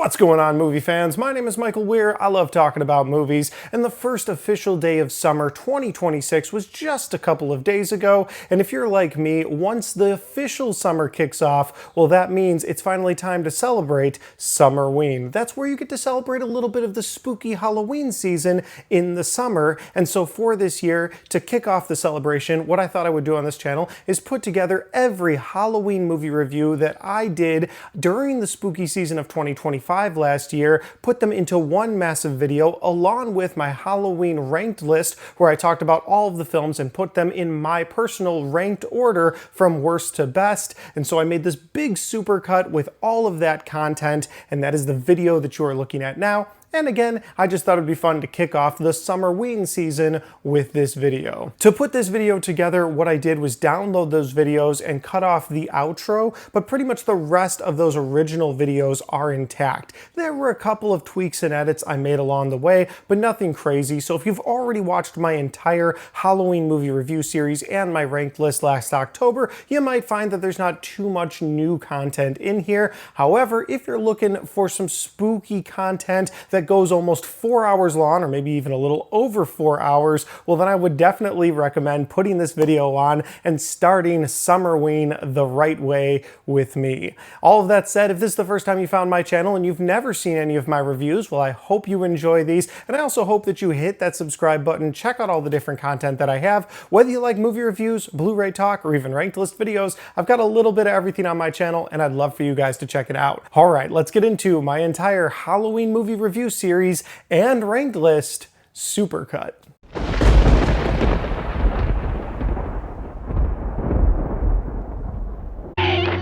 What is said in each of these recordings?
What's going on, movie fans? My name is Michael Weer. I love talking about movies, and the first official day of summer 2026 was just a couple of days ago, and if you're like me, once the official summer kicks off, well, that means it's finally time to celebrate Summerween. That's where you get to celebrate a little bit of the spooky Halloween season in the summer, and so for this year, to kick off the celebration, what I thought I would do on this channel is put together every Halloween movie review that I did during the spooky season of 2025 last year, put them into one massive video along with my Halloween ranked list where I talked about all of the films and put them in my personal ranked order from worst to best. And so I made this big supercut with all of that content, and that is the video that you are looking at now. And again, I just thought it'd be fun to kick off the Summerween season with this video. To put this video together, what I did was download those videos and cut off the outro, but pretty much the rest of those original videos are intact. There were a couple of tweaks and edits I made along the way, but nothing crazy. So if you've already watched my entire Halloween movie review series and my ranked list last October, you might find that there's not too much new content in here. However, if you're looking for some spooky content that goes almost 4 hours long, or maybe even a little over 4 hours, well then I would definitely recommend putting this video on and starting Summerween the right way with me. All of that said, if this is the first time you found my channel and you've never seen any of my reviews, well I hope you enjoy these, and I also hope that you hit that subscribe button, check out all the different content that I have. Whether you like movie reviews, Blu-ray talk, or even ranked list videos, I've got a little bit of everything on my channel and I'd love for you guys to check it out. Alright, let's get into my entire Halloween movie review series and ranked list, Supercut.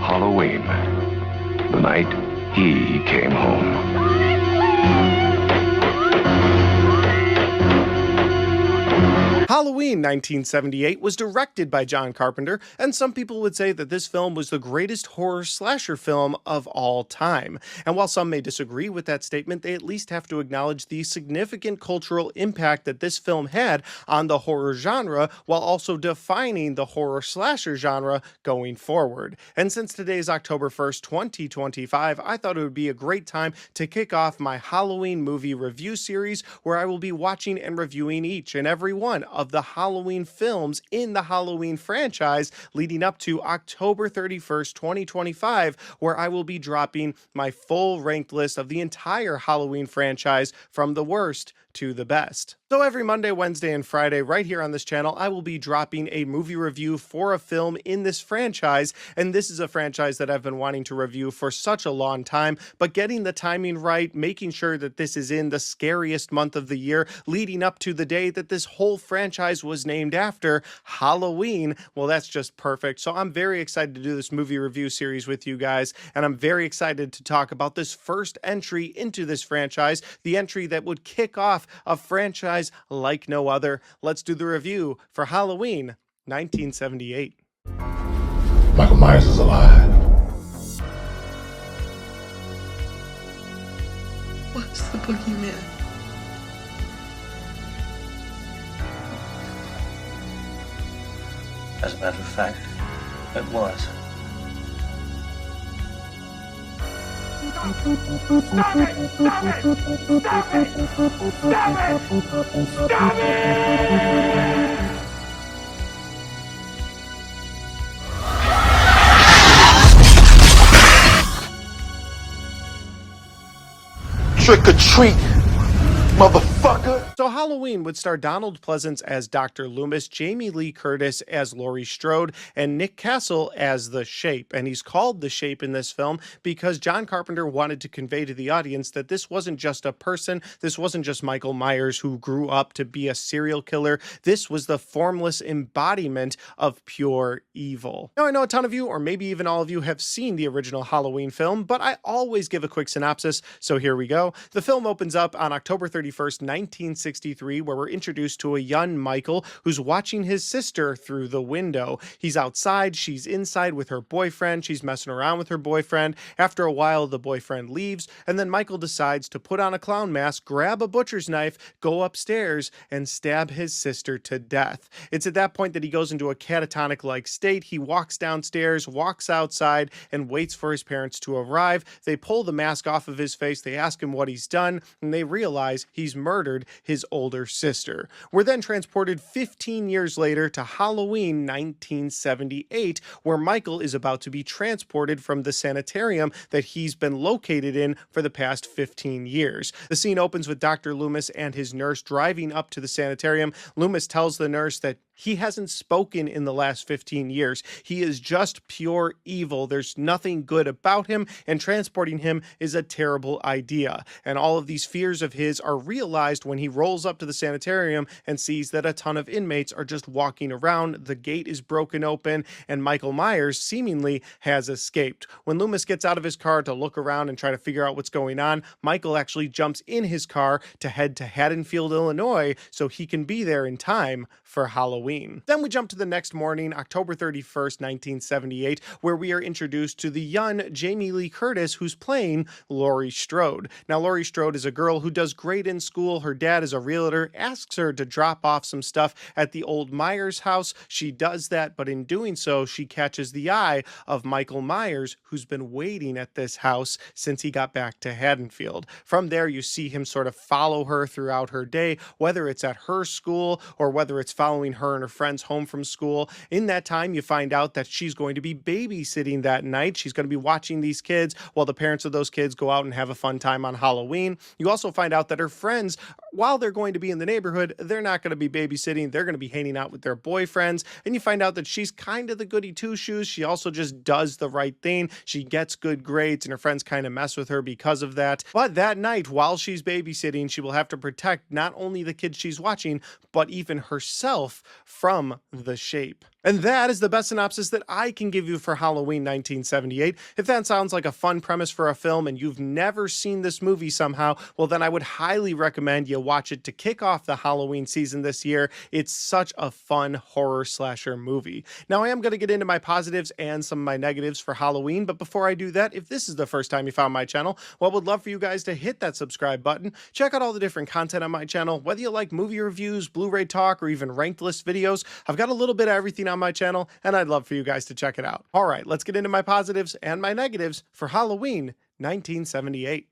Halloween, the night he came home. Halloween 1978 was directed by John Carpenter, and some people would say that this film was the greatest horror slasher film of all time. And while some may disagree with that statement, they at least have to acknowledge the significant cultural impact that this film had on the horror genre, while also defining the horror slasher genre going forward. And since today is October 1st, 2025, I thought it would be a great time to kick off my Halloween movie review series, where I will be watching and reviewing each and every one of the Halloween films in the Halloween franchise leading up to October 31st, 2025, where I will be dropping my full ranked list of the entire Halloween franchise from the worst to the best. So every Monday, Wednesday, and Friday right here on this channel, I will be dropping a movie review for a film in this franchise, and this is a franchise that I've been wanting to review for such a long time, but getting the timing right, making sure that this is in the scariest month of the year, leading up to the day that this whole franchise was named after, Halloween, well, that's just perfect. So I'm very excited to do this movie review series with you guys, and I'm very excited to talk about this first entry into this franchise, the entry that would kick off a franchise like no other. Let's do the review for Halloween 1978. Michael Myers is alive. What's the boogeyman? As a matter of fact, it was. Stop it! Stop it! Stop it! Stop it! Stop it! Trick or treat, motherfucker. So Halloween would star Donald Pleasance as Dr. Loomis, Jamie Lee Curtis as Laurie Strode, and Nick Castle as the Shape. And he's called the Shape in this film because John Carpenter wanted to convey to the audience that this wasn't just a person, this wasn't just Michael Myers who grew up to be a serial killer, this was the formless embodiment of pure evil. Now I know a ton of you, or maybe even all of you, have seen the original Halloween film, but I always give a quick synopsis, so here we go. The film opens up on October 31st, 1963, where we're introduced to a young Michael who's watching his sister through the window. He's outside, she's inside with her boyfriend, she's messing around with her boyfriend. After a while, the boyfriend leaves, and then Michael decides to put on a clown mask, grab a butcher's knife, go upstairs, and stab his sister to death. It's at that point that he goes into a catatonic-like state. He walks downstairs, walks outside, and waits for his parents to arrive. They pull the mask off of his face, they ask him what he's done, and they realize he's murdered his older sister. We're then transported 15 years later to Halloween 1978, where Michael is about to be transported from the sanitarium that he's been located in for the past 15 years. The scene opens with Dr. Loomis and his nurse driving up to the sanitarium. Loomis tells the nurse that he hasn't spoken in the last 15 years. He is just pure evil. There's nothing good about him, and transporting him is a terrible idea. And all of these fears of his are realized when he rolls up to the sanitarium and sees that a ton of inmates are just walking around. The gate is broken open, and Michael Myers seemingly has escaped. When Loomis gets out of his car to look around and try to figure out what's going on, Michael actually jumps in his car to head to Haddonfield, Illinois, so he can be there in time for Halloween. Then we jump to the next morning, October 31st, 1978, where we are introduced to the young Jamie Lee Curtis, who's playing Laurie Strode. Now, Laurie Strode is a girl who does great in school. Her dad is a realtor, asks her to drop off some stuff at the old Myers house. She does that, but in doing so, she catches the eye of Michael Myers, who's been waiting at this house since he got back to Haddonfield. From there, you see him sort of follow her throughout her day, whether it's at her school or whether it's following her and her friends home from school. In that time, you find out that she's going to be babysitting that night. She's going to be watching these kids while the parents of those kids go out and have a fun time on Halloween. You also find out that her friends, while they're going to be in the neighborhood, they're not going to be babysitting. They're going to be hanging out with their boyfriends. And you find out that she's kind of the goody two-shoes. She also just does the right thing. She gets good grades, and her friends kind of mess with her because of that. But that night, while she's babysitting, she will have to protect not only the kids she's watching, but even herself from the Shape. And that is the best synopsis that I can give you for Halloween 1978. If that sounds like a fun premise for a film and you've never seen this movie somehow, well then I would highly recommend you watch it to kick off the Halloween season this year. It's such a fun horror slasher movie. Now I am going to get into my positives and some of my negatives for Halloween, but before I do that, if this is the first time you found my channel, well, I would love for you guys to hit that subscribe button. Check out all the different content on my channel, whether you like movie reviews, Blu-ray talk, or even ranked list videos. I've got a little bit of everything on my channel, and I'd love for you guys to check it out. All right, let's get into my positives and my negatives for Halloween 1978.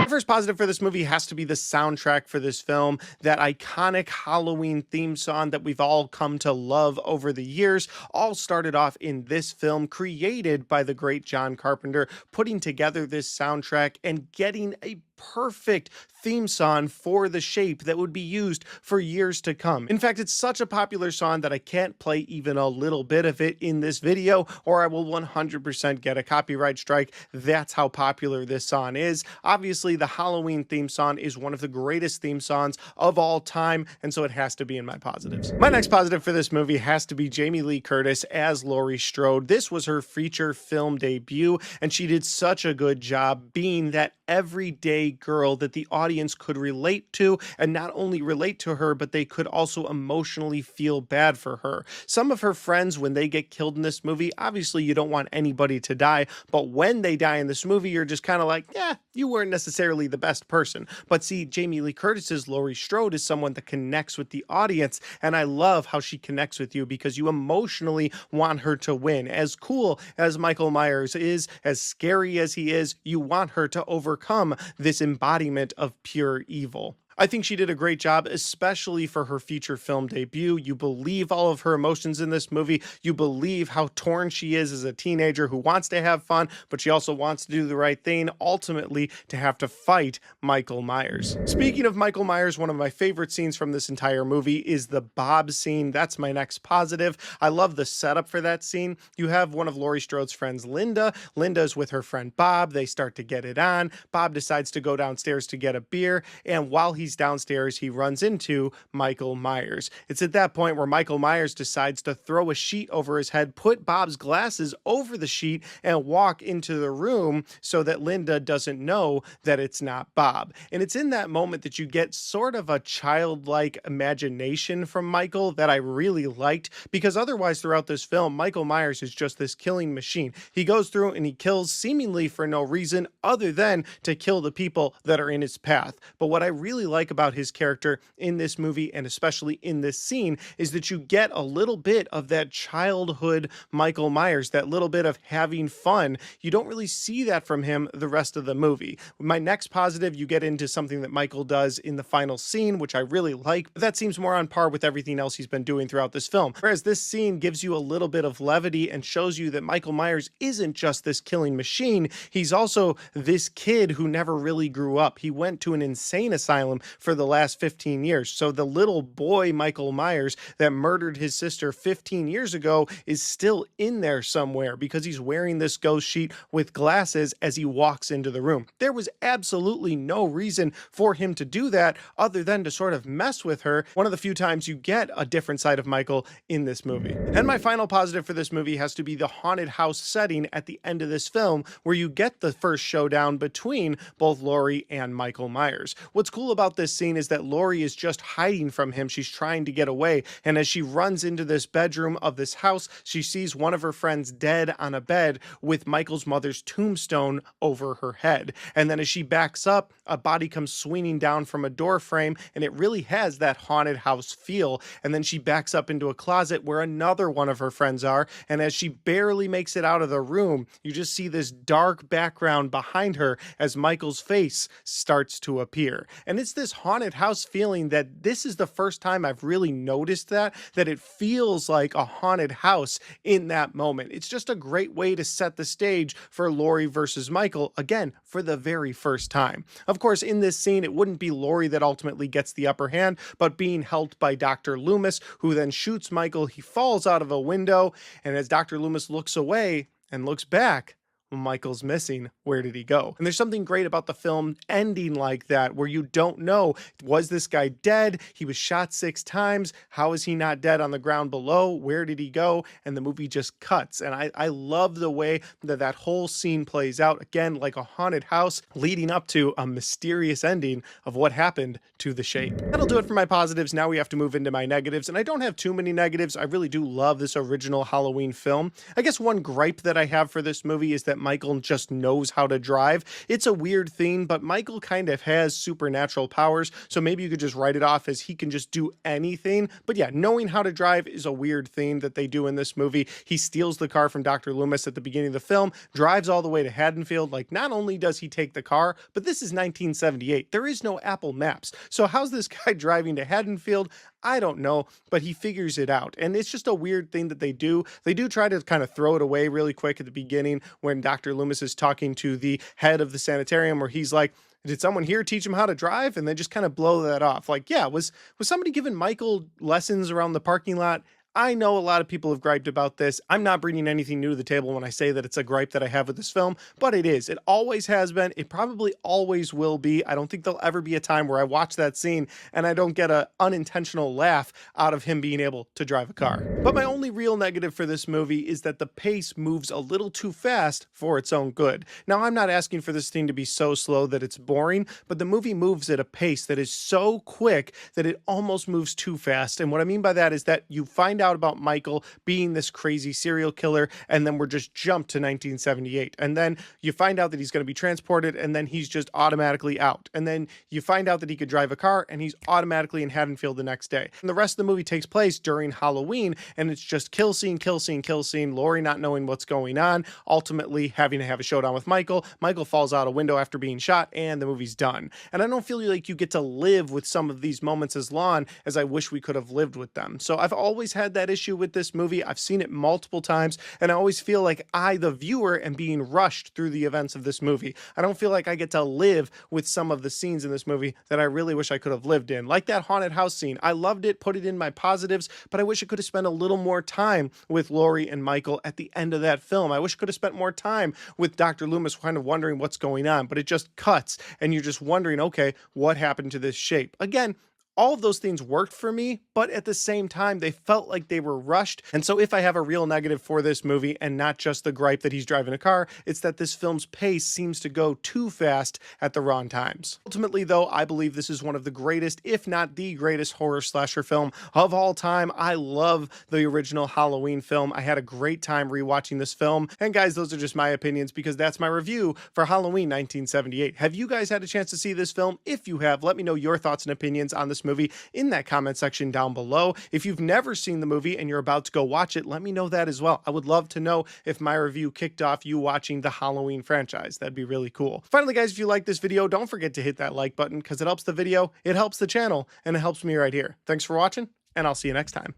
The first positive for this movie has to be the soundtrack for this film, that iconic Halloween theme song that we've all come to love over the years, all started off in this film, created by the great John Carpenter, putting together this soundtrack and getting a perfect theme song for The Shape that would be used for years to come. In fact, it's such a popular song that I can't play even a little bit of it in this video, or I will 100% get a copyright strike. That's how popular this song is. Obviously, the Halloween theme song is one of the greatest theme songs of all time, and so it has to be in my positives. My next positive for this movie has to be Jamie Lee Curtis as Laurie Strode. This was her feature film debut, and she did such a good job being that everyday girl that the audience could relate to, and not only relate to her, but they could also emotionally feel bad for her. Some of her friends, when they get killed in this movie, obviously you don't want anybody to die, but when they die in this movie, you're just kind of like, yeah, you weren't necessarily the best person. But see, Jamie Lee Curtis's Laurie Strode is someone that connects with the audience, and I love how she connects with you because you emotionally want her to win. As cool as Michael Myers is, as scary as he is, you want her to overcome this embodiment of pure evil. I think she did a great job, especially for her feature film debut. You believe all of her emotions in this movie. You believe how torn she is as a teenager who wants to have fun, but she also wants to do the right thing, ultimately to have to fight Michael Myers. Speaking of Michael Myers, one of my favorite scenes from this entire movie is the Bob scene. That's my next positive. I love the setup for that scene. You have one of Laurie Strode's friends, Linda. Linda's with her friend Bob. They start to get it on. Bob decides to go downstairs to get a beer, and while he's he's downstairs, he runs into Michael Myers. It's at that point where Michael Myers decides to throw a sheet over his head, put Bob's glasses over the sheet, and walk into the room so that Linda doesn't know that it's not Bob. And it's in that moment that you get sort of a childlike imagination from Michael that I really liked, because otherwise throughout this film, Michael Myers is just this killing machine. He goes through and he kills seemingly for no reason other than to kill the people that are in his path. But what I really like about his character in this movie, and especially in this scene, is that you get a little bit of that childhood Michael Myers, that little bit of having fun. You don't really see that from him the rest of the movie. My next positive, you get into something that Michael does in the final scene, which I really like, but that seems more on par with everything else he's been doing throughout this film. Whereas this scene gives you a little bit of levity and shows you that Michael Myers isn't just this killing machine, he's also this kid who never really grew up. He went to an insane asylum for the last 15 years. So the little boy Michael Myers that murdered his sister 15 years ago is still in there somewhere because he's wearing this ghost sheet with glasses as he walks into the room. There was absolutely no reason for him to do that other than to sort of mess with her. One of the few times you get a different side of Michael in this movie. And my final positive for this movie has to be the haunted house setting at the end of this film, where you get the first showdown between both Laurie and Michael Myers. What's cool about this scene is that Laurie is just hiding from him. She's trying to get away. And as she runs into this bedroom of this house, she sees one of her friends dead on a bed with Michael's mother's tombstone over her head. And then as she backs up, a body comes swinging down from a door frame, and it really has that haunted house feel. And then she backs up into a closet where another one of her friends are. And as she barely makes it out of the room, you just see this dark background behind her as Michael's face starts to appear. And it's this haunted house feeling that this is the first time I've really noticed that it feels like a haunted house in that moment. It's just a great way to set the stage for Laurie versus Michael, again, for the very first time. Of course, in this scene, it wouldn't be Laurie that ultimately gets the upper hand, but being helped by Dr. Loomis, who then shoots Michael. He falls out of a window, and as Dr. Loomis looks away and looks back, Michael's missing. Where did he go? And there's something great about the film ending like that, where you don't know, was this guy dead? He was shot 6 times. How is he not dead on the ground below? Where did he go? And the movie just cuts. And I love the way that that whole scene plays out, again, like a haunted house, leading up to a mysterious ending of what happened to the shape. That'll do it for my positives. Now we have to move into my negatives, and I don't have too many negatives. I really do love this original Halloween film. I guess one gripe that I have for this movie is that Michael just knows how to drive. It's a weird thing, but Michael kind of has supernatural powers, so maybe you could just write it off as he can just do anything. But yeah, knowing how to drive is a weird thing that they do in this movie. He steals the car from Dr. Loomis at the beginning of the film, drives all the way to Haddonfield. Like, not only does he take the car, but this is 1978. There is no Apple Maps. So how's this guy driving to Haddonfield? I don't know, but he figures it out. And it's just a weird thing that they do. They do try to kind of throw it away really quick at the beginning when Dr. Loomis is talking to the head of the sanitarium, where he's like, did someone here teach him how to drive? And then just kind of blow that off. Like, yeah, was somebody giving Michael lessons around the parking lot? I know a lot of people have griped about this. I'm not bringing anything new to the table when I say that it's a gripe that I have with this film, but it is. It always has been. It probably always will be. I don't think there'll ever be a time where I watch that scene and I don't get an unintentional laugh out of him being able to drive a car. But my only real negative for this movie is that the pace moves a little too fast for its own good. Now, I'm not asking for this thing to be so slow that it's boring, but the movie moves at a pace that is so quick that it almost moves too fast. And what I mean by that is that you find out about Michael being this crazy serial killer, and then we're just jumped to 1978. And then you find out that he's going to be transported, and then he's just automatically out. And then you find out that he could drive a car, and he's automatically in Haddonfield the next day. And the rest of the movie takes place during Halloween, and it's just kill scene, kill scene, kill scene, Laurie not knowing what's going on, ultimately having to have a showdown with Michael. Michael falls out a window after being shot, and the movie's done. And I don't feel like you get to live with some of these moments as long as I wish we could have lived with them. So I've always had had that issue with this movie. I've seen it multiple times, and I always feel like I, the viewer, am being rushed through the events of this movie. I don't feel like I get to live with some of the scenes in this movie that I really wish I could have lived in. Like that haunted house scene. I loved it, put it in my positives, but I wish I could have spent a little more time with Laurie and Michael at the end of that film. I wish I could have spent more time with Dr. Loomis kind of wondering what's going on, but it just cuts and you're just wondering, okay, what happened to this shape? Again, all of those things worked for me, but at the same time, they felt like they were rushed. And so if I have a real negative for this movie, and not just the gripe that he's driving a car, it's that this film's pace seems to go too fast at the wrong times. Ultimately, though, I believe this is one of the greatest, if not the greatest, horror slasher film of all time. I love the original Halloween film. I had a great time rewatching this film. And guys, those are just my opinions because that's my review for Halloween 1978. Have you guys had a chance to see this film? If you have, let me know your thoughts and opinions on this movie in that comment section down below. If you've never seen the movie and you're about to go watch it, let me know that as well. I would love to know if my review kicked off you watching the Halloween franchise. That'd be really cool. Finally, guys, if you like this video, don't forget to hit that like button because it helps the video, it helps the channel, and it helps me right here. Thanks for watching, and I'll see you next time.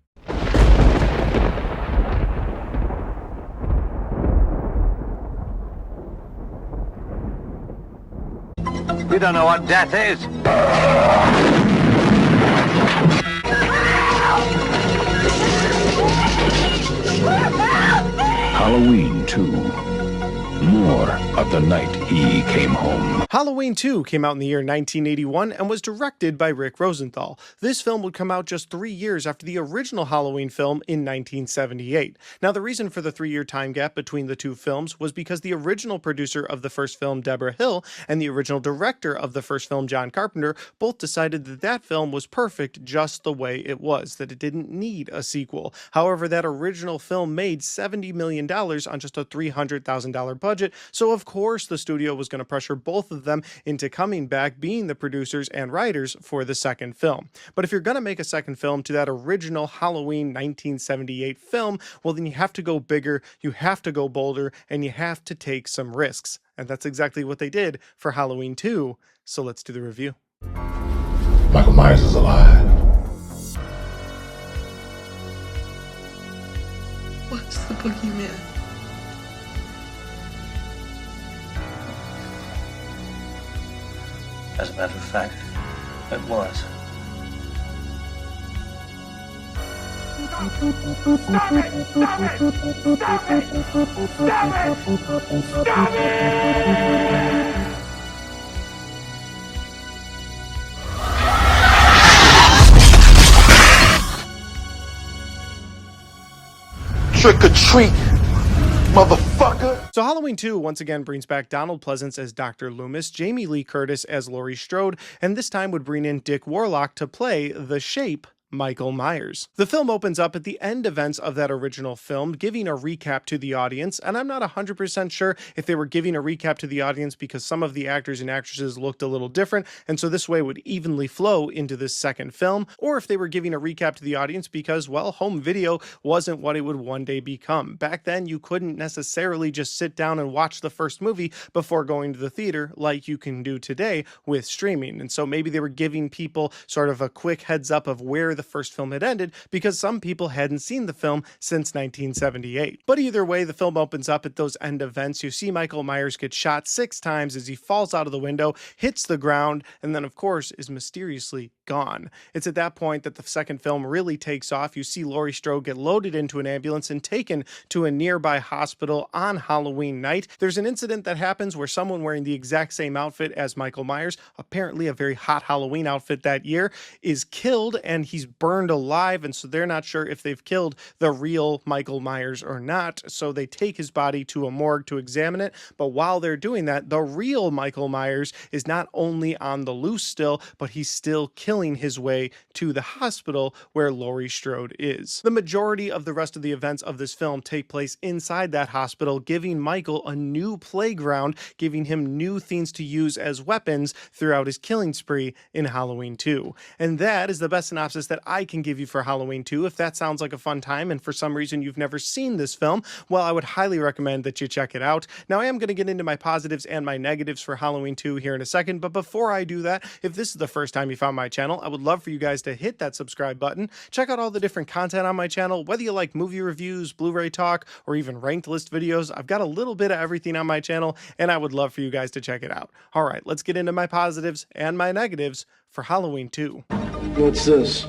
You don't know what death is. Halloween 2. More of the night he came home. Halloween 2 came out in the year 1981 and was directed by Rick Rosenthal. This film would come out just 3 years after the original Halloween film in 1978. Now, the reason for the 3-year time gap between the two films was because the original producer of the first film, Deborah Hill, and the original director of the first film, John Carpenter, both decided that that film was perfect just the way it was, that it didn't need a sequel. However, that original film made $70 million on just a $300,000 budget, so of course the studio was going to pressure both of them into coming back, being the producers and writers for the second film. But if you're going to make a second film to that original Halloween 1978 film, well, then you have to go bigger, you have to go bolder, and you have to take some risks. And that's exactly what they did for Halloween 2. So let's do the review. Michael Myers is alive. What's the boogeyman? As a matter of fact, it was. Stop it! Stop it! Stop it! Stop it! Stop it! Trick or treat, motherfucker. So Halloween 2 once again brings back Donald Pleasance as Dr. Loomis, Jamie Lee Curtis as Laurie Strode, and this time would bring in Dick Warlock to play the Shape, Michael Myers. The film opens up at the end events of that original film, giving a recap to the audience, and I'm not 100% sure if they were giving a recap to the audience because some of the actors and actresses looked a little different, and so this way would evenly flow into this second film, or if they were giving a recap to the audience because, well, home video wasn't what it would one day become. Back then, you couldn't necessarily just sit down and watch the first movie before going to the theater like you can do today with streaming, and so maybe they were giving people sort of a quick heads up of where the first film had ended because some people hadn't seen the film since 1978. But either way, the film opens up at those end events. You see Michael Myers get shot 6 times as he falls out of the window, hits the ground, and then of course is mysteriously gone. It's at that point that the second film really takes off. You see Laurie Strode get loaded into an ambulance and taken to a nearby hospital on Halloween night. There's an incident that happens where someone wearing the exact same outfit as Michael Myers, apparently a very hot Halloween outfit that year, is killed and he's burned alive, and so they're not sure if they've killed the real Michael Myers or not, so they take his body to a morgue to examine it. But while they're doing that, the real Michael Myers is not only on the loose still, but he's still killing his way to the hospital where Laurie Strode is. The majority of the rest of the events of this film take place inside that hospital, giving Michael a new playground, giving him new things to use as weapons throughout his killing spree in Halloween 2. And that is the best synopsis that that I can give you for Halloween 2. If that sounds like a fun time and for some reason you've never seen this film, well, I would highly recommend that you check it out. Now, I am going to get into my positives and my negatives for Halloween 2 here in a second, but before I do that, if this is the first time you found my channel, I would love for you guys to hit that subscribe button. Check out all the different content on my channel, whether you like movie reviews, Blu-ray talk, or even ranked list videos. I've got a little bit of everything on my channel, and I would love for you guys to check it out. All right, let's get into my positives and my negatives for Halloween 2. What's this?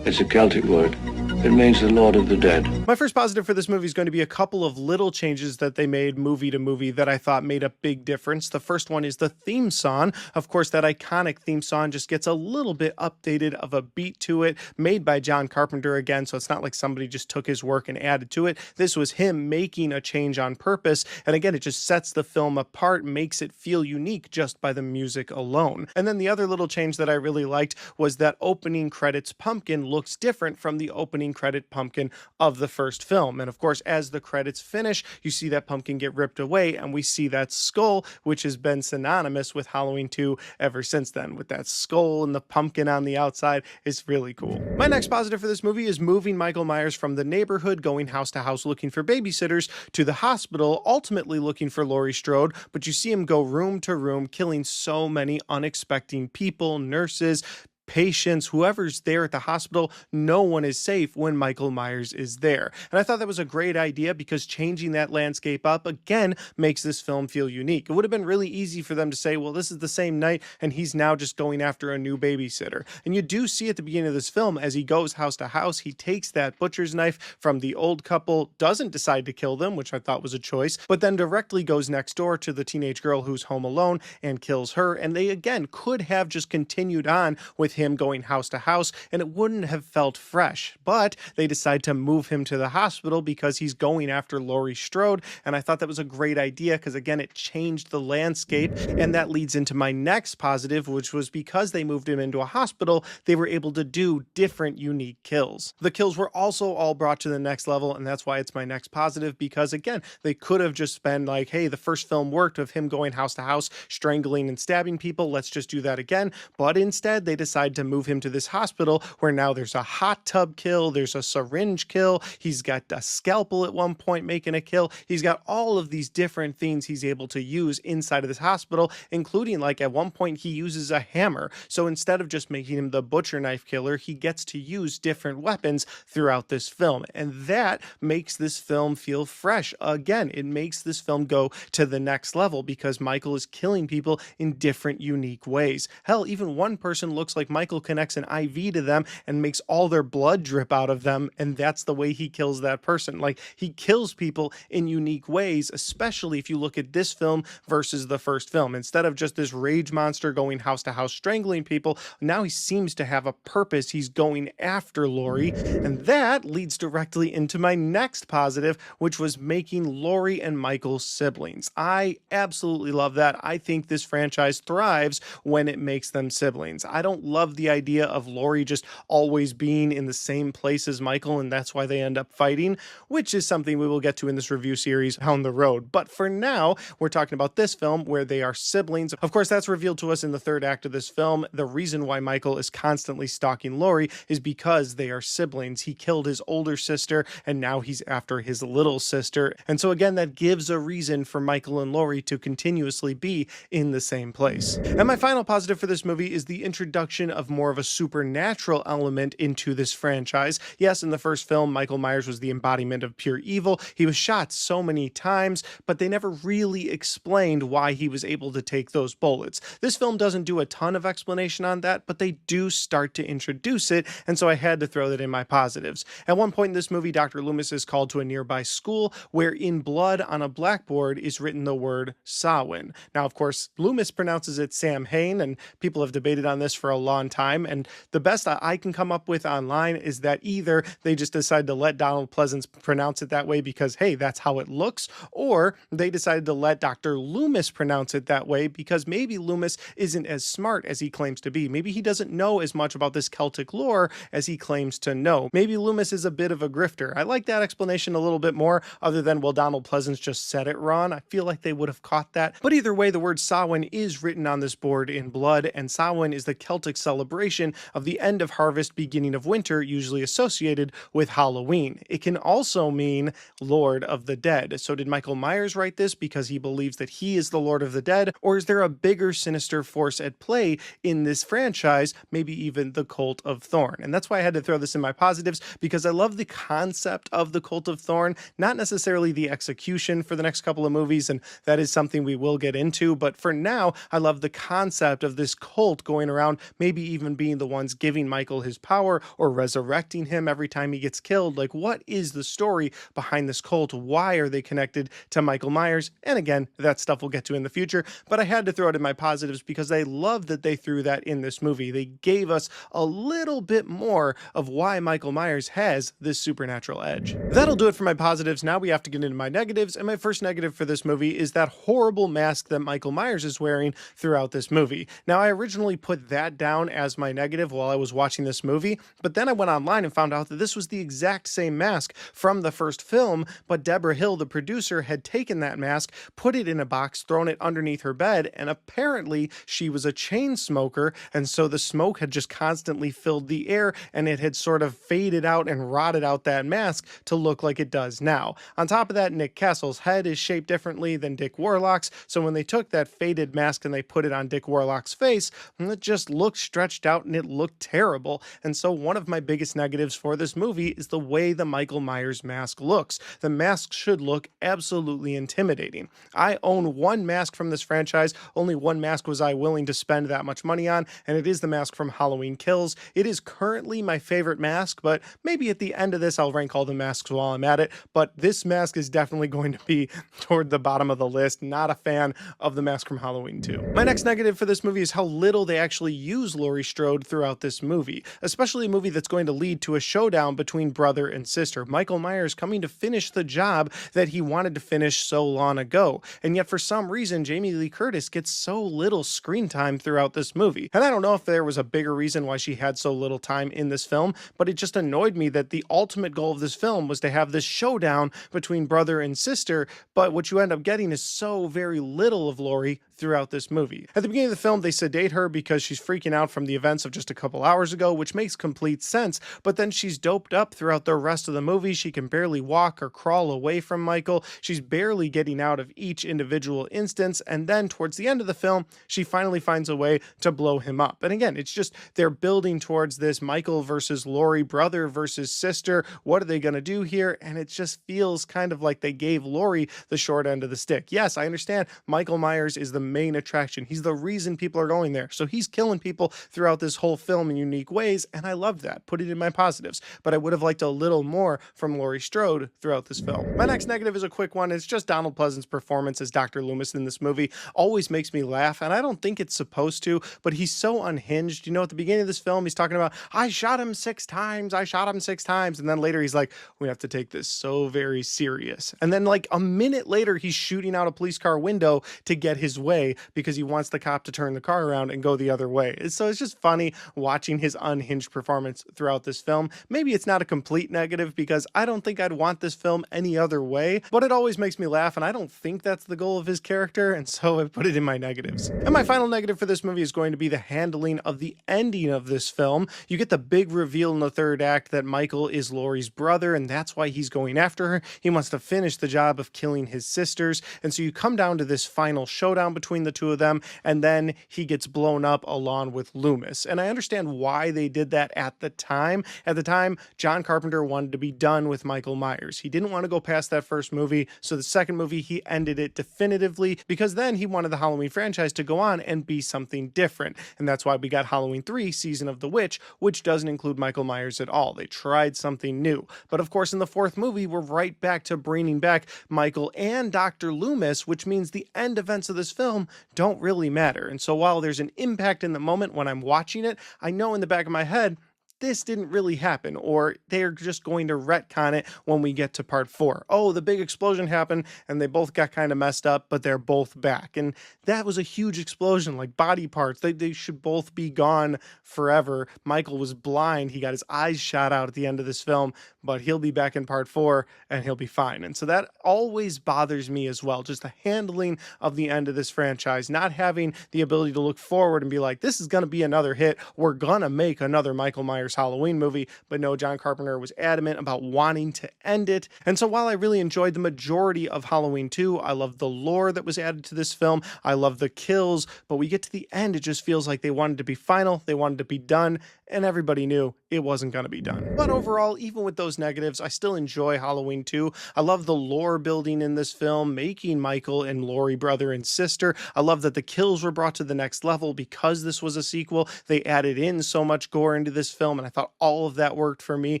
It's a Celtic word. It means the Lord of the Dead. My first positive for this movie is going to be a couple of little changes that they made movie to movie that I thought made a big difference. The first one is the theme song. Of course, that iconic theme song just gets a little bit updated of a beat to it, made by John Carpenter again, so it's not like somebody just took his work and added to it. This was him making a change on purpose, and again, it just sets the film apart, makes it feel unique just by the music alone. And then the other little change that I really liked was that opening credits pumpkin looks different from the opening credit pumpkin of the first film. And of course, as the credits finish, you see that pumpkin get ripped away, and we see that skull, which has been synonymous with Halloween 2 ever since then. With that skull and the pumpkin on the outside, it's really cool. My next positive for this movie is moving Michael Myers from the neighborhood, going house to house looking for babysitters, to the hospital, ultimately looking for Laurie Strode, but you see him go room to room, killing so many unexpected people, nurses, patients, whoever's there at the hospital. No one is safe when Michael Myers is there. And I thought that was a great idea because changing that landscape up again makes this film feel unique. It would have been really easy for them to say, well, this is the same night and he's now just going after a new babysitter. And you do see at the beginning of this film, as he goes house to house, he takes that butcher's knife from the old couple, doesn't decide to kill them, which I thought was a choice, but then directly goes next door to the teenage girl who's home alone and kills her. And they again could have just continued on with him going house to house and it wouldn't have felt fresh, but they decide to move him to the hospital because he's going after Laurie Strode. And I thought that was a great idea because again, it changed the landscape. And that leads into my next positive, which was because they moved him into a hospital, they were able to do different unique kills. The kills were also all brought to the next level, and that's why it's my next positive, because again, they could have just been like, hey, the first film worked of him going house to house, strangling and stabbing people, let's just do that again. But instead, they decide to move him to this hospital where now there's a hot tub kill, there's a syringe kill, he's got a scalpel at one point making a kill, he's got all of these different things he's able to use inside of this hospital, including like at one point he uses a hammer. So instead of just making him the butcher knife killer, he gets to use different weapons throughout this film, and that makes this film feel fresh. Again, it makes this film go to the next level because Michael is killing people in different unique ways. Hell, even one person looks like Michael connects an IV to them and makes all their blood drip out of them, and that's the way he kills that person. Like, he kills people in unique ways, especially if you look at this film versus the first film. Instead of just this rage monster going house to house strangling people, now he seems to have a purpose. He's going after Laurie, and that leads directly into my next positive, which was making Laurie and Michael siblings. I absolutely love that. I think this franchise thrives when it makes them siblings. I don't love the idea of Laurie just always being in the same place as Michael, and that's why they end up fighting, which is something we will get to in this review series down the road. But for now, we're talking about this film where they are siblings. Of course, that's revealed to us in the third act of this film. The reason why Michael is constantly stalking Laurie is because they are siblings. He killed his older sister, and now he's after his little sister. And so again, that gives a reason for Michael and Laurie to continuously be in the same place. And my final positive for this movie is the introduction of more of a supernatural element into this franchise. Yes, in the first film, Michael Myers was the embodiment of pure evil. He was shot so many times, but they never really explained why he was able to take those bullets. This film doesn't do a ton of explanation on that, but they do start to introduce it, and so I had to throw that in my positives. At one point in this movie, Dr. Loomis is called to a nearby school where in blood on a blackboard is written the word Samhain. Now, of course, Loomis pronounces it Sam Hain, and people have debated on this for a long time, and the best I can come up with online is that either they just decide to let Donald Pleasance pronounce it that way because, hey, that's how it looks, or they decided to let Dr. Loomis pronounce it that way because maybe Loomis isn't as smart as he claims to be. Maybe he doesn't know as much about this Celtic lore as he claims to know. Maybe Loomis is a bit of a grifter. I like that explanation a little bit more, other than, well, Donald Pleasance just said it wrong. I feel like they would have caught that. But either way, the word Samhain is written on this board in blood, and Samhain is the Celtic celebration celebration of the end of harvest, beginning of winter, usually associated with Halloween. It can also mean Lord of the Dead. So did Michael Myers write this because he believes that he is the Lord of the Dead, or is there a bigger sinister force at play in this franchise, maybe even the Cult of Thorn? And that's why I had to throw this in my positives, because I love the concept of the Cult of Thorn, not necessarily the execution for the next couple of movies, and that is something we will get into, but for now, I love the concept of this cult going around, maybe even being the ones giving Michael his power or resurrecting him every time he gets killed. Like, what is the story behind this cult? Why are they connected to Michael Myers? And again, that stuff we'll get to in the future, but I had to throw it in my positives because I love that they threw that in this movie. They gave us a little bit more of why Michael Myers has this supernatural edge. That'll do it for my positives. Now we have to get into my negatives, and my first negative for this movie is that horrible mask that Michael Myers is wearing throughout this movie. Now, I originally put that down as my negative while I was watching this movie, but then I went online and found out that this was the exact same mask from the first film, but Deborah Hill, the producer, had taken that mask, put it in a box, thrown it underneath her bed, and apparently she was a chain smoker, and so the smoke had just constantly filled the air, and it had sort of faded out and rotted out that mask to look like it does now. On top of that, Nick Castle's head is shaped differently than Dick Warlock's, so when they took that faded mask and they put it on Dick Warlock's face, it just looked stretched out and it looked terrible. And so one of my biggest negatives for this movie is the way the Michael Myers mask looks. The mask should look absolutely intimidating. I own one mask from this franchise. Only one mask was I willing to spend that much money on, and it is the mask from Halloween Kills. It is currently my favorite mask, but maybe at the end of this I'll rank all the masks while I'm at it, but this mask is definitely going to be toward the bottom of the list. Not a fan of the mask from Halloween 2. My next negative for this movie is how little they actually use Laurie Strode throughout this movie, especially a movie that's going to lead to a showdown between brother and sister. Michael Myers coming to finish the job that he wanted to finish so long ago, and yet for some reason Jamie Lee Curtis gets so little screen time throughout this movie. And I don't know if there was a bigger reason why she had so little time in this film, but it just annoyed me that the ultimate goal of this film was to have this showdown between brother and sister, but what you end up getting is so very little of Laurie throughout this movie. At the beginning of the film, they sedate her because she's freaking out from the events of just a couple hours ago, which makes complete sense, but then she's doped up throughout the rest of the movie. She can barely walk or crawl away from Michael. She's barely getting out of each individual instance, and then towards the end of the film, she finally finds a way to blow him up. And again, it's just they're building towards this Michael versus Laurie, brother versus sister. What are they going to do here? And it just feels kind of like they gave Laurie the short end of the stick. Yes, I understand Michael Myers is the main attraction. He's the reason people are going there. So he's killing people throughout this whole film in unique ways, and I love that. Put it in my positives. But I would have liked a little more from Laurie Strode throughout this film. My next negative is a quick one. It's just Donald Pleasance's performance as Dr. Loomis in this movie always makes me laugh, and I don't think it's supposed to, but he's so unhinged. You know, at the beginning of this film, he's talking about, I shot him 6 times, I shot him 6 times, and then later he's like, we have to take this so very serious. And then like a minute later, he's shooting out a police car window to get his way because he wants the cop to turn the car around and go the other way. So it's just funny watching his unhinged performance throughout this film. Maybe it's not a complete negative because I don't think I'd want this film any other way, but it always makes me laugh, and I don't think that's the goal of his character, and so I put it in my negatives. And my final negative for this movie is going to be the handling of the ending of this film. You get the big reveal in the third act that Michael is Laurie's brother, and that's why he's going after her. He wants to finish the job of killing his sisters, and so you come down to this final showdown between the two of them, and then he gets blown up along with Loomis. And I understand why they did that at the time. At the time, John Carpenter wanted to be done with Michael Myers. He didn't want to go past that first movie, so the second movie, he ended it definitively because then he wanted the Halloween franchise to go on and be something different. And that's why we got Halloween 3, Season of the Witch, which doesn't include Michael Myers at all. They tried something new. But of course, in the fourth movie, we're right back to bringing back Michael and Dr. Loomis, which means the end events of this film don't really matter. And so while there's an impact in the moment when I'm watching it, I know in the back of my head, this didn't really happen, or they're just going to retcon it when we get to part 4. Oh, the big explosion happened and they both got kind of messed up, but they're both back. And that was a huge explosion, like body parts. They should both be gone forever. Michael was blind. He got his eyes shot out at the end of this film, but he'll be back in part 4 and he'll be fine. And so that always bothers me as well. Just the handling of the end of this franchise, not having the ability to look forward and be like, this is going to be another hit. We're going to make another Michael Myers Halloween movie. But no, John Carpenter was adamant about wanting to end it. And so while I really enjoyed the majority of Halloween 2, I love the lore that was added to this film. I love the kills, but we get to the end, it just feels like they wanted to be final. They wanted to be done, and everybody knew it wasn't going to be done. But overall, even with those negatives, I still enjoy Halloween 2. I love the lore building in this film, making Michael and Laurie brother and sister. I love that the kills were brought to the next level because this was a sequel. They added in so much gore into this film, and I thought all of that worked for me.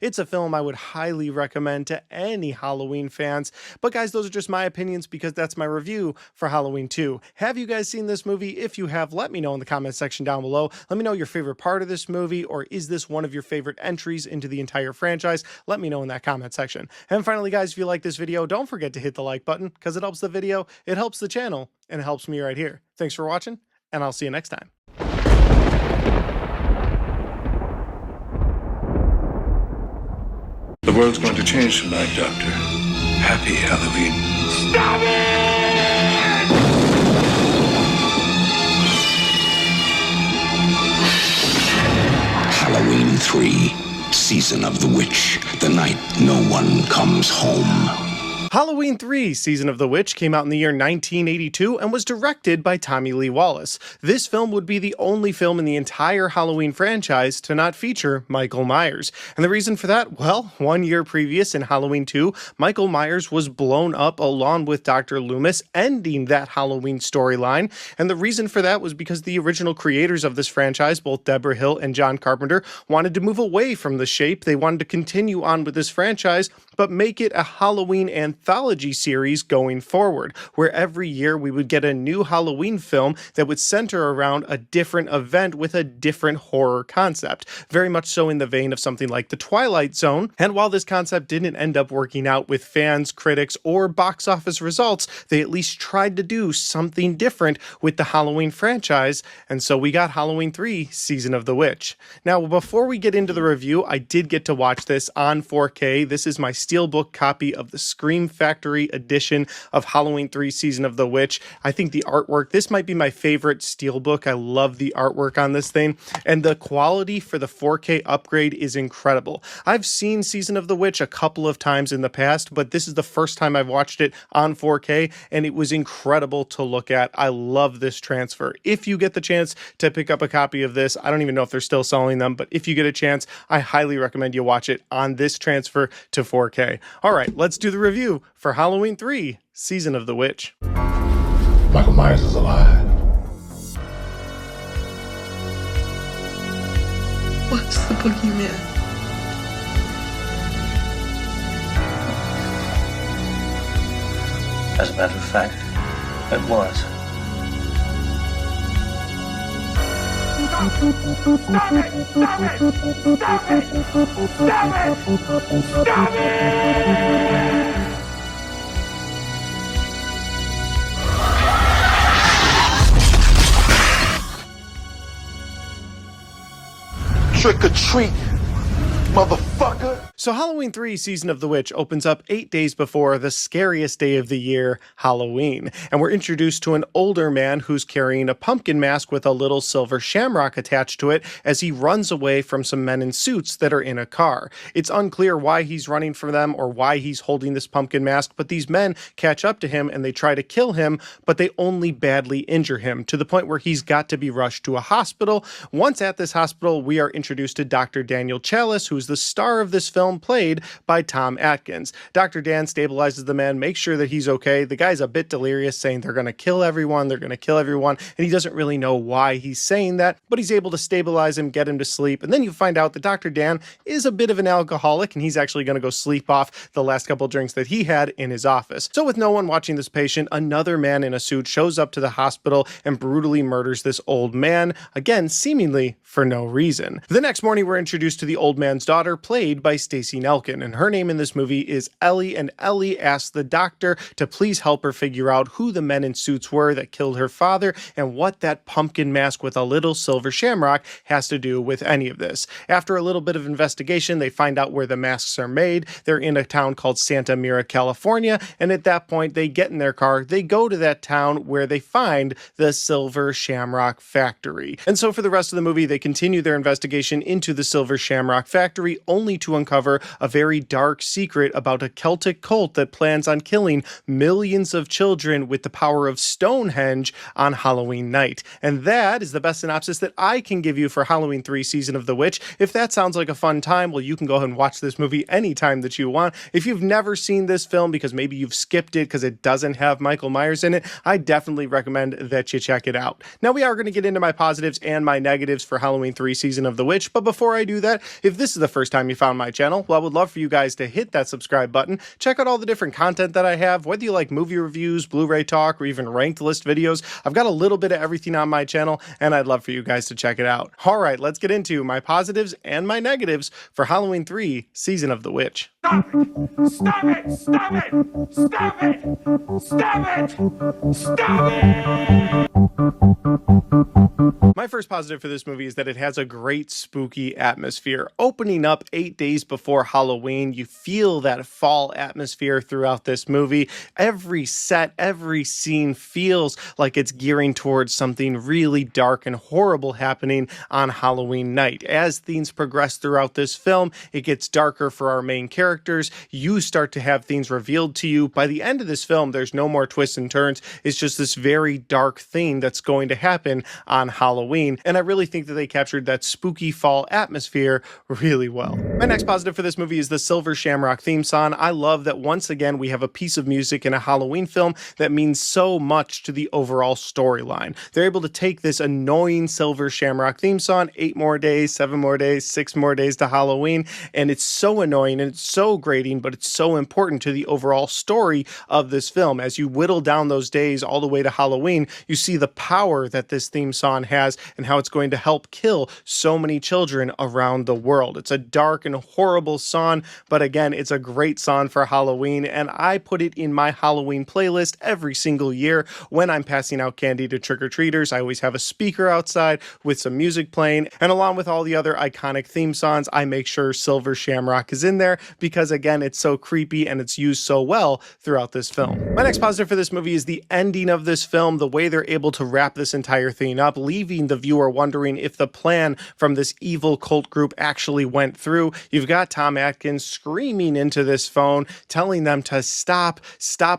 It's a film I would highly recommend to any Halloween fans. But guys, those are just my opinions because that's my review for Halloween 2. Have you guys seen this movie? If you have, let me know in the comment section down below. Let me know your favorite part of this movie, or is this one of your favorite entries into the entire franchise? Let me know in that comment section. And finally, guys, if you like this video, don't forget to hit the like button because it helps the video, it helps the channel, and it helps me right here. Thanks for watching, and I'll see you next time. The world's going to change tonight, Doctor. Happy Halloween. Stop it! Halloween 3, Season of the Witch, the night no one comes home. Halloween 3, Season of the Witch came out in the year 1982 and was directed by Tommy Lee Wallace. This film would be the only film in the entire Halloween franchise to not feature Michael Myers. And the reason for that? Well, 1 year previous in Halloween 2, Michael Myers was blown up along with Dr. Loomis, ending that Halloween storyline. And the reason for that was because the original creators of this franchise, both Deborah Hill and John Carpenter, wanted to move away from the shape. They wanted to continue on with this franchise, but make it a Halloween anthology series going forward, where every year we would get a new Halloween film that would center around a different event with a different horror concept, very much so in the vein of something like The Twilight Zone. And while this concept didn't end up working out with fans, critics, or box office results, they at least tried to do something different with the Halloween franchise, and so we got Halloween 3, Season of the Witch. Now, before we get into the review, I did get to watch this on 4K. This is my steelbook copy of the Scream Factory edition of Halloween 3 Season of the Witch. I think the artwork, this might be my favorite steelbook. I love the artwork on this thing, and the quality for the 4K upgrade is incredible. I've seen Season of the Witch a couple of times in the past, but this is the first time I've watched it on 4K, and it was incredible to look at. I love this transfer. If you get the chance to pick up a copy of this, I don't even know if they're still selling them, but if you get a chance, I highly recommend you watch it on this transfer to 4K. All right, let's do the review for Halloween 3, Season of the Witch. Michael Myers is alive. What's the boogeyman? As a matter of fact, it was. Stop it! Stop it! Stop it! Stop it! Stop it! Trick or treat, motherfucker. So Halloween 3 Season of the Witch opens up 8 days before the scariest day of the year, Halloween. And we're introduced to an older man who's carrying a pumpkin mask with a little silver shamrock attached to it as he runs away from some men in suits that are in a car. It's unclear why he's running from them or why he's holding this pumpkin mask, but these men catch up to him and they try to kill him, but they only badly injure him to the point where he's got to be rushed to a hospital. Once at this hospital, we are introduced to Dr. Daniel Chalice, who's the star star of this film, played by Tom Atkins. Dr. Dan stabilizes the man, makes sure that he's okay. The guy's a bit delirious, saying they're going to kill everyone, and he doesn't really know why he's saying that, but he's able to stabilize him, get him to sleep, and then you find out that Dr. Dan is a bit of an alcoholic, and he's actually going to go sleep off the last couple drinks that he had in his office. So with no one watching this patient, another man in a suit shows up to the hospital and brutally murders this old man, again, seemingly for no reason. The next morning, we're introduced to the old man's daughter, played by Stacey Nelkin, and her name in this movie is Ellie, and Ellie asks the doctor to please help her figure out who the men in suits were that killed her father and what that pumpkin mask with a little silver shamrock has to do with any of this. After a little bit of investigation, they find out where the masks are made. They're in a town called Santa Mira, California, and at that point, they get in their car, they go to that town where they find the silver shamrock factory. And so for the rest of the movie, they continue their investigation into the silver shamrock factory, only to uncover a very dark secret about a Celtic cult that plans on killing millions of children with the power of Stonehenge on Halloween night. And that is the best synopsis that I can give you for Halloween 3 Season of the Witch. If that sounds like a fun time, well, you can go ahead and watch this movie anytime that you want. If you've never seen this film because maybe you've skipped it because it doesn't have Michael Myers in it, I definitely recommend that you check it out. Now we are going to get into my positives and my negatives for Halloween 3 Season of the Witch, but before I do that, if this is the first time you found my channel, well, I would love for you guys to hit that subscribe button, check out all the different content that I have, whether you like movie reviews, Blu-ray talk, or even ranked list videos. I've got a little bit of everything on my channel, and I'd love for you guys to check it out. All right, let's get into my positives and my negatives for Halloween 3 Season of the Witch. Stop it! Stop it! Stop it! Stop it! Stop it! Stop it! My first positive for this movie is that it has a great spooky atmosphere. Opening up 8 days before Halloween, you feel that fall atmosphere throughout this movie. Every set, every scene feels like it's gearing towards something really dark and horrible happening on Halloween night. As things progress throughout this film, it gets darker for our main characters. You start to have things revealed to you. By the end of this film, there's no more twists and turns. It's just this very dark thing that's going to happen on Halloween. And I really think that they captured that spooky fall atmosphere really well. My next positive for this movie is the Silver Shamrock theme song. I love that once again we have a piece of music in a Halloween film that means so much to the overall storyline. They're able to take this annoying Silver Shamrock theme song, 8 more days, 7 more days, 6 more days to Halloween, and it's so annoying and it's so grating, but it's so important to the overall story of this film. As you whittle down those days all the way to Halloween, you see the power that this theme song has and how it's going to help kill so many children around the world. It's a dark and horrible song, but again, it's a great song for Halloween, and I put it in my Halloween playlist every single year when I'm passing out candy to trick-or-treaters. I always have a speaker outside with some music playing, and along with all the other iconic theme songs, I make sure Silver Shamrock is in there because, again, it's so creepy and it's used so well throughout this film. My next positive for this movie is the ending of this film, the way they're able to wrap this entire thing up, leaving the viewer wondering if the plan from this evil cult group actually went through. You've got Tom Atkins screaming into this phone, telling them to stop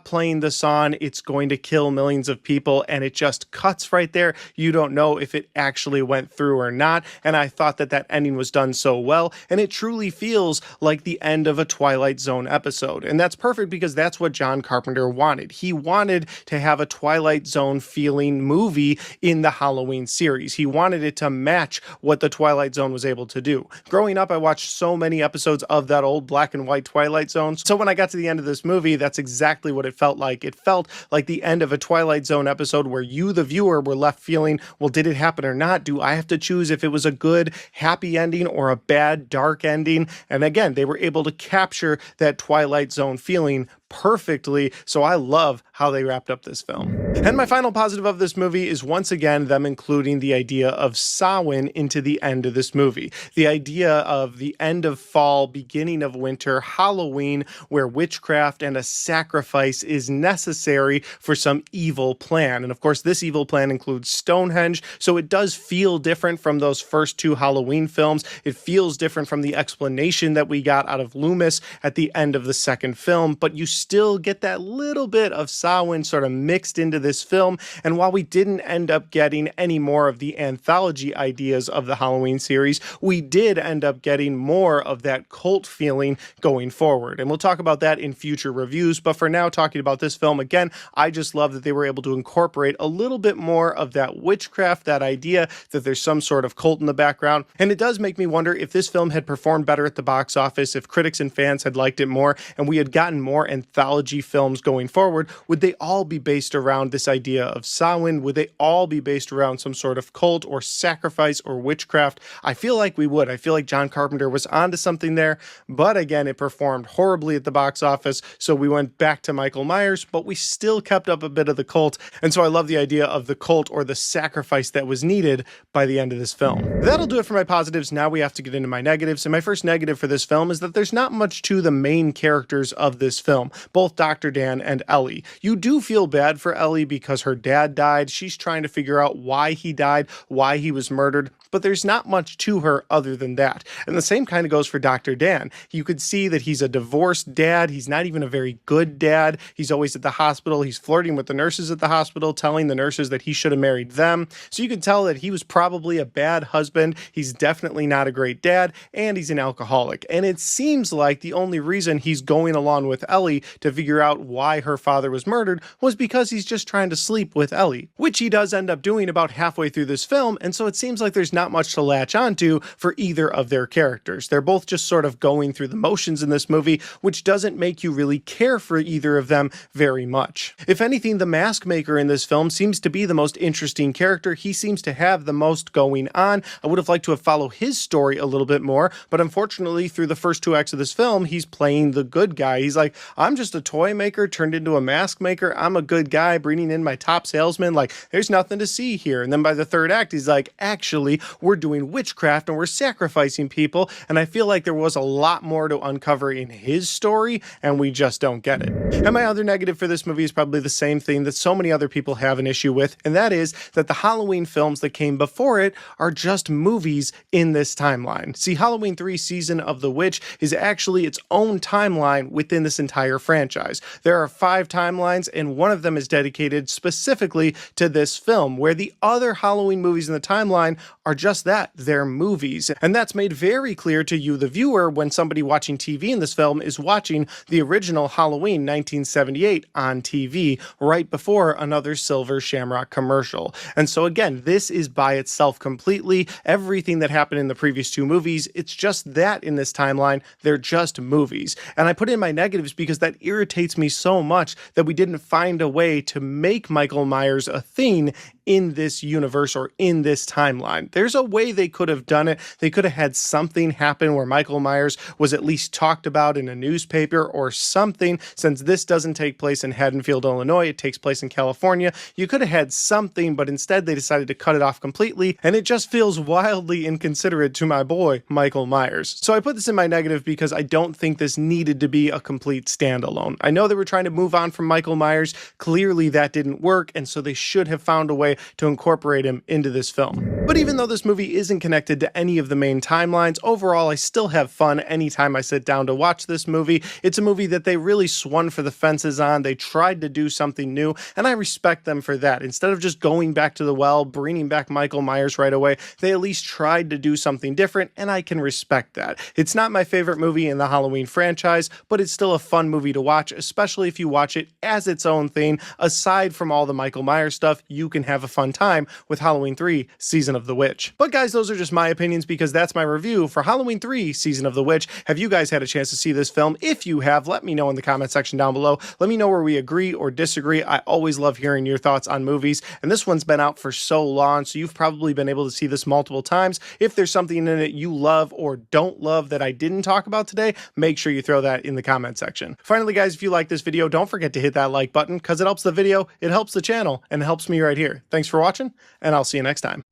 playing the song. It's going to kill millions of people, and it just cuts right there. You don't know if it actually went through or not, and I thought that that ending was done so well, and it truly feels like the end of a Twilight Zone episode, and that's perfect because that's what John Carpenter wanted. He wanted to have a Twilight Zone feeling movie in the Halloween series. He wanted it to match what the Twilight Zone was able to do. Growing up, I watched so many episodes of that old black and white Twilight Zone, so when I got to the end of this movie, that's exactly what it felt like. It felt like the end of a Twilight Zone episode where you, the viewer, were left feeling, well, did it happen or not? Do I have to choose if it was a good, happy ending or a bad, dark ending? And again, they were able to capture that Twilight Zone feeling perfectly, so I love how they wrapped up this film. And my final positive of this movie is once again them including the idea of Samhain into the end of this movie. The idea of the end of fall, beginning of winter, Halloween, where witchcraft and a sacrifice is necessary for some evil plan. And of course, this evil plan includes Stonehenge, so it does feel different from those first 2 Halloween films. It feels different from the explanation that we got out of Loomis at the end of the second film, but you still get that little bit of Samhain sort of mixed into this film, and while we didn't end up getting any more of the anthology ideas of the Halloween series, we did end up getting more of that cult feeling going forward, and we'll talk about that in future reviews. But for now, talking about this film, again, I just love that they were able to incorporate a little bit more of that witchcraft, that idea that there's some sort of cult in the background, and it does make me wonder if this film had performed better at the box office, if critics and fans had liked it more, and we had gotten more anthology films going forward, would they all be based around this idea of Samhain? Would they all be based around some sort of cult or sacrifice or witchcraft? I feel like we would. I feel like John Carpenter was onto something there, but again, it performed horribly at the box office, so we went back to Michael Myers, but we still kept up a bit of the cult, and so I love the idea of the cult or the sacrifice that was needed by the end of this film. That'll do it for my positives. Now we have to get into my negatives, and my first negative for this film is that there's not much to the main characters of this film, both Dr. Dan and Ellie. You do feel bad for Ellie because her dad died. She's trying to figure out why he died, why he was murdered, but there's not much to her other than that. And the same kind of goes for Dr. Dan. You could see that he's a divorced dad. He's not even a very good dad. He's always at the hospital. He's flirting with the nurses at the hospital, telling the nurses that he should have married them. So you can tell that he was probably a bad husband. He's definitely not a great dad, and he's an alcoholic. And it seems like the only reason he's going along with Ellie to figure out why her father was murdered was because he's just trying to sleep with Ellie, which he does end up doing about halfway through this film. And so it seems like there's not much to latch onto for either of their characters. They're both just sort of going through the motions in this movie, which doesn't make you really care for either of them very much. If anything, the mask maker in this film seems to be the most interesting character. He seems to have the most going on. I would have liked to have followed his story a little bit more, but unfortunately, through the first 2 acts of this film, he's playing the good guy. He's like, I'm just a toy maker turned into a mask maker. I'm a good guy bringing in my top salesman. Like, there's nothing to see here. And then by the 3rd act, he's like, actually, we're doing witchcraft and we're sacrificing people. And I feel like there was a lot more to uncover in his story, and we just don't get it. And my other negative for this movie is probably the same thing that so many other people have an issue with, and that is that the Halloween films that came before it are just movies in this timeline. See, Halloween 3 Season of the Witch is actually its own timeline within this entire franchise. There are 5 timelines, and one of them is dedicated specifically to this film, where the other Halloween movies in the timeline are just that, they're movies. And that's made very clear to you, the viewer, when somebody watching TV in this film is watching the original Halloween 1978 on TV right before another Silver Shamrock commercial. And so again, this is by itself completely. Everything that happened in the previous 2 movies, it's just that in this timeline. They're just movies. And I put in my negatives because that irritates me so much that we didn't find a way to make Michael Myers a thing in this universe or in this timeline. There's a way they could have done it. They could have had something happen where Michael Myers was at least talked about in a newspaper or something. Since this doesn't take place in Haddonfield, Illinois, it takes place in California. You could have had something, but instead they decided to cut it off completely, and it just feels wildly inconsiderate to my boy, Michael Myers. So I put this in my negative because I don't think this needed to be a complete standalone. I know they were trying to move on from Michael Myers. Clearly that didn't work, and so they should have found a way to incorporate him into this film. But even though this movie isn't connected to any of the main timelines, overall I still have fun anytime I sit down to watch this movie. It's a movie that they really swung for the fences on. They tried to do something new, and I respect them for that. Instead of just going back to the well, bringing back Michael Myers right away, they at least tried to do something different, and I can respect that. It's not my favorite movie in the Halloween franchise, but it's still a fun movie to watch, especially if you watch it as its own thing. Aside from all the Michael Myers stuff, you can have a fun time with Halloween 3 Season of the Witch. But guys, those are just my opinions because that's my review for Halloween 3 Season of the Witch. Have you guys had a chance to see this film? If you have, let me know in the comment section down below. Let me know where we agree or disagree. I always love hearing your thoughts on movies, and this one's been out for so long, so you've probably been able to see this multiple times. If there's something in it you love or don't love that I didn't talk about today, make sure you throw that in the comment section. Finally, guys, if you like this video, don't forget to hit that like button because it helps the video, it helps the channel, and it helps me right here. Thanks for watching, and I'll see you next time.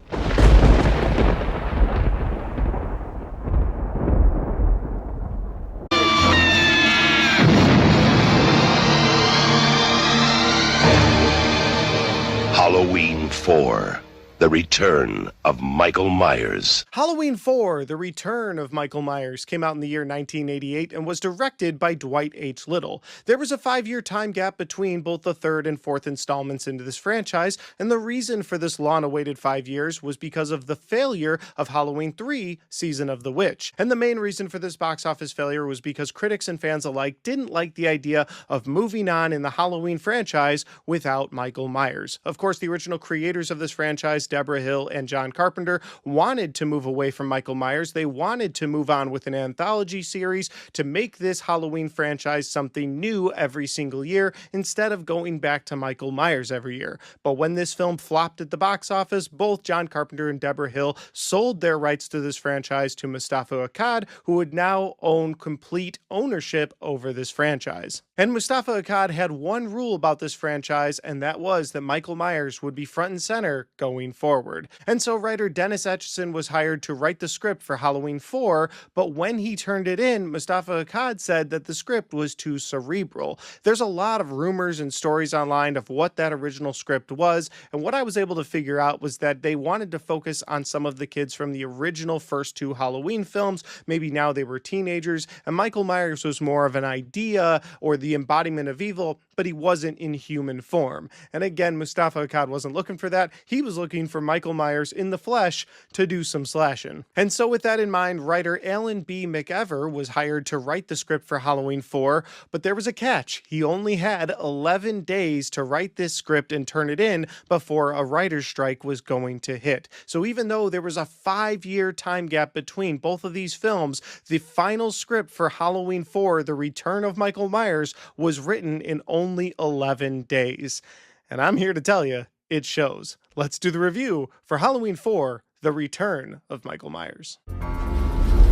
Halloween 4, The Return of Michael Myers. Halloween 4, The Return of Michael Myers, came out in the year 1988 and was directed by Dwight H. Little. There was a 5-year time gap between both the third and fourth installments into this franchise, and the reason for this long-awaited 5 years was because of the failure of Halloween 3, Season of the Witch. And the main reason for this box office failure was because critics and fans alike didn't like the idea of moving on in the Halloween franchise without Michael Myers. Of course, the original creators of this franchise, Deborah Hill and John Carpenter, wanted to move away from Michael Myers. They wanted to move on with an anthology series to make this Halloween franchise something new every single year instead of going back to Michael Myers every year. But when this film flopped at the box office, both John Carpenter and Deborah Hill sold their rights to this franchise to Mustafa Akkad, who would now own complete ownership over this franchise. And Mustafa Akkad had one rule about this franchise, and that was that Michael Myers would be front and center going forward. And so writer Dennis Etchison was hired to write the script for Halloween 4, but when he turned it in, Mustafa Akkad said that the script was too cerebral. There's a lot of rumors and stories online of what that original script was, and what I was able to figure out was that they wanted to focus on some of the kids from the original first 2 Halloween films. Maybe now they were teenagers, and Michael Myers was more of an idea or the embodiment of evil, but he wasn't in human form. And again, Mustafa Akkad wasn't looking for that. He was looking for Michael Myers in the flesh to do some slashing. And so with that in mind, writer Alan B. McEver was hired to write the script for Halloween 4, but there was a catch. He only had 11 days to write this script and turn it in before a writer's strike was going to hit. So even though there was a 5-year time gap between both of these films, the final script for Halloween 4, The Return of Michael Myers, was written in only 11 days. And I'm here to tell you, it shows. Let's do the review for Halloween 4, The Return of Michael Myers.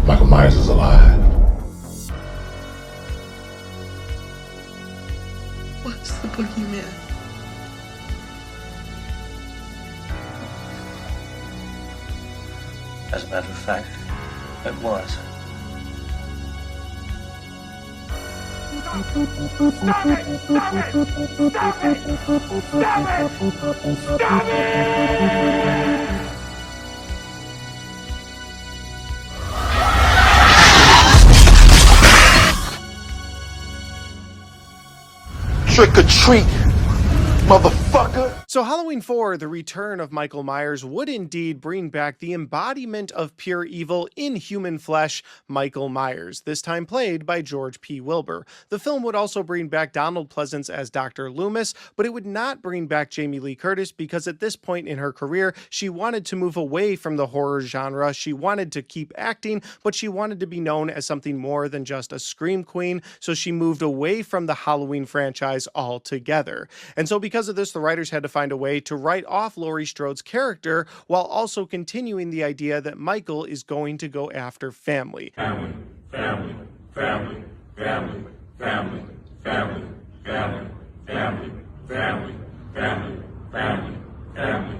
Michael Myers is alive. What's the boogeyman? As a matter of fact, it was. Stop it! Stop it! Stop it! Stop it! Stop it! Trick or treat, motherfucker. So Halloween 4, The Return of Michael Myers, would indeed bring back the embodiment of pure evil in human flesh, Michael Myers, this time played by George P. Wilbur. The film would also bring back Donald Pleasance as Dr. Loomis, but it would not bring back Jamie Lee Curtis because at this point in her career, she wanted to move away from the horror genre. She wanted to keep acting, but she wanted to be known as something more than just a scream queen, so she moved away from the Halloween franchise altogether. And so because of this, the writers had to find a way to write off Laurie Strode's character while also continuing the idea that Michael is going to go after family. Family, family, family, family, family, family, family, family, family, family, family, family.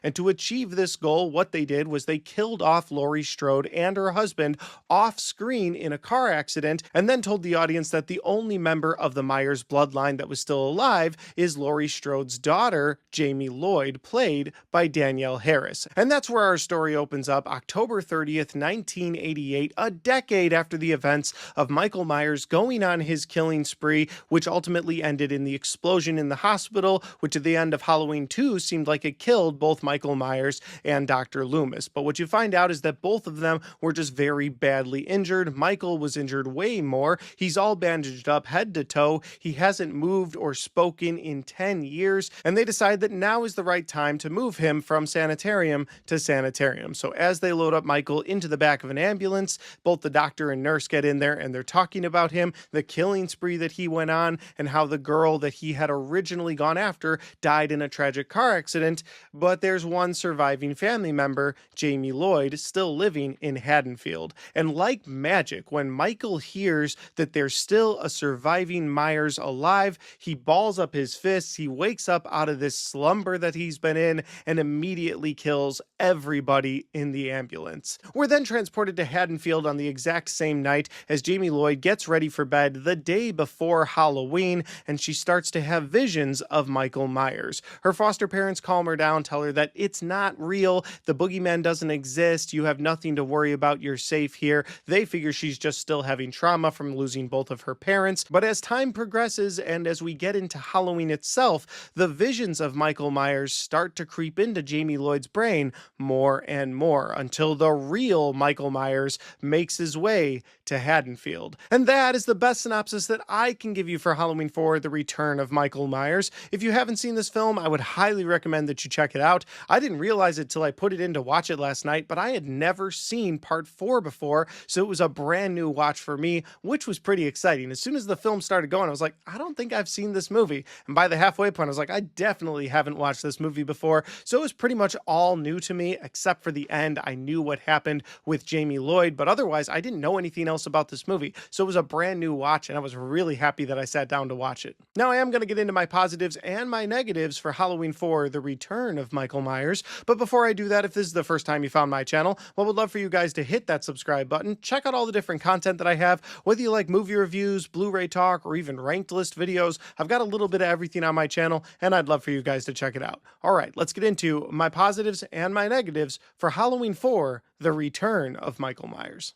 And to achieve this goal, what they did was they killed off Laurie Strode and her husband off screen in a car accident, and then told the audience that the only member of the Myers bloodline that was still alive is Laurie Strode's daughter, Jamie Lloyd, played by Danielle Harris. And that's where our story opens up, October 30th, 1988, a decade after the events of Michael Myers going on his killing spree, which ultimately ended in the explosion in the hospital, which at the end of Halloween 2 seemed like it killed both Michael Myers and Dr. Loomis. But what you find out is that both of them were just very badly injured. Michael was injured way more. He's all bandaged up head to toe. He hasn't moved or spoken in 10 years. And they decide that now is the right time to move him from sanitarium to sanitarium. So as they load up Michael into the back of an ambulance, both the doctor and nurse get in there and they're talking about him, the killing spree that he went on, and how the girl that he had originally gone after died in a tragic car accident. But there's one surviving family member, Jamie Lloyd, still living in Haddonfield. And like magic, when Michael hears that there's still a surviving Myers alive, he balls up his fists, he wakes up out of this slumber that he's been in, and immediately kills everybody in the ambulance. We're then transported to Haddonfield on the exact same night as Jamie Lloyd gets ready for bed the day before Halloween, and she starts to have visions of Michael Myers. Her foster parents calm her down, tell tell her that it's not real, the boogeyman doesn't exist, you have nothing to worry about, you're safe here. They figure she's just still having trauma from losing both of her parents. But as time progresses and as we get into Halloween itself, the visions of Michael Myers start to creep into Jamie Lloyd's brain more and more until the real Michael Myers makes his way to Haddonfield. And that is the best synopsis that I can give you for Halloween 4: The Return of Michael Myers. If you haven't seen this film, I would highly recommend that you check it out. I didn't realize it till I put it in to watch it last night, but I had never seen part 4 before, so it was a brand new watch for me, which was pretty exciting. As soon as the film started going, I was like, I don't think I've seen this movie. And by the halfway point, I was like, I definitely haven't watched this movie before. So it was pretty much all new to me, except for the end. I knew what happened with Jamie Lloyd, but otherwise I didn't know anything else about this movie. So it was a brand new watch, and I was really happy that I sat down to watch it. Now I am going to get into my positives and my negatives for Halloween 4: The Return of Michael Myers. But before I do that, if this is the first time you found my channel, well, I would love for you guys to hit that subscribe button. Check out all the different content that I have, whether you like movie reviews, Blu-ray talk, or even ranked list videos. I've got a little bit of everything on my channel, and I'd love for you guys to check it out. All right, let's get into my positives and my negatives for Halloween 4: The Return of Michael Myers.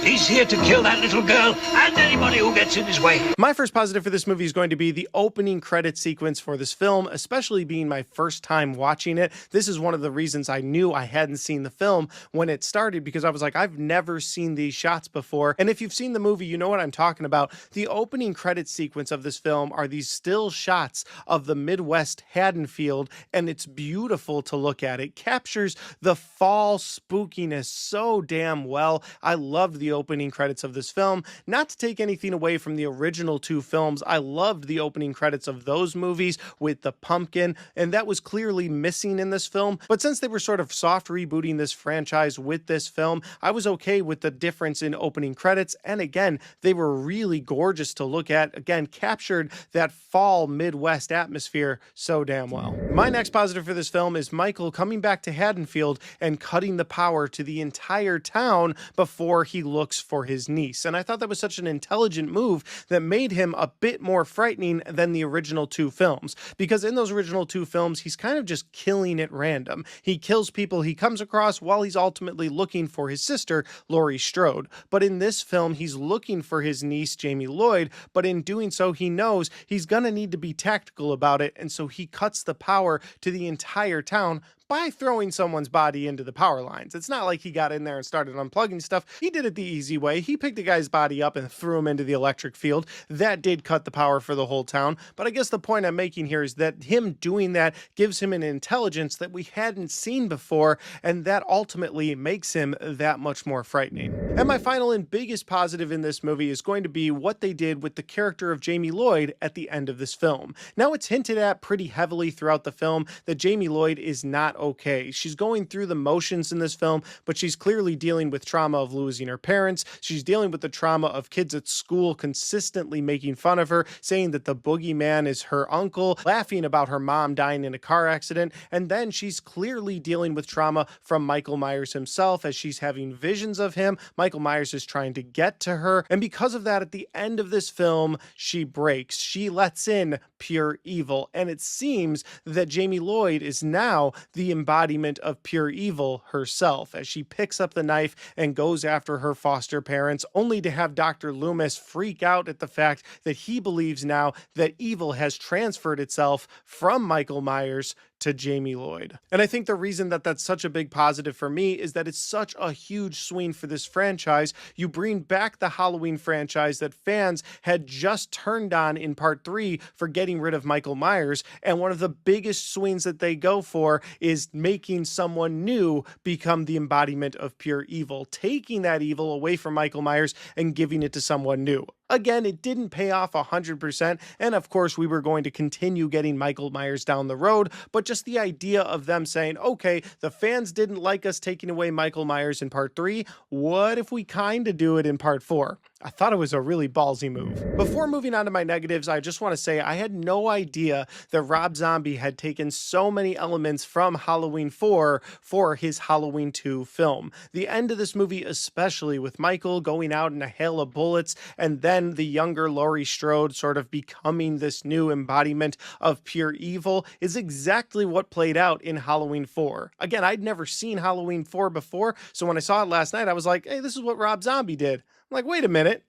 He's here to kill that little girl and anybody who gets in his way. My first positive for this movie is going to be the opening credit sequence for this film, especially being my first time watching it. This is one of the reasons I knew I hadn't seen the film when it started, because I was like, I've never seen these shots before. And if you've seen the movie, you know what I'm talking about. The opening credit sequence of this film are these still shots of the Midwest Haddonfield, and it's beautiful to look at. It captures the fall spookiness so damn well. I loved the opening credits of this film. Not to take anything away from the original 2 films, I loved the opening credits of those movies with the pumpkin, and that was clearly missing in this film. But since they were sort of soft rebooting this franchise with this film, I was okay with the difference in opening credits. And again, they were really gorgeous to look at. Again, captured that fall Midwest atmosphere so damn well. My next positive for this film is Michael coming back to Haddonfield and cutting the power to the entire town before he looks for his niece. And I thought that was such an intelligent move that made him a bit more frightening than the original 2 films. Because in those original 2 films, he's kind of just killing at random. He kills people he comes across while he's ultimately looking for his sister, Laurie Strode. But in this film, he's looking for his niece, Jamie Lloyd, but in doing so, he knows he's gonna need to be tactical about it, and so he cuts the power to the entire town by throwing someone's body into the power lines. It's not like he got in there and started unplugging stuff. He did it the easy way. He picked a guy's body up and threw him into the electric field. That did cut the power for the whole town. But I guess the point I'm making here is that him doing that gives him an intelligence that we hadn't seen before, and that ultimately makes him that much more frightening. And my final and biggest positive in this movie is going to be what they did with the character of Jamie Lloyd at the end of this film. Now, it's hinted at pretty heavily throughout the film that Jamie Lloyd is not okay. She's going through the motions in this film, but she's clearly dealing with trauma of losing her parents. She's dealing with the trauma of kids at school consistently making fun of her, saying that the boogeyman is her uncle, laughing about her mom dying in a car accident. And then she's clearly dealing with trauma from Michael Myers himself as she's having visions of him. Michael Myers is trying to get to her. And because of that, at the end of this film, she breaks. She lets in pure evil. And it seems that Jamie Lloyd is now the embodiment of pure evil herself, as she picks up the knife and goes after her foster parents, only to have Dr. Loomis freak out at the fact that he believes now that evil has transferred itself from Michael Myers to Jamie Lloyd. And I think the reason that that's such a big positive for me is that it's such a huge swing for this franchise. You bring back the Halloween franchise that fans had just turned on in part 3 for getting rid of Michael Myers, and one of the biggest swings that they go for is making someone new become the embodiment of pure evil, taking that evil away from Michael Myers and giving it to someone new. Again, it didn't pay off 100%, and of course we were going to continue getting Michael Myers down the road, but just the idea of them saying, okay, the fans didn't like us taking away Michael Myers in part 3, what if we kind of do it in part 4? I thought it was a really ballsy move. Before moving on to my negatives, I just want to say I had no idea that Rob Zombie had taken so many elements from Halloween 4 for his Halloween 2 film. The end of this movie, especially with Michael going out in a hail of bullets and then then the younger Laurie Strode sort of becoming this new embodiment of pure evil is exactly what played out in Halloween 4. Again, I'd never seen Halloween 4 before, so when I saw it last night, I was like, hey, this is what Rob Zombie did. I'm like, wait a minute.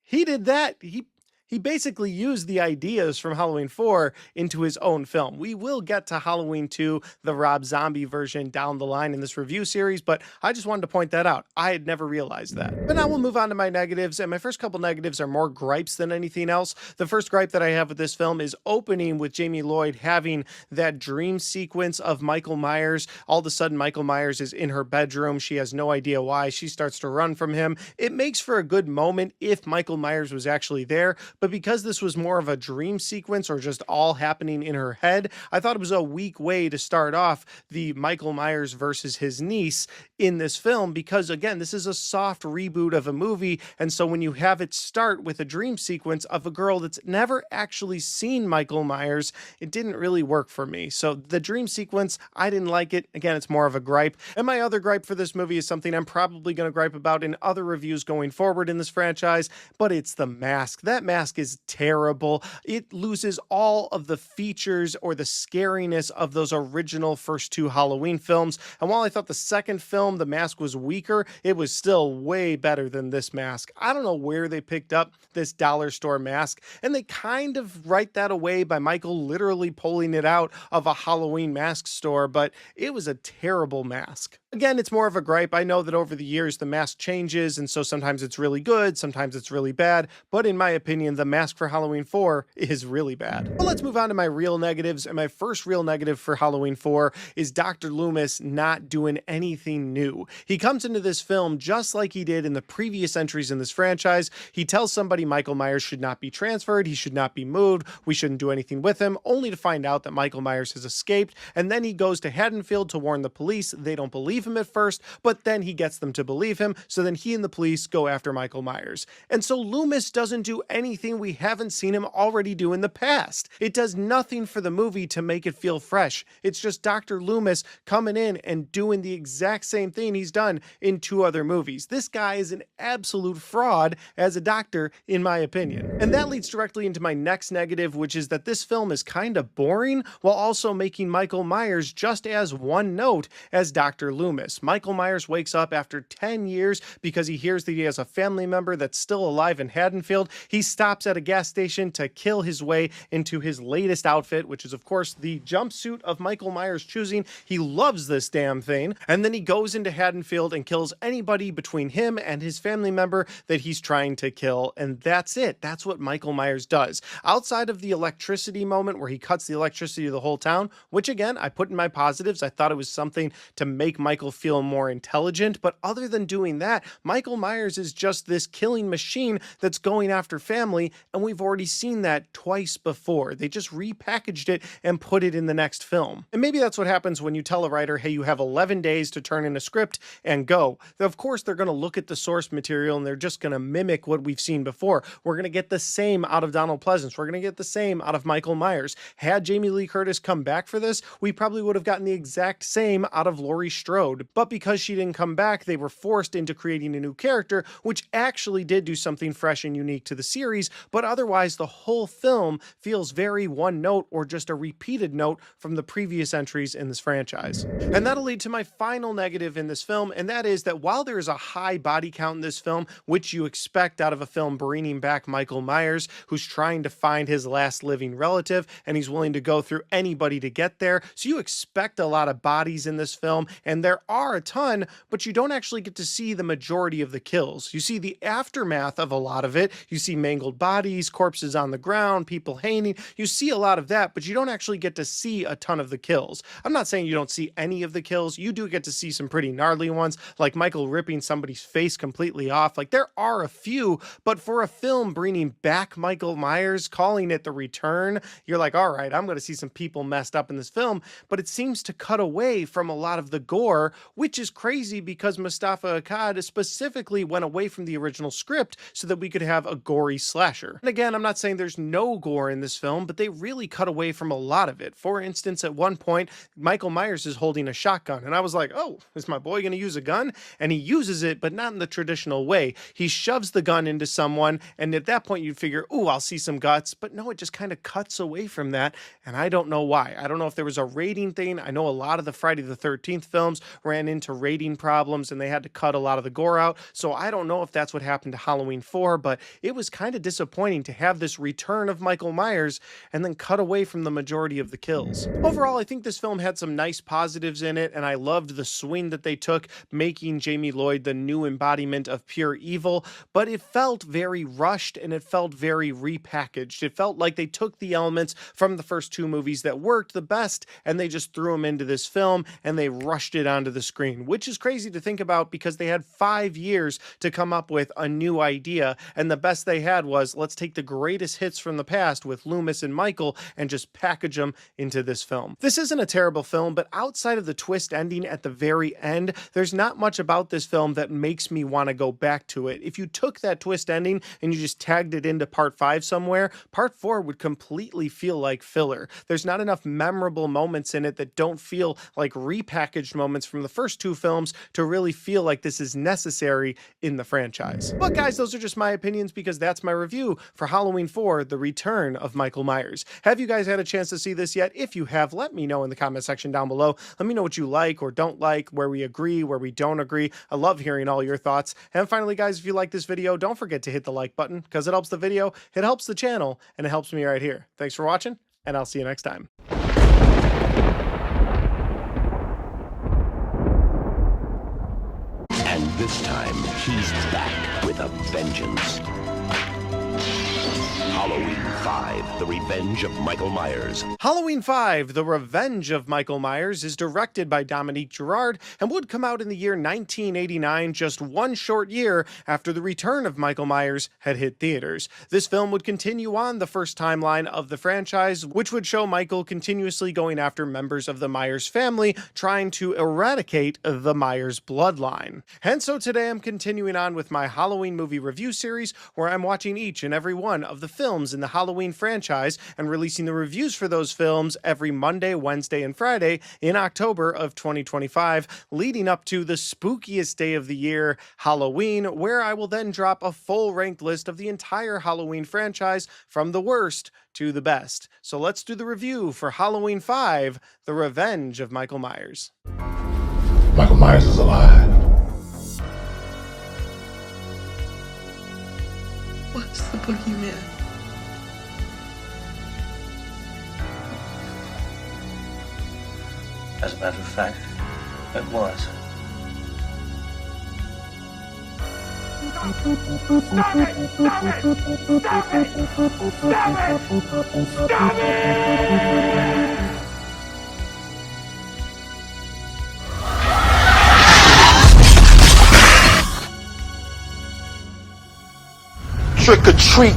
He did that. He basically used the ideas from Halloween 4 into his own film. We will get to Halloween 2, the Rob Zombie version, down the line in this review series, but I just wanted to point that out. I had never realized that. But now we'll move on to my negatives, and my first couple negatives are more gripes than anything else. The first gripe that I have with this film is opening with Jamie Lloyd having that dream sequence of Michael Myers. All of a sudden, Michael Myers is in her bedroom. She has no idea why. She starts to run from him. It makes for a good moment if Michael Myers was actually there, but because this was more of a dream sequence or just all happening in her head, I thought it was a weak way to start off the Michael Myers versus his niece in this film, because again, this is a soft reboot of a movie, and so when you have it start with a dream sequence of a girl that's never actually seen Michael Myers, it didn't really work for me. So the dream sequence, I didn't like it. Again, it's more of a gripe. And my other gripe for this movie is something I'm probably going to gripe about in other reviews going forward in this franchise, but it's the mask. That mask is terrible. It loses all of the features or the scariness of those original first two Halloween films. And while I thought the second film, the mask was weaker, it was still way better than this mask. I don't know where they picked up this dollar store mask, and they kind of write that away by Michael literally pulling it out of a Halloween mask store, but it was a terrible mask. Again, it's more of a gripe. I know that over the years the mask changes, and so sometimes it's really good, sometimes it's really bad, but in my opinion, the mask for Halloween 4 is really bad. But let's move on to my real negatives, and my first real negative for Halloween 4 is Dr. Loomis not doing anything new. He comes into this film just like he did in the previous entries in this franchise. He tells somebody Michael Myers should not be transferred, he should not be moved, we shouldn't do anything with him, only to find out that Michael Myers has escaped, and then he goes to Haddonfield to warn the police. They don't believe him at first, but then he gets them to believe him, so then he and the police go after Michael Myers. And so Loomis doesn't do anything we haven't seen him already do in the past. It does nothing for the movie to make it feel fresh. It's just Dr. Loomis coming in and doing the exact same thing he's done in two other movies. This guy is an absolute fraud as a doctor, in my opinion. And that leads directly into my next negative, which is that this film is kind of boring while also making Michael Myers just as one note as Dr. Loomis. Michael Myers wakes up after 10 years because he hears that he has a family member that's still alive in Haddonfield. He stops at a gas station to kill his way into his latest outfit, which is of course the jumpsuit of Michael Myers' choosing. He loves this damn thing. And then he goes into Haddonfield and kills anybody between him and his family member that he's trying to kill. And that's it. That's what Michael Myers does. Outside of the electricity moment where he cuts the electricity to the whole town, which again, I put in my positives. I thought it was something to make Michael feel more intelligent. But other than doing that, Michael Myers is just this killing machine that's going after family. And we've already seen that twice before. They just repackaged it and put it in the next film. And maybe that's what happens when you tell a writer, hey, you have 11 days to turn in a script and go. Of course, they're going to look at the source material and they're just going to mimic what we've seen before. We're going to get the same out of Donald Pleasance. We're going to get the same out of Michael Myers. Had Jamie Lee Curtis come back for this, we probably would have gotten the exact same out of Laurie Strode. But because she didn't come back, they were forced into creating a new character, which actually did do something fresh and unique to the series, but otherwise the whole film feels very one note or just a repeated note from the previous entries in this franchise. And that'll lead to my final negative in this film, and that is that while there is a high body count in this film, which you expect out of a film bringing back Michael Myers, who's trying to find his last living relative, and he's willing to go through anybody to get there, so you expect a lot of bodies in this film, and there are a ton, but you don't actually get to see the majority of the kills. You see the aftermath of a lot of it. You see mangled bodies, corpses on the ground, people hanging. You see a lot of that, but you don't actually get to see a ton of the kills. I'm not saying you don't see any of the kills. You do get to see some pretty gnarly ones, like Michael ripping somebody's face completely off. Like, there are a few, but for a film bringing back Michael Myers, calling it The Return, you're like, all right, I'm going to see some people messed up in this film, but it seems to cut away from a lot of the gore 4, which is crazy because Mustafa Akkad specifically went away from the original script so that we could have a gory slasher. And again, I'm not saying there's no gore in this film, but they really cut away from a lot of it. For instance, at one point, Michael Myers is holding a shotgun, and I was like, oh, is my boy going to use a gun? And he uses it, but not in the traditional way. He shoves the gun into someone, and at that point you'd figure, ooh, I'll see some guts, but no, it just kind of cuts away from that, and I don't know why. I don't know if there was a rating thing. I know a lot of the Friday the 13th films ran into rating problems, and they had to cut a lot of the gore out, so I don't know if that's what happened to Halloween 4, but it was kind of disappointing to have this return of Michael Myers and then cut away from the majority of the kills. Overall, I think this film had some nice positives in it, and I loved the swing that they took, making Jamie Lloyd the new embodiment of pure evil, but it felt very rushed and it felt very repackaged. It felt like they took the elements from the first two movies that worked the best and they just threw them into this film and they rushed it onto the screen, which is crazy to think about because they had 5 years to come up with a new idea, and the best they had was, let's take the greatest hits from the past with Loomis and Michael and just package them into this film. This isn't a terrible film, but outside of the twist ending at the very end, there's not much about this film that makes me want to go back to it. If you took that twist ending and you just tagged it into part 5 somewhere, part 4 would completely feel like filler. There's not enough memorable moments in it that don't feel like repackaged moments from the first two films to really feel like this is necessary in the franchise. But guys, those are just my opinions because that's my review for Halloween 4, The Return of Michael Myers. Have you guys had a chance to see this yet? If you have, let me know in the comment section down below. Let me know what you like or don't like, where we agree, where we don't agree. I love hearing all your thoughts. And finally, guys, if you like this video, don't forget to hit the like button because it helps the video, it helps the channel, and it helps me right here. Thanks for watching, and I'll see you next time. And this time, he's back with a vengeance. Halloween 5, The Revenge of Michael Myers. Halloween 5, The Revenge of Michael Myers is directed by Dominique Girard and would come out in the year 1989, just one short year after The Return of Michael Myers had hit theaters. This film would continue on the first timeline of the franchise, which would show Michael continuously going after members of the Myers family, trying to eradicate the Myers bloodline. And so today I'm continuing on with my Halloween movie review series, where I'm watching each and every one of the films in the Halloween franchise and releasing the reviews for those films every Monday, Wednesday, and Friday in October of 2025, leading up to the spookiest day of the year, Halloween, where I will then drop a full ranked list of the entire Halloween franchise from the worst to the best. So let's do the review for Halloween 5, The Revenge of Michael Myers. Michael Myers is alive. What's the boogeyman? As a matter of fact, it was. Stop it! Stop it! Stop it! Stop it! Stop it! Trick or treat,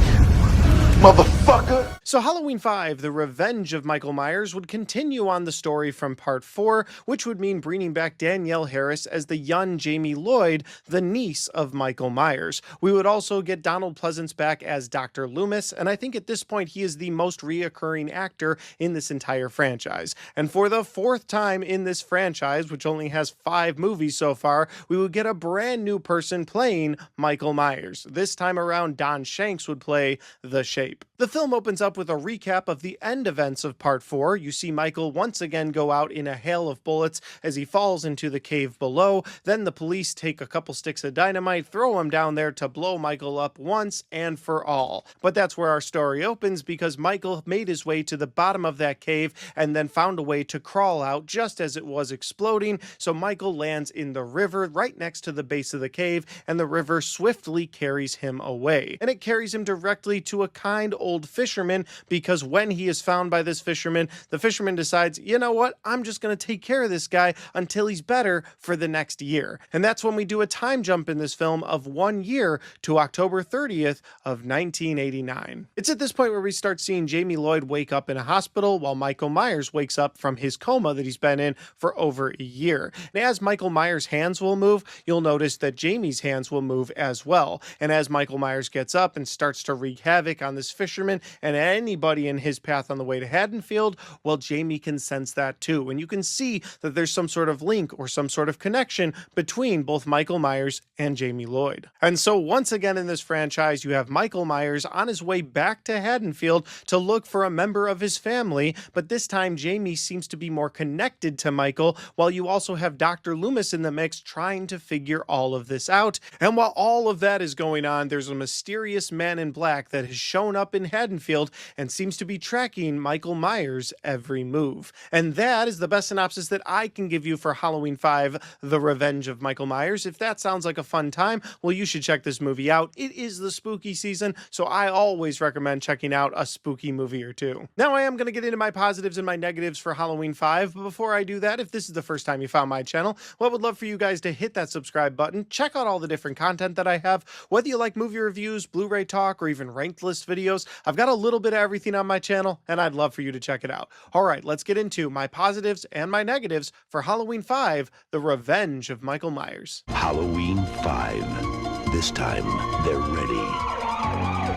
motherfucker. So Halloween 5, The Revenge of Michael Myers would continue on the story from part 4, which would mean bringing back Danielle Harris as the young Jamie Lloyd, the niece of Michael Myers. We would also get Donald Pleasance back as Dr. Loomis, and I think at this point he is the most reoccurring actor in this entire franchise. And for the 4th time in this franchise, which only has 5 movies so far, we would get a brand new person playing Michael Myers. This time around, Don Shanks would play The Shape. The film opens up with a recap of the end events of part 4. You see Michael once again go out in a hail of bullets as he falls into the cave below. Then the police take a couple sticks of dynamite, throw him down there to blow Michael up once and for all. But that's where our story opens, because Michael made his way to the bottom of that cave and then found a way to crawl out just as it was exploding. So Michael lands in the river right next to the base of the cave, and the river swiftly carries him away. And it carries him directly to a kind old fisherman because when he is found by this fisherman, the fisherman decides, you know what, I'm just going to take care of this guy until he's better for the next year. And that's when we do a time jump in this film of 1 year to October 30th of 1989. It's at this point where we start seeing Jamie Lloyd wake up in a hospital while Michael Myers wakes up from his coma that he's been in for over a year. And as Michael Myers' hands will move, you'll notice that Jamie's hands will move as well. And as Michael Myers gets up and starts to wreak havoc on this fisherman and anybody in his path on the way to Haddonfield, well, Jamie can sense that too. And you can see that there's some sort of link or some sort of connection between both Michael Myers and Jamie Lloyd. And so once again in this franchise, you have Michael Myers on his way back to Haddonfield to look for a member of his family, but this time Jamie seems to be more connected to Michael, while you also have Dr. Loomis in the mix trying to figure all of this out. And while all of that is going on, there's a mysterious man in black that has shown up in Haddonfield and seems to be tracking Michael Myers' every move. And that is the best synopsis that I can give you for Halloween 5, The Revenge of Michael Myers. If that sounds like a fun time, well, you should check this movie out. It is the spooky season, so I always recommend checking out a spooky movie or two. Now I am going to get into my positives and my negatives for Halloween 5, but before I do that, if this is the first time you found my channel, well, I would love for you guys to hit that subscribe button, check out all the different content that I have, whether you like movie reviews, Blu-ray talk, or even ranked list videos. I've got a little bit of everything on my channel, and I'd love for you to check it out. All right, let's get into my positives and my negatives for Halloween 5, The Revenge of Michael Myers. Halloween 5. This time, they're ready.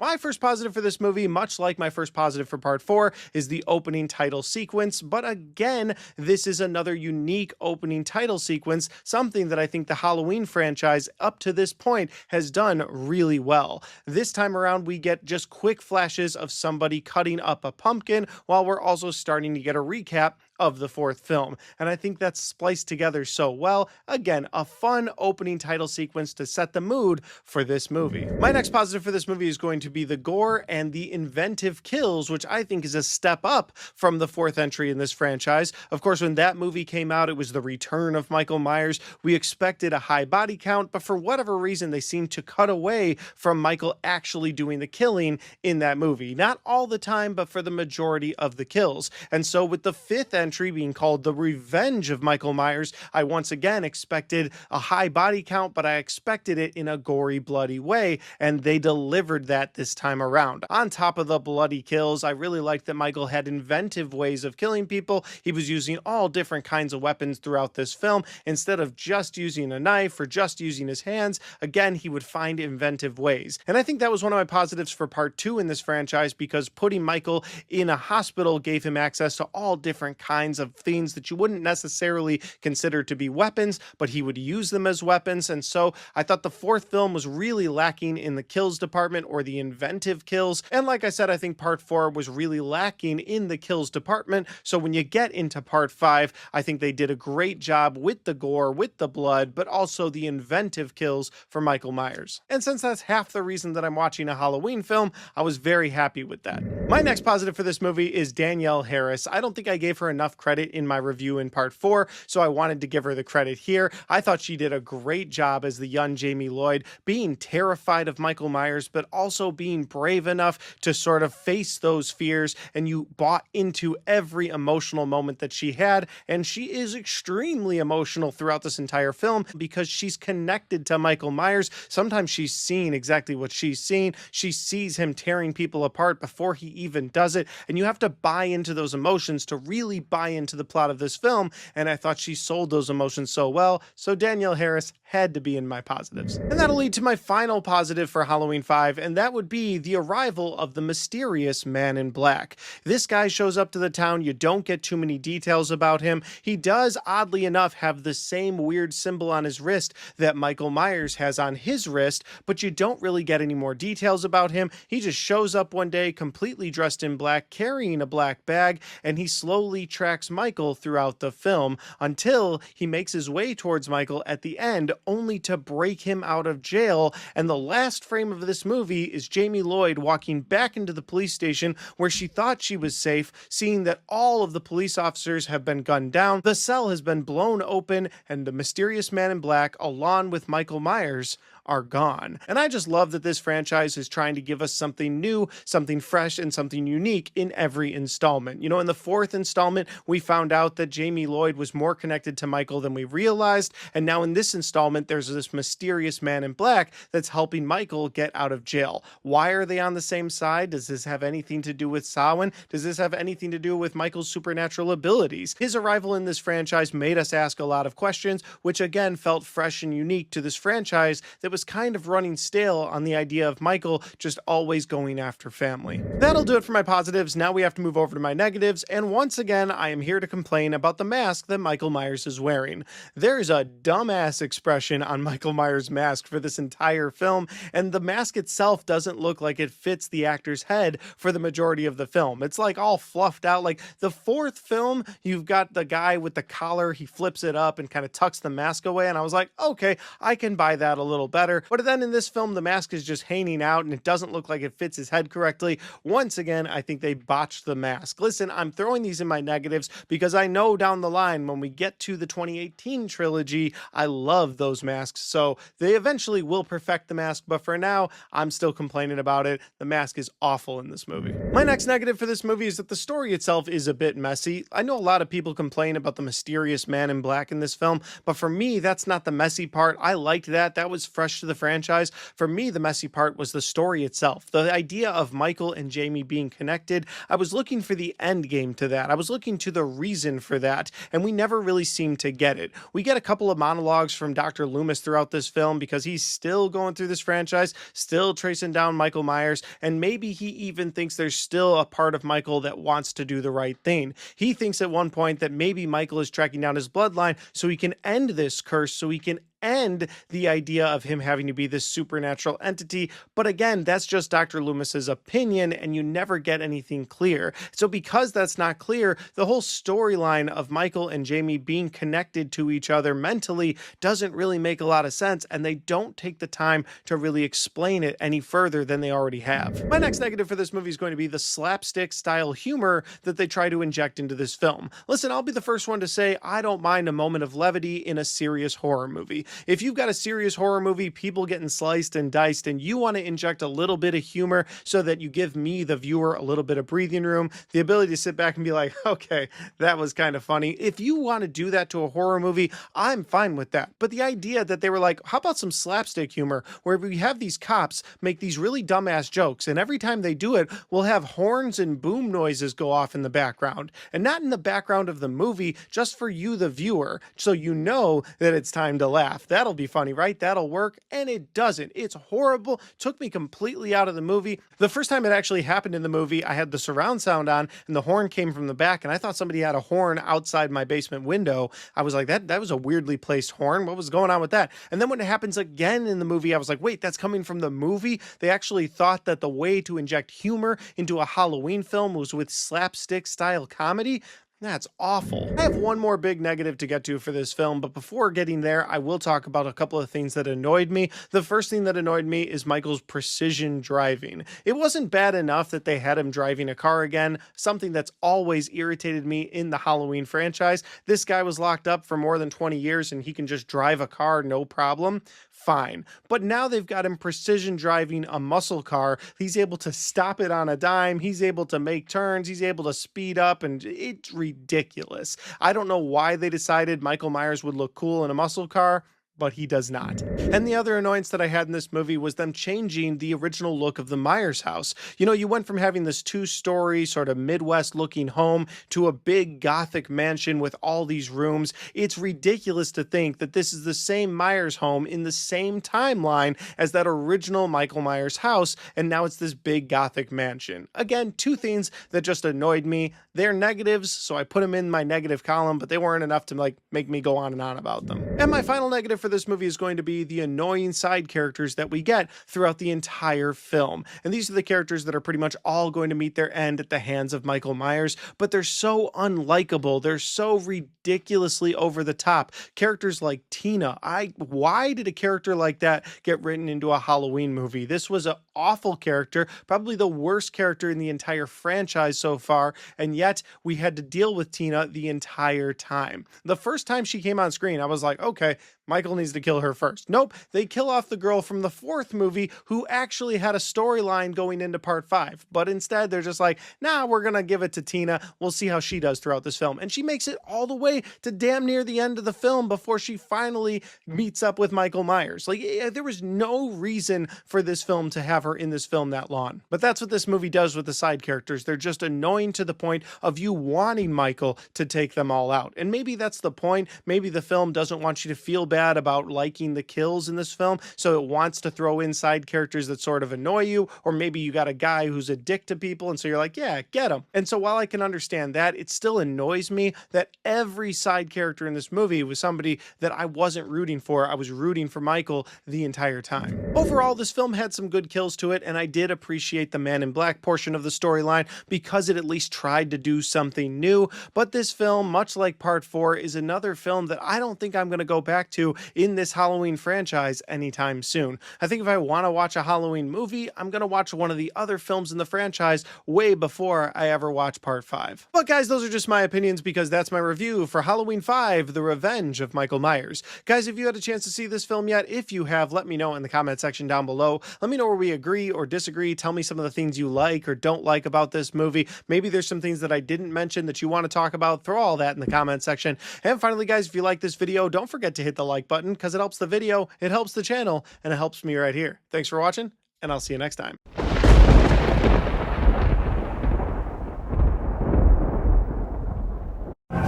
My first positive for this movie, much like my first positive for part 4, is the opening title sequence. But again, this is another unique opening title sequence, something that I think the Halloween franchise up to this point has done really well. This time around, we get just quick flashes of somebody cutting up a pumpkin, while we're also starting to get a recap of the fourth film. And I think that's spliced together so well. Again, a fun opening title sequence to set the mood for this movie. My next positive for this movie is going to be the gore and the inventive kills, which I think is a step up from the fourth entry in this franchise. Of course, when that movie came out, it was the return of Michael Myers. We expected a high body count, but for whatever reason, they seemed to cut away from Michael actually doing the killing in that movie. Not all the time, but for the majority of the kills. And so with the fifth entry being called The Revenge of Michael Myers, I once again expected a high body count, but I expected it in a gory, bloody way, and they delivered that this time around. On top of the bloody kills, I really liked that Michael had inventive ways of killing people. He was using all different kinds of weapons throughout this film. Instead of just using a knife or just using his hands, again, he would find inventive ways. And I think that was one of my positives for part 2 in this franchise, because putting Michael in a hospital gave him access to all different kinds of things that you wouldn't necessarily consider to be weapons, but he would use them as weapons. And so I thought the fourth film was really lacking in the kills department or the inventive kills. And like I said, I think part 4 was really lacking in the kills department. So when you get into part 5, I think they did a great job with the gore, with the blood, but also the inventive kills for Michael Myers. And since that's half the reason that I'm watching a Halloween film, I was very happy with that. My next positive for this movie is Danielle Harris. I don't think I gave her enough credit in my review in part 4, so I wanted to give her the credit here. I thought she did a great job as the young Jamie Lloyd, being terrified of Michael Myers, but also being brave enough to sort of face those fears, and you bought into every emotional moment that she had, and she is extremely emotional throughout this entire film because she's connected to Michael Myers. Sometimes she's seen exactly what she's seen. She sees him tearing people apart before he even does it, and you have to buy into those emotions to really buy into the plot of this film, and I thought she sold those emotions so well, so Danielle Harris had to be in my positives. And that'll lead to my final positive for Halloween 5, and that would be the arrival of the mysterious man in black. This guy shows up to the town. You don't get too many details about him. He does, oddly enough, have the same weird symbol on his wrist that Michael Myers has on his wrist, but you don't really get any more details about him. He just shows up one day completely dressed in black, carrying a black bag, and he slowly tracks Michael throughout the film until he makes his way towards Michael at the end, only to break him out of jail. And the last frame of this movie is Jamie Lloyd walking back into the police station where she thought she was safe, seeing that all of the police officers have been gunned down, the cell has been blown open, and the mysterious man in black, along with Michael Myers, are gone. And I just love that this franchise is trying to give us something new, something fresh, and something unique in every installment. You know, in the fourth installment, we found out that Jamie Lloyd was more connected to Michael than we realized, and now in this installment, there's this mysterious man in black that's helping Michael get out of jail. Why are they on the same side? Does this have anything to do with Samhain? Does this have anything to do with Michael's supernatural abilities? His arrival in this franchise made us ask a lot of questions, which again felt fresh and unique to this franchise that was kind of running stale on the idea of Michael just always going after family. That'll do it for my positives. Now we have to move over to my negatives, and once again, I am here to complain about the mask that Michael Myers is wearing. There is a dumbass expression on Michael Myers' mask for this entire film, and the mask itself doesn't look like it fits the actor's head for the majority of the film. It's like all fluffed out. Like the fourth film, you've got the guy with the collar, he flips it up and kind of tucks the mask away, and I was like, okay, I can buy that a little better. But then in this film, the mask is just hanging out and it doesn't look like it fits his head correctly. Once again, I think they botched the mask. Listen, I'm throwing these in my negatives because I know down the line when we get to the 2018 trilogy, I love those masks. So they eventually will perfect the mask, but for now, I'm still complaining about it. The mask is awful in this movie. My next negative for this movie is that the story itself is a bit messy. I know a lot of people complain about the mysterious man in black in this film, but for me, that's not the messy part. I liked that. That was fresh to the franchise. For me, the messy part was the story itself. The idea of Michael and Jamie being connected, I was looking for the end game to that. I was looking to the reason for that, and we never really seemed to get it. We get a couple of monologues from Dr. Loomis throughout this film because he's still going through this franchise, still tracing down Michael Myers, and maybe he even thinks there's still a part of Michael that wants to do the right thing. He thinks at one point that maybe Michael is tracking down his bloodline so he can end this curse, so he can end the idea of him having to be this supernatural entity. But again, that's just Dr. Loomis's opinion, and you never get anything clear. So because that's not clear, the whole storyline of Michael and Jamie being connected to each other mentally doesn't really make a lot of sense, and they don't take the time to really explain it any further than they already have. My next negative for this movie is going to be the slapstick style humor that they try to inject into this film. Listen, I'll be the first one to say I don't mind a moment of levity in a serious horror movie. If you've got a serious horror movie, people getting sliced and diced, and you want to inject a little bit of humor so that you give me, the viewer, a little bit of breathing room, the ability to sit back and be like, okay, that was kind of funny. If you want to do that to a horror movie, I'm fine with that. But the idea that they were like, how about some slapstick humor where we have these cops make these really dumbass jokes, and every time they do it, we'll have horns and boom noises go off in the background, and not in the background of the movie, just for you, the viewer, so you know that it's time to laugh. That'll be funny, right? That'll work. And it doesn't. It's horrible. Took me completely out of the movie. The first time it actually happened in the movie, I had the surround sound on and the horn came from the back, and I thought somebody had a horn outside my basement window. I was like, that was a weirdly placed horn. What was going on with that? And then when it happens again in the movie, I was like, wait, that's coming from the movie? They actually thought that the way to inject humor into a Halloween film was with slapstick style comedy. That's awful. I have one more big negative to get to for this film, but before getting there, I will talk about a couple of things that annoyed me. The first thing that annoyed me is Michael's precision driving. It wasn't bad enough that they had him driving a car again, something that's always irritated me in the Halloween franchise. This guy was locked up for more than 20 years and he can just drive a car, no problem. Fine. But now they've got him precision driving a muscle car. He's able to stop it on a dime. He's able to make turns. He's able to speed up, and it's ridiculous. I don't know why they decided Michael Myers would look cool in a muscle car, but he does not. And the other annoyance that I had in this movie was them changing the original look of the Myers house. You know, you went from having this two-story sort of Midwest looking home to a big Gothic mansion with all these rooms. It's ridiculous to think that this is the same Myers home in the same timeline as that original Michael Myers house, and now it's this big Gothic mansion. Again, two things that just annoyed me. They're negatives, so I put them in my negative column, but they weren't enough to make me go on and on about them. And my final negative for this movie is going to be the annoying side characters that we get throughout the entire film. And these are the characters that are pretty much all going to meet their end at the hands of Michael Myers, but they're so unlikable. They're so ridiculously over the top. Characters like Tina. Why did a character like that get written into a Halloween movie? This was an awful character, probably the worst character in the entire franchise so far, and yet we had to deal with Tina the entire time. The first time she came on screen, I was like, okay, Michael needs to kill her first. Nope, they kill off the girl from the fourth movie who actually had a storyline going into part 5. But instead, they're just like, nah, we're going to give it to Tina. We'll see how she does throughout this film. And she makes it all the way to damn near the end of the film before she finally meets up with Michael Myers. Like, there was no reason for this film to have her in this film that long. But that's what this movie does with the side characters. They're just annoying to the point of you wanting Michael to take them all out. And maybe that's the point. Maybe the film doesn't want you to feel bad about liking the kills in this film, so it wants to throw in side characters that sort of annoy you, or maybe you got a guy who's a dick to people, and so you're like, yeah, get him. And so while I can understand that, it still annoys me that every side character in this movie was somebody that I wasn't rooting for. I was rooting for Michael the entire time. Overall, this film had some good kills to it, and I did appreciate the Man in Black portion of the storyline because it at least tried to do something new. But this film, much like part 4, is another film that I don't think I'm going to go back to in this Halloween franchise anytime soon. I think if I want to watch a Halloween movie, I'm going to watch one of the other films in the franchise way before I ever watch part 5. But guys, those are just my opinions because that's my review for Halloween 5, The Revenge of Michael Myers. Guys, if you had a chance to see this film yet, if you have, let me know in the comment section down below. Let me know where we agree or disagree. Tell me some of the things you like or don't like about this movie. Maybe there's some things that I didn't mention that you want to talk about. Throw all that in the comment section. And finally, guys, if you like this video, don't forget to hit the like button because it helps the video, it helps the channel, and it helps me right here. Thanks for watching, and I'll see you next time.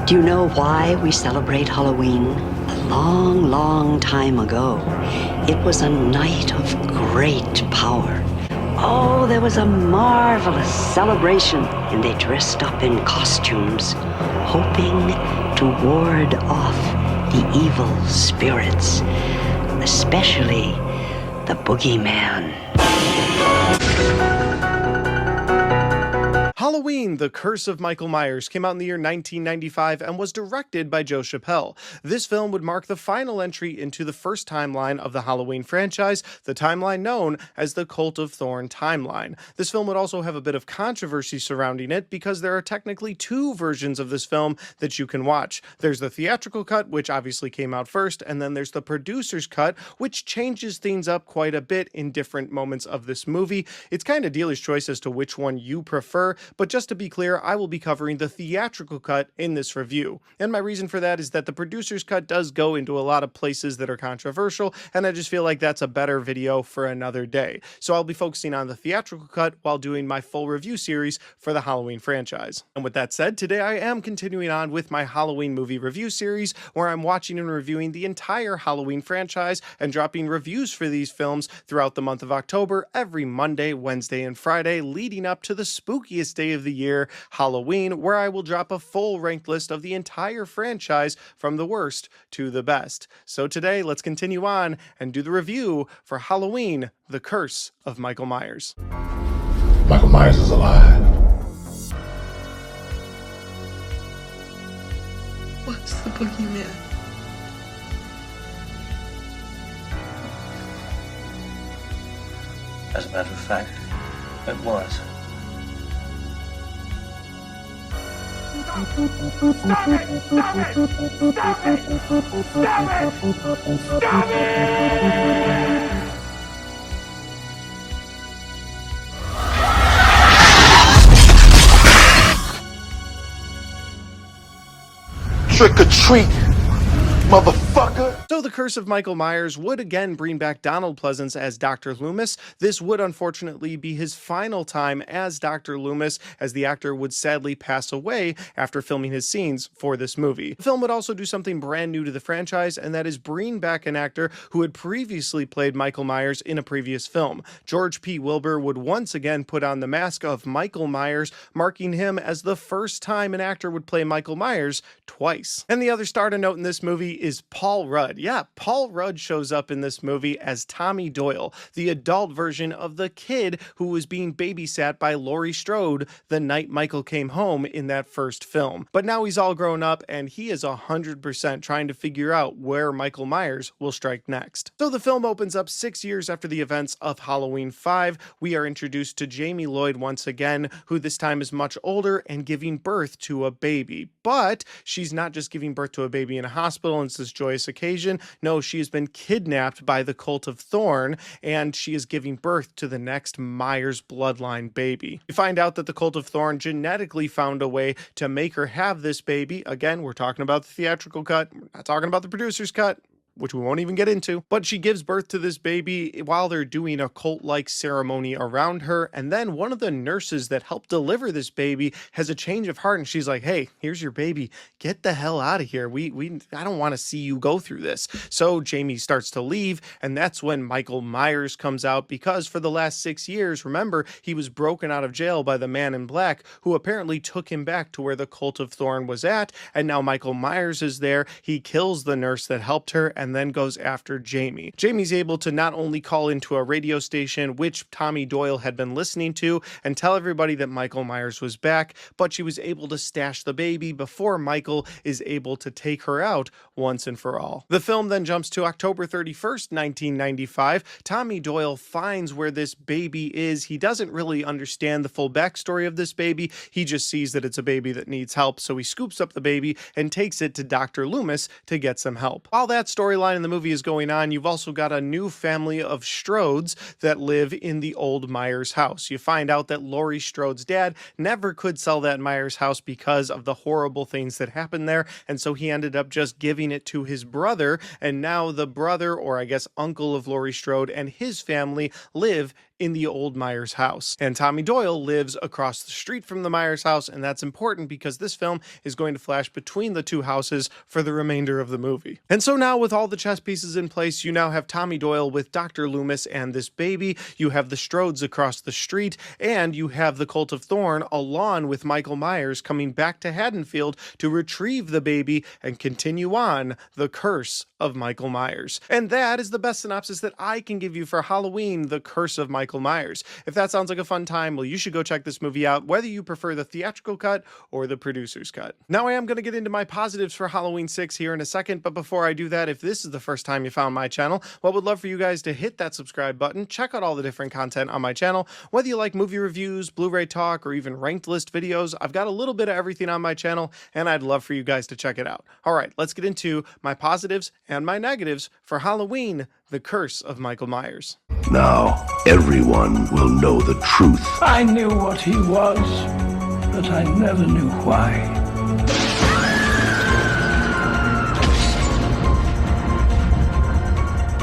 Do you know why we celebrate Halloween? A long, long time ago, it was a night of great power. Oh, there was a marvelous celebration, and they dressed up in costumes, hoping to ward off the evil spirits, especially the boogeyman. Halloween, The Curse of Michael Myers came out in the year 1995 and was directed by Joe Chappelle. This film would mark the final entry into the first timeline of the Halloween franchise, the timeline known as the Cult of Thorn timeline. This film would also have a bit of controversy surrounding it because there are technically 2 versions of this film that you can watch. There's the theatrical cut, which obviously came out first, and then there's the producer's cut, which changes things up quite a bit in different moments of this movie. It's kind of dealer's choice as to which one you prefer, but just to be clear, I will be covering the theatrical cut in this review. And my reason for that is that the producer's cut does go into a lot of places that are controversial, and I just feel like that's a better video for another day. So I'll be focusing on the theatrical cut while doing my full review series for the Halloween franchise. And with that said, today I am continuing on with my Halloween movie review series, where I'm watching and reviewing the entire Halloween franchise and dropping reviews for these films throughout the month of October every Monday, Wednesday, and Friday, leading up to the spookiest day of the year, Halloween, where I will drop a full ranked list of the entire franchise from the worst to the best. So today, let's continue on and do the review for Halloween, The Curse of Michael Myers. Michael Myers is alive. What's the boogeyman? As a matter of fact, it was. Stop it! Stop it! Stop it! Stop it! Stop it! Trick or treat, motherfucker. So The Curse of Michael Myers would again bring back Donald Pleasance as Dr. Loomis. This would unfortunately be his final time as Dr. Loomis, as the actor would sadly pass away after filming his scenes for this movie. The film would also do something brand new to the franchise, and that is bring back an actor who had previously played Michael Myers in a previous film. George P. Wilbur would once again put on the mask of Michael Myers, marking him as the first time an actor would play Michael Myers twice. And the other star to note in this movie is Paul Rudd. Yeah, Paul Rudd shows up in this movie as Tommy Doyle, the adult version of the kid who was being babysat by Laurie Strode the night Michael came home in that first film. But now he's all grown up and he is 100% trying to figure out where Michael Myers will strike next. So the film opens up 6 years after the events of Halloween 5. We are introduced to Jamie Lloyd once again, who this time is much older and giving birth to a baby. But she's not just giving birth to a baby in a hospital and it's this joyous occasion. No, she has been kidnapped by the Cult of Thorn and she is giving birth to the next Myers bloodline baby. We find out that the Cult of Thorn genetically found a way to make her have this baby. Again, we're talking about the theatrical cut. We're not talking about the producer's cut, which we won't even get into, but she gives birth to this baby while they're doing a cult-like ceremony around her, and then one of the nurses that helped deliver this baby has a change of heart, and she's like, hey, here's your baby, get the hell out of here, I don't want to see you go through this. So Jamie starts to leave, and that's when Michael Myers comes out, because for the last 6 years, remember, he was broken out of jail by the Man in Black, who apparently took him back to where the Cult of Thorn was at, and now Michael Myers is there. He kills the nurse that helped her, and then goes after Jamie. Jamie's able to not only call into a radio station, which Tommy Doyle had been listening to, and tell everybody that Michael Myers was back, but she was able to stash the baby before Michael is able to take her out once and for all. The film then jumps to October 31st, 1995. Tommy Doyle finds where this baby is. He doesn't really understand the full backstory of this baby. He just sees that it's a baby that needs help, so he scoops up the baby and takes it to Dr. Loomis to get some help. While that storyline in the movie is going on, you've also got a new family of Strodes that live in the old Myers house. You find out that Laurie Strode's dad never could sell that Myers house because of the horrible things that happened there, and so he ended up just giving it to his brother, and now the brother, or I guess uncle of Laurie Strode, and his family live in the old Myers house. And Tommy Doyle lives across the street from the Myers house, and that's important because this film is going to flash between the two houses for the remainder of the movie. And so now with all the chess pieces in place, you now have Tommy Doyle with Dr. Loomis and this baby, you have the Strodes across the street, and you have the Cult of Thorn along with Michael Myers coming back to Haddonfield to retrieve the baby and continue on the curse of Michael Myers. And that is the best synopsis that I can give you for Halloween, The Curse of Michael Myers. If that sounds like a fun time, well, you should go check this movie out, whether you prefer the theatrical cut or the producer's cut. Now I am going to get into my positives for Halloween 6 here in a second, but before I do that, if this is the first time you found my channel, well, I would love for you guys to hit that subscribe button, check out all the different content on my channel, whether you like movie reviews, Blu-ray talk, or even ranked list videos. I've got a little bit of everything on my channel, and I'd love for you guys to check it out. All right, let's get into my positives and my negatives for Halloween, The Curse of Michael Myers. Now, everyone will know the truth. I knew what he was, but I never knew why.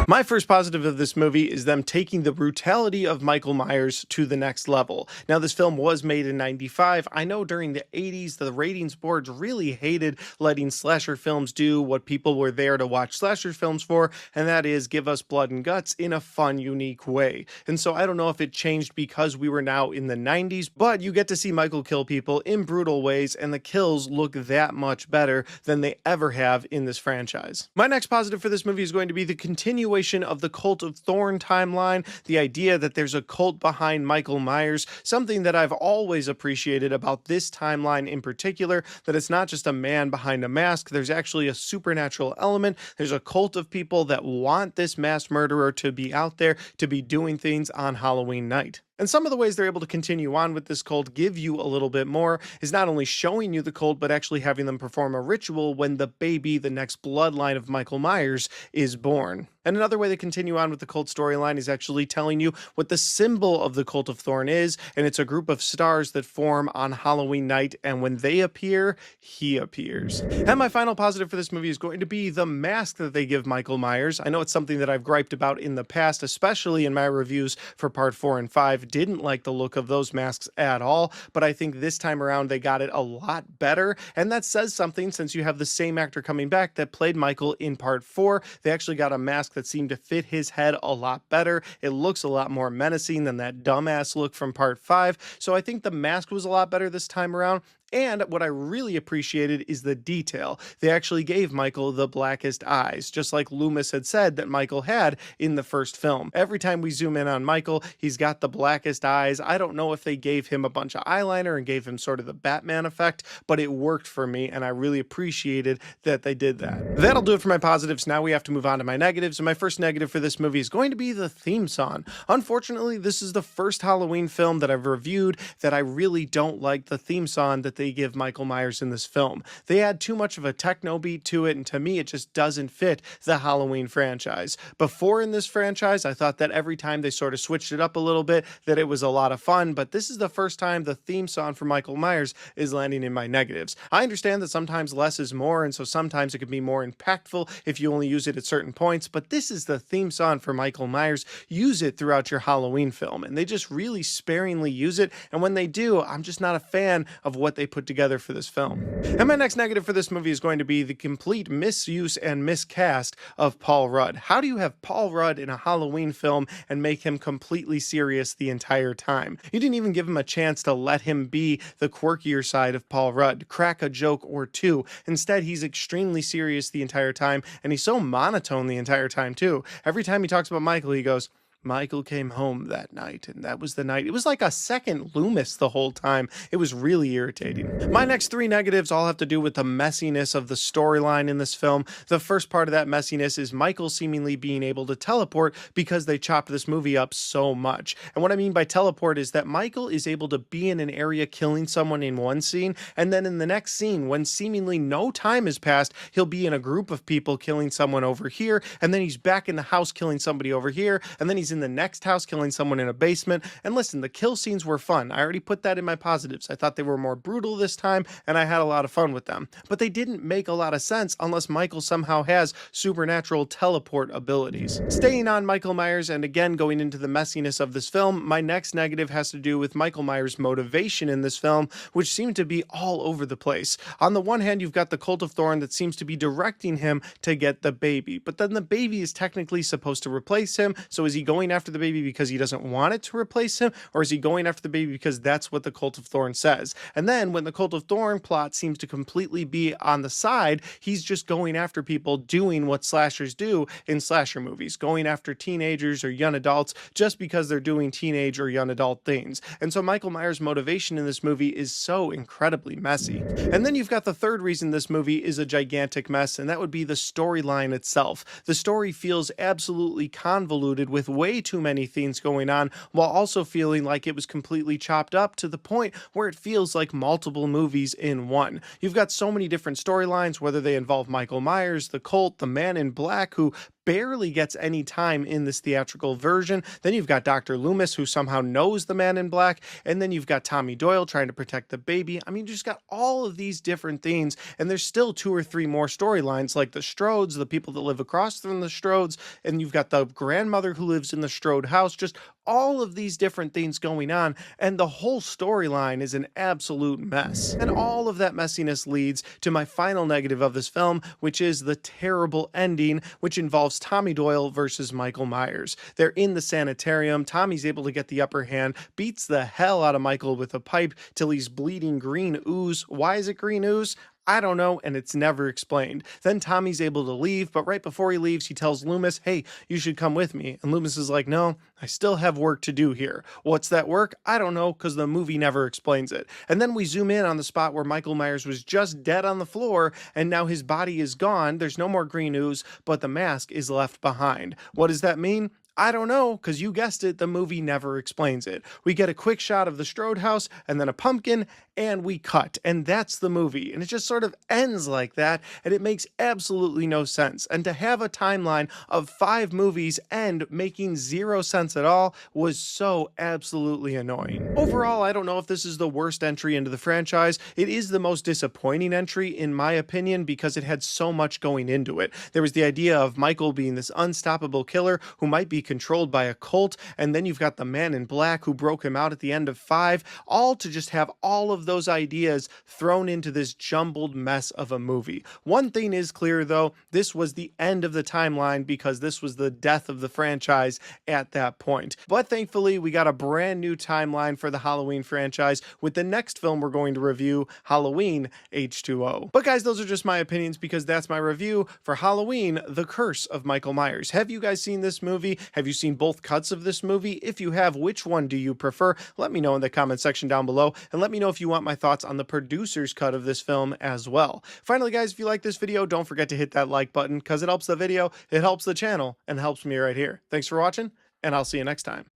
My first positive of this movie is them taking the brutality of Michael Myers to the next level. Now, this film was made in '95. I know during the '80s, the ratings boards really hated letting slasher films do what people were there to watch slasher films for, and that is give us blood and guts in a fun, unique way. And so I don't know if it changed because we were now in the '90s, but you get to see Michael kill people in brutal ways, and the kills look that much better than they ever have in this franchise. My next positive for this movie is going to be the continuation of the Cult of Thorn timeline, the idea that there's a cult behind Michael Myers, something that I've always appreciated about this timeline in particular, that it's not just a man behind a mask, there's actually a supernatural element, there's a cult of people that want this mass murderer to be out there, to be doing things on Halloween night. And some of the ways they're able to continue on with this cult, give you a little bit more, is not only showing you the cult, but actually having them perform a ritual when the baby, the next bloodline of Michael Myers, is born. And another way they continue on with the cult storyline is actually telling you what the symbol of the Cult of Thorn is, and it's a group of stars that form on Halloween night, and when they appear, he appears. And my final positive for this movie is going to be the mask that they give Michael Myers. I know it's something that I've griped about in the past, especially in my reviews for part 4 and 5. Didn't like the look of those masks at all, but I think this time around they got it a lot better, and that says something since you have the same actor coming back that played Michael in part 4. They actually got a mask that seemed to fit his head a lot better. It looks a lot more menacing than that dumbass look from part 5, so I think the mask was a lot better this time around. And what I really appreciated is the detail. They actually gave Michael the blackest eyes, just like Loomis had said that Michael had in the first film. Every time we zoom in on Michael, he's got the blackest eyes. I don't know if they gave him a bunch of eyeliner and gave him sort of the Batman effect, but it worked for me, and I really appreciated that they did that. That'll do it for my positives. Now we have to move on to my negatives, and my first negative for this movie is going to be the theme song. Unfortunately, this is the first Halloween film that I've reviewed that I really don't like the theme song that they give Michael Myers in this film. They add too much of a techno beat to it, and to me, it just doesn't fit the Halloween franchise. Before in this franchise, I thought that every time they sort of switched it up a little bit, that it was a lot of fun, but this is the first time the theme song for Michael Myers is landing in my negatives. I understand that sometimes less is more, and so sometimes it can be more impactful if you only use it at certain points, but this is the theme song for Michael Myers. Use it throughout your Halloween film, and they just really sparingly use it, and when they do, I'm just not a fan of what they put together for this film. And my next negative for this movie is going to be the complete misuse and miscast of Paul Rudd. How do you have Paul Rudd in a Halloween film and make him completely serious the entire time? You didn't even give him a chance to let him be the quirkier side of Paul Rudd, crack a joke or two. Instead, he's extremely serious the entire time, and he's so monotone the entire time too. Every time he talks about Michael, he goes, Michael came home that night, and that was the night. It was like a second Loomis the whole time. It was really irritating. My next three negatives all have to do with the messiness of the storyline in this film. The first part of that messiness is Michael seemingly being able to teleport because they chopped this movie up so much. And what I mean by teleport is that Michael is able to be in an area killing someone in one scene, and then in the next scene, when seemingly no time has passed, he'll be in a group of people killing someone over here, and then he's back in the house killing somebody over here, and then he's in the next house killing someone in a basement. And listen, the kill scenes were fun. I already put that in my positives. I thought they were more brutal this time, and I had a lot of fun with them. But they didn't make a lot of sense unless Michael somehow has supernatural teleport abilities. Staying on Michael Myers, and again going into the messiness of this film, my next negative has to do with Michael Myers' motivation in this film, which seemed to be all over the place. On the one hand, you've got the Cult of Thorn that seems to be directing him to get the baby, but then the baby is technically supposed to replace him. So is he going after the baby because he doesn't want it to replace him, or is he going after the baby because that's what the Cult of Thorn says? And then when the Cult of Thorn plot seems to completely be on the side, he's just going after people doing what slashers do in slasher movies, going after teenagers or young adults just because they're doing teenage or young adult things. And so Michael Myers' motivation in this movie is so incredibly messy. And then you've got the third reason this movie is a gigantic mess, and that would be the storyline itself. The story feels absolutely convoluted with way too many themes going on, while also feeling like it was completely chopped up to the point where it feels like multiple movies in one. You've got so many different storylines, whether they involve Michael Myers, the cult, the Man in Black, who barely gets any time in this theatrical version. Then you've got Dr. Loomis, who somehow knows the Man in Black, and then you've got Tommy Doyle trying to protect the baby. I mean, you just got all of these different things, and there's still 2 or 3 more storylines, like the Strodes, the people that live across from the Strodes, and you've got the grandmother who lives in the Strode house, just all of these different things going on, and the whole storyline is an absolute mess. And all of that messiness leads to my final negative of this film, which is the terrible ending, which involves Tommy Doyle versus Michael Myers. They're in the sanitarium. Tommy's able to get the upper hand, beats the hell out of Michael with a pipe till he's bleeding green ooze. Why is it green ooze? I don't know, and it's never explained. Then Tommy's able to leave, but right before he leaves, he tells Loomis, hey, you should come with me. And Loomis is like, no, I still have work to do here. What's that work? I don't know, because the movie never explains it. And then we zoom in on the spot where Michael Myers was just dead on the floor, and now his body is gone. There's no more green ooze, but the mask is left behind. What does that mean? I don't know, because you guessed it, the movie never explains it. We get a quick shot of the Strode house, and then a pumpkin, and we cut, and that's the movie. And it just sort of ends like that, and it makes absolutely no sense. And to have a timeline of 5 movies end making 0 sense at all was so absolutely annoying. Overall, I don't know if this is the worst entry into the franchise. It is the most disappointing entry, in my opinion, because it had so much going into it. There was the idea of Michael being this unstoppable killer who might be controlled by a cult, and then you've got the Man in Black who broke him out at the end of 5, all to just have all of those ideas thrown into this jumbled mess of a movie. One thing is clear though, this was the end of the timeline because this was the death of the franchise at that point. But thankfully, we got a brand new timeline for the Halloween franchise with the next film we're going to review, Halloween H2O. But guys, those are just my opinions because that's my review for Halloween, The Curse of Michael Myers. Have you guys seen this movie? Have you seen both cuts of this movie? If you have, which one do you prefer? Let me know in the comment section down below, and let me know if you want my thoughts on the producer's cut of this film as well. Finally, guys, if you like this video, don't forget to hit that like button because it helps the video, it helps the channel, and helps me right here. Thanks for watching, and I'll see you next time.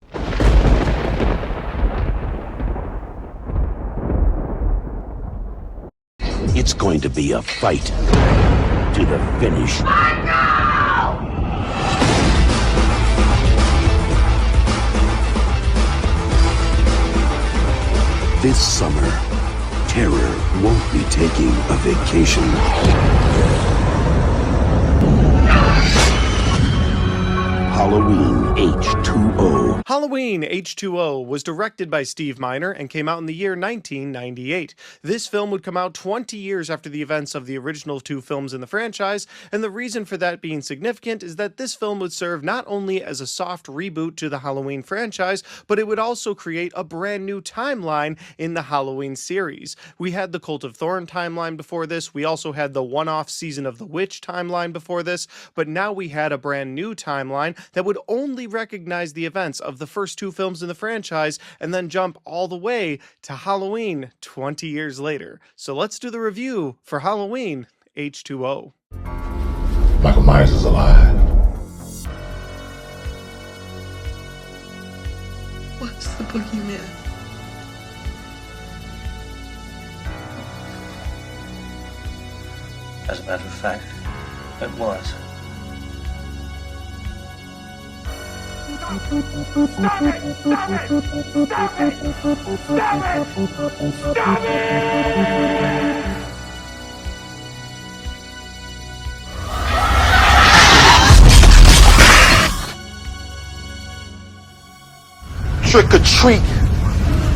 It's going to be a fight to the finish. This summer, terror won't be taking a vacation. Halloween H2O. Halloween H2O was directed by Steve Miner and came out in the year 1998. This film would come out 20 years after the events of the original 2 films in the franchise, and the reason for that being significant is that this film would serve not only as a soft reboot to the Halloween franchise, but it would also create a brand new timeline in the Halloween series. We had the Cult of Thorn timeline before this, we also had the one-off Season of the Witch timeline before this, but now we had a brand new timeline that would only recognize the events of the first 2 films in the franchise and then jump all the way to Halloween 20 years later. So let's do the review for Halloween H2O. Michael Myers is alive. What's the boogeyman? As a matter of fact, it was. Stop it! Stop it! Stop it! Stop it! Stop it! Trick or treat,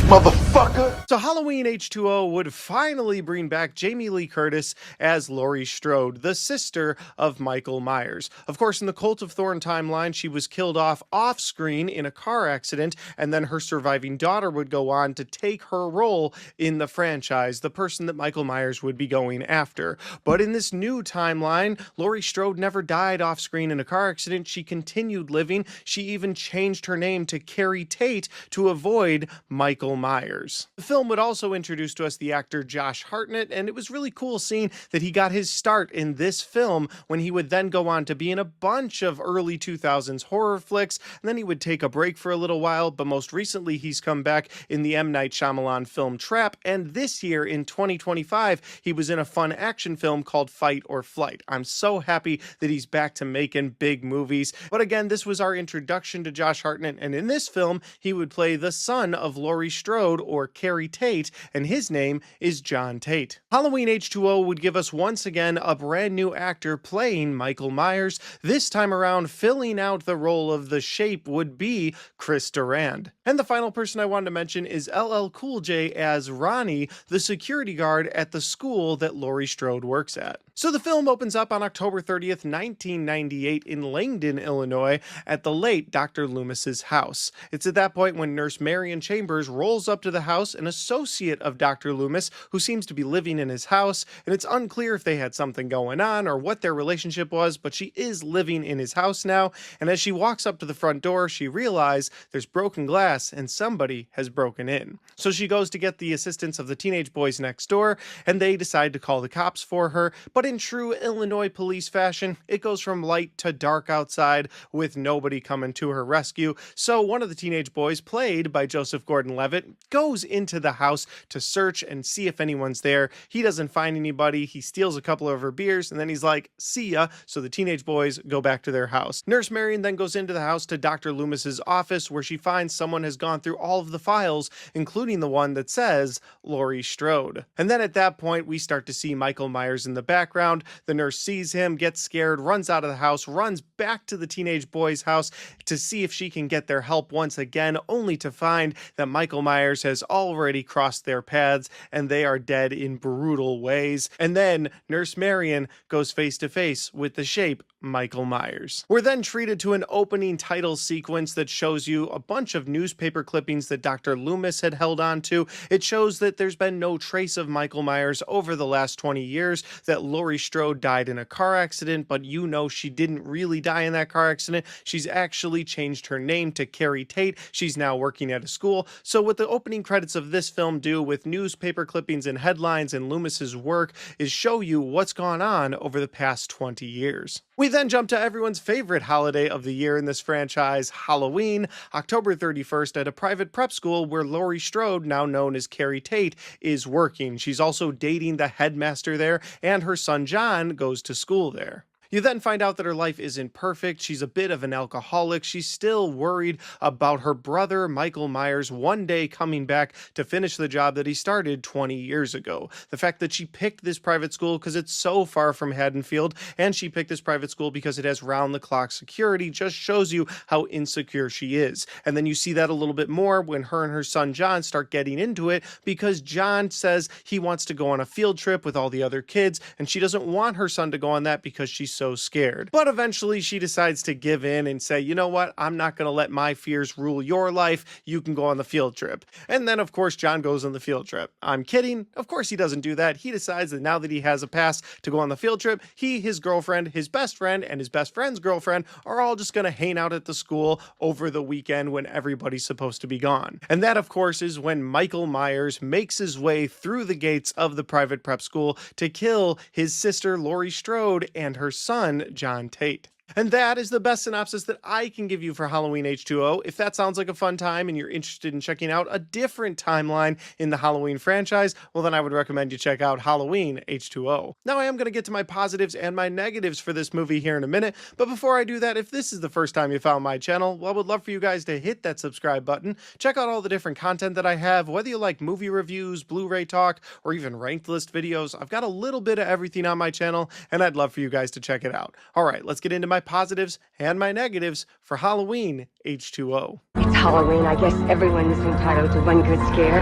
motherfucker. So Halloween H2O would finally bring back Jamie Lee Curtis as Laurie Strode, the sister of Michael Myers. Of course, in the Cult of Thorn timeline, she was killed off-screen in a car accident, and then her surviving daughter would go on to take her role in the franchise, the person that Michael Myers would be going after. But in this new timeline, Laurie Strode never died off-screen in a car accident. She continued living. She even changed her name to Carrie Tate to avoid Michael Myers. The film would also introduce to us the actor Josh Hartnett, and it was really cool seeing that he got his start in this film when he would then go on to be in a bunch of early 2000s horror flicks, and then he would take a break for a little while, but most recently he's come back in the M. Night Shyamalan film Trap, and this year in 2025 he was in a fun action film called Fight or Flight. I'm so happy that he's back to making big movies. But again, this was our introduction to Josh Hartnett, and in this film he would play the son of Laurie Strode, or Carrie Tate, and his name is John Tate. Halloween H2O would give us once again a brand new actor playing Michael Myers. This time around, filling out the role of the Shape would be Chris Durand. And the final person I wanted to mention is LL Cool J as Ronnie, the security guard at the school that Laurie Strode works at. So the film opens up on October 30th, 1998 in Langdon, Illinois, at the late Dr. Loomis's house. It's at that point when Nurse Marion Chambers rolls up to the house, an associate of Dr. Loomis, who seems to be living in his house, and it's unclear if they had something going on or what their relationship was, but she is living in his house now, and as she walks up to the front door, she realizes there's broken glass and somebody has broken in. So she goes to get the assistance of the teenage boys next door, and they decide to call the cops for her, but in true Illinois police fashion, it goes from light to dark outside with nobody coming to her rescue. So one of the teenage boys, played by Joseph Gordon-Levitt, goes into the house to search and see if anyone's there. He doesn't find anybody. He steals a couple of her beers, and then he's like, see ya. So the teenage boys go back to their house. Nurse Marion then goes into the house to Dr. Loomis's office, where she finds someone has gone through all of the files, including the one that says Laurie Strode. And then at that point, we start to see Michael Myers in the background. The nurse sees him, gets scared, runs out of the house, runs back to the teenage boy's house to see if she can get their help once again, only to find that Michael Myers has already crossed their paths and they are dead in brutal ways. And then Nurse Marion goes face to face with the shape Michael Myers. We're then treated to an opening title sequence that shows you a bunch of newspaper clippings that Dr. Loomis had held on to. It shows that there's been no trace of Michael Myers over the last 20 years, that Laurie Strode died in a car accident, but you know she didn't really die in that car accident. She's actually changed her name to Carrie Tate. She's now working at a school. So what the opening credits of this film do with newspaper clippings and headlines and Loomis's work is show you what's gone on over the past 20 years. We then jump to everyone's favorite holiday of the year in this franchise, Halloween, October 31st at a private prep school where Laurie Strode, now known as Carrie Tate, is working. She's also dating the headmaster there, and her son John goes to school there. You then find out that her life isn't perfect. She's a bit of an alcoholic. She's still worried about her brother, Michael Myers, one day coming back to finish the job that he started 20 years ago. The fact that she picked this private school because it's so far from Haddonfield, and she picked this private school because it has round-the-clock security, just shows you how insecure she is. And then you see that a little bit more when her and her son John start getting into it, because John says he wants to go on a field trip with all the other kids, and she doesn't want her son to go on that because she's so scared. But eventually she decides to give in and say, you know what, I'm not going to let my fears rule your life. You can go on the field trip. And then of course John goes on the field trip. I'm kidding. Of course he doesn't do that. He decides that now that he has a pass to go on the field trip, he, his girlfriend, his best friend, and his best friend's girlfriend are all just going to hang out at the school over the weekend when everybody's supposed to be gone. And that of course is when Michael Myers makes his way through the gates of the private prep school to kill his sister Laurie Strode and her son, John Tate. And that is the best synopsis that I can give you for Halloween H2O. If that sounds like a fun time and you're interested in checking out a different timeline in the Halloween franchise, well then I would recommend you check out Halloween H2O. Now I am going to get to my positives and my negatives for this movie here in a minute, but before I do that, if this is the first time you found my channel, well I would love for you guys to hit that subscribe button, check out all the different content that I have, whether you like movie reviews, Blu-ray talk, or even ranked list videos. I've got a little bit of everything on my channel, and I'd love for you guys to check it out. Alright, let's get into my positives and my negatives for Halloween H2O. It's Halloween. I guess everyone's entitled to one good scare.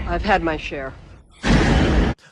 I've had my share.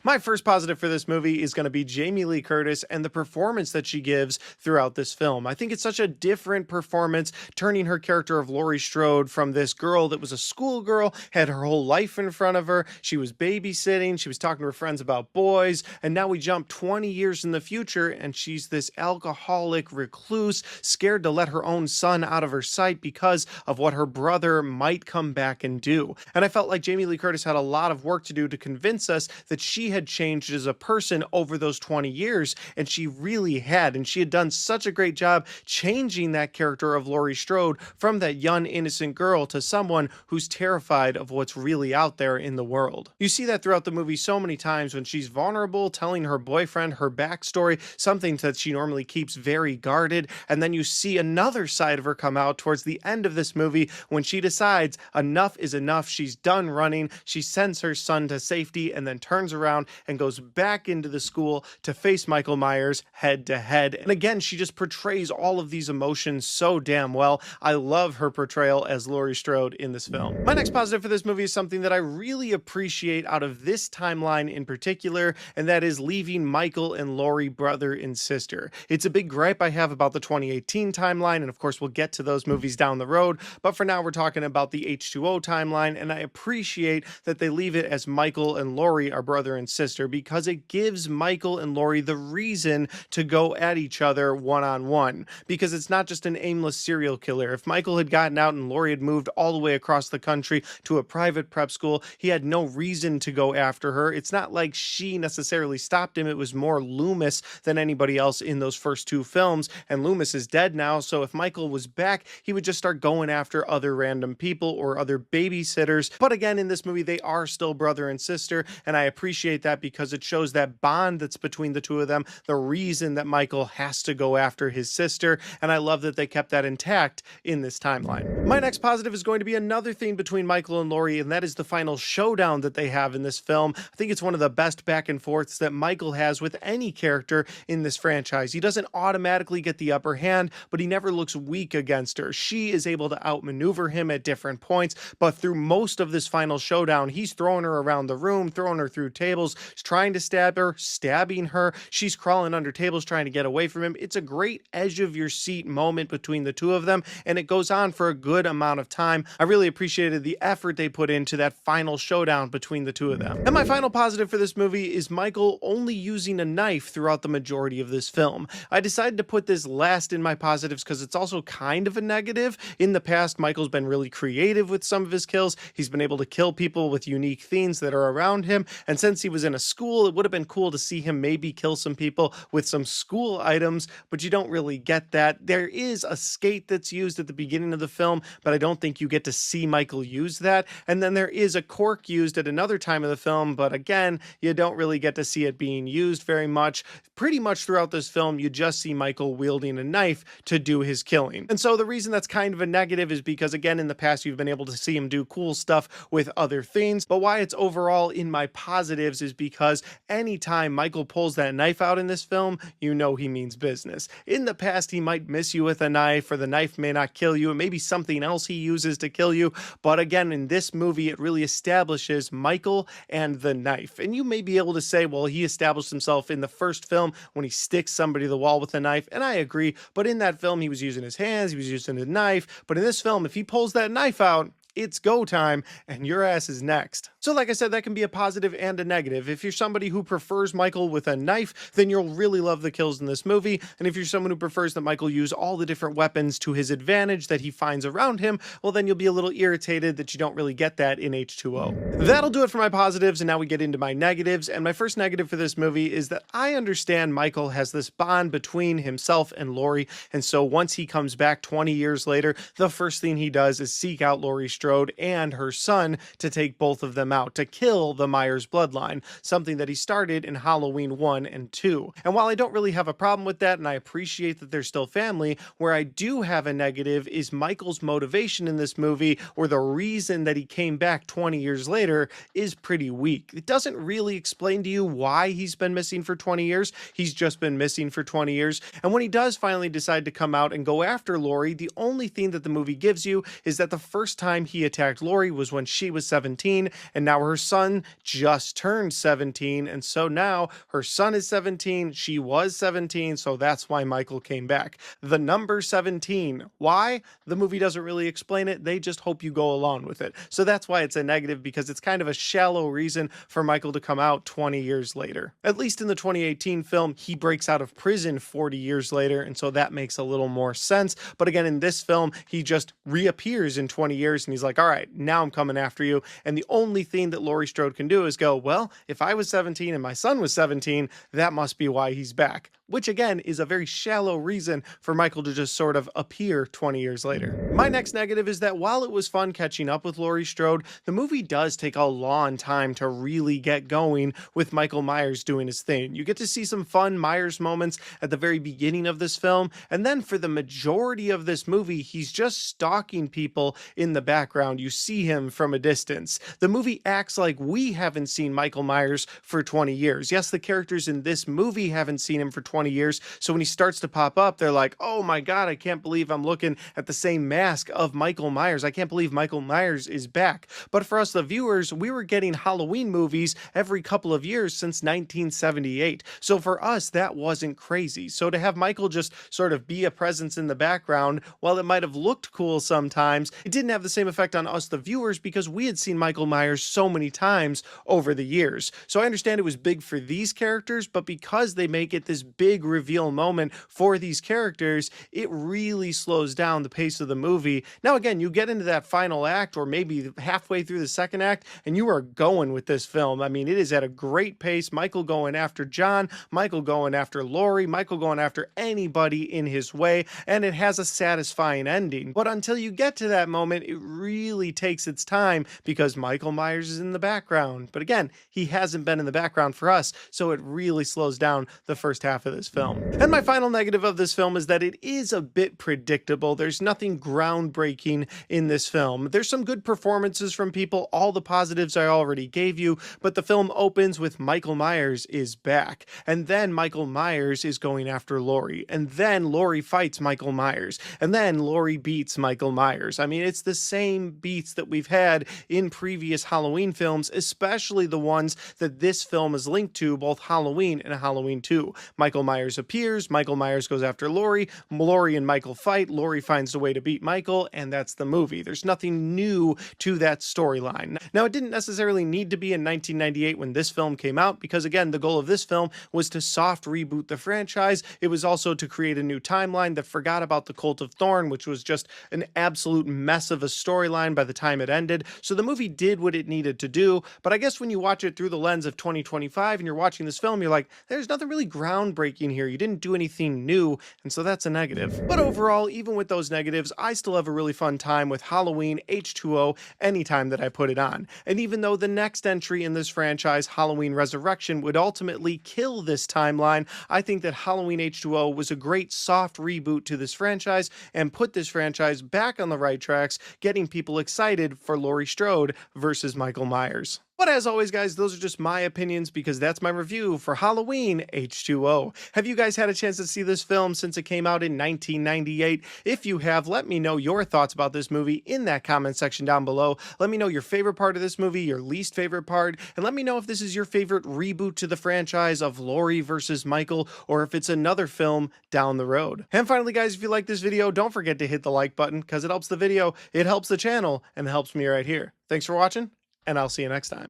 My first positive for this movie is going to be Jamie Lee Curtis and the performance that she gives throughout this film. I think it's such a different performance, turning her character of Laurie Strode from this girl that was a schoolgirl, had her whole life in front of her, she was babysitting, she was talking to her friends about boys, and now we jump 20 years in the future and she's this alcoholic recluse, scared to let her own son out of her sight because of what her brother might come back and do. And I felt like Jamie Lee Curtis had a lot of work to do to convince us that she had changed as a person over those 20 years, and she really had, and she had done such a great job changing that character of Laurie Strode from that young innocent girl to someone who's terrified of what's really out there in the world. You see that throughout the movie so many times when she's vulnerable, telling her boyfriend her backstory, something that she normally keeps very guarded, and then you see another side of her come out towards the end of this movie when she decides enough is enough, she's done running, she sends her son to safety and then turns around and goes back into the school to face Michael Myers head to head. And again, she just portrays all of these emotions so damn well. I love her portrayal as Laurie Strode in this film. My next positive for this movie is something that I really appreciate out of this timeline in particular, and that is leaving Michael and Laurie brother and sister. It's a big gripe I have about the 2018 timeline, and of course we'll get to those movies down the road, but for now we're talking about the H2O timeline, and I appreciate that they leave it as Michael and Laurie are brother and sister, because it gives Michael and Laurie the reason to go at each other one-on-one, because it's not just an aimless serial killer. If Michael had gotten out and Laurie had moved all the way across the country to a private prep school, he had no reason to go after her. It's not like she necessarily stopped him. It was more Loomis than anybody else in those first two films, and Loomis is dead now, so if Michael was back, he would just start going after other random people or other babysitters. But again, in this movie, they are still brother and sister, and I appreciate that because it shows that bond that's between the two of them, the reason that Michael has to go after his sister, and I love that they kept that intact in this timeline. My next positive is going to be another theme between Michael and Laurie, and that is the final showdown that they have in this film. I think it's one of the best back and forths that Michael has with any character in this franchise. He doesn't automatically get the upper hand, but he never looks weak against her. She is able to outmaneuver him at different points, but through most of this final showdown, he's throwing her around the room, throwing her through tables, trying to stab her, stabbing her. She's crawling under tables trying to get away from him. It's a great edge of your seat moment between the two of them, and it goes on for a good amount of time. I really appreciated the effort they put into that final showdown between the two of them. And my final positive for this movie is Michael only using a knife throughout the majority of this film. I decided to put this last in my positives because it's also kind of a negative. In the past, Michael's been really creative with some of his kills. He's been able to kill people with unique things that are around him, and since he was in a school, it would have been cool to see him maybe kill some people with some school items, but you don't really get that. There is a skate that's used at the beginning of the film, but I don't think you get to see Michael use that, and then there is a cork used at another time of the film, but again, you don't really get to see it being used very much. Pretty much throughout this film, you just see Michael wielding a knife to do his killing. And so the reason that's kind of a negative is because, again, in the past, you've been able to see him do cool stuff with other things, but why it's overall in my positives is because anytime Michael pulls that knife out in this film, you know he means business. In the past, he might miss you with a knife, or the knife may not kill you, it may be something else he uses to kill you, but again, in this movie, it really establishes Michael and the knife. And you may be able to say, well, he established himself in the first film when he sticks somebody to the wall with a knife, and I agree, but in that film, he was using his hands, he was using a knife, but in this film, if he pulls that knife out, it's go time, and your ass is next. So like I said, that can be a positive and a negative. If you're somebody who prefers Michael with a knife, then you'll really love the kills in this movie, and if you're someone who prefers that Michael use all the different weapons to his advantage that he finds around him, well then you'll be a little irritated that you don't really get that in H2O. That'll do it for my positives, and now we get into my negatives, and my first negative for this movie is that I understand Michael has this bond between himself and Laurie, and so once he comes back 20 years later, the first thing he does is seek out Laurie Strode and her son to take both of them out, to kill the Myers bloodline, something that he started in Halloween 1 and 2. And while I don't really have a problem with that, and I appreciate that they're still family, where I do have a negative is Michael's motivation in this movie, or the reason that he came back 20 years later, is pretty weak. It doesn't really explain to you why he's been missing for 20 years. He's just been missing for 20 years. And when he does finally decide to come out and go after Laurie, the only thing that the movie gives you is that the first time he attacked Laurie was when she was 17, and now her son just turned 17, and so now her son is 17, she was 17, so that's why Michael came back. The number 17. Why? The movie doesn't really explain it, they just hope you go along with it. So that's why it's a negative, because it's kind of a shallow reason for Michael to come out 20 years later. At least in the 2018 film, he breaks out of prison 40 years later, and so that makes a little more sense. But again, in this film, he just reappears in 20 years, and he's like, all right, now I'm coming after you. And the only thing that Laurie Strode can do is go, well, if I was 17 and my son was 17, that must be why he's back. Which again is a very shallow reason for Michael to just sort of appear 20 years later. My next negative is that while it was fun catching up with Laurie Strode, the movie does take a long time to really get going with Michael Myers doing his thing. You get to see some fun Myers moments at the very beginning of this film, and then for the majority of this movie, he's just stalking people in the background. You see him from a distance. The movie acts like we haven't seen Michael Myers for 20 years. Yes, the characters in this movie haven't seen him for 20 20 years. So when he starts to pop up, they're like, oh my God, I can't believe I'm looking at the same mask of Michael Myers. I can't believe Michael Myers is back. But for us, the viewers, we were getting Halloween movies every couple of years since 1978. So for us, that wasn't crazy. So to have Michael just sort of be a presence in the background, while it might have looked cool sometimes, it didn't have the same effect on us, the viewers, because we had seen Michael Myers so many times over the years. So I understand it was big for these characters, but because they make it this big reveal moment for these characters, it really slows down the pace of the movie. Now again, you get into that final act or maybe halfway through the second act and you are going with this film. I mean, it is at a great pace. Michael going after John, Michael going after Laurie, Michael going after anybody in his way, and it has a satisfying ending. But until you get to that moment, it really takes its time because Michael Myers is in the background. But again, he hasn't been in the background for us, so it really slows down the first half of this film. And my final negative of this film is that it is a bit predictable. There's nothing groundbreaking in this film. There's some good performances from people, all the positives I already gave you, but the film opens with Michael Myers is back, and then Michael Myers is going after Laurie, and then Laurie fights Michael Myers, and then Laurie beats Michael Myers. I mean, it's the same beats that we've had in previous Halloween films, especially the ones that this film is linked to, both Halloween and Halloween 2. Michael Myers appears, Michael Myers goes after Laurie, Laurie and Michael fight, Laurie finds a way to beat Michael, and that's the movie. There's nothing new to that storyline. Now, it didn't necessarily need to be in 1998 when this film came out, because again, the goal of this film was to soft reboot the franchise. It was also to create a new timeline that forgot about the Cult of Thorn, which was just an absolute mess of a storyline by the time it ended. So the movie did what it needed to do, but I guess when you watch it through the lens of 2025 and you're watching this film, you're like, there's nothing really groundbreaking here. You didn't do anything new, and so that's a negative. But overall, even with those negatives, I still have a really fun time with Halloween H2O anytime that I put it on. And even though the next entry in this franchise, Halloween Resurrection, would ultimately kill this timeline, I think that Halloween H2O was a great soft reboot to this franchise and put this franchise back on the right tracks, getting people excited for Laurie Strode versus Michael Myers. But as always, guys, those are just my opinions because that's my review for Halloween H2O. Have you guys had a chance to see this film since it came out in 1998? If you have, let me know your thoughts about this movie in that comment section down below. Let me know your favorite part of this movie, your least favorite part, and let me know if this is your favorite reboot to the franchise of Laurie versus Michael, or if it's another film down the road. And finally, guys, if you like this video, don't forget to hit the like button because it helps the video, it helps the channel, and it helps me right here. Thanks for watching, and I'll see you next time.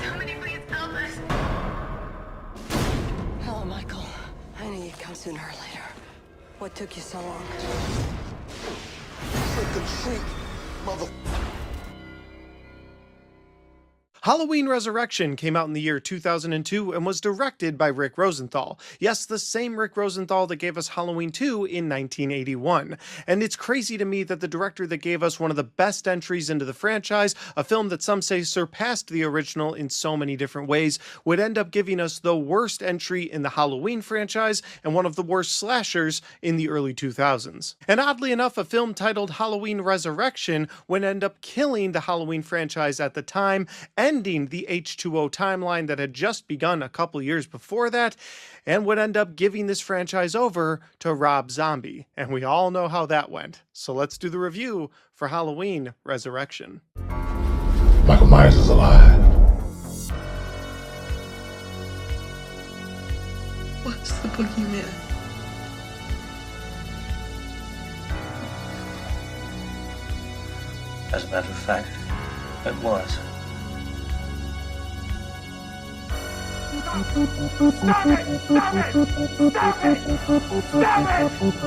Somebody please help us. Hello, Michael. I knew you'd come sooner or later. What took you so long? Trick or treat, mother. Halloween Resurrection came out in the year 2002 and was directed by Rick Rosenthal. Yes, the same Rick Rosenthal that gave us Halloween 2 in 1981. And it's crazy to me that the director that gave us one of the best entries into the franchise, a film that some say surpassed the original in so many different ways, would end up giving us the worst entry in the Halloween franchise and one of the worst slashers in the early 2000s. And oddly enough, a film titled Halloween Resurrection would end up killing the Halloween franchise at the time, ending the H2O timeline that had just begun a couple years before that, and would end up giving this franchise over to Rob Zombie. And we all know how that went. So let's do the review for Halloween Resurrection. Michael Myers is alive. What's the boogeyman? As a matter of fact, it was. Stop it! Stop it! Stop it! Stop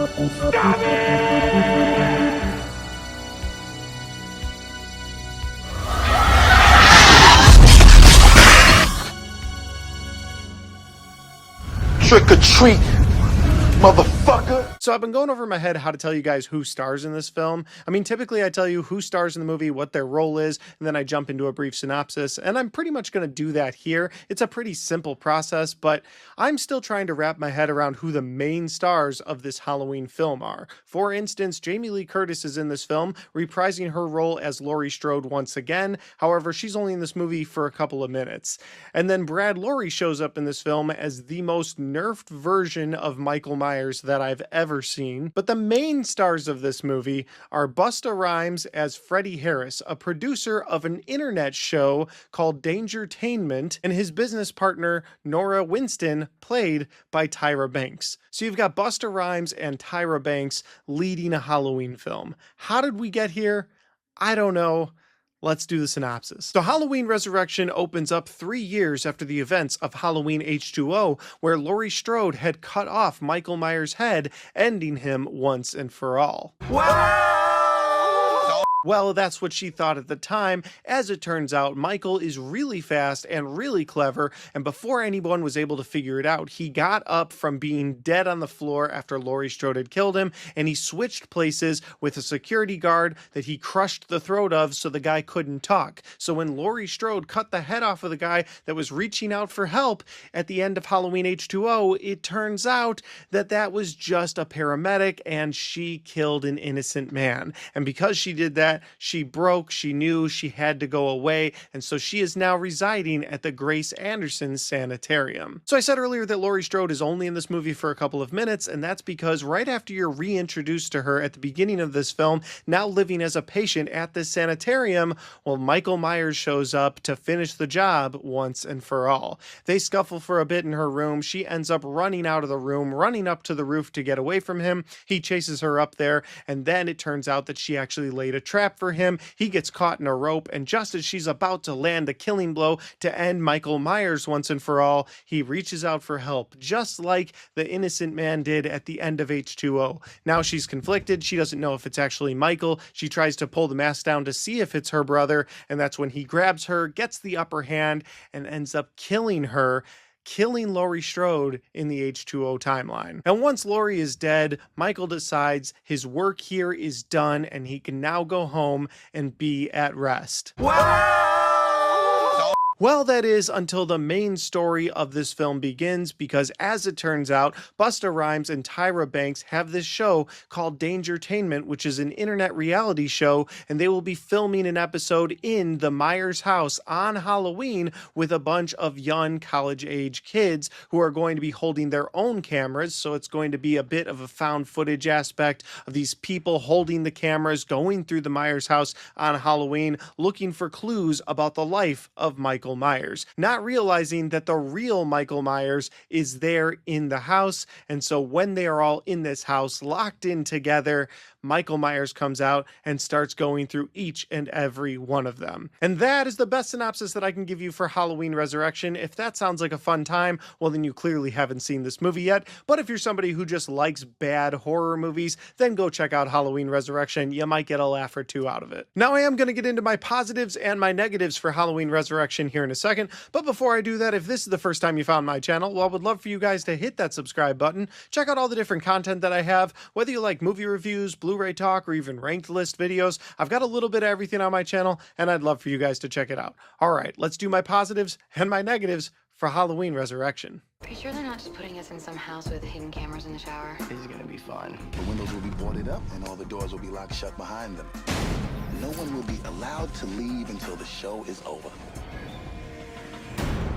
it! Stop it! Trick or treat, mother. motherfucker! So I've been going over in my head how to tell you guys who stars in this film. I mean, typically I tell you who stars in the movie, what their role is, and then I jump into a brief synopsis, and I'm pretty much going to do that here. It's a pretty simple process, but I'm still trying to wrap my head around who the main stars of this Halloween film are. For instance, Jamie Lee Curtis is in this film, reprising her role as Laurie Strode once again. However, she's only in this movie for a couple of minutes. And then Brad Loree shows up in this film as the most nerfed version of Michael Myers that I've ever seen. But the main stars of this movie are Busta Rhymes as Freddie Harris, a producer of an internet show called Dangertainment, and his business partner Nora Winston, played by Tyra Banks. So you've got Busta Rhymes and Tyra Banks leading a Halloween film. How did we get here? I don't know. Let's do the synopsis. So Halloween Resurrection opens up 3 years after the events of Halloween H2O, where Laurie Strode had cut off Michael Myers' head, ending him once and for all. Well, that's what she thought at the time. As it turns out, Michael is really fast and really clever, and before anyone was able to figure it out, he got up from being dead on the floor after Laurie Strode had killed him, and he switched places with a security guard that he crushed the throat of so the guy couldn't talk. So when Laurie Strode cut the head off of the guy that was reaching out for help at the end of Halloween H2O, it turns out that that was just a paramedic, and she killed an innocent man. And because she did that, she broke, she knew she had to go away, and so she is now residing at the Grace Anderson Sanitarium. So I said earlier that Laurie Strode is only in this movie for a couple of minutes, and that's because right after you're reintroduced to her at the beginning of this film, now living as a patient at this sanitarium, well, Michael Myers shows up to finish the job once and for all. They scuffle for a bit in her room. She ends up running out of the room, running up to the roof to get away from him. He chases her up there, and then it turns out that she actually laid a trap for him. He gets caught in a rope, and just as she's about to land the killing blow to end Michael Myers once and for all, he reaches out for help, just like the innocent man did at the end of H2O. Now she's conflicted. She doesn't know if it's actually Michael. She tries to pull the mask down to see if it's her brother, and that's when he grabs her, gets the upper hand, and ends up killing her, killing Laurie Strode in the H2O timeline. And once Laurie is dead, Michael decides his work here is done and he can now go home and be at rest. Well, that is until the main story of this film begins, because as it turns out, Busta Rhymes and Tyra Banks have this show called Dangertainment, which is an internet reality show, and they will be filming an episode in the Myers house on Halloween with a bunch of young college-age kids who are going to be holding their own cameras, so it's going to be a bit of a found footage aspect of these people holding the cameras, going through the Myers house on Halloween, looking for clues about the life of Michael Myers, not realizing that the real Michael Myers is there in the house. And so when they are all in this house locked in together, Michael Myers comes out and starts going through each and every one of them. And that is the best synopsis that I can give you for Halloween Resurrection. If that sounds like a fun time, well, then you clearly haven't seen this movie yet. But if you're somebody who just likes bad horror movies, then go check out Halloween Resurrection. You might get a laugh or two out of it. Now I am going to get into my positives and my negatives for Halloween Resurrection here in a second. But before I do that, if this is the first time you found my channel, well, I would love for you guys to hit that subscribe button. Check out all the different content that I have, whether you like movie reviews, Blu-ray talk, or even ranked list videos. I've got a little bit of everything on my channel, and I'd love for you guys to check it out. All right, let's do my positives and my negatives for Halloween Resurrection. Are you sure they're not just putting us in some house with hidden cameras in the shower? This is gonna be fun. The windows will be boarded up and all the doors will be locked shut behind them. No one will be allowed to leave until the show is over.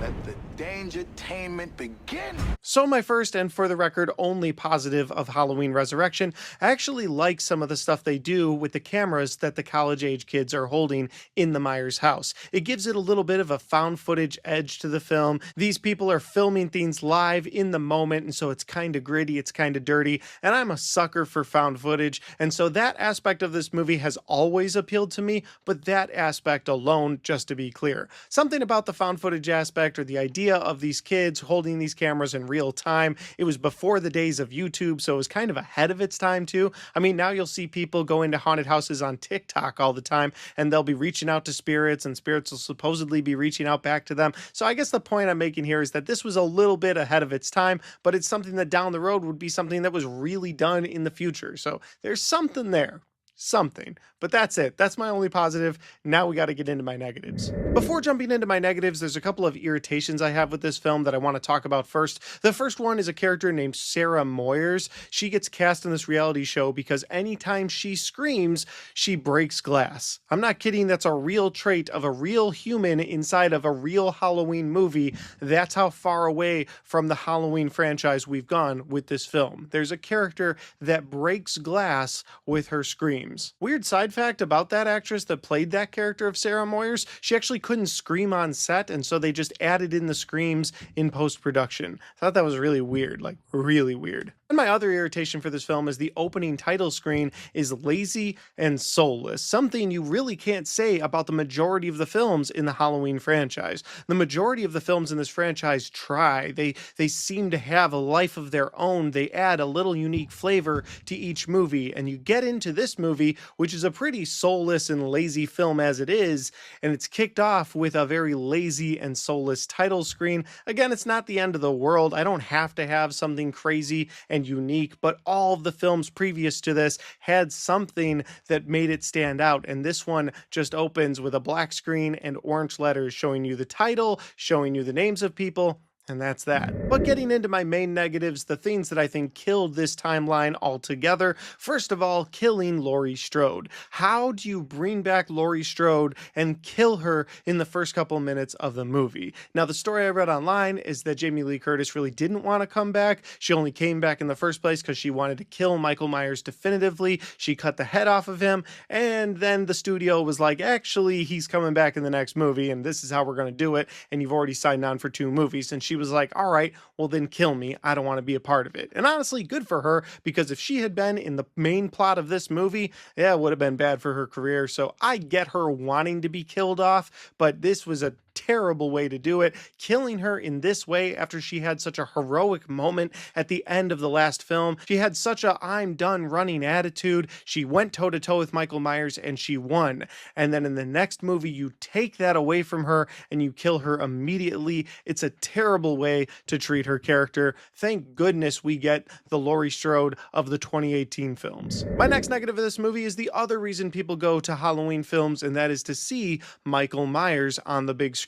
Let the Dangertainment begin. So my first, and for the record, only positive of Halloween Resurrection, I actually like some of the stuff they do with the cameras that the college-age kids are holding in the Myers house. It gives it a little bit of a found footage edge to the film. These people are filming things live in the moment, and so it's kind of gritty, it's kind of dirty, and I'm a sucker for found footage, and so that aspect of this movie has always appealed to me, but that aspect alone, just to be clear. Something about the found footage aspect, or the idea idea of these kids holding these cameras in real time. It was before the days of YouTube, so it was kind of ahead of its time too. I mean, now you'll see people go into haunted houses on TikTok all the time, and they'll be reaching out to spirits, and spirits will supposedly be reaching out back to them. So I guess the point I'm making here is that this was a little bit ahead of its time, but it's something that down the road would be something that was really done in the future. So there's something there. Something. But that's it. That's my only positive. Now we got to get into my negatives. Before jumping into my negatives, there's a couple of irritations I have with this film that I want to talk about first. The first one is a character named Sarah Moyers. She gets cast in this reality show because anytime she screams, she breaks glass. I'm not kidding. That's a real trait of a real human inside of a real Halloween movie. That's how far away from the Halloween franchise we've gone with this film. There's a character that breaks glass with her scream. Weird side fact about that actress that played that character of Sarah Moyers, she actually couldn't scream on set, and so they just added in the screams in post-production. I thought that was really weird, like really weird. And my other irritation for this film is the opening title screen is lazy and soulless, something you really can't say about the majority of the films in the Halloween franchise. The majority of the films in this franchise try. They seem to have a life of their own. They add a little unique flavor to each movie, and you get into this movie, which is a pretty soulless and lazy film as it is, and it's kicked off with a very lazy and soulless title screen. Again, it's not the end of the world. I don't have to have something crazy and unique, but all of the films previous to this had something that made it stand out, and this one just opens with a black screen and orange letters showing you the title, showing you the names of people, and that's that. But getting into my main negatives, the things that I think killed this timeline altogether. First of all, killing Laurie Strode. How do you bring back Laurie Strode and kill her in the first couple minutes of the movie? Now, the story I read online is that Jamie Lee Curtis really didn't want to come back. She only came back in the first place because she wanted to kill Michael Myers definitively. She cut the head off of him, and then the studio was like, actually, he's coming back in the next movie, and this is how we're going to do it, and you've already signed on for 2 movies. And she was like, all right, well then kill me. I don't want to be a part of it. And honestly, good for her, because if she had been in the main plot of this movie, yeah, it would have been bad for her career. So I get her wanting to be killed off, but this was a terrible way to do it. Killing her in this way after she had such a heroic moment at the end of the last film. She had such a I'm done running attitude. She went toe to toe with Michael Myers and she won. And then in the next movie, you take that away from her and you kill her immediately. It's a terrible way to treat her character. Thank goodness we get the Laurie Strode of the 2018 films. My next negative of this movie is the other reason people go to Halloween films, and that is to see Michael Myers on the big screen.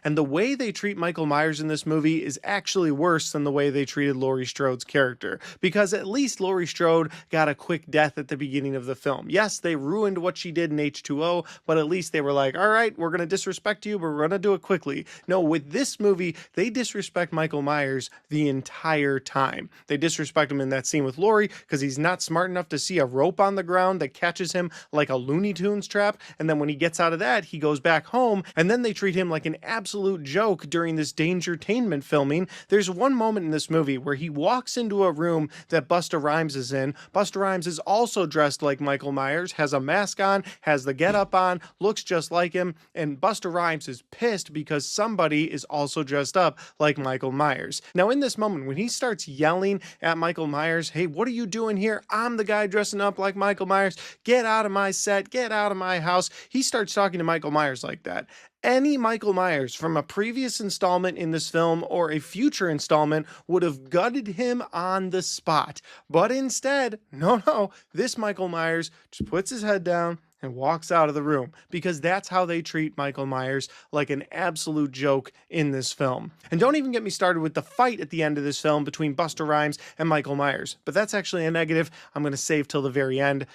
And the way they treat Michael Myers in this movie is actually worse than the way they treated Laurie Strode's character, because at least Laurie Strode got a quick death at the beginning of the film. Yes, they ruined what she did in H2O, but at least they were like, all right, we're going to disrespect you, but we're going to do it quickly. No, with this movie, they disrespect Michael Myers the entire time. They disrespect him in that scene with Laurie because he's not smart enough to see a rope on the ground that catches him like a Looney Tunes trap, and then when he gets out of that, he goes back home, and then they treat him like an absolute joke during this Dangertainment filming. There's one moment in this movie where he walks into a room that Busta Rhymes is in. Busta Rhymes is also dressed like Michael Myers, has a mask on, has the getup on, looks just like him, and Busta Rhymes is pissed because somebody is also dressed up like Michael Myers. Now in this moment, when he starts yelling at Michael Myers, hey, what are you doing here? I'm the guy dressing up like Michael Myers. Get out of my set. Get out of my house. He starts talking to Michael Myers like that. Any Michael Myers from a previous installment in this film or a future installment would have gutted him on the spot. But instead, no, this Michael Myers just puts his head down and walks out of the room, because that's how they treat Michael Myers, like an absolute joke in this film. And don't even get me started with the fight at the end of this film between Busta Rhymes and Michael Myers, but that's actually a negative I'm going to save till the very end.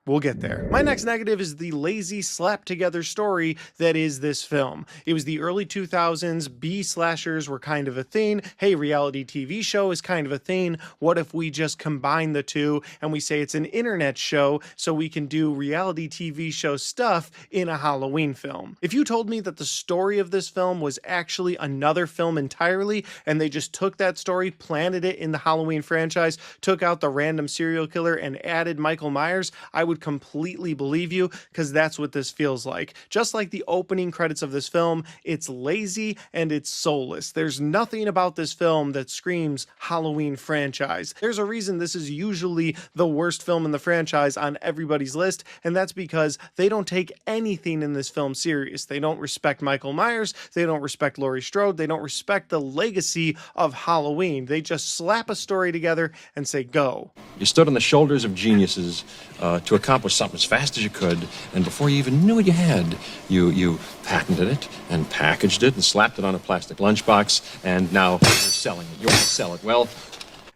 We'll get there. My next negative is the lazy slap together story that is this film. It was the early 2000s, B-slashers were kind of a thing. Hey, reality TV show is kind of a thing. What if we just combine the two and we say it's an internet show so we can do reality TV show stuff in a Halloween film? If you told me that the story of this film was actually another film entirely and they just took that story, planted it in the Halloween franchise, took out the random serial killer and added Michael Myers, I would would completely believe you, because that's what this feels like. Just like the opening credits of this film, it's lazy and it's soulless. There's nothing about this film that screams Halloween franchise. There's a reason this is usually the worst film in the franchise on everybody's list, and that's because they don't take anything in this film serious. They don't respect Michael Myers, they don't respect Laurie Strode, they don't respect the legacy of Halloween. They just slap a story together and say, go. You stood on the shoulders of geniuses to accomplish something as fast as you could, and before you even knew what you had, you patented it and packaged it and slapped it on a plastic lunchbox, and now you're selling it. You want to sell it. Well,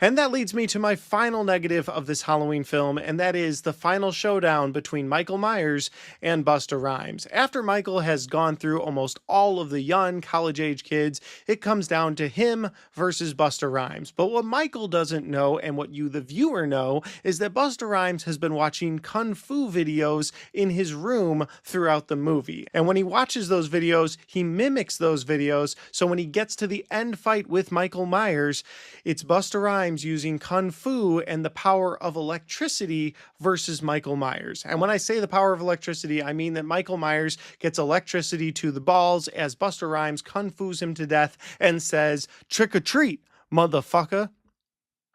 and that leads me to my final negative of this Halloween film, and that is the final showdown between Michael Myers and Busta Rhymes. After Michael has gone through almost all of the young college-age kids, it comes down to him versus Busta Rhymes. But what Michael doesn't know, and what you, the viewer, know, is that Busta Rhymes has been watching kung fu videos in his room throughout the movie. And when he watches those videos, he mimics those videos, so when he gets to the end fight with Michael Myers, it's Busta Rhymes using kung fu and the power of electricity versus Michael Myers. And when I say the power of electricity, I mean that Michael Myers gets electricity to the balls as Busta Rhymes kung fu's him to death and says, "Trick or treat, motherfucker."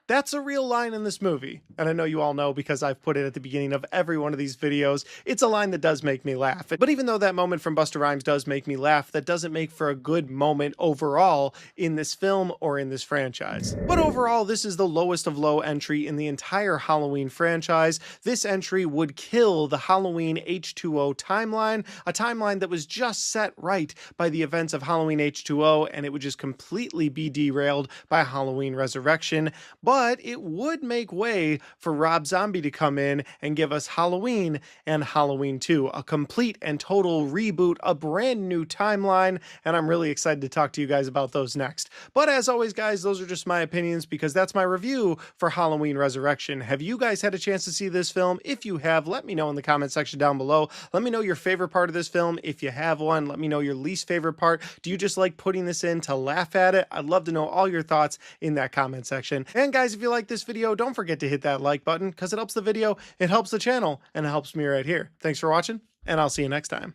That's a real line in this movie, and I know you all know because I've put it at the beginning of every one of these videos. It's a line that does make me laugh. But even though that moment from Busta Rhymes does make me laugh, that doesn't make for a good moment overall in this film or in this franchise. But overall, this is the lowest of low entry in the entire Halloween franchise. This entry would kill the Halloween H2O timeline, a timeline that was just set right by the events of Halloween H2O, and it would just completely be derailed by Halloween Resurrection. But it would make way for Rob Zombie to come in and give us Halloween and Halloween 2, a complete and total reboot, a brand new timeline, and I'm really excited to talk to you guys about those next. But as always, guys, those are just my opinions because that's my review for Halloween Resurrection. Have you guys had a chance to see this film? If you have, let me know in the comment section down below. Let me know your favorite part of this film. If you have one, let me know your least favorite part. Do you just like putting this in to laugh at it? I'd love to know all your thoughts in that comment section. And guys, if you like this video, don't forget to hit that like button because it helps the video, it helps the channel, and it helps me right here. Thanks for watching, and I'll see you next time.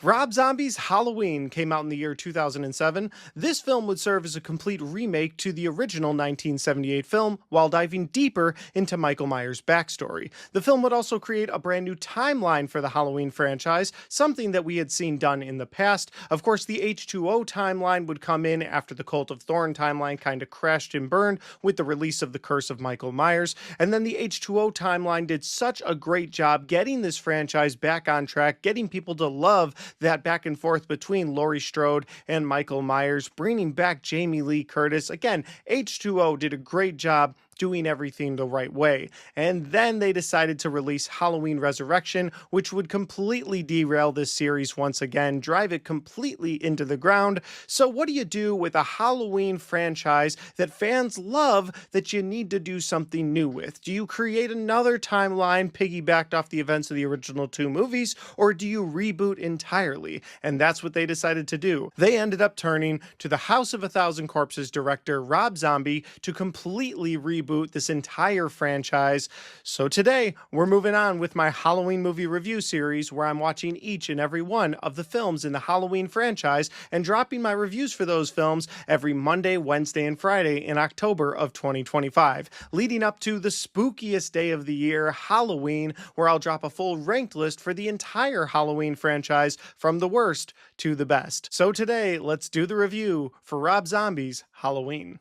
Rob Zombie's Halloween came out in the year 2007. This film would serve as a complete remake to the original 1978 film while diving deeper into Michael Myers' backstory. The film would also create a brand new timeline for the Halloween franchise, something that we had seen done in the past. Of course, the H2O timeline would come in after the Cult of Thorn timeline kind of crashed and burned with the release of The Curse of Michael Myers. And then the H2O timeline did such a great job getting this franchise back on track, getting people to love that back and forth between Laurie Strode and Michael Myers, bringing back Jamie Lee Curtis. Again, H2O did a great job doing everything the right way. And then they decided to release Halloween Resurrection, which would completely derail this series once again, drive it completely into the ground. So what do you do with a Halloween franchise that fans love that you need to do something new with? Do you create another timeline piggybacked off the events of the original two movies, or do you reboot entirely? And that's what they decided to do. They ended up turning to the House of a Thousand Corpses director Rob Zombie to completely reboot this entire franchise. So today, we're moving on with my Halloween movie review series where I'm watching each and every one of the films in the Halloween franchise and dropping my reviews for those films every Monday, Wednesday, and Friday in October of 2025, leading up to the spookiest day of the year, Halloween, where I'll drop a full ranked list for the entire Halloween franchise from the worst to the best. So today, let's do the review for Rob Zombie's Halloween.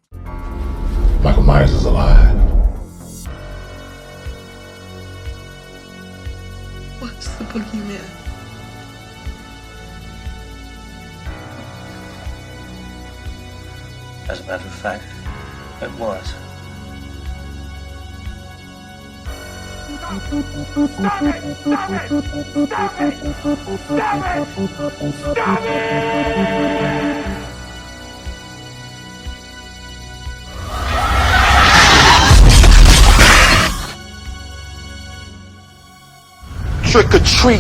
Michael Myers is alive. What's the boogeyman? As a matter of fact, it was. Stop it! Stop it! Stop it! Stop it! Stop it! trick or treat,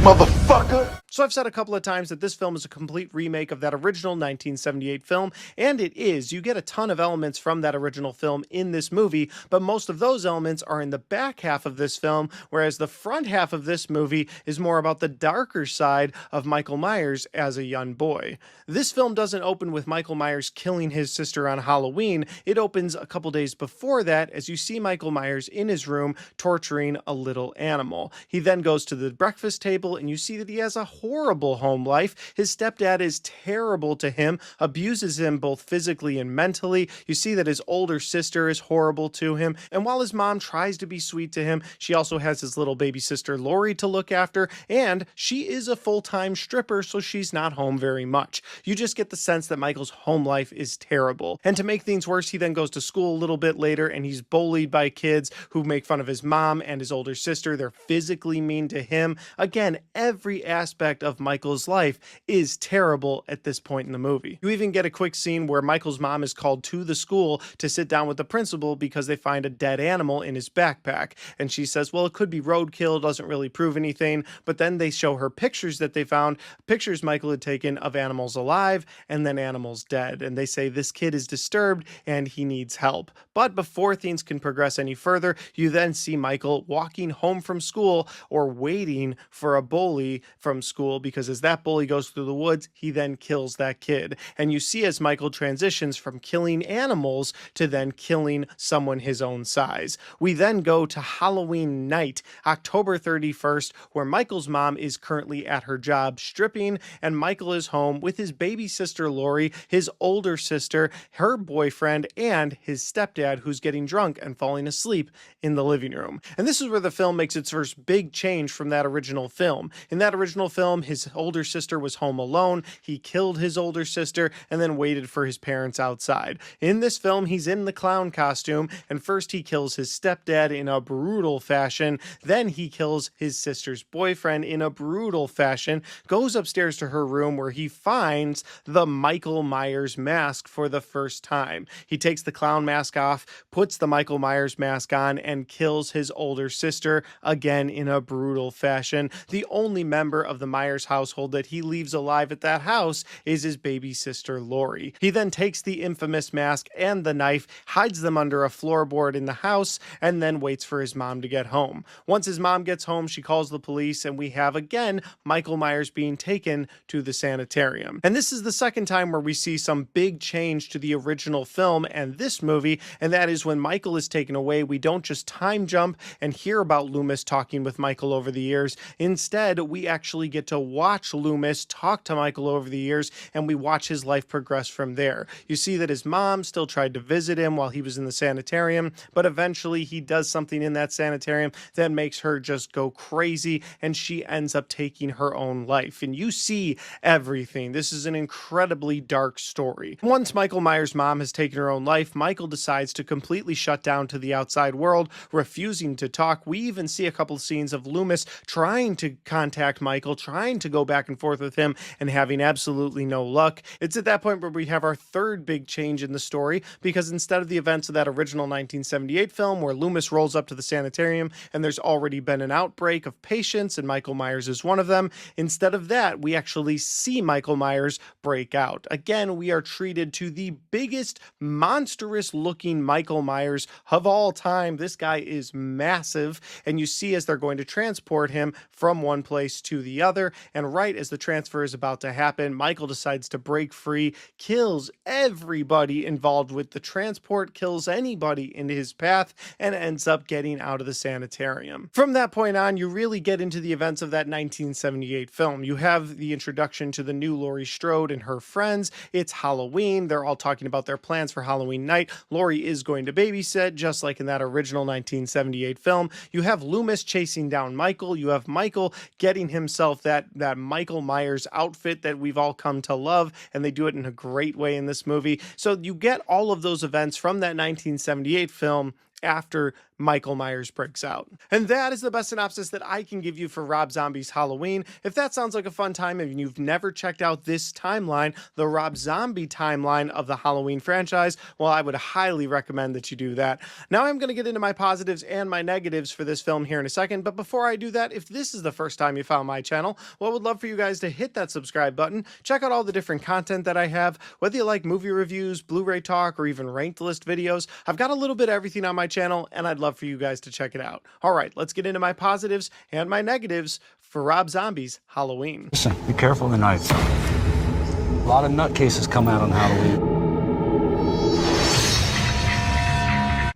motherfucker. So I've said a couple of times that this film is a complete remake of that original 1978 film, and it is. You get a ton of elements from that original film in this movie, but most of those elements are in the back half of this film, whereas the front half of this movie is more about the darker side of Michael Myers as a young boy. This film doesn't open with Michael Myers killing his sister on Halloween. It opens a couple days before that as you see Michael Myers in his room torturing a little animal. He then goes to the breakfast table and you see that he has a horrible home life. His stepdad is terrible to him, abuses him both physically and mentally. You see that his older sister is horrible to him, and while his mom tries to be sweet to him, she also has his little baby sister Lori to look after, and she is a full-time stripper, so she's not home very much. You just get the sense that Michael's home life is terrible. And to make things worse, he then goes to school a little bit later and he's bullied by kids who make fun of his mom and his older sister. They're physically mean to him. Again, every aspect of Michael's life is terrible at this point in the movie. You even get a quick scene where Michael's mom is called to the school to sit down with the principal because they find a dead animal in his backpack. And she says, well, it could be roadkill, doesn't really prove anything. But then they show her pictures that they found, pictures Michael had taken of animals alive and then animals dead. And they say this kid is disturbed and he needs help. But before things can progress any further, you then see Michael walking home from school or waiting for a bully from school, because as that bully goes through the woods, he then kills that kid. And you see as Michael transitions from killing animals to then killing someone his own size. We then go to Halloween night, October 31st, where Michael's mom is currently at her job stripping, and Michael is home with his baby sister Lori, his older sister, her boyfriend, and his stepdad, who's getting drunk and falling asleep in the living room. And this is where the film makes its first big change from that original film. In that original film, his older sister was home alone. He killed his older sister and then waited for his parents outside. In this film, he's in the clown costume, and first he kills his stepdad in a brutal fashion. Then he kills his sister's boyfriend in a brutal fashion, goes upstairs to her room where he finds the Michael Myers mask for the first time. He takes the clown mask off, puts the Michael Myers mask on, and kills his older sister again in a brutal fashion. The only member of the Myers household that he leaves alive at that house is his baby sister Lori. He then takes the infamous mask and the knife, hides them under a floorboard in the house, and then waits for his mom to get home. Once his mom gets home, she calls the police, and we have again Michael Myers being taken to the sanitarium. And this is the second time where we see some big change to the original film and this movie, and that is when Michael is taken away. We don't just time jump and hear about Loomis talking with Michael over the years. Instead, we actually get to watch Loomis talk to Michael over the years, and we watch his life progress from there. You see that his mom still tried to visit him while he was in the sanitarium, but eventually he does something in that sanitarium that makes her just go crazy, and she ends up taking her own life. And you see everything. This is an incredibly dark story. Once Michael Myers' mom has taken her own life, Michael decides to completely shut down to the outside world, refusing to talk. We even see a couple of scenes of Loomis trying to contact Michael, trying to go back and forth with him, and having absolutely no luck. It's at that point where we have our third big change in the story, because instead of the events of that original 1978 film where Loomis rolls up to the sanitarium and there's already been an outbreak of patients and Michael Myers is one of them, instead of that, we actually see Michael Myers break out. Again, we are treated to the biggest, monstrous looking Michael Myers of all time. This guy is massive, and you see as they're going to transport him from one place to the other, and right as the transfer is about to happen, Michael decides to break free, kills everybody involved with the transport, kills anybody in his path, and ends up getting out of the sanitarium. From that point on, you really get into the events of that 1978 film. You have the introduction to the new Laurie Strode and her friends. It's Halloween. They're all talking about their plans for Halloween night. Laurie is going to babysit, just like in that original 1978 film. You have Loomis chasing down Michael. You have Michael getting himself that Michael Myers outfit that we've all come to love, and they do it in a great way in this movie. So you get all of those events from that 1978 film, after Michael Myers breaks out. And that is the best synopsis that I can give you for Rob Zombie's Halloween. If that sounds like a fun time and you've never checked out this timeline, the Rob Zombie timeline of the Halloween franchise, well, I would highly recommend that you do that. Now I'm going to get into my positives and my negatives for this film here in a second, but before I do that, if this is the first time you found my channel, well, I would love for you guys to hit that subscribe button, check out all the different content that I have, whether you like movie reviews, Blu-ray talk, or even ranked list videos. I've got a little bit of everything on my channel, and I'd love for you guys to check it out. All right, let's get into my positives and my negatives for Rob Zombie's Halloween. Listen, be careful tonight. A lot of nutcases come out on Halloween.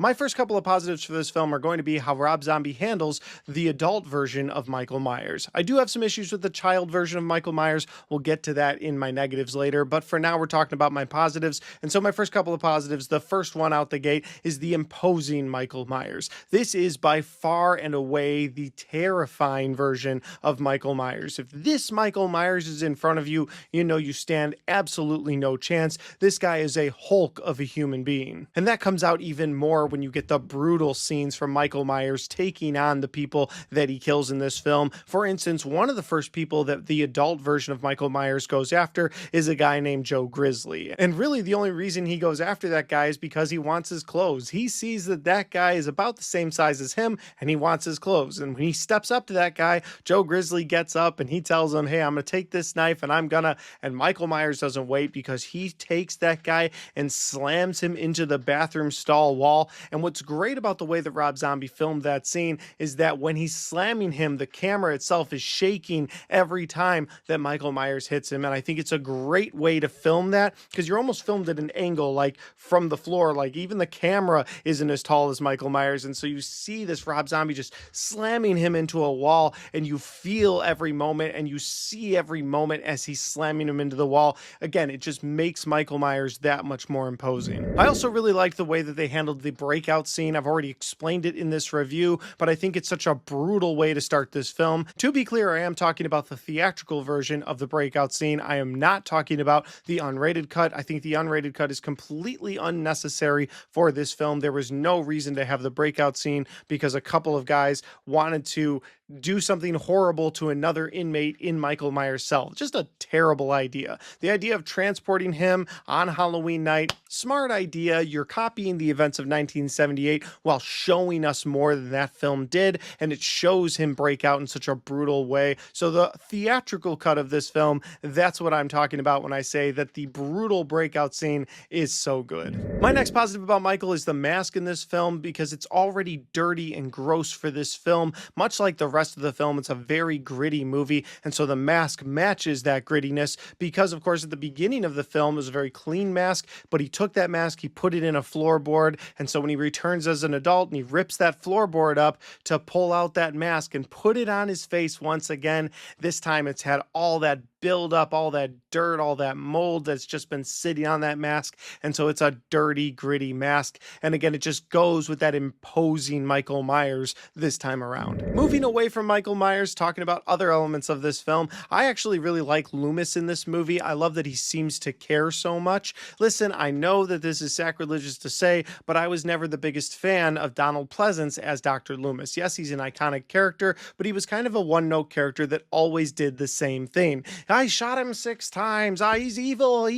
My first couple of positives for this film are going to be how Rob Zombie handles the adult version of Michael Myers. I do have some issues with the child version of Michael Myers. We'll get to that in my negatives later, but for now we're talking about my positives. And so my first couple of positives, the first one out the gate is the imposing Michael Myers. This is by far and away the terrifying version of Michael Myers. If this Michael Myers is in front of you, you know you stand absolutely no chance. This guy is a Hulk of a human being. And that comes out even more when you get the brutal scenes from Michael Myers taking on the people that he kills in this film. For instance, one of the first people that the adult version of Michael Myers goes after is a guy named Joe Grizzly. And really the only reason he goes after that guy is because he wants his clothes. He sees that that guy is about the same size as him and he wants his clothes. And when he steps up to that guy, Joe Grizzly gets up and he tells him, hey, I'm going to take this knife and Michael Myers doesn't wait because he takes that guy and slams him into the bathroom stall wall. And what's great about the way that Rob Zombie filmed that scene is that when he's slamming him, the camera itself is shaking every time that Michael Myers hits him. And I think it's a great way to film that because you're almost filmed at an angle, like from the floor, like even the camera isn't as tall as Michael Myers. And so you see this Rob Zombie just slamming him into a wall and you feel every moment and you see every moment as he's slamming him into the wall. Again, it just makes Michael Myers that much more imposing. I also really like the way that they handled the breakout scene. I've already explained it in this review, but I think it's such a brutal way to start this film. To be clear, I am talking about the theatrical version of the breakout scene. I am not talking about the unrated cut. I think the unrated cut is completely unnecessary for this film. There was no reason to have the breakout scene because a couple of guys wanted to do something horrible to another inmate in Michael Myers' cell. Just a terrible idea. The idea of transporting him on Halloween night, smart idea. You're copying the events of 1978 while showing us more than that film did, and it shows him break out in such a brutal way. So the theatrical cut of this film, that's what I'm talking about when I say that the brutal breakout scene is so good. My next positive about Michael is the mask in this film because it's already dirty and gross for this film. Much like the rest of the film, it's a very gritty movie, and so the mask matches that grittiness because, of course, at the beginning of the film, it was a very clean mask, but he took that mask, he put it in a floorboard, and so when he returns as an adult and he rips that floorboard up to pull out that mask and put it on his face once again, this time it's had all that build up, all that dirt, all that mold that's just been sitting on that mask, and so it's a dirty, gritty mask. And again, it just goes with that imposing Michael Myers this time around. Moving away from Michael Myers, talking about other elements of this film, I actually really like Loomis in this movie. I love that he seems to care so much. Listen, I know that this is sacrilegious to say, but I was never the biggest fan of Donald Pleasance as Dr. Loomis. Yes, he's an iconic character, but he was kind of a one-note character that always did the same thing. I shot him 6 times. He's evil.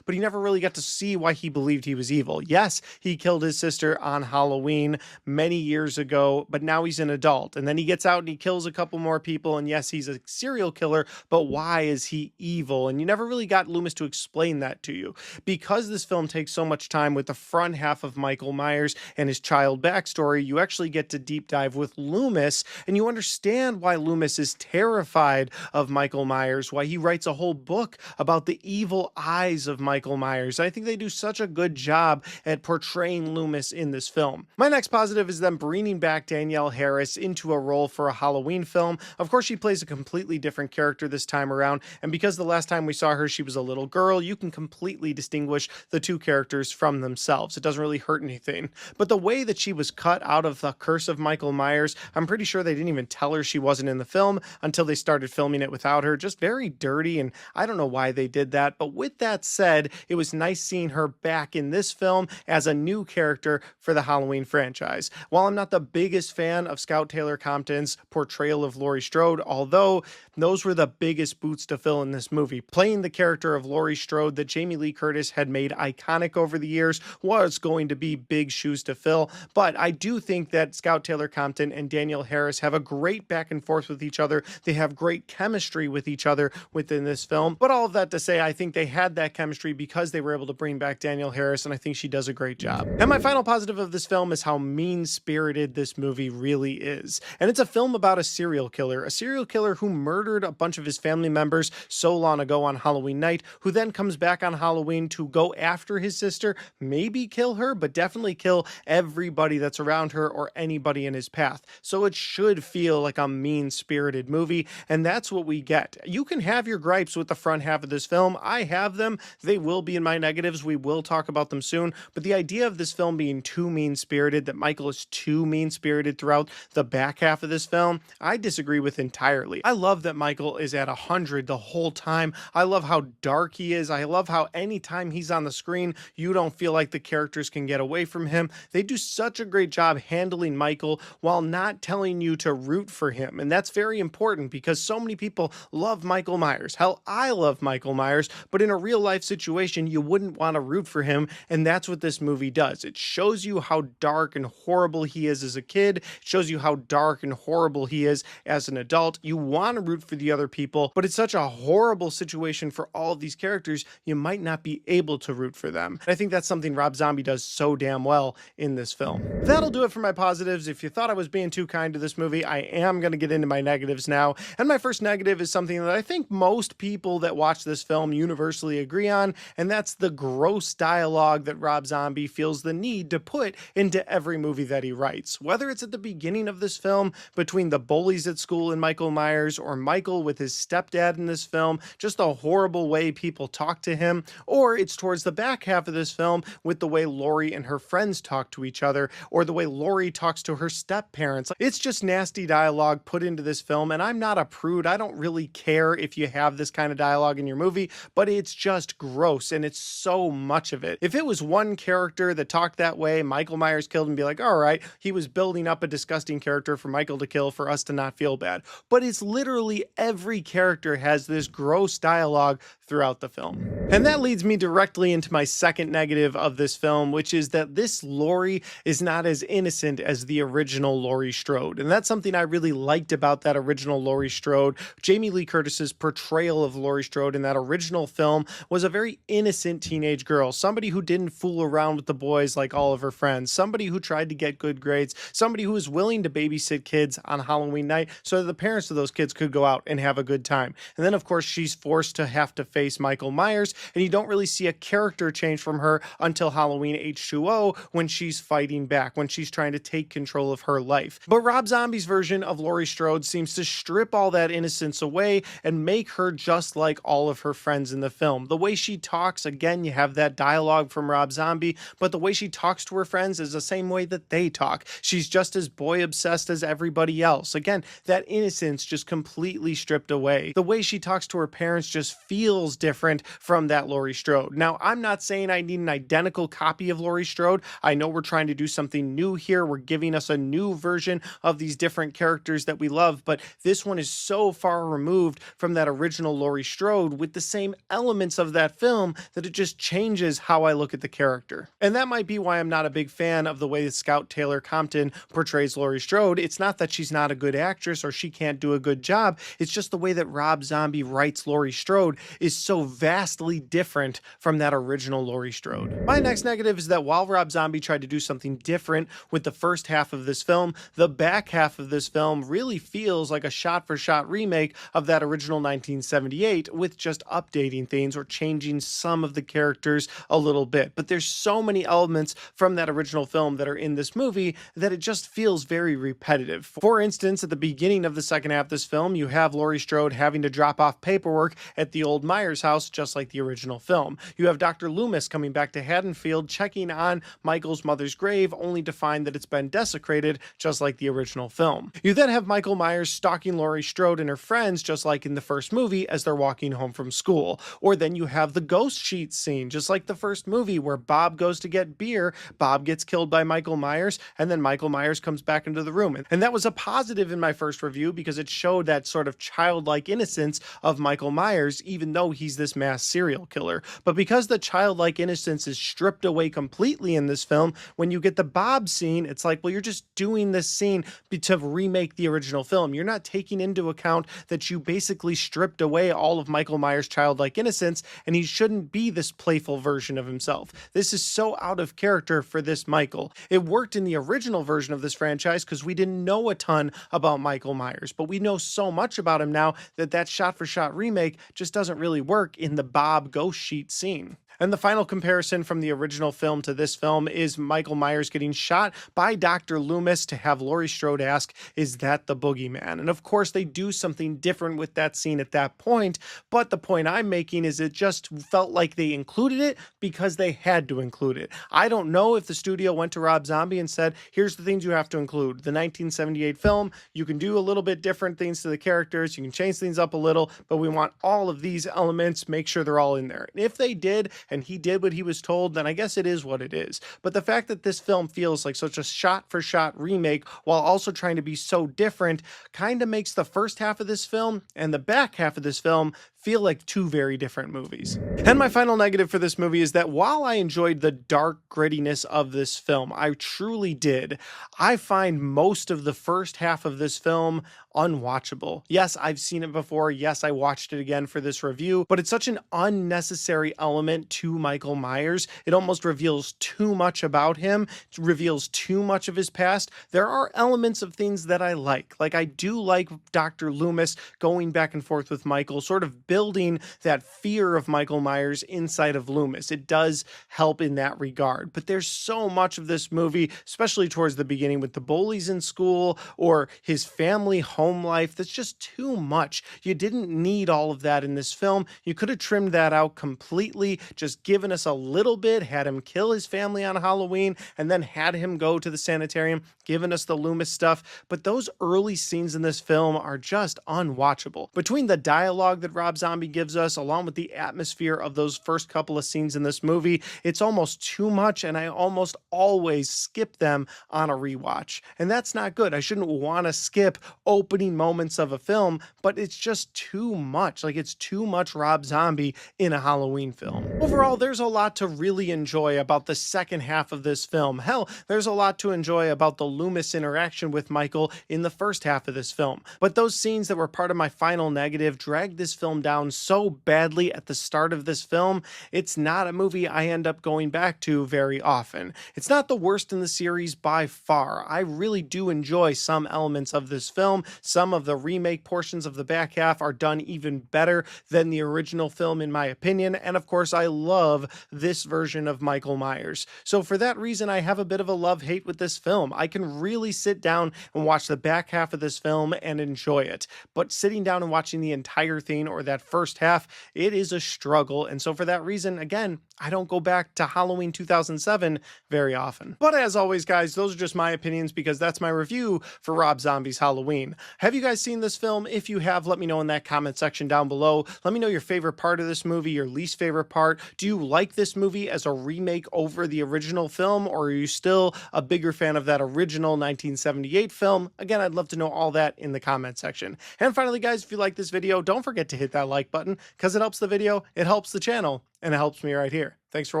But he never really got to see why he believed he was evil. Yes, he killed his sister on Halloween many years ago, but now he's an adult. And then he gets out and he kills a couple more people. And yes, he's a serial killer, but why is he evil? And you never really got Loomis to explain that to you. Because this film takes so much time with the front half of Michael Myers and his child backstory, you actually get to deep dive with Loomis, and you understand why Loomis is terrified of Michael Myers, why he writes a whole book about the evil eyes of Michael Myers. I think they do such a good job at portraying Loomis in this film. My next positive is them bringing back Danielle Harris into a role for a Halloween film. Of course, she plays a completely different character this time around, and because the last time we saw her, she was a little girl, you can completely distinguish the two characters from themselves. It doesn't really hurt anything. But the way that she was cut out of The Curse of Michael Myers, I'm pretty sure they didn't even tell her she wasn't in the film until they started filming it without her. Just very very dirty, and I don't know why they did that. But with that said, it was nice seeing her back in this film as a new character for the Halloween franchise. While I'm not the biggest fan of Scout Taylor Compton's portrayal of Laurie Strode, although those were the biggest boots to fill in this movie. Playing the character of Laurie Strode that Jamie Lee Curtis had made iconic over the years was going to be big shoes to fill, but I do think that Scout Taylor Compton and Danielle Harris have a great back and forth with each other. They have great chemistry with each other within this film, but all of that to say, I think they had that chemistry because they were able to bring back Danielle Harris, and I think she does a great job. And my final positive of this film is how mean-spirited this movie really is. And it's a film about a serial killer who murdered a bunch of his family members so long ago on Halloween night, who then comes back on Halloween to go after his sister, maybe kill her, but definitely kill everybody that's around her or anybody in his path. So it should feel like a mean-spirited movie, and that's what we get. You can have your gripes with the front half of this film. I have them. They will be in my negatives. We will talk about them soon, but the idea of this film being too mean-spirited, that Michael is too mean-spirited throughout the back half of this film, I disagree with entirely. I love that Michael is at 100 the whole time. I love how dark he is. I love how anytime he's on the screen, you don't feel like the characters can get away from him. They do such a great job handling Michael while not telling you to root for him. And that's very important because so many people love Michael Myers. Hell, I love Michael Myers, but in a real life situation, you wouldn't want to root for him. And that's what this movie does. It shows you how dark and horrible he is as a kid. It shows you how dark and horrible he is as an adult. You want to root for the other people, but it's such a horrible situation for all of these characters, you might not be able to root for them. And I think that's something Rob Zombie does so damn well in this film. That'll do it for my positives. If you thought I was being too kind to this movie, I am going to get into my negatives now. And my first negative is something that I think most people that watch this film universally agree on, and that's the gross dialogue that Rob Zombie feels the need to put into every movie that he writes. Whether it's at the beginning of this film, between the bullies at school and Michael Myers, or Michael with his stepdad in this film, just the horrible way people talk to him, or it's towards the back half of this film with the way Laurie and her friends talk to each other, or the way Laurie talks to her step-parents. It's just nasty dialogue put into this film, and I'm not a prude. I don't really care if you have this kind of dialogue in your movie, but it's just gross, and it's so much of it. If it was one character that talked that way, Michael Myers killed and be like, all right, he was building up a disgusting character for Michael to kill for us to not feel bad. But it's literally every character has this gross dialogue throughout the film. And that leads me directly into my second negative of this film, which is that this Laurie is not as innocent as the original Laurie Strode. And that's something I really liked about that original Laurie Strode. Jamie Lee Curtis's portrayal of Laurie Strode in that original film was a very innocent teenage girl, somebody who didn't fool around with the boys like all of her friends, somebody who tried to get good grades, somebody who was willing to babysit kids on Halloween night so that the parents of those kids could go out and have a good time. And then, of course, she's forced to have to face Michael Myers, and you don't really see a character change from her until Halloween H2O when she's fighting back, when she's trying to take control of her life. But Rob Zombie's version of Laurie Strode seems to strip all that innocence away and make her just like all of her friends in the film. The way she talks, again, you have that dialogue from Rob Zombie, but the way she talks to her friends is the same way that they talk. She's just as boy obsessed as everybody else. Again, that innocence just completely stripped away. The way she talks to her parents just feels different from that Laurie Strode. Now, I'm not saying I need an identical copy of Laurie Strode. I know we're trying to do something new here. We're giving us a new version of these different characters that we love, but this one is so far removed from that original Laurie Strode with the same elements of that film that it just changes how I look at the character. And that might be why I'm not a big fan of the way that Scout Taylor Compton portrays Laurie Strode. It's not that she's not a good actress or she can't do a good job. It's just the way that Rob Zombie writes Laurie Strode is so vastly different from that original Laurie Strode. My next negative is that while Rob Zombie tried to do something different with the first half of this film, the back half of this film really feels like a shot-for-shot remake of that original 1978 with just updating things or changing some of the characters a little bit. But there's so many elements from that original film that are in this movie that it just feels very repetitive. For instance, at the beginning of the second half of this film, you have Laurie Strode having to drop off paperwork at the old Myers house, just like the original film. You have Dr. Loomis coming back to Haddonfield, checking on Michael's mother's grave, only to find that it's been desecrated, just like the original film. You then have Michael Myers stalking Laurie Strode and her friends, just like in the first movie as they're walking home from school. Or then you have the ghost sheet scene, just like the first movie where Bob goes to get beer, Bob gets killed by Michael Myers, and then Michael Myers comes back into the room. And that was a positive in my first review because it showed that sort of childlike innocence of Michael Myers, even though he's this mass serial killer. But because the childlike innocence is stripped away completely in this film, when you get the Bob scene, it's like, well, you're just doing this scene to remake the original film. You're not taking into account that you basically stripped away all of Michael Myers' childlike innocence, and he shouldn't be this playful version of himself. This is so out of character for this Michael. It worked in the original version of this franchise because we didn't know a ton about Michael Myers, but we know so much about him now that that shot-for-shot remake just doesn't really work in the Bob ghost sheet scene. And the final comparison from the original film to this film is Michael Myers getting shot by Dr. Loomis to have Laurie Strode ask, is that the boogeyman? And of course they do something different with that scene at that point, but the point I'm making is it just felt like they included it because they had to include it. I don't know if the studio went to Rob Zombie and said, here's the things you have to include. The 1978 film, you can do a little bit different things to the characters, you can change things up a little, but we want all of these elements, make sure they're all in there. And if they did, and he did what he was told, then I guess it is what it is. But the fact that this film feels like such a shot-for-shot remake while also trying to be so different kind of makes the first half of this film and the back half of this film feel like two very different movies. And my final negative for this movie is that while I enjoyed the dark grittiness of this film, I truly did, I find most of the first half of this film unwatchable. Yes, I've seen it before. Yes, I watched it again for this review, but it's such an unnecessary element to Michael Myers. It almost reveals too much about him, it reveals too much of his past. There are elements of things that I like. Like I do like Dr. Loomis going back and forth with Michael, sort of building that fear of Michael Myers inside of Loomis. It does help in that regard, but there's so much of this movie, especially towards the beginning with the bullies in school or his family home life, that's just too much. You didn't need all of that in this film. You could have trimmed that out completely, just given us a little bit, had him kill his family on Halloween, and then had him go to the sanitarium, given us the Loomis stuff. But those early scenes in this film are just unwatchable. Between the dialogue that Rob Zombie gives us, along with the atmosphere of those first couple of scenes in this movie, it's almost too much, and I almost always skip them on a rewatch. And that's not good. I shouldn't want to skip opening moments of a film, but it's just too much. Like, it's too much Rob Zombie in a Halloween film. Overall, there's a lot to really enjoy about the second half of this film. Hell, there's a lot to enjoy about the Loomis interaction with Michael in the first half of this film. But those scenes that were part of my final negative dragged this film down so badly at the start of this film, it's not a movie I end up going back to very often. It's not the worst in the series by far. I really do enjoy some elements of this film. Some of the remake portions of the back half are done even better than the original film in my opinion, and of course I love this version of Michael Myers. So for that reason, I have a bit of a love-hate with this film. I can really sit down and watch the back half of this film and enjoy it, but sitting down and watching the entire thing or that first half, it is a struggle. And so for that reason, again, I don't go back to Halloween 2007 very often. But as always, guys, those are just my opinions because that's my review for Rob Zombie's Halloween. Have you guys seen this film? If you have, let me know in that comment section down below. Let me know your favorite part of this movie, your least favorite part. Do you like this movie as a remake over the original film, or are you still a bigger fan of that original 1978 film? Again, I'd love to know all that in the comment section. And finally, guys, if you like this video, don't forget to hit that like button because it helps the video, it helps the channel, and it helps me right here. Thanks for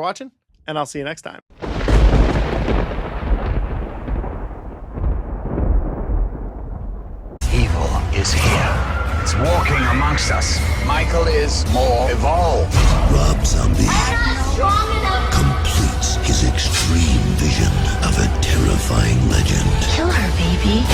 watching, and I'll see you next time. Evil is here. It's walking amongst us. Michael is more evolved. Rob Zombie completes his extreme vision of a terrifying legend. Kill her, baby.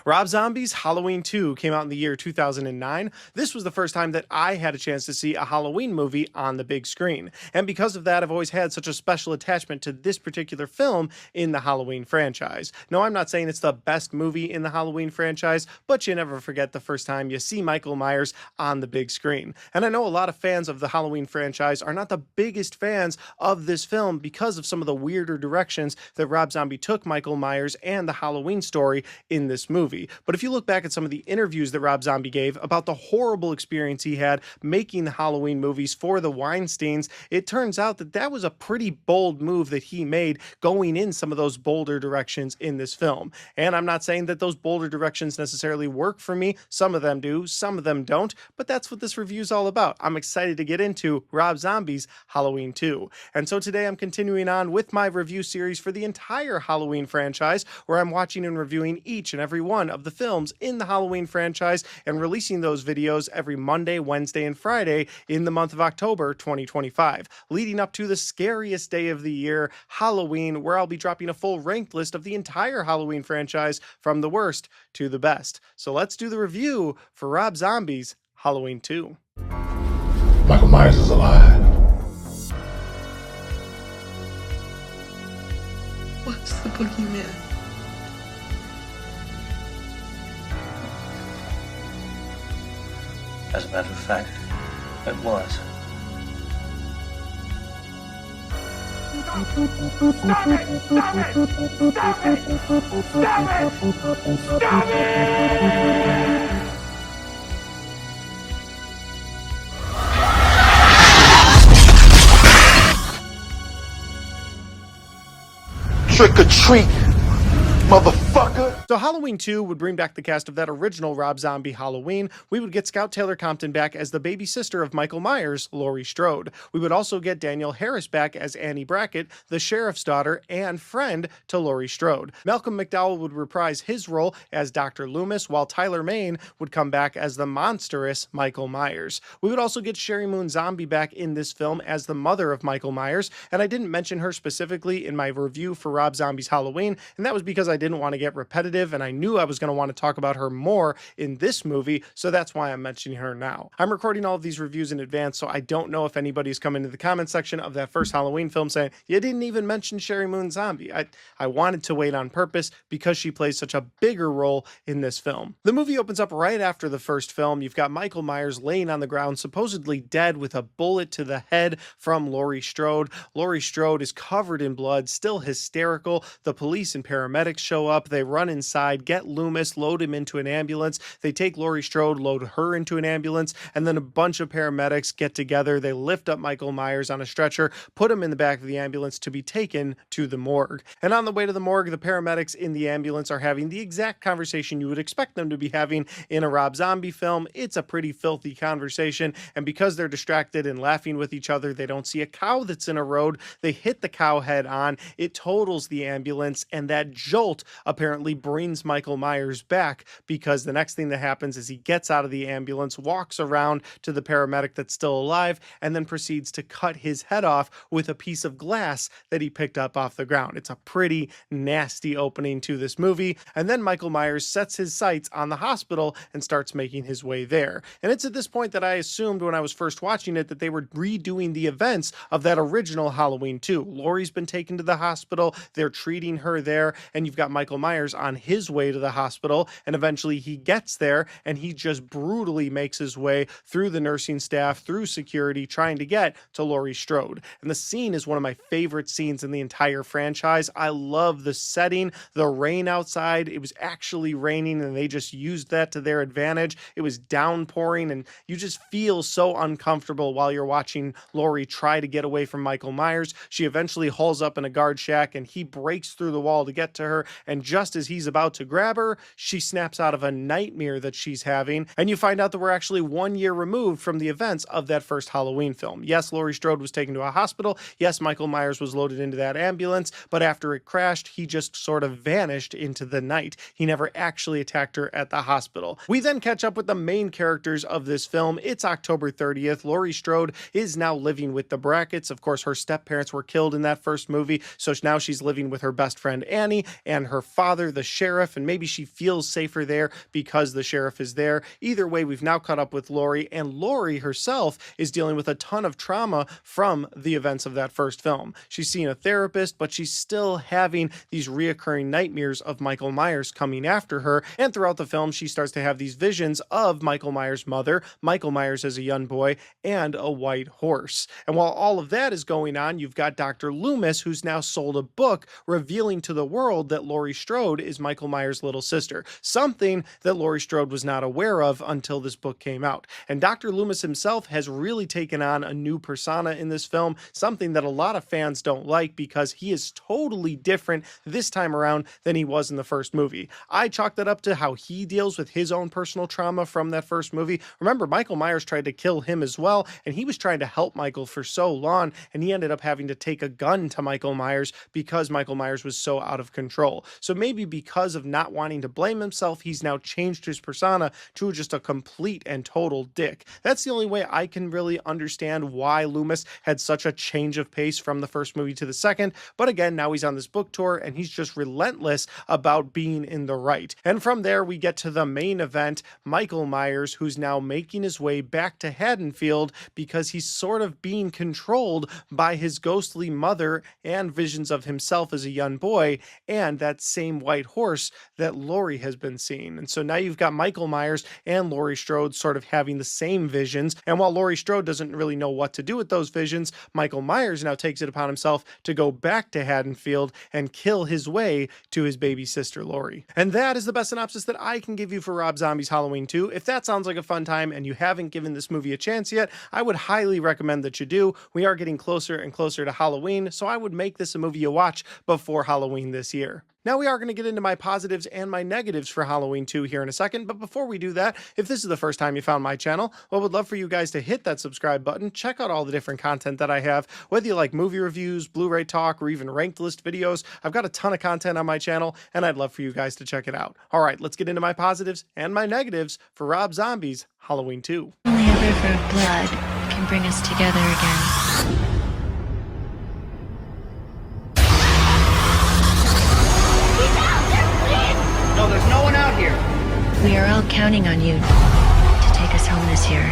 Rob Zombie's Halloween 2 came out in the year 2009. This was the first time that I had a chance to see a Halloween movie on the big screen. And because of that, I've always had such a special attachment to this particular film in the Halloween franchise. No, I'm not saying it's the best movie in the Halloween franchise, but you never forget the first time you see Michael Myers on the big screen. And I know a lot of fans of the Halloween franchise are not the biggest fans of this film because of some of the weirder directions that Rob Zombie took Michael Myers and the Halloween story in this movie. But if you look back at some of the interviews that Rob Zombie gave about the horrible experience he had making the Halloween movies for the Weinsteins, it turns out that that was a pretty bold move that he made, going in some of those bolder directions in this film. And I'm not saying that those bolder directions necessarily work for me. Some of them do, some of them don't, but that's what this review is all about. I'm excited to get into Rob Zombie's Halloween 2. And so today I'm continuing on with my review series for the entire Halloween franchise, where I'm watching and reviewing each and every one of the films in the Halloween franchise and releasing those videos every Monday, Wednesday, and Friday in the month of October 2025, leading up to the scariest day of the year, Halloween, where I'll be dropping a full ranked list of the entire Halloween franchise from the worst to the best. So let's do the review for Rob Zombie's Halloween 2. Michael Myers is alive. What's the boogeyman? As a matter of fact, it was. Stop it! Stop it! Stop it! Stop it! Stop it! Trick or treat, motherfucker. So Halloween 2 would bring back the cast of that original Rob Zombie Halloween. We would get Scout Taylor Compton back as the baby sister of Michael Myers, Laurie Strode. We would also get Danielle Harris back as Annie Brackett, the sheriff's daughter and friend to Laurie Strode. Malcolm McDowell would reprise his role as Dr. Loomis, while Tyler Mane would come back as the monstrous Michael Myers. We would also get Sherry Moon Zombie back in this film as the mother of Michael Myers, and I didn't mention her specifically in my review for Rob Zombie's Halloween, and that was because I didn't want to get repetitive, and I knew I was going to want to talk about her more in this movie, so that's why I'm mentioning her now. I'm recording all of these reviews in advance, so I don't know if anybody's come into the comment section of that first Halloween film saying, you didn't even mention Sherry Moon Zombie. I wanted to wait on purpose because she plays such a bigger role in this film. The movie opens up right after the first film. You've got Michael Myers laying on the ground, supposedly dead, with a bullet to the head from Laurie Strode. Laurie Strode is covered in blood, still hysterical. The police and paramedics show up. They run inside, get Loomis, load him into an ambulance. They take Laurie Strode, load her into an ambulance, and then a bunch of paramedics get together. They lift up Michael Myers on a stretcher, put him in the back of the ambulance to be taken to the morgue. And on the way to the morgue, the paramedics in the ambulance are having the exact conversation you would expect them to be having in a Rob Zombie film. It's a pretty filthy conversation, and because they're distracted and laughing with each other, they don't see a cow that's in a road. They hit the cow head on. It totals the ambulance, and that jolt apparently brings Michael Myers back, because the next thing that happens is he gets out of the ambulance, walks around to the paramedic that's still alive, and then proceeds to cut his head off with a piece of glass that he picked up off the ground. It's a pretty nasty opening to this movie, and then Michael Myers sets his sights on the hospital and starts making his way there. And it's at this point that I assumed when I was first watching it that they were redoing the events of that original Halloween 2. Laurie's been taken to the hospital, they're treating her there, and you've got Michael Myers on his way to the hospital, and eventually he gets there and he just brutally makes his way through the nursing staff, through security, trying to get to Laurie Strode. And the scene is one of my favorite scenes in the entire franchise. I love the setting, the rain outside. It was actually raining and they just used that to their advantage. It was downpouring and you just feel so uncomfortable while you're watching Laurie try to get away from Michael Myers. She eventually hauls up in a guard shack and he breaks through the wall to get to her, and just as he's about to grab her, she snaps out of a nightmare that she's having, and you find out that we're actually 1 year removed from the events of that first Halloween film. Yes, Laurie Strode was taken to a hospital. Yes, Michael Myers was loaded into that ambulance, but after it crashed, he just sort of vanished into the night. He never actually attacked her at the hospital. We then catch up with the main characters of this film. It's October 30th. Laurie Strode is now living with the Bracketts. Of course, her step-parents were killed in that first movie, so now she's living with her best friend Annie and her father father, the sheriff, and maybe she feels safer there because the sheriff is there. Either way, we've now caught up with Laurie, and Laurie herself is dealing with a ton of trauma from the events of that first film. She's seeing a therapist, but she's still having these reoccurring nightmares of Michael Myers coming after her, and throughout the film, she starts to have these visions of Michael Myers' mother, Michael Myers as a young boy, and a white horse. And while all of that is going on, you've got Dr. Loomis, who's now sold a book revealing to the world that Laurie Strode is Michael Myers' little sister, something that Laurie Strode was not aware of until this book came out. And Dr. Loomis himself has really taken on a new persona in this film, something that a lot of fans don't like because he is totally different this time around than he was in the first movie. I chalk that up to how he deals with his own personal trauma from that first movie. Remember, Michael Myers tried to kill him as well, and he was trying to help Michael for so long, and he ended up having to take a gun to Michael Myers because Michael Myers was so out of control. So maybe because of not wanting to blame himself, he's now changed his persona to just a complete and total dick. That's the only way I can really understand why Loomis had such a change of pace from the first movie to the second. But again, now he's on this book tour and he's just relentless about being in the right. And from there, we get to the main event, Michael Myers, who's now making his way back to Haddonfield because he's sort of being controlled by his ghostly mother and visions of himself as a young boy and that same white horse that Laurie has been seeing. And so now you've got Michael Myers and Laurie Strode sort of having the same visions. And while Laurie Strode doesn't really know what to do with those visions, Michael Myers now takes it upon himself to go back to Haddonfield and kill his way to his baby sister Laurie. And that is the best synopsis that I can give you for Rob Zombie's Halloween 2. If that sounds like a fun time and you haven't given this movie a chance yet, I would highly recommend that you do. We are getting closer and closer to Halloween, so I would make this a movie you watch before Halloween this year. Now we are going to get into my positives and my negatives for Halloween 2 here in a second, but before we do that, if this is the first time you found my channel, well, I would love for you guys to hit that subscribe button, check out all the different content that I have, whether you like movie reviews, Blu-ray talk, or even ranked list videos. I've got a ton of content on my channel, and I'd love for you guys to check it out. All right, let's get into my positives and my negatives for Rob Zombie's Halloween 2. Only a river of blood can bring us together again. No, there's no one out here. We are all counting on you to take us home this year.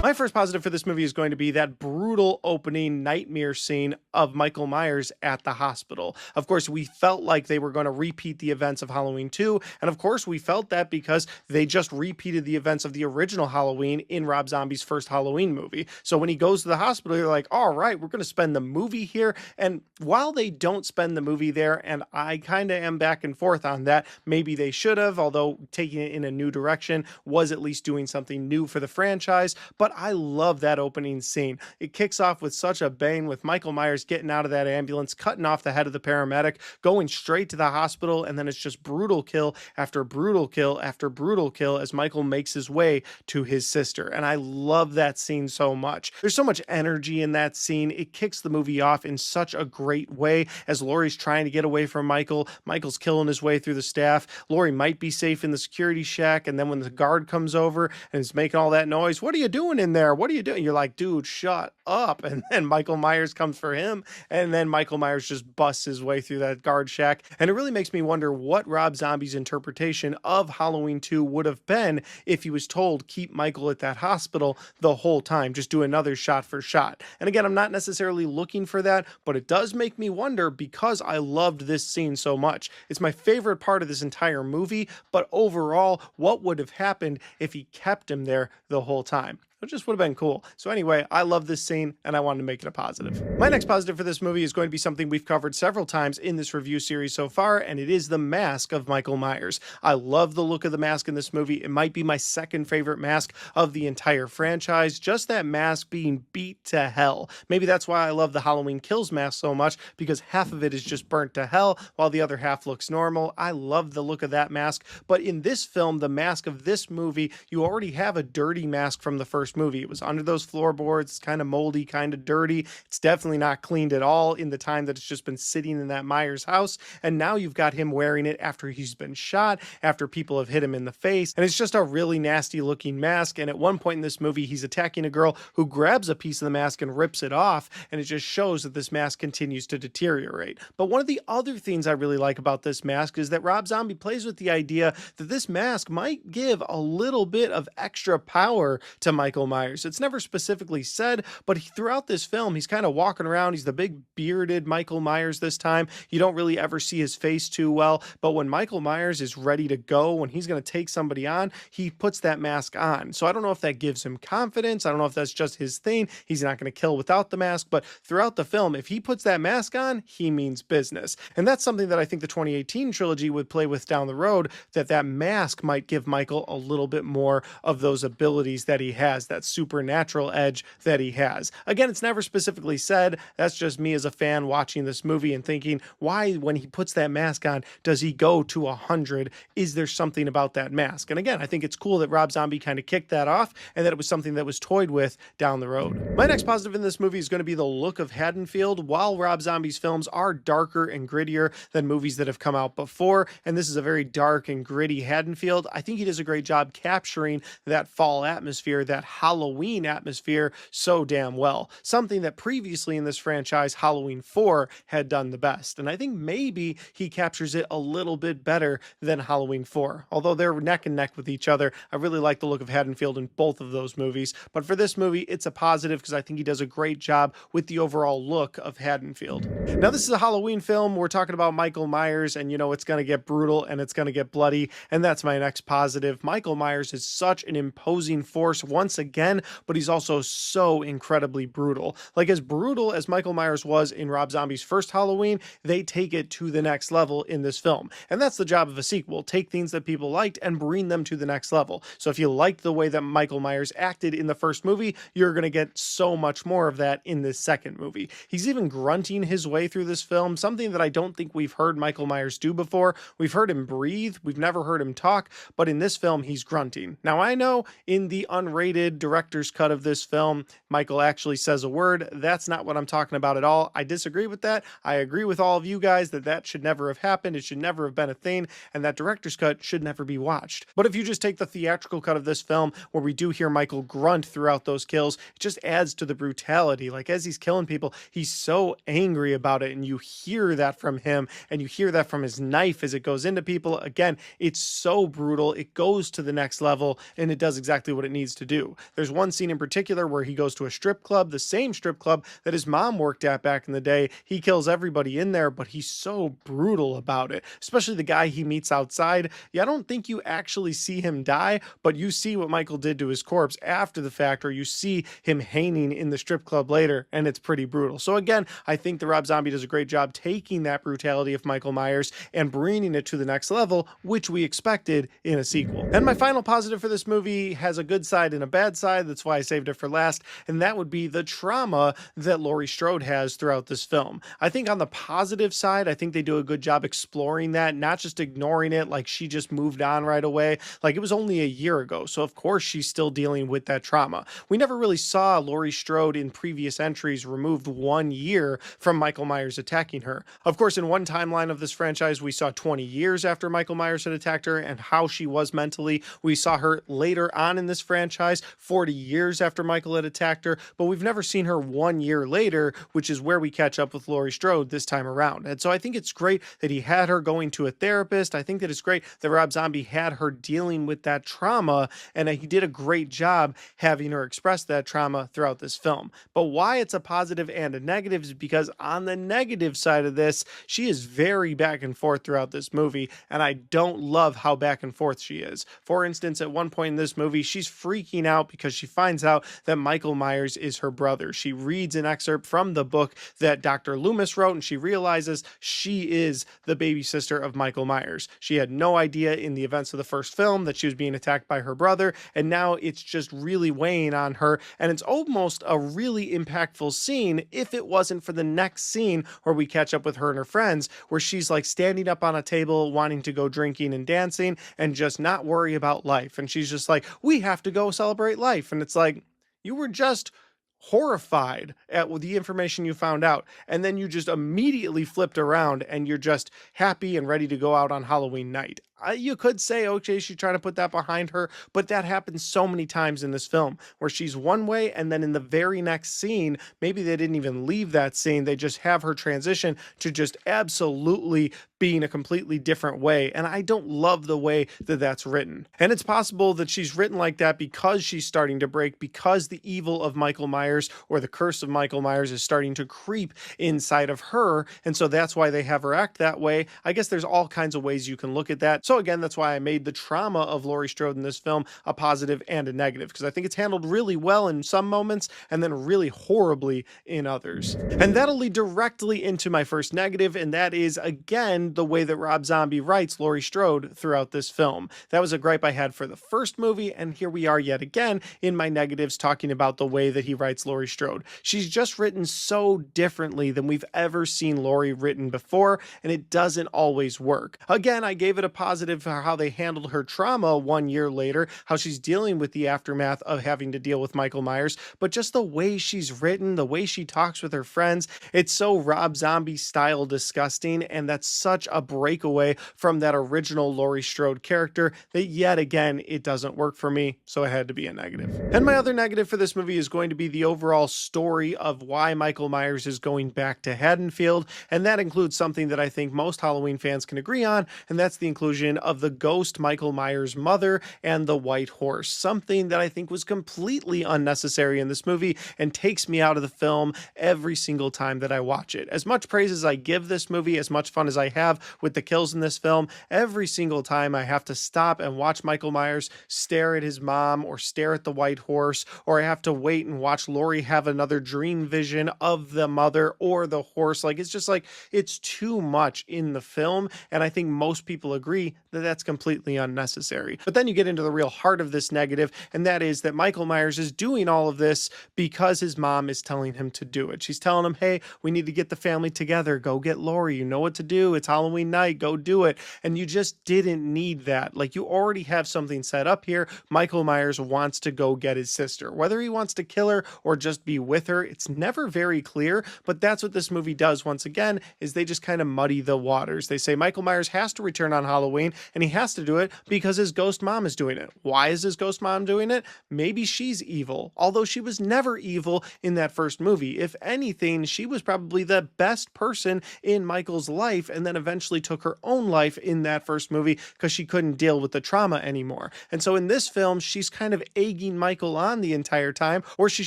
My first positive for this movie is going to be that brutal opening nightmare scene of Michael Myers at the hospital. Of course, we felt like they were going to repeat the events of Halloween 2, and of course, we felt that because they just repeated the events of the original Halloween in Rob Zombie's first Halloween movie. So when he goes to the hospital, you're like, all right, we're going to spend the movie here. And while they don't spend the movie there, and I kind of am back and forth on that, maybe they should have, although taking it in a new direction was at least doing something new for the franchise. But I love that opening scene. It kicks off with such a bang with Michael Myers getting out of that ambulance, cutting off the head of the paramedic, going straight to the hospital, and then it's just brutal kill after brutal kill after brutal kill as Michael makes his way to his sister. And I love that scene so much. There's so much energy in that scene. It kicks the movie off in such a great way as Laurie's trying to get away from Michael. Michael's killing his way through the staff. Laurie might be safe in the security shack, and then when the guard comes over and is making all that noise, what are you doing in there? What are you doing? You're like, dude, shut up. And then Michael Myers comes for him, and then Michael Myers just busts his way through that guard shack. And it really makes me wonder what Rob Zombie's interpretation of Halloween 2 would have been if he was told, keep Michael at that hospital the whole time, just do another shot for shot. And again, I'm not necessarily looking for that, but it does make me wonder because I loved this scene so much. It's my favorite part of this entire movie, but overall, what would have happened if he kept him there the whole time? It just would have been cool. So anyway, I love this scene and I wanted to make it a positive. My next positive for this movie is going to be something we've covered several times in this review series so far, and it is the mask of Michael Myers. I love the look of the mask in this movie. It might be my second favorite mask of the entire franchise. Just that mask being beat to hell. Maybe that's why I love the Halloween Kills mask so much, because half of it is just burnt to hell while the other half looks normal. I love the look of that mask. But in this film, the mask of this movie, you already have a dirty mask from the first first movie. It was under those floorboards, it's kind of moldy, kind of dirty. It's definitely not cleaned at all in the time that it's just been sitting in that Myers house. And now you've got him wearing it after he's been shot, after people have hit him in the face. And it's just a really nasty looking mask. And at one point in this movie, he's attacking a girl who grabs a piece of the mask and rips it off. And it just shows that this mask continues to deteriorate. But one of the other things I really like about this mask is that Rob Zombie plays with the idea that this mask might give a little bit of extra power to Michael Myers. It's never specifically said, but throughout this film, he's kind of walking around. He's the big bearded Michael Myers this time. You don't really ever see his face too well, but when Michael Myers is ready to go, when he's going to take somebody on, he puts that mask on. So I don't know if that gives him confidence. I don't know if that's just his thing. He's not going to kill without the mask, but throughout the film, if he puts that mask on, he means business. And that's something that I think the 2018 trilogy would play with down the road, that mask might give Michael a little bit more of those abilities that he has, that supernatural edge that he has. Again, it's never specifically said. That's just me as a fan watching this movie and thinking, why, when he puts that mask on, does he go to 100? Is there something about that mask? And again, I think it's cool that Rob Zombie kind of kicked that off and that it was something that was toyed with down the road. My next positive in this movie is going to be the look of Haddonfield. While Rob Zombie's films are darker and grittier than movies that have come out before, and this is a very dark and gritty Haddonfield, I think he does a great job capturing that fall atmosphere, that Halloween atmosphere so damn well. Something that previously in this franchise, Halloween 4 had done the best. And I think maybe he captures it a little bit better than Halloween 4. Although they're neck and neck with each other, I really like the look of Haddonfield in both of those movies. But for this movie, it's a positive because I think he does a great job with the overall look of Haddonfield. Now, this is a Halloween film. We're talking about Michael Myers, and you know, it's going to get brutal and it's going to get bloody. And that's my next positive. Michael Myers is such an imposing force once again, but he's also so incredibly brutal. Like, as brutal as Michael Myers was in Rob Zombie's first Halloween, they take it to the next level in this film. And that's the job of a sequel. Take things that people liked and bring them to the next level. So if you liked the way that Michael Myers acted in the first movie, you're going to get so much more of that in this second movie. He's even grunting his way through this film, something that I don't think we've heard Michael Myers do before. We've heard him breathe. We've never heard him talk, but in this film, he's grunting. Now, I know in the unrated director's cut of this film, Michael actually says a word. That's not what I'm talking about at all. I disagree with that. I agree with all of you guys that that should never have happened. It should never have been a thing, and that director's cut should never be watched. But if you just take the theatrical cut of this film, where we do hear Michael grunt throughout those kills, it just adds to the brutality. Like, as he's killing people, he's so angry about it, and you hear that from him, and you hear that from his knife as it goes into people. Again, it's so brutal. It goes to the next level, and it does exactly what it needs to do. There's one scene in particular where he goes to a strip club, the same strip club that his mom worked at back in the day. He kills everybody in there, but he's so brutal about it, especially the guy he meets outside. Yeah, I don't think you actually see him die, but you see what Michael did to his corpse after the fact, or you see him hanging in the strip club later, and it's pretty brutal. So again, I think the Rob Zombie does a great job taking that brutality of Michael Myers and bringing it to the next level, which we expected in a sequel. And my final positive for this movie has a good side and a bad side. That's why I saved it for last, and that would be the trauma that Laurie Strode has throughout this film. I think on the positive side, I think they do a good job exploring that, not just ignoring it like she just moved on right away. Like, it was only a year ago, so of course she's still dealing with that trauma. We never really saw Laurie Strode in previous entries removed 1 year from Michael Myers attacking her. Of course, in one timeline of this franchise, we saw 20 years after Michael Myers had attacked her and how she was mentally. We saw her later on in this franchise, 40 years after Michael had attacked her, but we've never seen her 1 year later, which is where we catch up with Laurie Strode this time around. And so I think it's great that he had her going to a therapist. I think that it's great that Rob Zombie had her dealing with that trauma, and he did a great job having her express that trauma throughout this film. But why it's a positive and a negative is because on the negative side of this, she is very back and forth throughout this movie, and I don't love how back and forth she is. For instance, at one point in this movie, she's freaking out because she finds out that Michael Myers is her brother. She reads an excerpt from the book that Dr. Loomis wrote, and she realizes she is the baby sister of Michael Myers. She had no idea in the events of the first film that she was being attacked by her brother, and now it's just really weighing on her, and it's almost a really impactful scene if it wasn't for the next scene where we catch up with her and her friends, where she's like standing up on a table wanting to go drinking and dancing and just not worry about life. And she's just like, we have to go celebrate life. And it's like, You were just horrified at the information you found out, and then you just immediately flipped around and you're just happy and ready to go out on Halloween night. You could say, okay, she's trying to put that behind her, but that happens so many times in this film where she's one way and then in the very next scene, maybe they didn't even leave that scene, they just have her transition to just absolutely being a completely different way. And I don't love the way that that's written. And it's possible that she's written like that because she's starting to break, because the evil of Michael Myers or the curse of Michael Myers is starting to creep inside of her. And so that's why they have her act that way. I guess there's all kinds of ways you can look at that. So again, that's why I made the trauma of Laurie Strode in this film a positive and a negative, because I think it's handled really well in some moments and then really horribly in others. And that'll lead directly into my first negative, and that is, again, the way that Rob Zombie writes Laurie Strode throughout this film. That was a gripe I had for the first movie, and here we are yet again in my negatives talking about the way that he writes Laurie Strode. She's just written so differently than we've ever seen Laurie written before, and it doesn't always work. Again, I gave it a positive for how they handled her trauma 1 year later, how she's dealing with the aftermath of having to deal with Michael Myers, but just the way she's written, the way she talks with her friends, it's so Rob Zombie style disgusting, and that's such a breakaway from that original Laurie Strode character that yet again, it doesn't work for me, so it had to be a negative. And my other negative for this movie is going to be the overall story of why Michael Myers is going back to Haddonfield, and that includes something that I think most Halloween fans can agree on, and that's the inclusion of the ghost Michael Myers' mother and the white horse, something that I think was completely unnecessary in this movie and takes me out of the film every single time that I watch it. As much praise as I give this movie, as much fun as I have with the kills in this film, every single time I have to stop and watch Michael Myers stare at his mom or stare at the white horse, or I have to wait and watch Laurie have another dream vision of the mother or the horse. Like, it's just like, it's too much in the film, and I think most people agree that that's completely unnecessary. But then you get into the real heart of this negative, and that is that Michael Myers is doing all of this because his mom is telling him to do it. She's telling him, hey, we need to get the family together. Go get Laurie. You know what to do. It's Halloween night. Go do it. And you just didn't need that. Like, you already have something set up here. Michael Myers wants to go get his sister. Whether he wants to kill her or just be with her, it's never very clear, but that's what this movie does once again, is they just kind of muddy the waters. They say Michael Myers has to return on Halloween, and he has to do it because his ghost mom is doing it. Why is his ghost mom doing it? Maybe she's evil, although she was never evil in that first movie. If anything, she was probably the best person in Michael's life, and then eventually took her own life in that first movie because she couldn't deal with the trauma anymore. And so in this film, she's kind of egging Michael on the entire time, or she's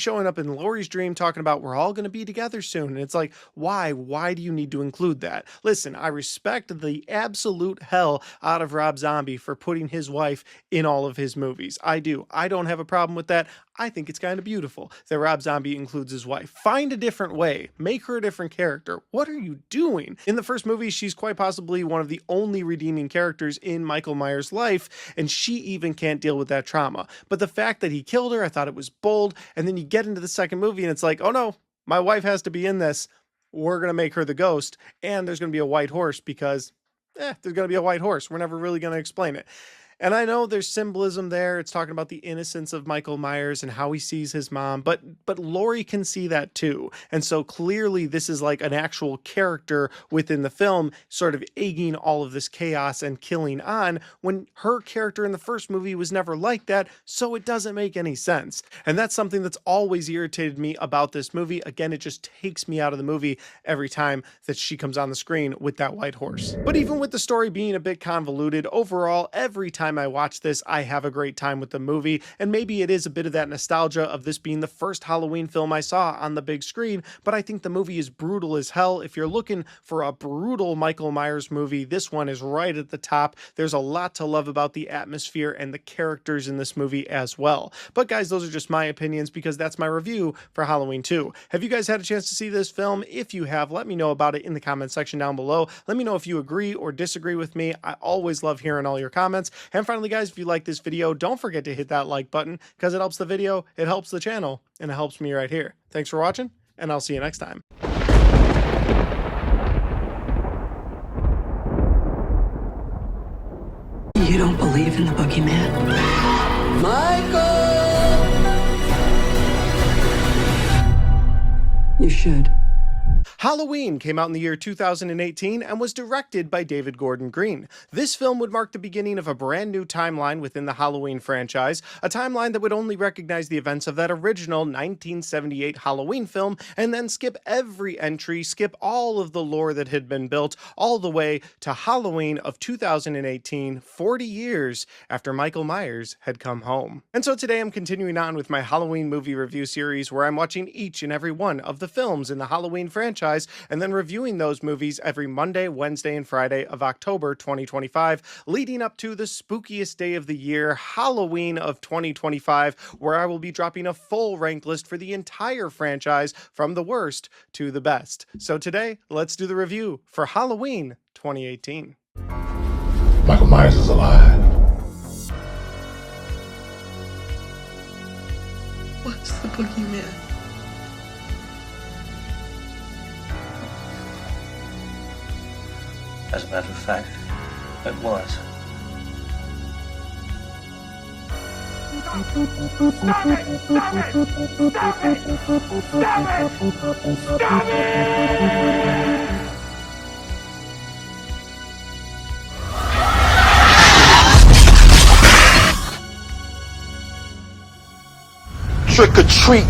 showing up in Laurie's dream talking about we're all going to be together soon. And it's like, why? Why do you need to include that? Listen, I respect the absolute hell out of Rob Zombie for putting his wife in all of his movies. I do. I don't have a problem with that. I think it's kind of beautiful that Rob Zombie includes his wife. Find a different way. Make her a different character. What are you doing? In the first movie, she's quite possibly one of the only redeeming characters in Michael Myers' life, and she even can't deal with that trauma. But the fact that he killed her, I thought it was bold. And then you get into the second movie and it's like, oh no, my wife has to be in this. We're going to make her the ghost, and there's going to be a white horse because there's going to be a white horse. We're never really going to explain it. And I know there's symbolism there. It's talking about the innocence of Michael Myers and how he sees his mom, but Laurie can see that too. And so clearly this is like an actual character within the film, sort of egging all of this chaos and killing on, when her character in the first movie was never like that, so it doesn't make any sense. And that's something that's always irritated me about this movie. Again, it just takes me out of the movie every time that she comes on the screen with that white horse. But even with the story being a bit convoluted, overall, every time I watch this, I have a great time with the movie, and maybe it is a bit of that nostalgia of this being the first Halloween film I saw on the big screen, but I think the movie is brutal as hell. If you're looking for a brutal Michael Myers movie, this one is right at the top. There's a lot to love about the atmosphere and the characters in this movie as well. But guys, those are just my opinions because that's my review for Halloween 2. Have you guys had a chance to see this film? If you have, let me know about it in the comment section down below. Let me know if you agree or disagree with me. I always love hearing all your comments. And finally, guys, if you like this video, don't forget to hit that like button because it helps the video, it helps the channel, and it helps me right here. Thanks for watching, and I'll see you next time. You don't believe in the boogeyman? Michael! You should. Halloween came out in the year 2018 and was directed by David Gordon Green. This film would mark the beginning of a brand new timeline within the Halloween franchise, a timeline that would only recognize the events of that original 1978 Halloween film and then skip every entry, skip all of the lore that had been built, all the way to Halloween of 2018, 40 years after Michael Myers had come home. And so today I'm continuing on with my Halloween movie review series where I'm watching each and every one of the films in the Halloween franchise and then reviewing those movies every Monday, Wednesday, and Friday of October 2025, leading up to the spookiest day of the year, Halloween of 2025, where I will be dropping a full rank list for the entire franchise from the worst to the best. So today, let's do the review for Halloween 2018. Michael Myers is alive. What's the boogeyman? As a matter of fact, it was. Stop it! Stop it! Stop it! Stop it! Stop it! Trick or treat,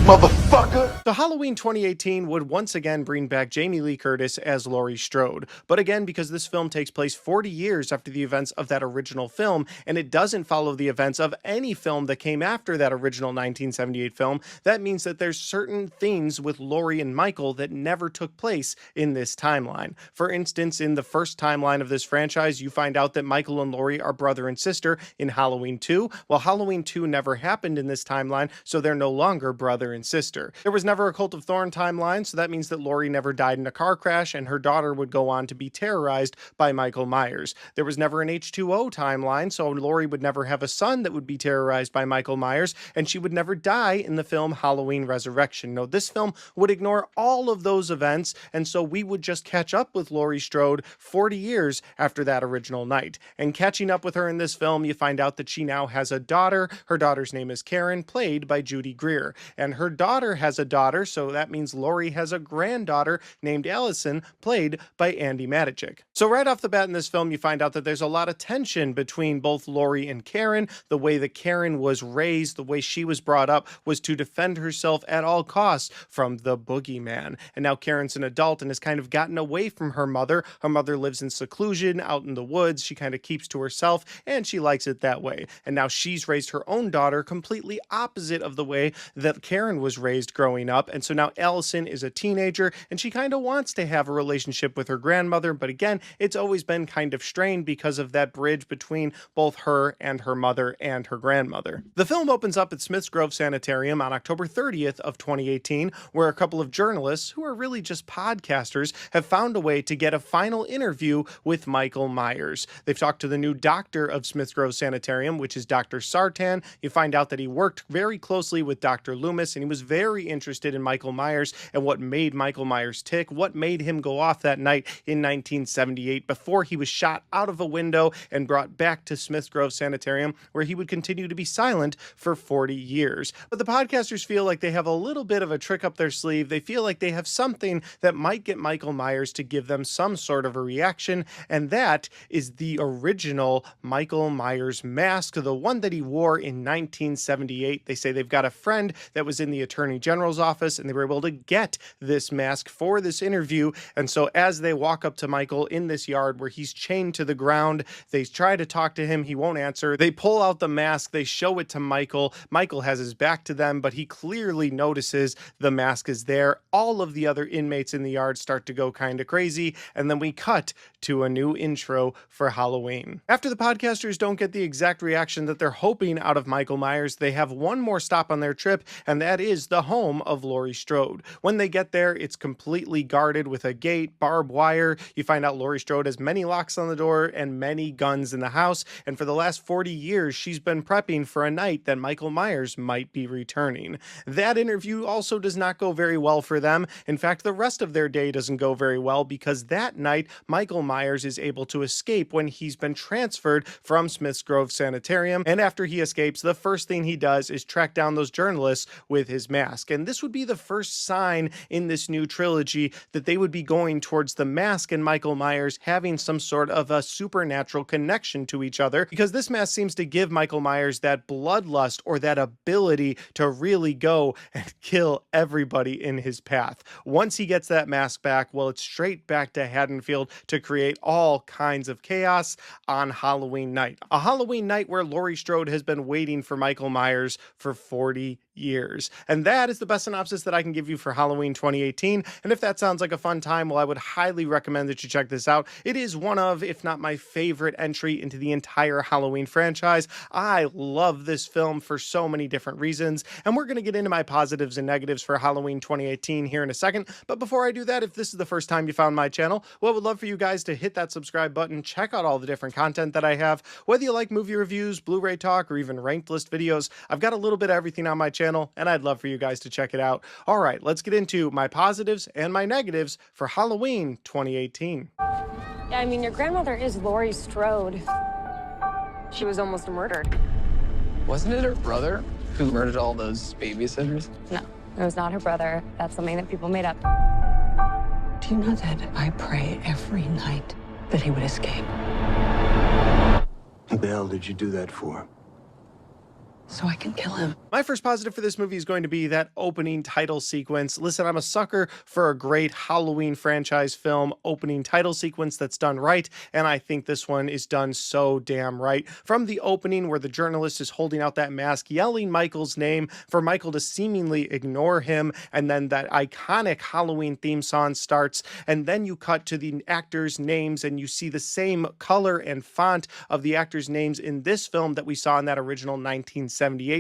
motherfucker. So Halloween 2018 would once again bring back Jamie Lee Curtis as Laurie Strode, but again because this film takes place 40 years after the events of that original film, and it doesn't follow the events of any film that came after that original 1978 film, that means that there's certain things with Laurie and Michael that never took place in this timeline. For instance, in the first timeline of this franchise, you find out that Michael and Laurie are brother and sister in Halloween 2, while Halloween 2 never happened in this timeline, so they're no longer brother and sister. There was never a Cult of Thorn timeline, so that means that Laurie never died in a car crash and her daughter would go on to be terrorized by Michael Myers. There was never an H2O timeline, so Laurie would never have a son that would be terrorized by Michael Myers, and she would never die in the film Halloween Resurrection. No, this film would ignore all of those events, and so we would just catch up with Laurie Strode 40 years after that original night. And catching up with her in this film, you find out that she now has a daughter. Her daughter's name is Karen, played by Judy Greer. And her daughter has a daughter, so that means Laurie has a granddaughter named Allison, played by Andy Matichik. So right off the bat in this film, you find out that there's a lot of tension between both Laurie and Karen. The way that Karen was raised, the way she was brought up, was to defend herself at all costs from the boogeyman. And now Karen's an adult and has kind of gotten away from her mother. Her mother lives in seclusion out in the woods. She kind of keeps to herself, and she likes it that way. And now she's raised her own daughter completely opposite of the way that Karen was raised growing up. And so now Allison is a teenager and she kind of wants to have a relationship with her grandmother, but again, it's always been kind of strained because of that bridge between both her and her mother and her grandmother. The film opens up at Smith's Grove Sanitarium on October 30th of 2018, where a couple of journalists, who are really just podcasters, have found a way to get a final interview with Michael Myers. They've talked to the new doctor of Smith's Grove Sanitarium, which is Dr. Sartan. You find out that he worked very closely with Dr. Loomis, and he was very interested in Michael Myers and what made Michael Myers tick, what made him go off that night in 1978 before he was shot out of a window and brought back to Smith's Grove Sanitarium, where he would continue to be silent for 40 years. But the podcasters feel like they have a little bit of a trick up their sleeve. They feel like they have something that might get Michael Myers to give them some sort of a reaction, and that is the original Michael Myers mask, the one that he wore in 1978. They say they've got a friend that was in the Attorney General's office, and they were able to get this mask for this interview. And so as they walk up to Michael in this yard where he's chained to the ground, they try to talk to him. He won't answer. They pull out the mask. They show it to Michael. Michael has his back to them, but he clearly notices the mask is there. All of the other inmates in the yard start to go kind of crazy. And then we cut to a new intro for Halloween. After the podcasters don't get the exact reaction that they're hoping out of Michael Myers, they have one more stop on their trip, and that is the home of Laurie Strode. When they get there, it's completely guarded with a gate, barbed wire. You find out Laurie Strode has many locks on the door and many guns in the house, and for the last 40 years, she's been prepping for a night that Michael Myers might be returning. That interview also does not go very well for them. In fact, the rest of their day doesn't go very well because that night, Michael Myers is able to escape when he's been transferred from Smith's Grove Sanitarium, and after he escapes, the first thing he does is track down those journalists with his mask. mask. And this would be the first sign in this new trilogy that they would be going towards the mask and Michael Myers having some sort of a supernatural connection to each other, because this mask seems to give Michael Myers that bloodlust or that ability to really go and kill everybody in his path. Once he gets that mask back, well, it's straight back to Haddonfield to create all kinds of chaos on Halloween night. A Halloween night where Laurie Strode has been waiting for Michael Myers for 40 years. And that is the best synopsis that I can give you for Halloween 2018. And if that sounds like a fun time, well, I would highly recommend that you check this out. It is one of, if not my favorite entry into the entire Halloween franchise. I love this film for so many different reasons, and we're going to get into my positives and negatives for Halloween 2018 here in a second. But before I do that, if this is the first time you found my channel, well, I would love for you guys to hit that subscribe button, check out all the different content that I have. Whether you like movie reviews, Blu-ray talk, or even ranked list videos, I've got a little bit of everything on my channel, and I'd love for you guys to check it out. All right, let's get into my positives and my negatives for Halloween 2018. Yeah, I mean, your grandmother is Laurie Strode. She was almost murdered. Wasn't it her brother who murdered all those babysitters? No, it was not her brother. That's something that people made up. Do you know that I pray every night that he would escape? What the hell did you do that for? So I can kill him. My first positive for this movie is going to be that opening title sequence. Listen, I'm a sucker for a great Halloween franchise film opening title sequence that's done right, and I think this one is done so damn right. From the opening where the journalist is holding out that mask, yelling Michael's name, for Michael to seemingly ignore him, and then that iconic Halloween theme song starts, and then you cut to the actors' names, and you see the same color and font of the actors' names in this film that we saw in that original 1978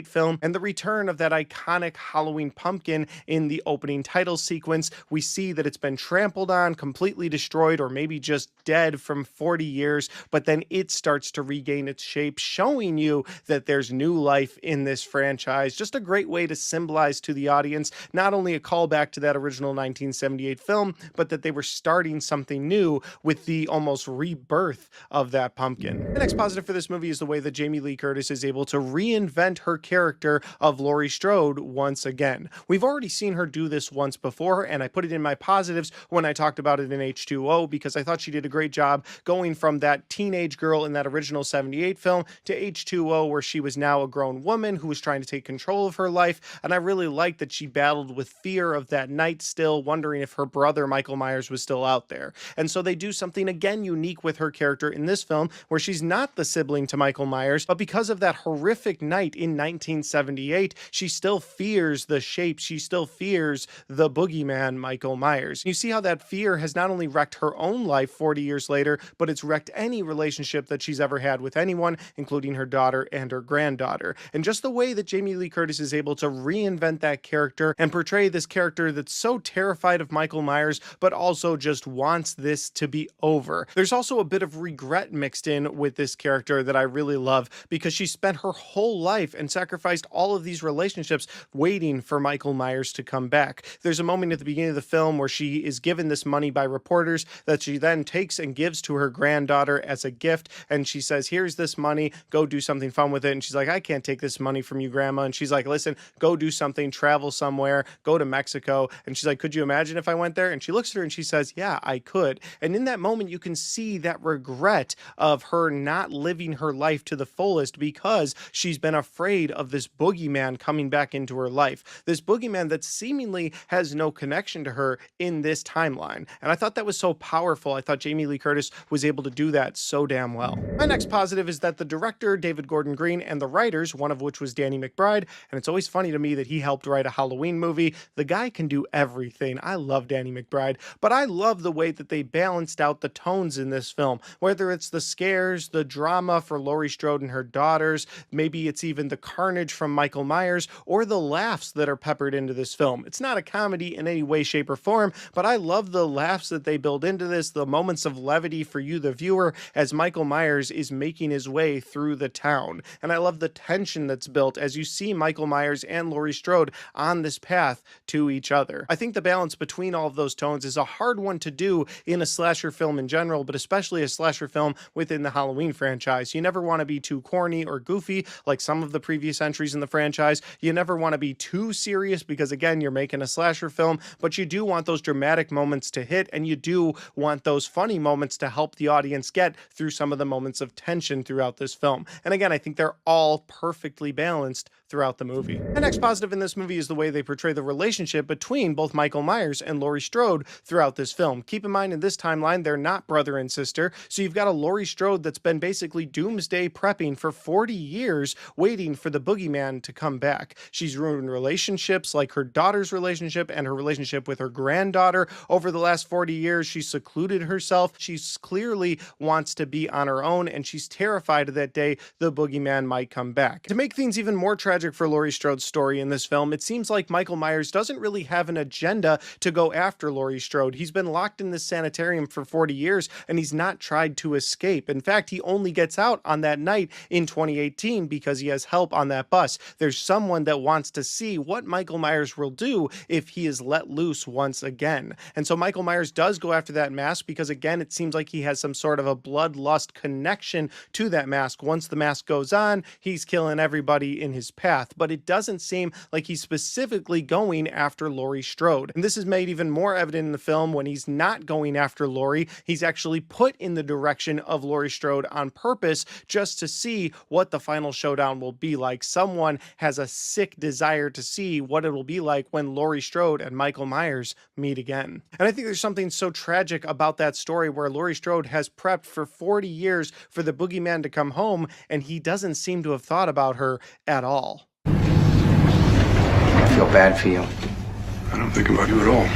film, and the return of that iconic Halloween pumpkin in the opening title sequence. We see that it's been trampled on, completely destroyed, or maybe just dead from 40 years, but then it starts to regain its shape, showing you that there's new life in this franchise. Just a great way to symbolize to the audience not only a callback to that original 1978 film, but that they were starting something new with the almost rebirth of that pumpkin. The next positive for this movie is the way that Jamie Lee Curtis is able to reinvent her character of Laurie Strode once again. We've already seen her do this once before, and I put it in my positives when I talked about it in H2O, because I thought she did a great job going from that teenage girl in that original 78 film to H2O, where she was now a grown woman who was trying to take control of her life. And I really liked that she battled with fear of that night still, wondering if her brother Michael Myers was still out there. And so they do something again unique with her character in this film, where she's not the sibling to Michael Myers, but because of that horrific night in 1978, she still fears the shape, she still fears the boogeyman Michael Myers. You see how that fear has not only wrecked her own life 40 years later, but it's wrecked any relationship that she's ever had with anyone, including her daughter and her granddaughter. And just the way that Jamie Lee Curtis is able to reinvent that character and portray this character that's so terrified of Michael Myers, but also just wants this to be over. There's also a bit of regret mixed in with this character that I really love, because she spent her whole life and sacrificed all of these relationships waiting for Michael Myers to come back. There's a moment at the beginning of the film where she is given this money by reporters that she then takes and gives to her granddaughter as a gift, and she says, here's this money, go do something fun with it. And she's like, I can't take this money from you, Grandma. And she's like, listen, go do something, travel somewhere, go to Mexico. And she's like, could you imagine if I went there? And she looks at her and she says, yeah, I could. And in that moment, you can see that regret of her not living her life to the fullest because she's been afraid of this boogeyman coming back into her life. This boogeyman that seemingly has no connection to her in this timeline. And I thought that was so powerful. I thought Jamie Lee Curtis was able to do that so damn well. My next positive is that the director, David Gordon Green, and the writers, one of which was Danny McBride, and it's always funny to me that he helped write a Halloween movie. The guy can do everything. I love Danny McBride, but I love the way that they balanced out the tones in this film, whether it's the scares, the drama for Laurie Strode and her daughters, maybe it's even the carnage from Michael Myers, or the laughs that are peppered into this film. It's not a comedy in any way, shape, or form, but I love the laughs that they build into this, the moments of levity for you, the viewer, as Michael Myers is making his way through the town. And I love the tension that's built as you see Michael Myers and Laurie Strode on this path to each other. I think the balance between all of those tones is a hard one to do in a slasher film in general, but especially a slasher film within the Halloween franchise. You never want to be too corny or goofy like some of the previous entries in the franchise. You never want to be too serious because, again, you're making a slasher film, but you do want those dramatic moments to hit, and you do want those funny moments to help the audience get through some of the moments of tension throughout this film. And again, I think they're all perfectly balanced throughout the movie. The next positive in this movie is the way they portray the relationship between both Michael Myers and Laurie Strode throughout this film. Keep in mind, in this timeline, they're not brother and sister, so you've got a Laurie Strode that's been basically doomsday prepping for 40 years, waiting for the boogeyman to come back. She's ruined relationships like her daughter's relationship and her relationship with her granddaughter over the last 40 years. She's secluded herself. She's clearly wants to be on her own, and she's terrified of that day the boogeyman might come back. To make things even more tragic for Laurie Strode's story in this film, it seems like Michael Myers doesn't really have an agenda to go after Laurie Strode. He's been locked in this sanitarium for 40 years, and he's not tried to escape. In fact, he only gets out on that night in 2018 because he has help on that bus. There's someone that wants to see what Michael Myers will do if he is let loose once again. And so Michael Myers does go after that mask because, again, it seems like he has some sort of a bloodlust connection to that mask. Once the mask goes on, he's killing everybody in his path. But it doesn't seem like he's specifically going after Laurie Strode. And this is made even more evident in the film when he's not going after Laurie. He's actually put in the direction of Laurie Strode on purpose just to see what the final showdown will be like. Someone has a sick desire to see what it will be like when Laurie Strode and Michael Myers meet again. And I think there's something so tragic about that story where Laurie Strode has prepped for 40 years for the boogeyman to come home, and he doesn't seem to have thought about her at all. I feel bad for you. I don't think about you at all.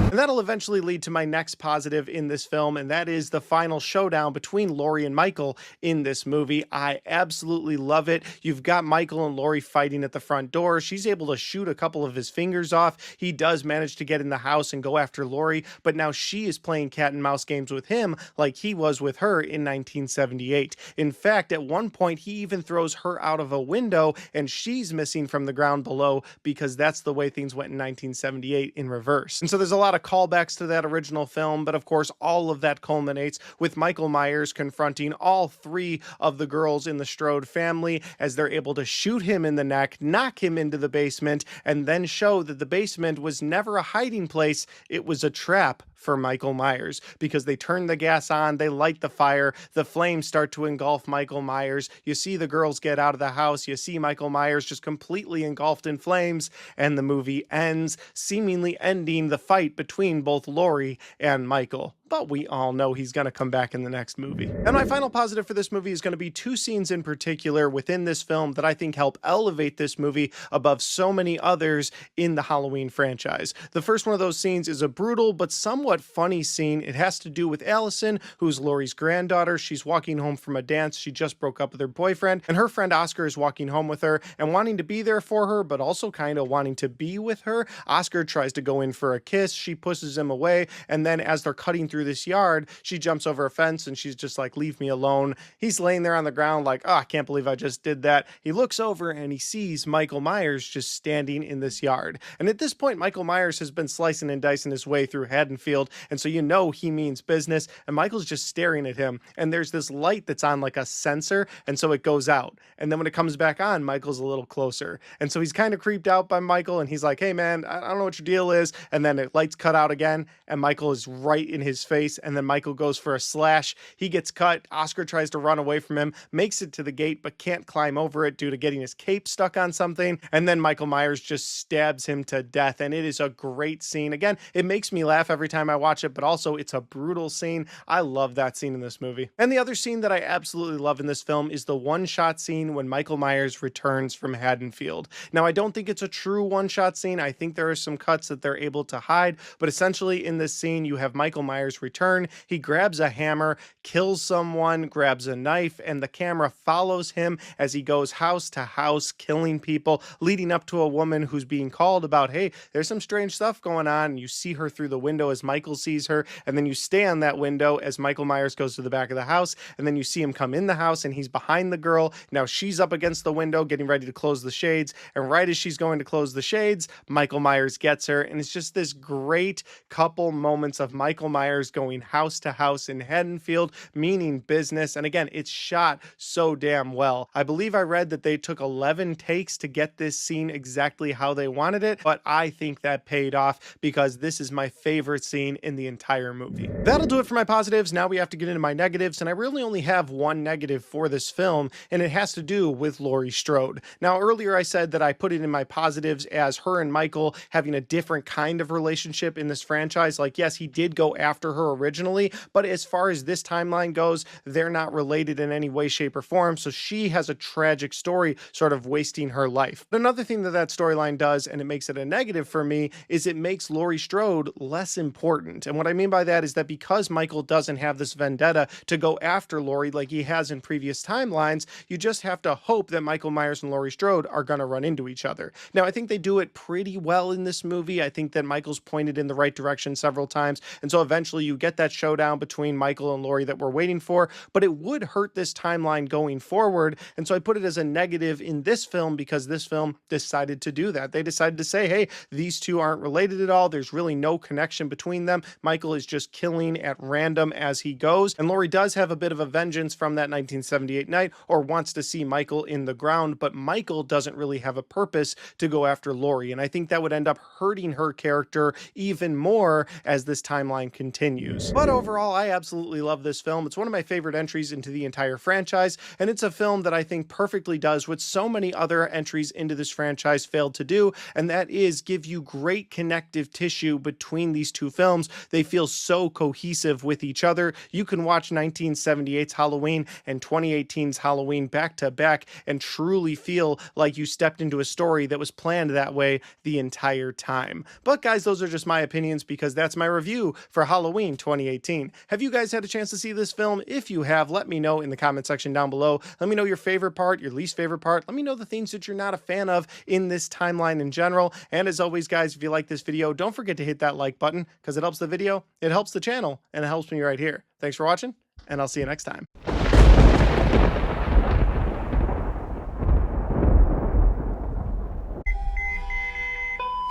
And that'll eventually lead to my next positive in this film, and that is the final showdown between Laurie and Michael in this movie. I absolutely love it. You've got Michael and Laurie fighting at the front door. She's able to shoot a couple of his fingers off. He does manage to get in the house and go after Laurie, but now she is playing cat and mouse games with him like he was with her in 1978. In fact, at one point, he even throws her out of a window, and she's missing from the ground below because that's the way things went in 1978 in reverse. And so there's a lot of callbacks to that original film, but of course all of that culminates with Michael Myers confronting all three of the girls in the Strode family as they're able to shoot him in the neck, knock him into the basement, and then show that the basement was never a hiding place. It was a trap for Michael Myers because they turn the gas on, they light the fire, the flames start to engulf Michael Myers. You see the girls get out of the house, you see Michael Myers just completely engulfed in flames, and the movie ends, seemingly ending the fight between both Laurie and Michael. But we all know he's going to come back in the next movie. And my final positive for this movie is going to be two scenes in particular within this film that I think help elevate this movie above so many others in the Halloween franchise. The first one of those scenes is a brutal but somewhat funny scene. It has to do with Allison, who's Laurie's granddaughter. She's walking home from a dance. She just broke up with her boyfriend, and her friend Oscar is walking home with her and wanting to be there for her, but also kind of wanting to be with her. Oscar tries to go in for a kiss. She pushes him away, and then as they're cutting through this yard, she jumps over a fence and she's just like, leave me alone. He's laying there on the ground like, oh, I can't believe I just did that. He looks over and he sees Michael Myers just standing in this yard. And at this point, Michael Myers has been slicing and dicing his way through Haddonfield, and so you know he means business, and Michael's just staring at him, and there's this light that's on like a sensor, and so it goes out, and then when it comes back on, Michael's a little closer, and so he's kind of creeped out by Michael, and he's like, hey man, I don't know what your deal is, and then the lights cut out again, and Michael is right in his face, and then Michael goes for a slash. He gets cut. Oscar tries to run away from him, makes it to the gate, but can't climb over it due to getting his cape stuck on something, and then Michael Myers just stabs him to death, and it is a great scene. Again, it makes me laugh every time I watch it, but also it's a brutal scene. I love that scene in this movie. And the other scene that I absolutely love in this film is the one-shot scene when Michael Myers returns from Haddonfield. Now, I don't think it's a true one-shot scene. I think there are some cuts that they're able to hide, but essentially in this scene, you have Michael Myers return. He grabs a hammer, kills someone, grabs a knife, and the camera follows him as he goes house to house, killing people, leading up to a woman who's being called about, hey, there's some strange stuff going on. And you see her through the window as Michael sees her, and then you stay on that window as Michael Myers goes to the back of the house, and then you see him come in the house, and he's behind the girl. Now she's up against the window getting ready to close the shades, and right as she's going to close the shades, Michael Myers gets her, and it's just this great couple moments of Michael Myers Myers going house to house in Haddonfield, meaning business. And again, it's shot so damn well. I believe I read that they took 11 takes to get this scene exactly how they wanted it, but I think that paid off because this is my favorite scene in the entire movie. That'll do it for my positives. Now we have to get into my negatives, and I really only have one negative for this film, and it has to do with Laurie Strode. Now, earlier I said that I put it in my positives as her and Michael having a different kind of relationship in this franchise. Like, yes, he did go after her originally, but as far as this timeline goes, they're not related in any way, shape, or form, so she has a tragic story sort of wasting her life. But another thing that that storyline does, and it makes it a negative for me, is it makes Laurie Strode less important. And what I mean by that is that because Michael doesn't have this vendetta to go after Laurie like he has in previous timelines, you just have to hope that Michael Myers and Laurie Strode are going to run into each other. Now, I think they do it pretty well in this movie. I think that Michael's pointed in the right direction several times, and so eventually you get that showdown between Michael and Laurie that we're waiting for, but it would hurt this timeline going forward, and so I put it as a negative in this film because this film decided to do that. They decided to say, hey, these two aren't related at all. There's really no connection between them. Michael is just killing at random as he goes, and Laurie does have a bit of a vengeance from that 1978 night, or wants to see Michael in the ground, but Michael doesn't really have a purpose to go after Laurie, and I think that would end up hurting her character even more as this timeline continues. But overall, I absolutely love this film. It's one of my favorite entries into the entire franchise, and it's a film that I think perfectly does what so many other entries into this franchise failed to do, and that is give you great connective tissue between these two films. They feel so cohesive with each other. You can watch 1978's Halloween and 2018's Halloween back to back and truly feel like you stepped into a story that was planned that way the entire time. But guys, those are just my opinions because that's my review for Halloween 2018. Have you guys had a chance to see this film? If you have, let me know in the comment section down below. Let me know your favorite part, your least favorite part. Let me know the things that you're not a fan of in this timeline in general. And as always, guys, if you like this video, don't forget to hit that like button because it helps the video, it helps the channel, and it helps me right here. Thanks for watching, and I'll see you next time.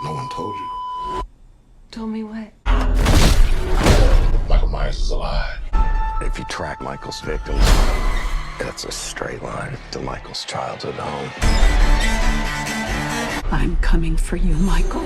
No one told you. Told me what? Michael Myers is alive. If you track Michael's victims, it's a straight line to Michael's childhood home. I'm coming for you, Michael.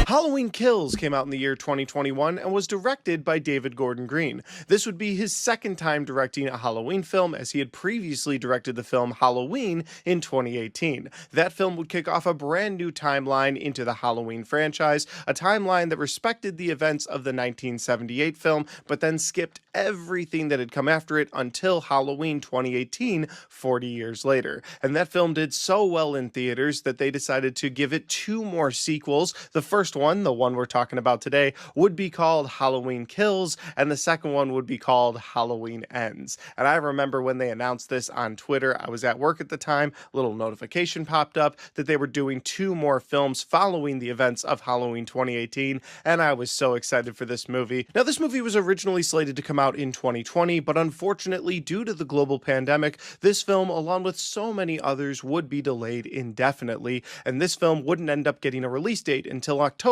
Halloween Kills came out in the year 2021 and was directed by David Gordon Green. This would be his second time directing a Halloween film, as he had previously directed the film Halloween in 2018. That film would kick off a brand new timeline into the Halloween franchise, a timeline that respected the events of the 1978 film, but then skipped everything that had come after it until Halloween 2018, 40 years later. And that film did so well in theaters that they decided to give it 2 more sequels. The first one, the one we're talking about today, would be called Halloween Kills, and the second one would be called Halloween Ends. And I remember when they announced this on Twitter, I was at work at the time, a little notification popped up that they were doing 2 more films following the events of Halloween 2018, and I was so excited for this movie. Now, this movie was originally slated to come out in 2020, but unfortunately, due to the global pandemic, this film, along with so many others, would be delayed indefinitely, and this film wouldn't end up getting a release date until October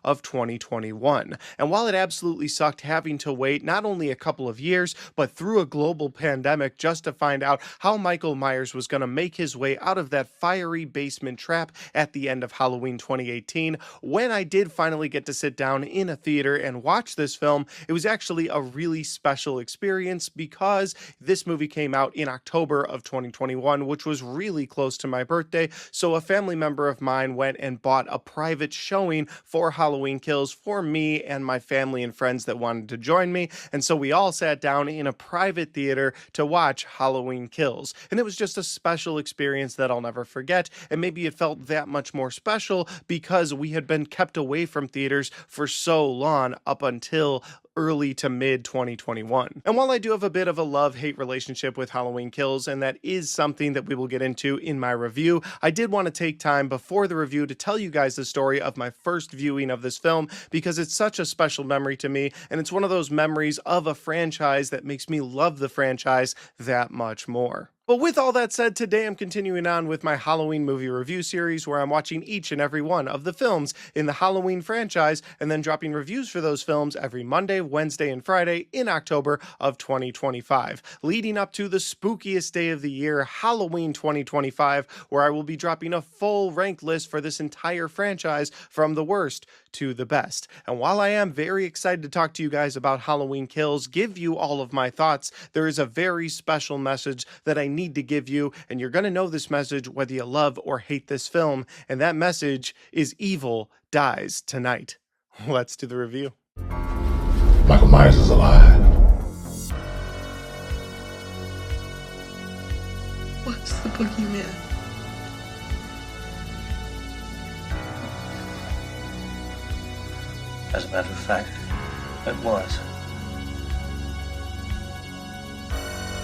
of 2021. And while it absolutely sucked having to wait not only a couple of years, but through a global pandemic just to find out how Michael Myers was going to make his way out of that fiery basement trap at the end of Halloween 2018, when I did finally get to sit down in a theater and watch this film, it was actually a really special experience because this movie came out in October of 2021, which was really close to my birthday. So a family member of mine went and bought a private showing for Halloween Kills for me and my family and friends that wanted to join me. And so we all sat down in a private theater to watch Halloween Kills. And it was just a special experience that I'll never forget. And maybe it felt that much more special because we had been kept away from theaters for so long up until early to mid 2021. And while I do have a bit of a love-hate relationship with Halloween Kills, and that is something that we will get into in my review, I did want to take time before the review to tell you guys the story of my first viewing of this film because it's such a special memory to me, and it's one of those memories of a franchise that makes me love the franchise that much more. But with all that said, today I'm continuing on with my Halloween movie review series where I'm watching each and every one of the films in the Halloween franchise and then dropping reviews for those films every Monday, Wednesday, and Friday in October of 2025, leading up to the spookiest day of the year, Halloween 2025, where I will be dropping a full ranked list for this entire franchise from the worst to the best. And while I am very excited to talk to you guys about Halloween Kills, give you all of my thoughts, there is a very special message that I need to give you, and you're going to know this message whether you love or hate this film, and that message is evil dies tonight. Let's do the review. Michael Myers is alive. What's the boogeyman? As a matter of fact, it was.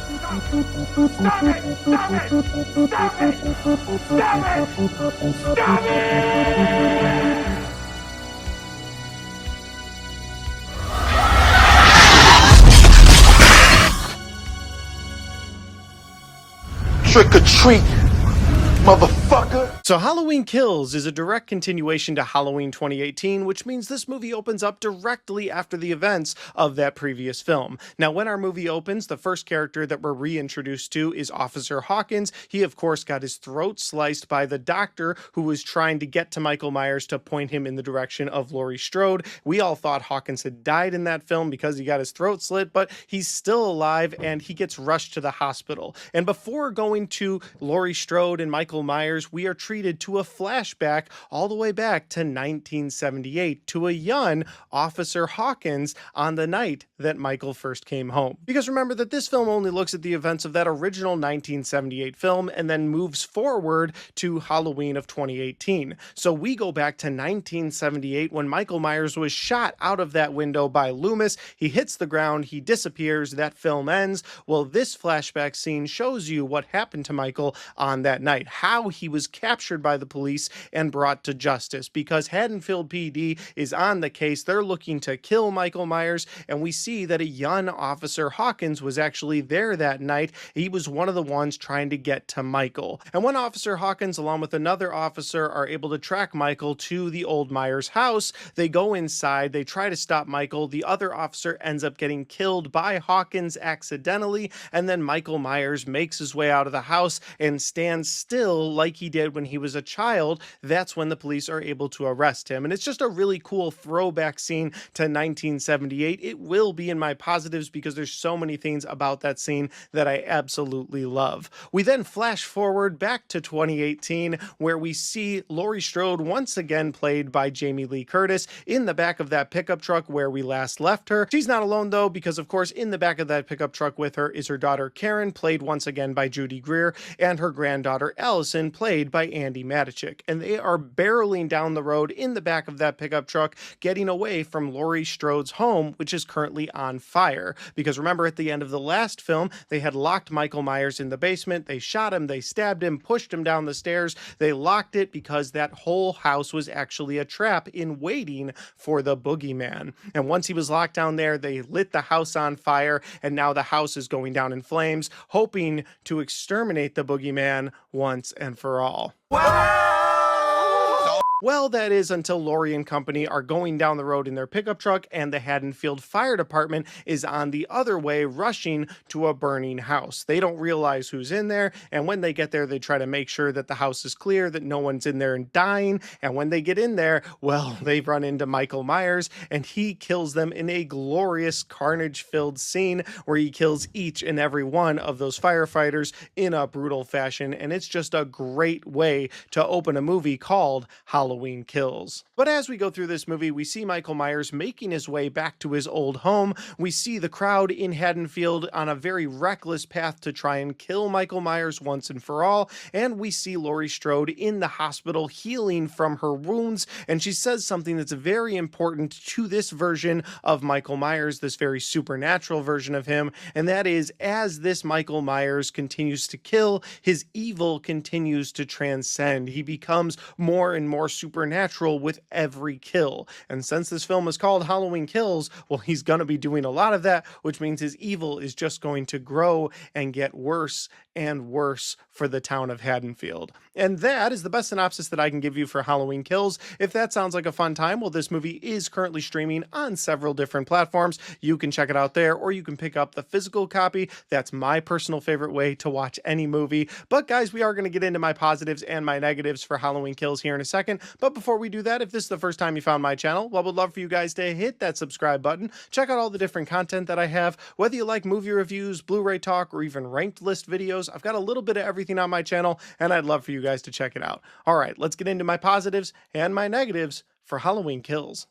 Stop it! Stop it! Stop it! Stop it! Stop it! Trick or treat, motherfucker. So Halloween Kills is a direct continuation to Halloween 2018, which means this movie opens up directly after the events of that previous film. Now, when our movie opens, the first character that we're reintroduced to is Officer Hawkins. He, of course, got his throat sliced by the doctor who was trying to get to Michael Myers to point him in the direction of Laurie Strode. We all thought Hawkins had died in that film because he got his throat slit, but he's still alive and he gets rushed to the hospital. And before going to Laurie Strode and Michael Myers, we are treated to a flashback all the way back to 1978 to a young Officer Hawkins on the night that Michael first came home. Because remember that this film only looks at the events of that original 1978 film and then moves forward to Halloween of 2018. So we go back to 1978 when Michael Myers was shot out of that window by Loomis. He hits the ground, he disappears, that film ends. Well, this flashback scene shows you what happened to Michael on that night, how he was captured by the police and brought to justice, because Haddonfield PD is on the case. They're looking to kill Michael Myers, and we see that a young Officer Hawkins was actually there that night. He was one of the ones trying to get to Michael. And when Officer Hawkins, along with another officer, are able to track Michael to the old Myers house, they go inside, they try to stop Michael. The other officer ends up getting killed by Hawkins accidentally, and then Michael Myers makes his way out of the house and stands still like he did when he was a child. That's when the police are able to arrest him. And it's just a really cool throwback scene to 1978. It will be in my positives because there's so many things about that scene that I absolutely love. We then flash forward back to 2018 where we see Laurie Strode once again played by Jamie Lee Curtis in the back of that pickup truck where we last left her. She's not alone though, because of course in the back of that pickup truck with her is her daughter Karen, played once again by Judy Greer, and her granddaughter Allison, played by Andy Matichik. And they are barreling down the road in the back of that pickup truck, getting away from Laurie Strode's home, which is currently on fire. Because remember, at the end of the last film, they had locked Michael Myers in the basement. They shot him, they stabbed him, pushed him down the stairs. They locked it because that whole house was actually a trap in waiting for the boogeyman. And once he was locked down there, they lit the house on fire, and now the house is going down in flames, hoping to exterminate the boogeyman once and for all. Well, that is until Laurie and company are going down the road in their pickup truck and the Haddonfield Fire Department is on the other way, rushing to a burning house. They don't realize who's in there, and when they get there, they try to make sure that the house is clear, that no one's in there and dying, and when they get in there, well, they run into Michael Myers, and he kills them in a glorious carnage-filled scene where he kills each and every one of those firefighters in a brutal fashion, and it's just a great way to open a movie called Halloween Kills. But as we go through this movie, we see Michael Myers making his way back to his old home. We see the crowd in Haddonfield on a very reckless path to try and kill Michael Myers once and for all. And we see Laurie Strode in the hospital healing from her wounds. And she says something that's very important to this version of Michael Myers, this very supernatural version of him. And that is, as this Michael Myers continues to kill, his evil continues to transcend. He becomes more and more supernatural with every kill. And since this film is called Halloween Kills, well, he's going to be doing a lot of that, which means his evil is just going to grow and get worse and worse for the town of Haddonfield. And that is the best synopsis that I can give you for Halloween Kills. If that sounds like a fun time, well, this movie is currently streaming on several different platforms. You can check it out there, or you can pick up the physical copy. That's my personal favorite way to watch any movie. But guys, we are going to get into my positives and my negatives for Halloween Kills here in a second. But before we do that, if this is the first time you found my channel, well, I would love for you guys to hit that subscribe button. Check out all the different content that I have. Whether you like movie reviews, Blu-ray talk, or even ranked list videos, I've got a little bit of everything on my channel, and I'd love for you guys to check it out. All right, let's get into my positives and my negatives for Halloween Kills.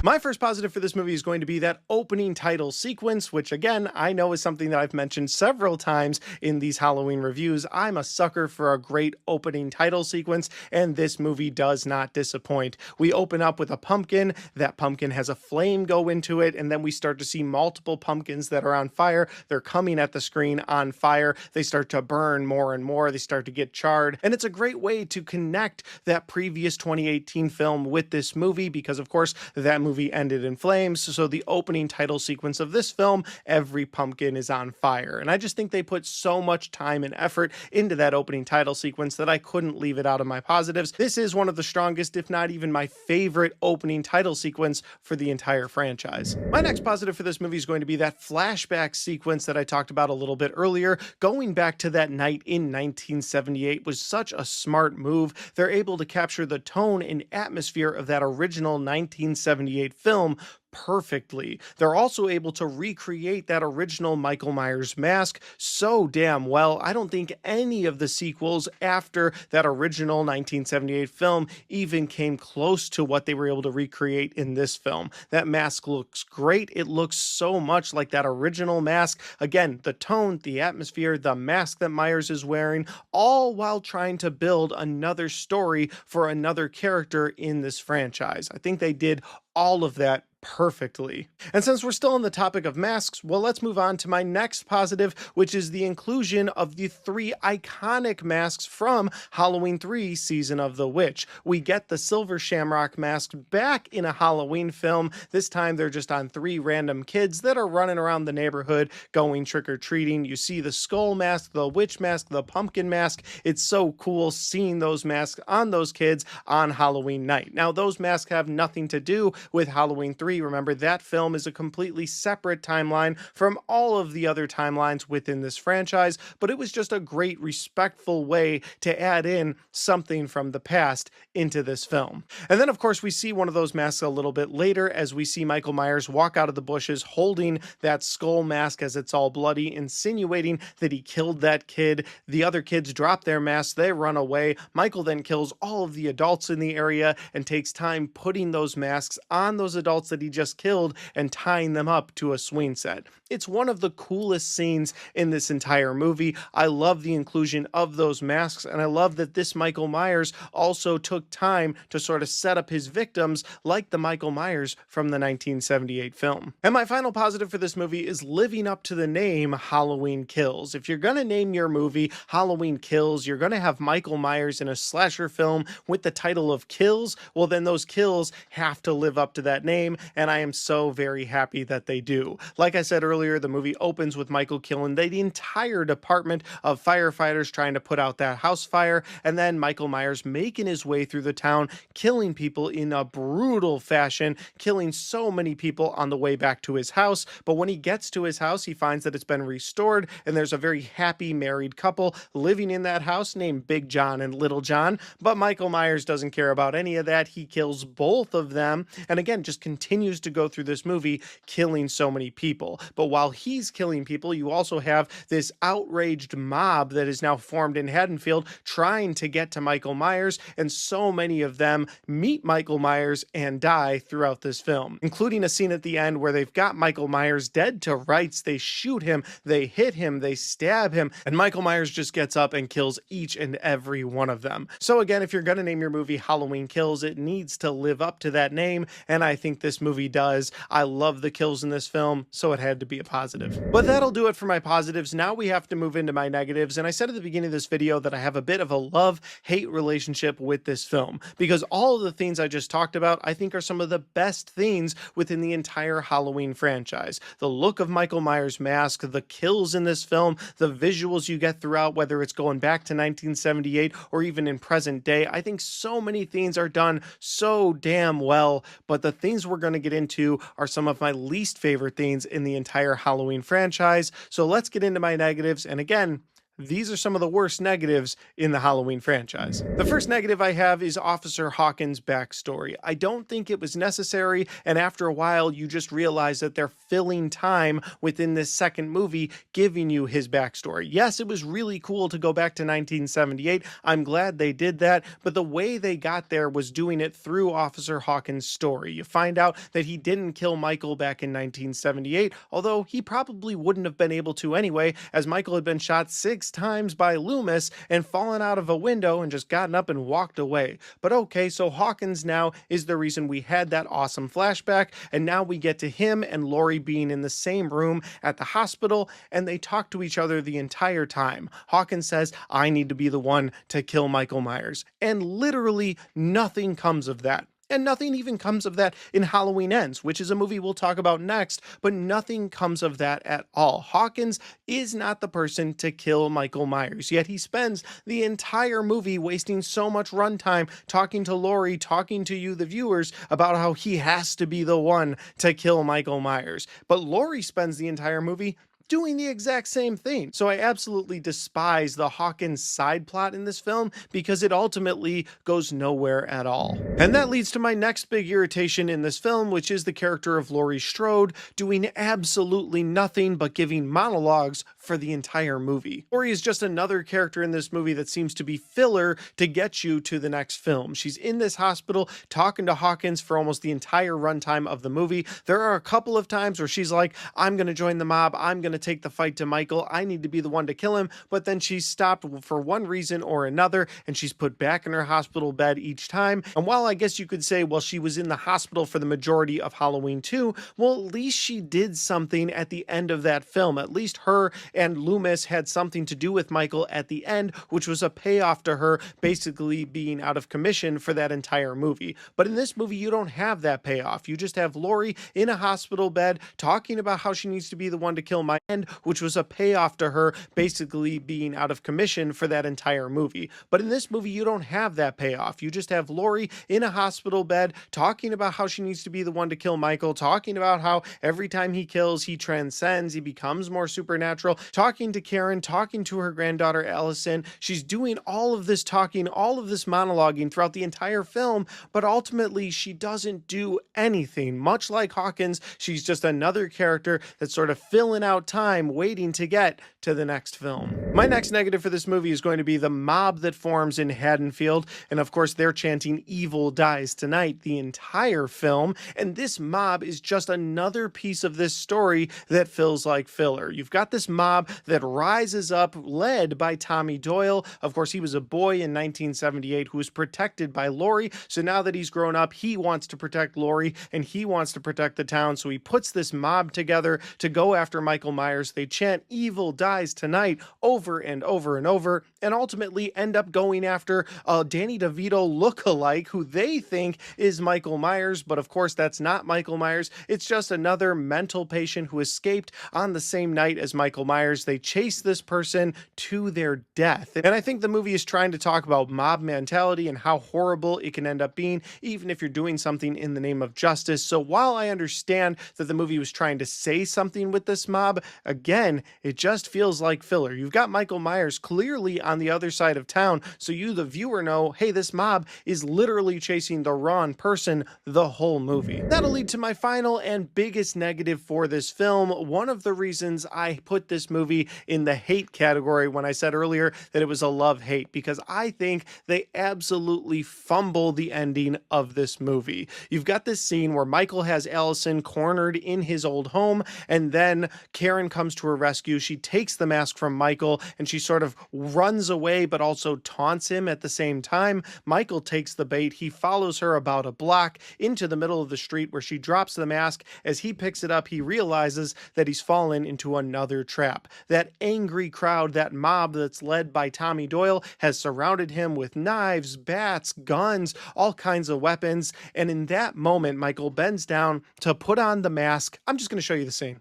My first positive for this movie is going to be that opening title sequence, which again, I know is something that I've mentioned several times in these Halloween reviews. I'm a sucker for a great opening title sequence, and this movie does not disappoint. We open up with a pumpkin. That pumpkin has a flame go into it, and then we start to see multiple pumpkins that are on fire. They're coming at the screen on fire. They start to burn more and more. They start to get charred, and it's a great way to connect that previous 2018 film with this movie, because of course, that movie ended in flames. So the opening title sequence of this film, every pumpkin is on fire. And I just think they put so much time and effort into that opening title sequence that I couldn't leave it out of my positives. This is one of the strongest, if not even my favorite opening title sequence for the entire franchise. My next positive for this movie is going to be that flashback sequence that I talked about a little bit earlier. Going back to that night in 1978 was such a smart move. They're able to capture the tone and atmosphere of that original 1978 film perfectly. They're also able to recreate that original Michael Myers mask so damn well. I don't think any of the sequels after that original 1978 film even came close to what they were able to recreate in this film. That mask looks great. It looks so much like that original mask. Again, the tone, the atmosphere, the mask that Myers is wearing, all while trying to build another story for another character in this franchise. I think they did all of that perfectly. And since we're still on the topic of masks, well, let's move on to my next positive, which is the inclusion of the 3 iconic masks from Halloween 3 Season of the Witch. We get the Silver Shamrock mask back in a Halloween film. This time they're just on 3 random kids that are running around the neighborhood going trick-or-treating. You see the skull mask, the witch mask, the pumpkin mask. It's so cool seeing those masks on those kids on Halloween night. Now, those masks have nothing to do with Halloween 3. Remember, that film is a completely separate timeline from all of the other timelines within this franchise, but it was just a great, respectful way to add in something from the past into this film. And then, of course, we see one of those masks a little bit later as we see Michael Myers walk out of the bushes holding that skull mask as it's all bloody, insinuating that he killed that kid. The other kids drop their masks, they run away. Michael then kills all of the adults in the area and takes time putting those masks on those adults that he just killed and tying them up to a swing set. It's one of the coolest scenes in this entire movie. I love the inclusion of those masks, and I love that this Michael Myers also took time to sort of set up his victims like the Michael Myers from the 1978 film. And my final positive for this movie is living up to the name Halloween Kills. If you're gonna name your movie Halloween Kills, you're gonna have Michael Myers in a slasher film with the title of Kills, well then those kills have to live up to that name, and I am so very happy that they do. Like I said earlier, the movie opens with Michael killing the entire department of firefighters trying to put out that house fire, and then Michael Myers making his way through the town, killing people in a brutal fashion, killing so many people on the way back to his house. But when he gets to his house, he finds that it's been restored, and there's a very happy married couple living in that house named Big John and Little John. But Michael Myers doesn't care about any of that. He kills both of them, and again, just continues continues to go through this movie killing so many people. But while he's killing people, you also have this outraged mob that is now formed in Haddonfield trying to get to Michael Myers, and so many of them meet Michael Myers and die throughout this film, including a scene at the end where they've got Michael Myers dead to rights. They shoot him, they hit him, they stab him, and Michael Myers just gets up and kills each and every one of them. So again, if you're going to name your movie Halloween Kills, it needs to live up to that name, and I think this movie does. I love the kills in this film, so it had to be a positive. But that'll do it for my positives. Now we have to move into my negatives, and I said at the beginning of this video that I have a bit of a love-hate relationship with this film, because all of the things I just talked about I think are some of the best things within the entire Halloween franchise. The look of Michael Myers' mask, the kills in this film, the visuals you get throughout, whether it's going back to 1978 or even in present day. I think so many things are done so damn well, but the things we're going to get into are some of my least favorite things in the entire Halloween franchise. So let's get into my negatives, and again, these are some of the worst negatives in the Halloween franchise. The first negative I have is Officer Hawkins' backstory. I don't think it was necessary, and after a while you just realize that they're filling time within this second movie giving you his backstory. Yes, it was really cool to go back to 1978. I'm glad they did that, but the way they got there was doing it through Officer Hawkins' story. You find out that he didn't kill Michael back in 1978, although he probably wouldn't have been able to anyway, as Michael had been shot 6 times by Loomis and fallen out of a window and just gotten up and walked away. But okay, so Hawkins now is the reason we had that awesome flashback, and now we get to him and Laurie being in the same room at the hospital, and they talk to each other the entire time. Hawkins says, "I need to be the one to kill Michael Myers," and literally nothing comes of that. And nothing even comes of that in Halloween Ends, which is a movie we'll talk about next, but nothing comes of that at all. Hawkins is not the person to kill Michael Myers, yet he spends the entire movie wasting so much runtime talking to Laurie, talking to you, the viewers, about how he has to be the one to kill Michael Myers. But Laurie spends the entire movie doing the exact same thing. So I absolutely despise the Hawkins side plot in this film because it ultimately goes nowhere at all. And that leads to my next big irritation in this film, which is the character of Laurie Strode doing absolutely nothing but giving monologues for the entire movie. Laurie is just another character in this movie that seems to be filler to get you to the next film. She's in this hospital talking to Hawkins for almost the entire runtime of the movie. There are a couple of times where she's like, "I'm going to join the mob. I'm going to take the fight to Michael. I need to be the one to kill him." But then she's stopped for one reason or another, and she's put back in her hospital bed each time. And while I guess you could say, well, she was in the hospital for the majority of Halloween 2, well, at least she did something at the end of that film. At least her and Loomis had something to do with Michael at the end, which was a payoff to her basically being out of commission for that entire movie. But in this movie, you don't have that payoff. You just have Laurie in a hospital bed talking about how she needs to be the one to kill Michael, which was a payoff to her basically being out of commission for that entire movie. But in this movie, you don't have that payoff. You just have Laurie in a hospital bed talking about how she needs to be the one to kill Michael, talking about how every time he kills, he transcends, he becomes more supernatural, talking to Karen, talking to her granddaughter Allison. She's doing all of this talking, all of this monologuing throughout the entire film, but ultimately she doesn't do anything. Much like Hawkins, she's just another character that's sort of filling out time waiting to get to the next film. My next negative for this movie is going to be the mob that forms in Haddonfield, and of course they're chanting "Evil dies tonight" the entire film, and this mob is just another piece of this story that feels like filler. You've got this mob that rises up, led by Tommy Doyle. Of course, he was a boy in 1978 who was protected by Laurie, so now that he's grown up, he wants to protect Laurie, and he wants to protect the town, so he puts this mob together to go after Michael Myers. They chant "Evil dies tonight" over and over and over, and ultimately end up going after a Danny DeVito look-alike who they think is Michael Myers, but of course that's not Michael Myers. It's just another mental patient who escaped on the same night as Michael Myers. They chase this person to their death. And I think the movie is trying to talk about mob mentality and how horrible it can end up being, even if you're doing something in the name of justice. So while I understand that the movie was trying to say something with this mob, again, it just feels like filler. You've got Michael Myers clearly on the other side of town, so you, the viewer, know, hey, this mob is literally chasing the wrong person the whole movie. That'll lead to my final and biggest negative for this film. One of the reasons I put this movie in the hate category when I said earlier that it was a love-hate, because I think they absolutely fumble the ending of this movie. You've got this scene where Michael has Allison cornered in his old home, and then Karen comes to her rescue. She takes the mask from Michael, and she sort of runs away, but also taunts him at the same time. Michael takes the bait. He follows her about a block into the middle of the street where she drops the mask. As he picks it up, he realizes that he's fallen into another trap. That angry crowd, that mob that's led by Tommy Doyle, has surrounded him with knives, bats, guns, all kinds of weapons. And in that moment, Michael bends down to put on the mask. I'm just going to show you the scene.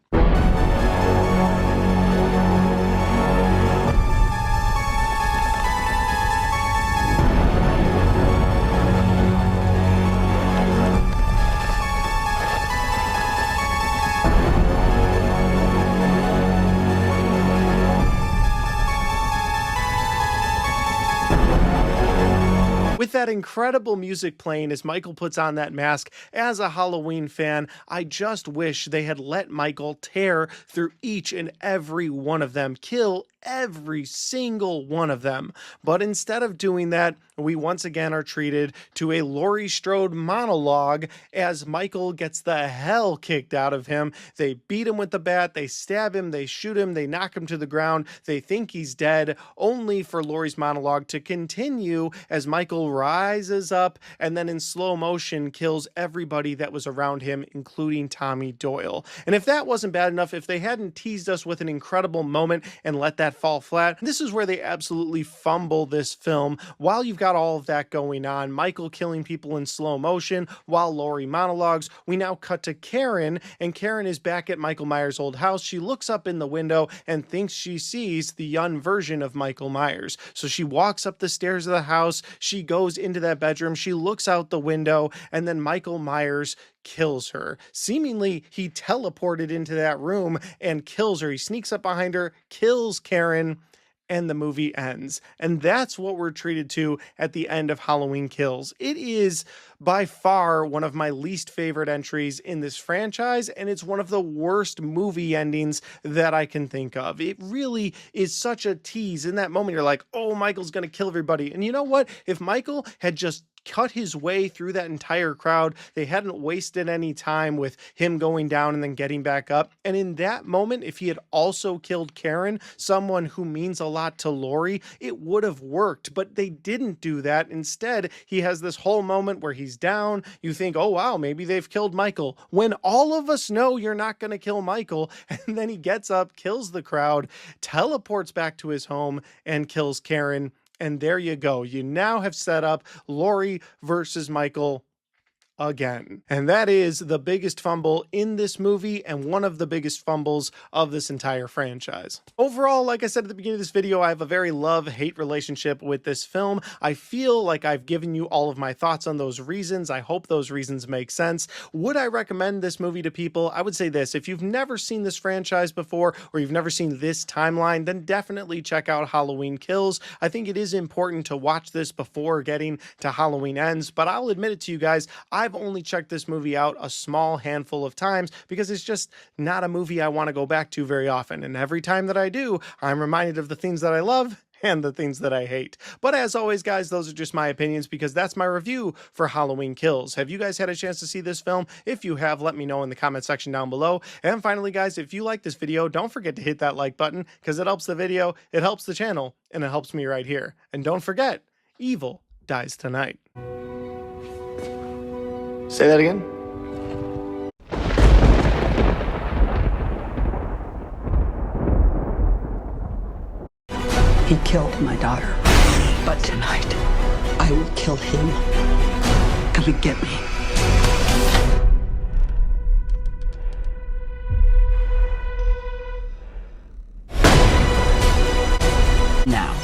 With that incredible music playing as Michael puts on that mask, as a Halloween fan, I just wish they had let Michael tear through each and every one of them, kill every single one of them. But instead of doing that, we once again are treated to a Laurie Strode monologue as Michael gets the hell kicked out of him. They beat him with the bat, they stab him, they shoot him, they knock him to the ground, they think he's dead, only for Laurie's monologue to continue as Michael rises up and then in slow motion kills everybody that was around him, including Tommy Doyle. And if that wasn't bad enough, if they hadn't teased us with an incredible moment and let that fall flat, this is where they absolutely fumble this film. While you've got all of that going on, Michael killing people in slow motion while Laurie monologues, we now cut to Karen, and Karen is back at Michael Myers' old house. She looks up in the window and thinks she sees the young version of Michael Myers. So she walks up the stairs of the house, she goes into that bedroom, she looks out the window, and then Michael Myers kills her. Seemingly, he teleported into that room and kills her. He sneaks up behind her, kills Karen, and the movie ends. And that's what we're treated to at the end of Halloween Kills. It is by far one of my least favorite entries in this franchise, and it's one of the worst movie endings that I can think of. It really is such a tease. In that moment, you're like, oh, Michael's gonna kill everybody. And you know what? If Michael had just cut his way through that entire crowd, they hadn't wasted any time with him going down and then getting back up. And in that moment, if he had also killed Karen, someone who means a lot to Laurie, it would have worked, but they didn't do that. Instead, he has this whole moment where he's down. You think, oh wow, maybe they've killed Michael, when all of us know you're not going to kill Michael. And then he gets up, kills the crowd, teleports back to his home, and kills Karen. And there you go. You now have set up Laurie versus Michael again. And that is the biggest fumble in this movie and one of the biggest fumbles of this entire franchise. Overall, like I said at the beginning of this video, I have a very love-hate relationship with this film. I feel like I've given you all of my thoughts on those reasons. I hope those reasons make sense. Would I recommend this movie to people? I would say this: if you've never seen this franchise before, or you've never seen this timeline, then definitely check out Halloween Kills. I think it is important to watch this before getting to Halloween Ends, but I'll admit it to you guys, I've only checked this movie out a small handful of times because it's just not a movie I want to go back to very often. And every time that I do, I'm reminded of the things that I love and the things that I hate. But as always, guys, those are just my opinions because that's my review for Halloween Kills. Have you guys had a chance to see this film? If you have, let me know in the comment section down below. And finally, guys, if you like this video, don't forget to hit that like button because it helps the video, it helps the channel, and it helps me right here. And don't forget, evil dies tonight. Say that again. He killed my daughter. But tonight, I will kill him. Come and get me. Now.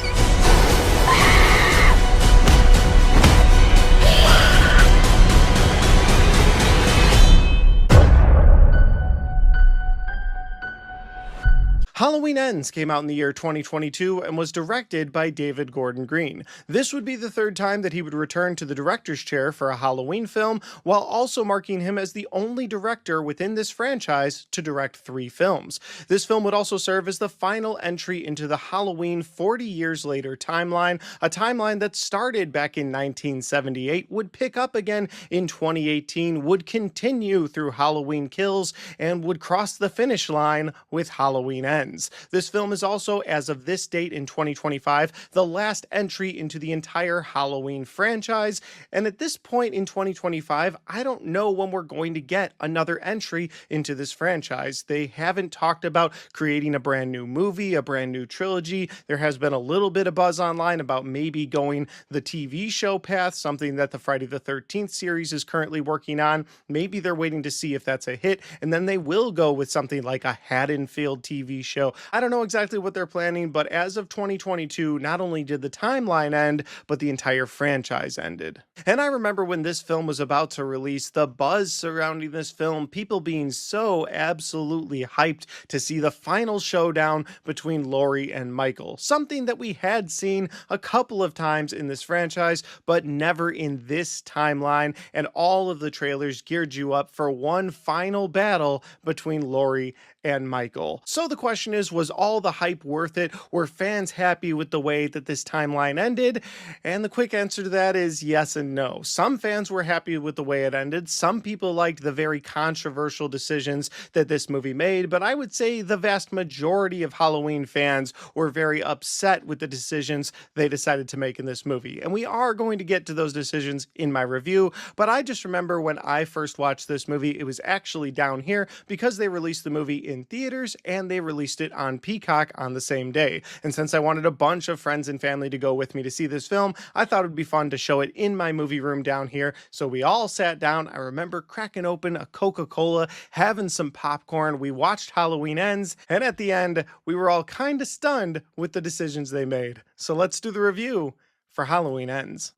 Halloween Ends came out in the year 2022 and was directed by David Gordon Green. This would be the third time that he would return to the director's chair for a Halloween film, while also marking him as the only director within this franchise to direct 3 films. This film would also serve as the final entry into the Halloween 40 years later timeline, a timeline that started back in 1978, would pick up again in 2018, would continue through Halloween Kills, and would cross the finish line with Halloween Ends. This film is also, as of this date in 2025, the last entry into the entire Halloween franchise, and at this point in 2025, I don't know when we're going to get another entry into this franchise. They haven't talked about creating a brand new movie, a brand new trilogy. There has been a little bit of buzz online about maybe going the TV show path, something that the Friday the 13th series is currently working on. Maybe they're waiting to see if that's a hit, and then they will go with something like a Haddonfield TV show. I don't know exactly what they're planning, but as of 2022, not only did the timeline end, but the entire franchise ended. And I remember when this film was about to release, the buzz surrounding this film, people being so absolutely hyped to see the final showdown between Laurie and Michael. Something that we had seen a couple of times in this franchise, but never in this timeline, and all of the trailers geared you up for one final battle between Laurie and Michael. So the question is, was all the hype worth it? Were fans happy with the way that this timeline ended? And the quick answer to that is yes and no. Some fans were happy with the way it ended. Some people liked the very controversial decisions that this movie made, but I would say the vast majority of Halloween fans were very upset with the decisions they decided to make in this movie. And we are going to get to those decisions in my review, but I just remember when I first watched this movie, it was actually down here because they released the movie in theaters and they released it on Peacock on the same day. And since I wanted a bunch of friends and family to go with me to see this film, I thought it would be fun to show it in my movie room down here. So we all sat down. I remember cracking open a Coca-Cola, having some popcorn. We watched Halloween Ends, and at the end, we were all kind of stunned with the decisions they made. So let's do the review for Halloween Ends.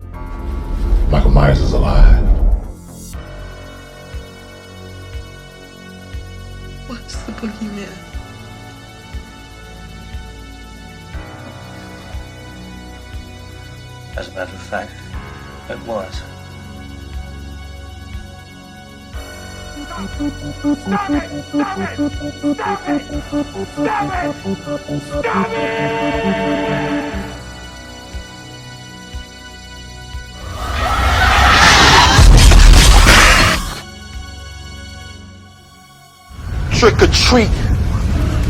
Michael Myers is alive. What's the boogeyman? As a matter of fact, it was. Stop it! Stop it! Stop it! Stop it! Stop it! Stop it! Trick or treat,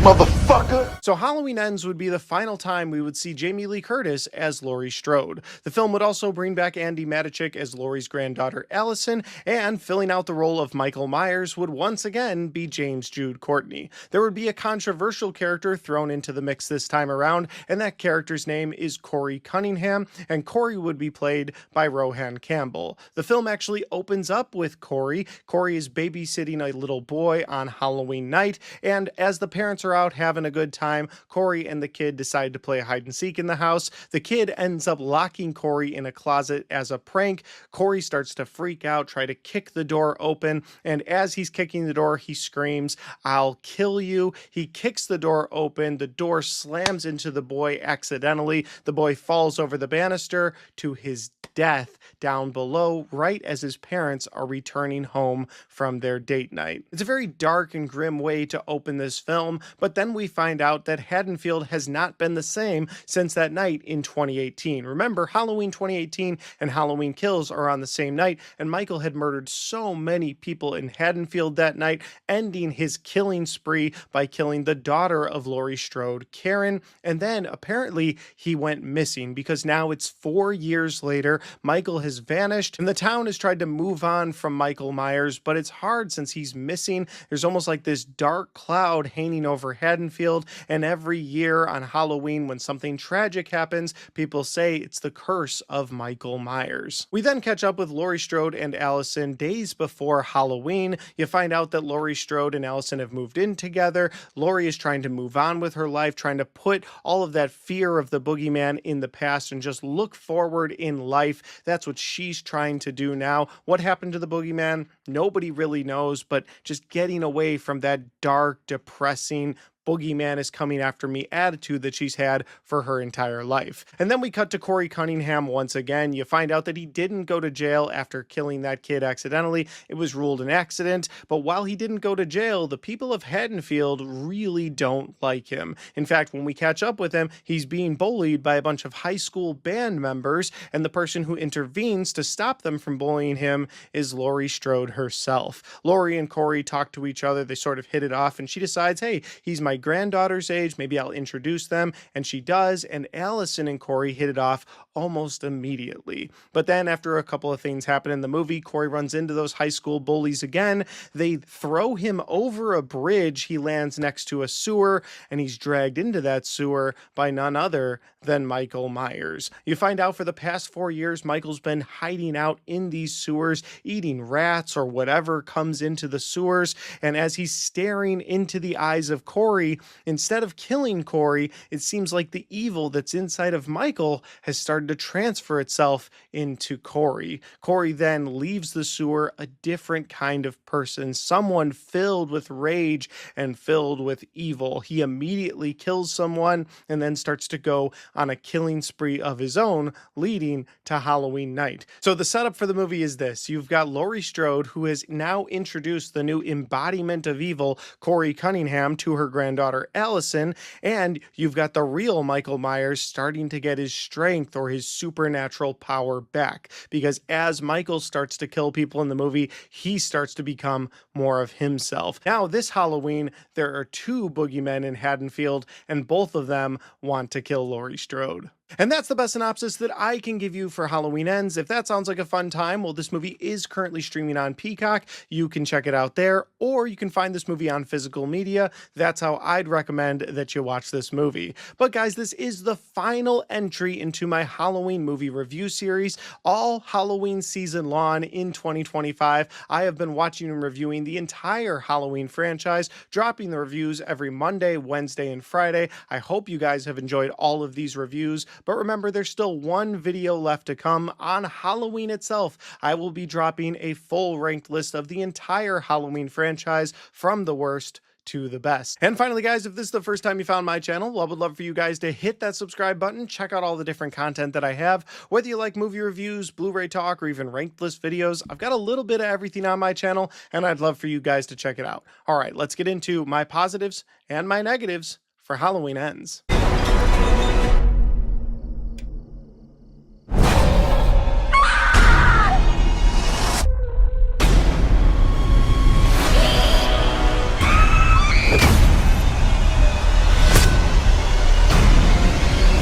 motherfucker. So Halloween Ends would be the final time we would see Jamie Lee Curtis as Laurie Strode. The film would also bring back Andy Matichik as Laurie's granddaughter Allison, and filling out the role of Michael Myers would once again be James Jude Courtney. There would be a controversial character thrown into the mix this time around, and that character's name is Corey Cunningham, and Corey would be played by Rohan Campbell. The film actually opens up with Corey. Corey is babysitting a little boy on Halloween night, and as the parents are out having a good time, Corey and the kid decide to play hide and seek in the house. The kid ends up locking Corey in a closet as a prank. Corey starts to freak out, try to kick the door open, and as he's kicking the door, he screams, "I'll kill you." He kicks the door open. The door slams into the boy accidentally. The boy falls over the banister to his death down below, right as his parents are returning home from their date night. It's a very dark and grim way to open this film, but then we find out that Haddonfield has not been the same since that night in 2018. Remember, Halloween 2018 and Halloween Kills are on the same night, and Michael had murdered so many people in Haddonfield that night, ending his killing spree by killing the daughter of Laurie Strode, Karen, and then apparently he went missing because now it's 4 years later. Michael has vanished, and the town has tried to move on from Michael Myers, but it's hard since he's missing. There's almost like this dark cloud hanging over Haddonfield, and every year on Halloween when something tragic happens, people say it's the curse of Michael Myers. We then catch up with Laurie Strode and Allison days before Halloween. You find out that Laurie Strode and Allison have moved in together. Laurie is trying to move on with her life, trying to put all of that fear of the boogeyman in the past and just look forward in life. That's what she's trying to do now. What happened to the boogeyman? Nobody really knows, but just getting away from that dark, depressing, boogeyman is coming after me attitude that she's had for her entire life. And then we cut to Corey Cunningham once again. You find out that he didn't go to jail after killing that kid accidentally. It was ruled an accident, but while he didn't go to jail, the people of Haddonfield really don't like him. In fact, when we catch up with him, he's being bullied by a bunch of high school band members, and the person who intervenes to stop them from bullying him is Laurie Strode herself. Laurie and Corey talk to each other, they sort of hit it off, and she decides, hey, he's my granddaughter's age, maybe I'll introduce them, and she does, and Allison and Corey hit it off almost immediately. But then after a couple of things happen in the movie, Corey runs into those high school bullies again. They throw him over a bridge. He lands next to a sewer, and he's dragged into that sewer by none other than Michael Myers. You find out for the past 4 years, Michael's been hiding out in these sewers, eating rats or whatever comes into the sewers, and as he's staring into the eyes of Corey, instead of killing Corey, it seems like the evil that's inside of Michael has started to transfer itself into Corey. Corey then leaves the sewer a different kind of person, someone filled with rage and filled with evil. He immediately kills someone and then starts to go on a killing spree of his own, leading to Halloween night. So the setup for the movie is this. You've got Laurie Strode, who has now introduced the new embodiment of evil, Corey Cunningham, to her granddaughter Allison, and you've got the real Michael Myers starting to get his strength or his supernatural power back, because as Michael starts to kill people in the movie, he starts to become more of himself. Now, this Halloween, there are 2 boogeymen in Haddonfield, and both of them want to kill Laurie Strode. And that's the best synopsis that I can give you for Halloween Ends. If that sounds like a fun time, well, this movie is currently streaming on Peacock. You can check it out there, or you can find this movie on physical media. That's how I'd recommend that you watch this movie. But guys, this is the final entry into my Halloween movie review series, all Halloween season long in 2025. I have been watching and reviewing the entire Halloween franchise, dropping the reviews every Monday, Wednesday, and Friday. I hope you guys have enjoyed all of these reviews. But remember, there's still one video left to come on Halloween itself. I will be dropping a full ranked list of the entire Halloween franchise from the worst to the best. And finally, guys, if this is the first time you found my channel, well, I would love for you guys to hit that subscribe button, check out all the different content that I have. Whether you like movie reviews, Blu-ray talk, or even ranked list videos, I've got a little bit of everything on my channel, and I'd love for you guys to check it out. All right, let's get into my positives and my negatives for Halloween Ends.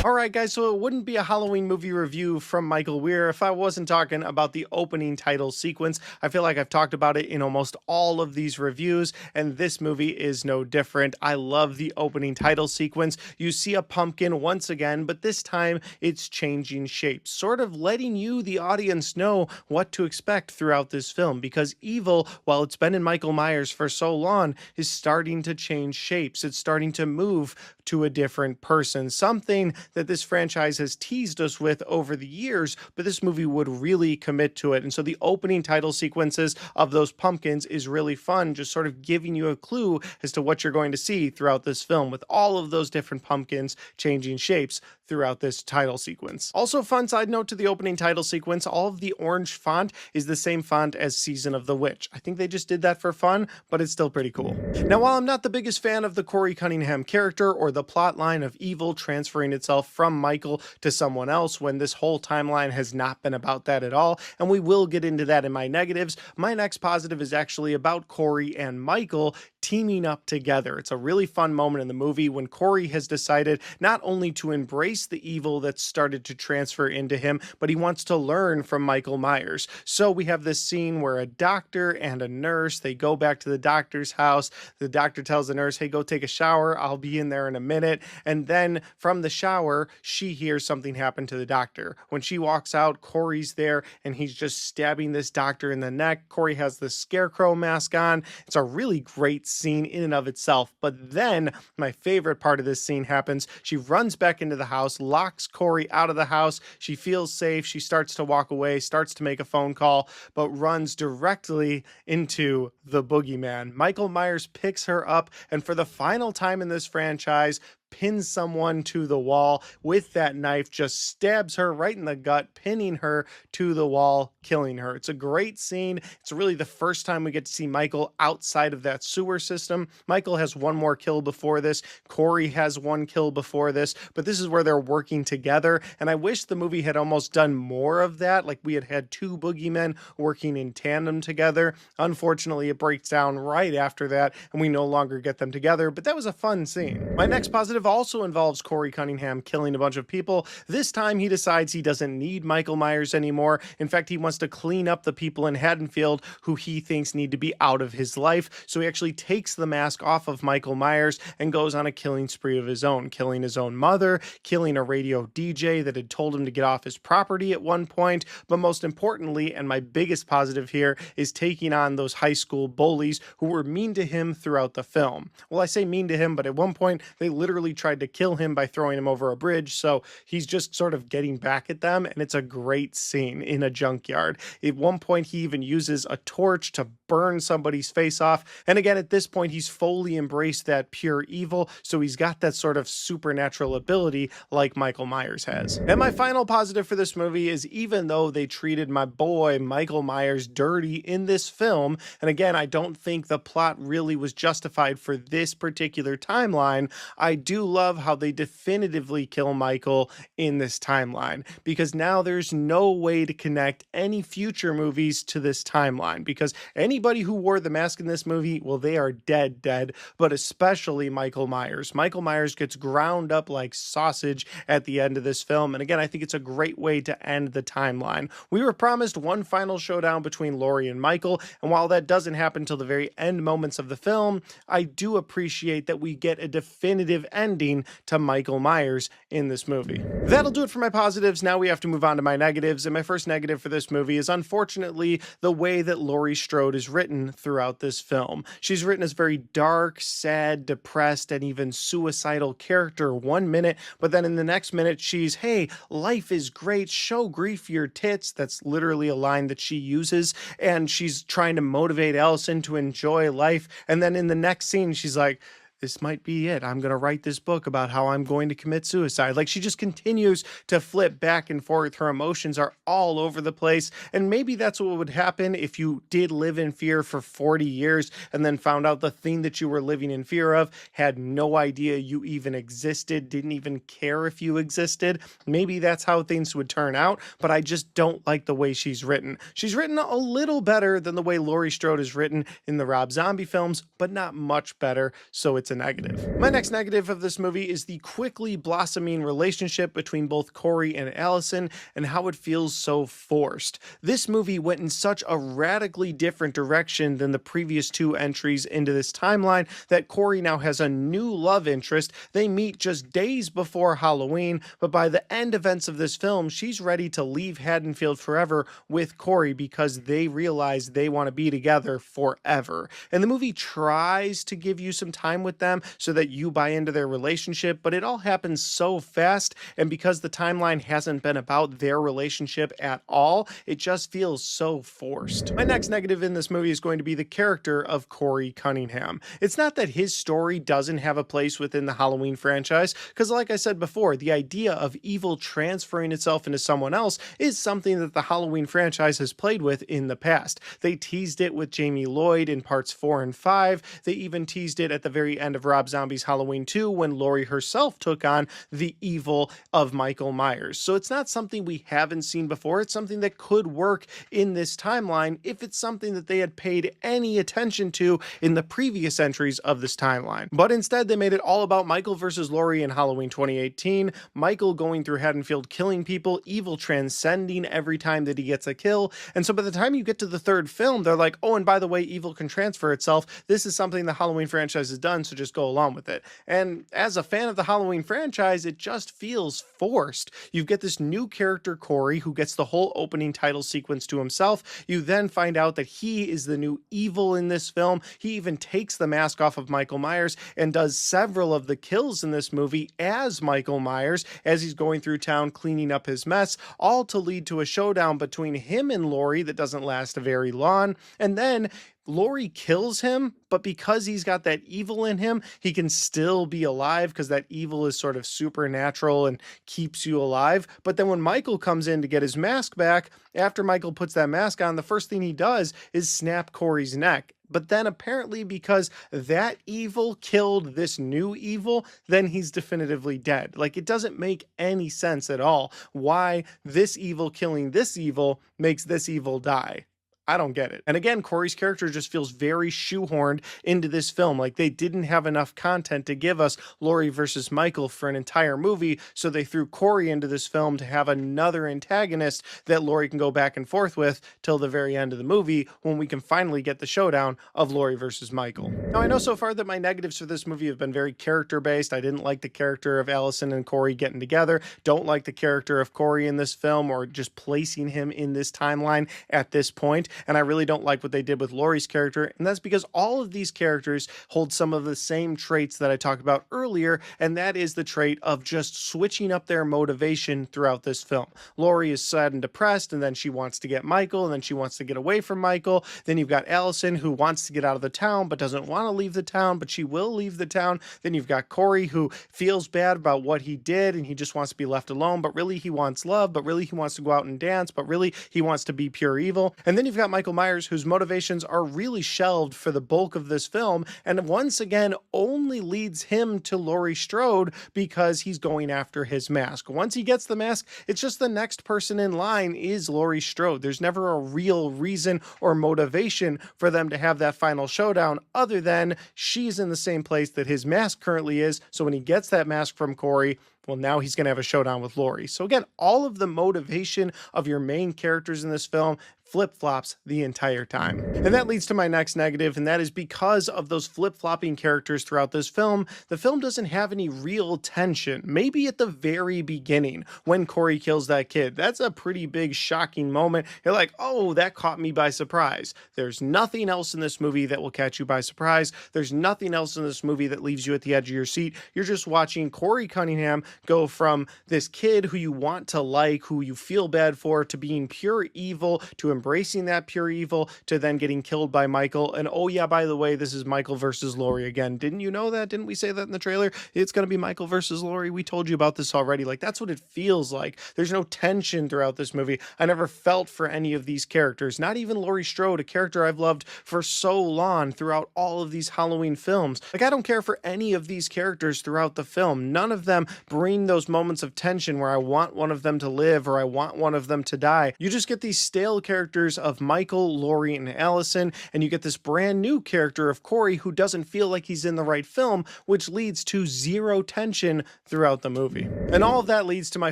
Alright guys, so it wouldn't be a Halloween movie review from Michael Weer if I wasn't talking about the opening title sequence. I feel like I've talked about it in almost all of these reviews, and this movie is no different. I love the opening title sequence. You see a pumpkin once again, but this time it's changing shapes, sort of letting you, the audience, know what to expect throughout this film, because evil, while it's been in Michael Myers for so long, is starting to change shapes. It's starting to move to a different person, something that this franchise has teased us with over the years, but this movie would really commit to it. And so the opening title sequences of those pumpkins is really fun, just sort of giving you a clue as to what you're going to see throughout this film, with all of those different pumpkins changing shapes throughout this title sequence. Also, fun side note to the opening title sequence, all of the orange font is the same font as Season of the Witch. I think they just did that for fun, but it's still pretty cool. Now, while I'm not the biggest fan of the Corey Cunningham character or the plot line of evil transferring itself from Michael to someone else when this whole timeline has not been about that at all, and we will get into that in my negatives, my next positive is actually about Corey and Michael teaming up together. It's a really fun moment in the movie when Corey has decided not only to embrace the evil that's started to transfer into him, but he wants to learn from Michael Myers. So we have this scene where a doctor and a nurse, they go back to the doctor's house. The doctor tells the nurse, hey, go take a shower. I'll be in there in a minute. And then from the shower, she hears something happen to the doctor. When she walks out, Corey's there and he's just stabbing this doctor in the neck. Corey has the scarecrow mask on. It's a really great scene in and of itself. But then my favorite part of this scene happens. She runs back into the house, locks Corey out of the house. She feels safe. She starts to walk away, starts to make a phone call, but runs directly into the boogeyman. Michael Myers picks her up, and for the final time in this franchise, pins someone to the wall with that knife, just stabs her right in the gut, pinning her to the wall, killing her. It's a great scene. It's really the first time we get to see Michael outside of that sewer system. Michael has one more kill before this. Corey has one kill before this, but this is where they're working together. And I wish the movie had almost done more of that. Like we had had two boogeymen working in tandem together. Unfortunately, it breaks down right after that and we no longer get them together, but that was a fun scene. My next positive also involves Corey Cunningham killing a bunch of people. This time he decides he doesn't need Michael Myers anymore. In fact, he wants to clean up the people in Haddonfield who he thinks need to be out of his life. So he actually takes the mask off of Michael Myers and goes on a killing spree of his own, killing his own mother, killing a radio DJ that had told him to get off his property at one point. But most importantly, and my biggest positive here, is taking on those high school bullies who were mean to him throughout the film. Well, I say mean to him, but at one point they literally tried to kill him by throwing him over a bridge, so he's just sort of getting back at them, and it's a great scene in a junkyard. At one point he even uses a torch to burn somebody's face off, and again at this point he's fully embraced that pure evil, so he's got that sort of supernatural ability like Michael Myers has. And my final positive for this movie is, even though they treated my boy Michael Myers dirty in this film, and again I don't think the plot really was justified for this particular timeline, I do love how they definitively kill Michael in this timeline, because now there's no way to connect any future movies to this timeline, because anybody who wore the mask in this movie, well, they are dead, but especially Michael Myers. Michael Myers gets ground up like sausage at the end of this film, and again, I think it's a great way to end the timeline. We were promised one final showdown between Laurie and Michael, and while that doesn't happen till the very end moments of the film, I do appreciate that we get a definitive ending to Michael Myers in this movie. That'll do it for my positives. Now we have to move on to my negatives, and my first negative for this movie is unfortunately the way that Laurie Strode is written throughout this film. She's written as a very dark, sad, depressed, and even suicidal character one minute, but then in the next minute she's, hey, life is great, show grief your tits. That's literally a line that she uses, and she's trying to motivate Allison to enjoy life, and then in the next scene she's like, this might be it. I'm going to write this book about how I'm going to commit suicide. Like, she just continues to flip back and forth. Her emotions are all over the place. And maybe that's what would happen if you did live in fear for 40 years and then found out the thing that you were living in fear of, had no idea you even existed, didn't even care if you existed. Maybe that's how things would turn out, but I just don't like the way she's written. She's written a little better than the way Laurie Strode is written in the Rob Zombie films, but not much better, so it's a negative. My next negative of this movie is the quickly blossoming relationship between both Corey and Allison and how it feels so forced. This movie went in such a radically different direction than the previous two entries into this timeline that Corey now has a new love interest. They meet just days before Halloween, but by the end events of this film, she's ready to leave Haddonfield forever with Corey because they realize they want to be together forever. And the movie tries to give you some time with them so that you buy into their relationship, but it all happens so fast, and because the timeline hasn't been about their relationship at all, it just feels so forced. My next negative in this movie is going to be the character of Corey Cunningham. It's not that his story doesn't have a place within the Halloween franchise, because like I said before, the idea of evil transferring itself into someone else is something that the Halloween franchise has played with in the past. They teased it with Jamie Lloyd in parts 4 and 5. They even teased it at the very end of Rob Zombie's Halloween 2 when Laurie herself took on the evil of Michael Myers. So it's not something we haven't seen before. It's something that could work in this timeline if it's something that they had paid any attention to in the previous entries of this timeline. But instead, they made it all about Michael versus Laurie in Halloween 2018, Michael going through Haddonfield killing people, evil transcending every time that he gets a kill. And so by the time you get to the third film, they're like, oh, and by the way, evil can transfer itself. This is something the Halloween franchise has done, so to just go along with it. And as a fan of the Halloween franchise, it just feels forced. You get this new character, Corey, who gets the whole opening title sequence to himself. You then find out that he is the new evil in this film. He even takes the mask off of Michael Myers and does several of the kills in this movie as Michael Myers as he's going through town cleaning up his mess, all to lead to a showdown between him and Laurie that doesn't last very long. And then Laurie kills him, but because he's got that evil in him, he can still be alive because that evil is sort of supernatural and keeps you alive. But then when Michael comes in to get his mask back, after Michael puts that mask on, the first thing he does is snap Corey's neck. But then apparently because that evil killed this new evil, then he's definitively dead. Like, it doesn't make any sense at all why this evil killing this evil makes this evil die. I don't get it. And again, Corey's character just feels very shoehorned into this film. Like, they didn't have enough content to give us Laurie versus Michael for an entire movie, so they threw Corey into this film to have another antagonist that Laurie can go back and forth with till the very end of the movie when we can finally get the showdown of Laurie versus Michael. Now, I know so far that my negatives for this movie have been very character-based. I didn't like the character of Allison and Corey getting together. Don't like the character of Corey in this film or just placing him in this timeline at this point. And I really don't like what they did with Laurie's character, and that's because all of these characters hold some of the same traits that I talked about earlier, and that is the trait of just switching up their motivation throughout this film. Laurie is sad and depressed, and then she wants to get Michael, and then she wants to get away from Michael. Then you've got Allison, who wants to get out of the town, but doesn't want to leave the town, but she will leave the town. Then you've got Corey, who feels bad about what he did, and he just wants to be left alone, but really he wants love, but really he wants to go out and dance, but really he wants to be pure evil. And then you've got Michael Myers, whose motivations are really shelved for the bulk of this film, and once again only leads him to Laurie Strode because he's going after his mask. Once he gets the mask, it's just the next person in line is Laurie Strode. There's never a real reason or motivation for them to have that final showdown other than she's in the same place that his mask currently is, so when he gets that mask from Corey, well, now he's going to have a showdown with Laurie. So again, all of the motivation of your main characters in this film flip-flops the entire time. And that leads to my next negative, and that is because of those flip-flopping characters throughout this film, the film doesn't have any real tension. Maybe at the very beginning, when Corey kills that kid, that's a pretty big shocking moment. You're like, oh, that caught me by surprise. There's nothing else in this movie that will catch you by surprise. There's nothing else in this movie that leaves you at the edge of your seat. You're just watching Corey Cunningham go from this kid who you want to like, who you feel bad for, to being pure evil, to embracing that pure evil, to then getting killed by Michael. And oh yeah, by the way, this is Michael versus Laurie again. Didn't you know that? Didn't we say that in the trailer? It's going to be Michael versus Laurie. We told you about this already. Like, that's what it feels like. There's no tension throughout this movie. I never felt for any of these characters, not even Laurie Strode, a character I've loved for so long throughout all of these Halloween films. Like, I don't care for any of these characters throughout the film. None of them bring those moments of tension where I want one of them to live or I want one of them to die. You just get these stale characters of Michael, Laurie, and Allison, and you get this brand new character of Corey who doesn't feel like he's in the right film, which leads to zero tension throughout the movie. And all of that leads to my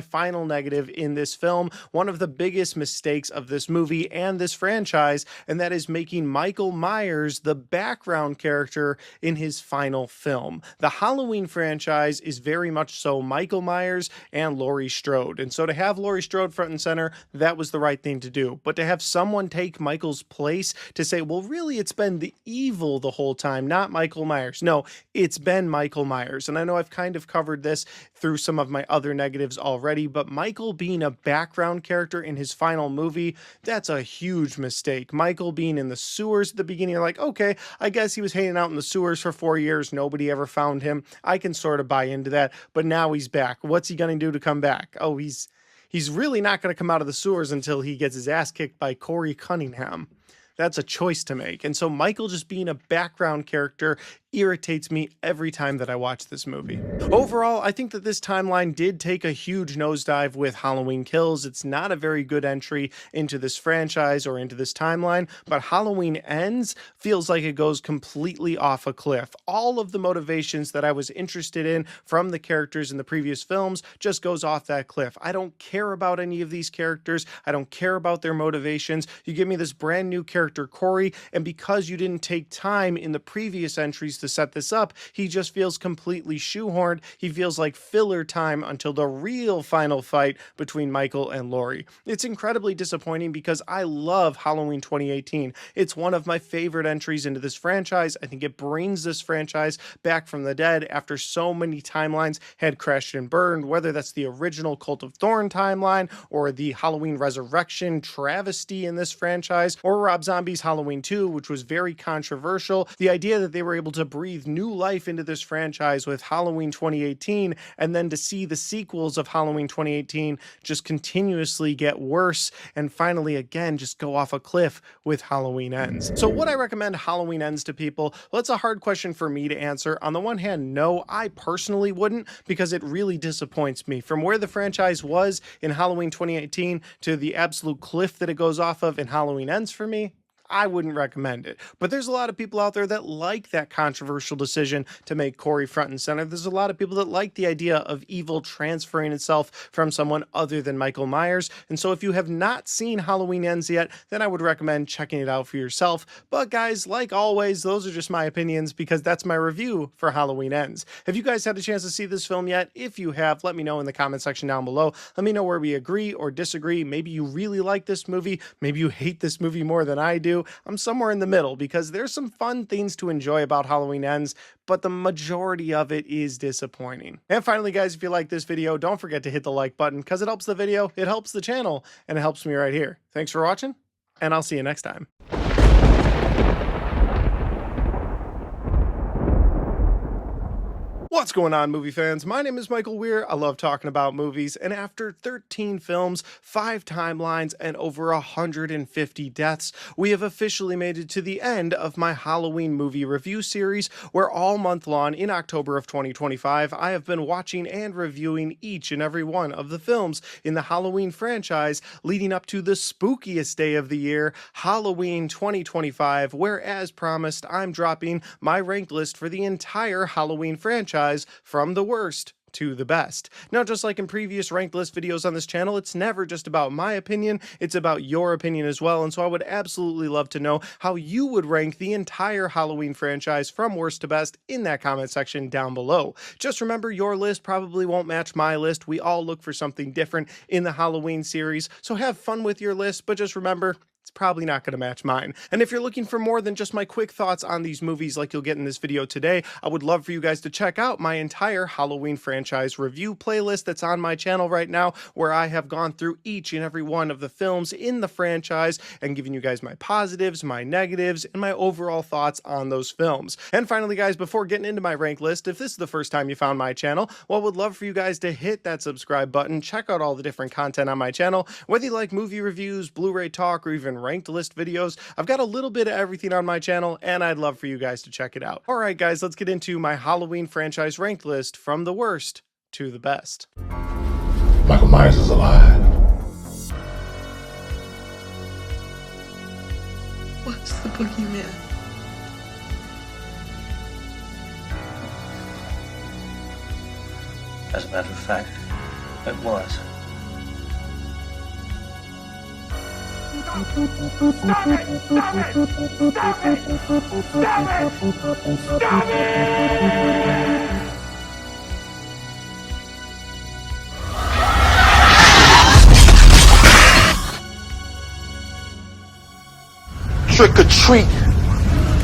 final negative in this film, one of the biggest mistakes of this movie and this franchise, and that is making Michael Myers the background character in his final film. The Halloween franchise is very much so Michael Myers and Laurie Strode, and so to have Laurie Strode front and center, that was the right thing to do. But to have someone take Michael's place to say, well, really, it's been the evil the whole time, not Michael Myers. No, it's been Michael Myers. And I know I've kind of covered this through some of my other negatives already, but Michael being a background character in his final movie, that's a huge mistake. Michael being in the sewers at the beginning, you're like, okay, I guess he was hanging out in the sewers for 4 years. Nobody ever found him. I can sort of buy into that, but now he's back. What's he going to do to come back? Oh, he's really not going to come out of the sewers until he gets his ass kicked by Corey Cunningham. That's a choice to make. And so Michael just being a background character irritates me every time that I watch this movie. Overall, I think that this timeline did take a huge nosedive with Halloween Kills. It's not a very good entry into this franchise or into this timeline, but Halloween Ends feels like it goes completely off a cliff. All of the motivations that I was interested in from the characters in the previous films just goes off that cliff. I don't care about any of these characters. I don't care about their motivations. You give me this brand new character character Corey, and because you didn't take time in the previous entries to set this up, he just feels completely shoehorned. He feels like filler time until the real final fight between Michael and Laurie. It's incredibly disappointing because I love Halloween 2018. It's one of my favorite entries into this franchise. I think it brings this franchise back from the dead after so many timelines had crashed and burned, whether that's the original Cult of Thorn timeline or the Halloween Resurrection travesty in this franchise, or Rob Zombie's Halloween 2, which was very controversial. The idea that they were able to breathe new life into this franchise with Halloween 2018, and then to see the sequels of Halloween 2018 just continuously get worse and finally again just go off a cliff with Halloween Ends. So would I recommend Halloween Ends to people? Well, that's a hard question for me to answer. On the one hand, no, I personally wouldn't, because it really disappoints me. From where the franchise was in Halloween 2018 to the absolute cliff that it goes off of in Halloween Ends for me, I wouldn't recommend it. But there's a lot of people out there that like that controversial decision to make Corey front and center. There's a lot of people that like the idea of evil transferring itself from someone other than Michael Myers. And so if you have not seen Halloween Ends yet, then I would recommend checking it out for yourself. But guys, like always, those are just my opinions because that's my review for Halloween Ends. Have you guys had a chance to see this film yet? If you have, let me know in the comment section down below. Let me know where we agree or disagree. Maybe you really like this movie. Maybe you hate this movie more than I do. I'm somewhere in the middle because there's some fun things to enjoy about Halloween Ends, but the majority of it is disappointing. And finally, guys, if you like this video, don't forget to hit the like button because it helps the video, it helps the channel, and it helps me right here. Thanks for watching, and I'll see you next time. What's going on, movie fans? My name is Michael Weer. I love talking about movies, and after 13 films, 5 timelines, and over 150 deaths, we have officially made it to the end of my Halloween movie review series, where all month long in October of 2025, I have been watching and reviewing each and every one of the films in the Halloween franchise, leading up to the spookiest day of the year, Halloween 2025, where, as promised, I'm dropping my ranked list for the entire Halloween franchise from the worst to the best. Now, just like in previous ranked list videos on this channel, it's never just about my opinion, it's about your opinion as well, and so I would absolutely love to know how you would rank the entire Halloween franchise from worst to best in that comment section down below. Just remember, your list probably won't match my list. We all look for something different in the Halloween series, so have fun with your list, but just remember, it's probably not going to match mine. And if you're looking for more than just my quick thoughts on these movies like you'll get in this video today, I would love for you guys to check out my entire Halloween franchise review playlist that's on my channel right now, where I have gone through each and every one of the films in the franchise and giving you guys my positives, my negatives, and my overall thoughts on those films. And finally, guys, before getting into my rank list, if this is the first time you found my channel, well, I would love for you guys to hit that subscribe button, check out all the different content on my channel, whether you like movie reviews, Blu-ray talk, or even ranked list videos. I've got a little bit of everything on my channel, and I'd love for you guys to check it out. All right, guys, let's get into my Halloween franchise ranked list from the worst to the best. Michael Myers is alive. What's the boogeyman? As a matter of fact, it was. Stop it! Stop it! Stop it! Stop it! Stop it! Trick or treat,